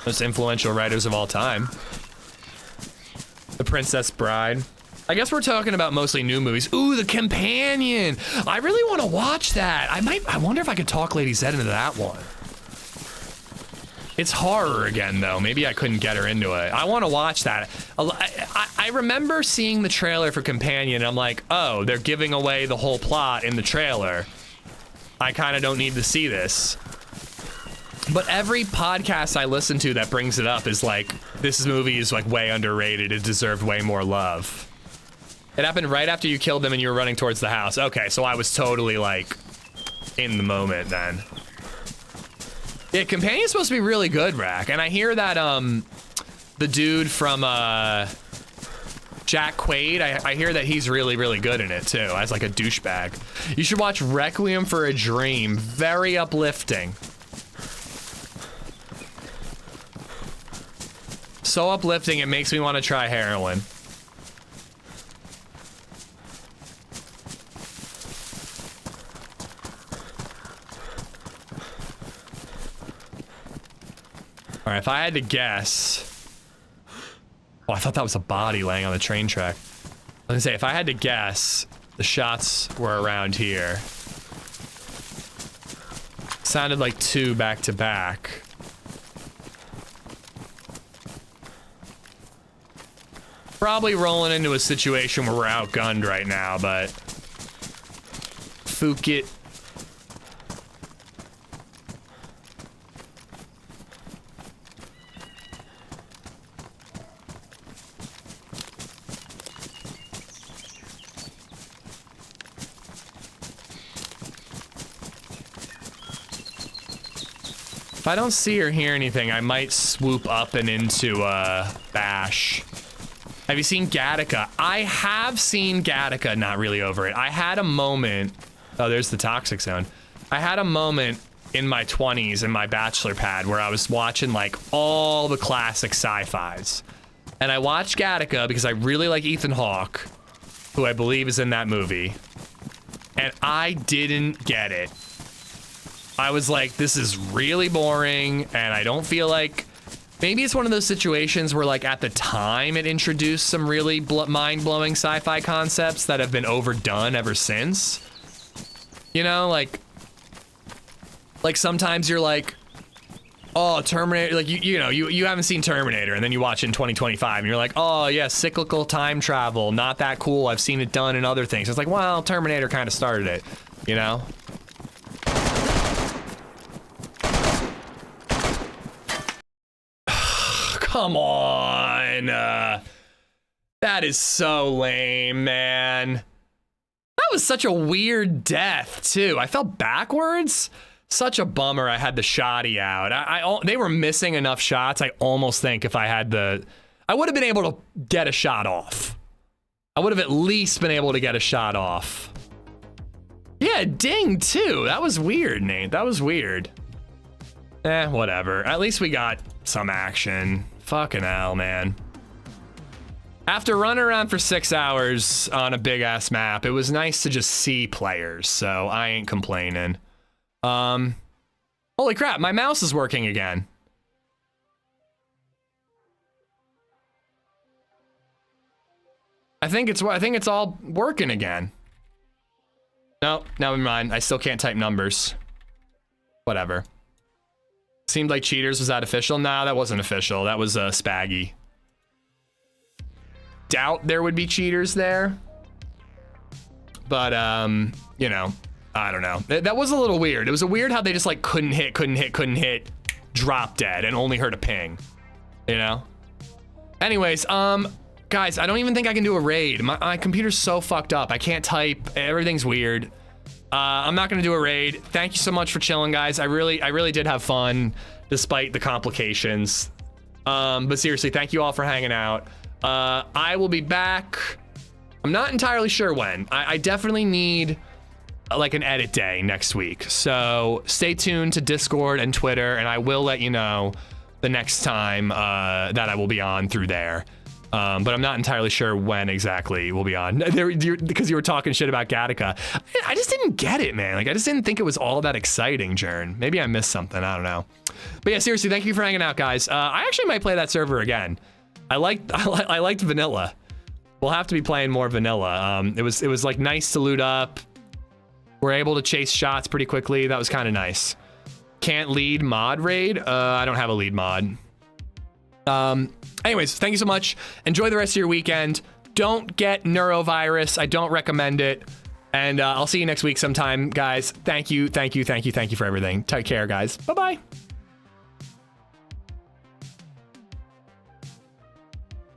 Speaker 1: most influential writers of all time. The Princess Bride. I guess we're talking about mostly new movies. Ooh, The Companion. I really want to watch that. I wonder if I could talk LadyZed into that one. It's horror again, though. Maybe I couldn't get her into it. I want to watch that. I remember seeing the trailer for Companion, and I'm like, oh, they're giving away the whole plot in the trailer. I kind of don't need to see this. But every podcast I listen to that brings it up is like, this movie is like way underrated. It deserved way more love. It happened right after you killed them and you were running towards the house. Okay, so I was totally like in the moment then. Yeah, Companion's supposed to be really good, Rack. And I hear that the dude from Jack Quaid, I hear that he's really, really good in it too, as like a douchebag. You should watch Requiem for a Dream. Very uplifting. So uplifting, it makes me want to try heroin. All right, if I had to guess... oh, I thought that was a body laying on the train track. I was gonna say, if I had to guess, the shots were around here. Sounded like 2 back to back. Probably rolling into a situation where we're outgunned right now, but... Fuck it. If I don't see or hear anything, I might swoop up and into Bash. Have you seen Gattaca? I have seen Gattaca, not really over it. I had a moment. Oh, there's the toxic zone. I had a moment in my 20s in my bachelor pad where I was watching like all the classic sci-fis. And I watched Gattaca because I really like Ethan Hawke, who I believe is in that movie. And I didn't get it. I was like, this is really boring, and I don't feel like... Maybe it's one of those situations where, like, at the time it introduced some really mind-blowing sci-fi concepts that have been overdone ever since. You know, like sometimes you're like, oh, Terminator, like, you know, you haven't seen Terminator, and then you watch it in 2025, and you're like, oh, yeah, cyclical time travel, not that cool, I've seen it done in other things. It's like, well, Terminator kind of started it, you know? Come on. That is so lame, man. That was such a weird death, too. I fell backwards. Such a bummer I had the shotty out. They were missing enough shots. I almost think if I had I would have been able to get a shot off. I would have at least been able to get a shot off. Yeah, ding, too. That was weird, Nate. That was weird. Whatever. At least we got some action. Fucking hell, man. After running around for 6 hours on a big ass map, it was nice to just see players, so I ain't complaining. Holy crap, my mouse is working again. I think it's all working again. No, never mind. I still can't type numbers. Whatever. Seemed like Cheaters was that official. Nah, that wasn't official. That was Spaggy. Doubt there would be cheaters there. But, you know, I don't know. That was a little weird. It was a weird how they just like couldn't hit, drop dead, and only heard a ping. You know? Anyways, guys, I don't even think I can do a raid. My computer's so fucked up. I can't type. Everything's weird. I'm not gonna do a raid. Thank you so much for chilling, guys. I really did have fun despite the complications. But seriously, thank you all for hanging out. I will be back. I'm not entirely sure when. I definitely need like an edit day next week. So stay tuned to Discord and Twitter, and I will let you know the next time that I will be on through there. But I'm not entirely sure when exactly we'll be on. Because you were talking shit about Gattaca. I just didn't get it, man. Like, I just didn't think it was all that exciting, Jern. Maybe I missed something. I don't know. But yeah, seriously, thank you for hanging out, guys. I actually might play that server again. I liked vanilla. We'll have to be playing more vanilla. It was like nice to loot up. We're able to chase shots pretty quickly. That was kind of nice. Can't lead mod raid. I don't have a lead mod. Anyways, thank you so much. Enjoy the rest of your weekend. Don't get neurovirus. I don't recommend it. And I'll see you next week sometime, guys. Thank you for everything. Take care, guys. Bye-bye.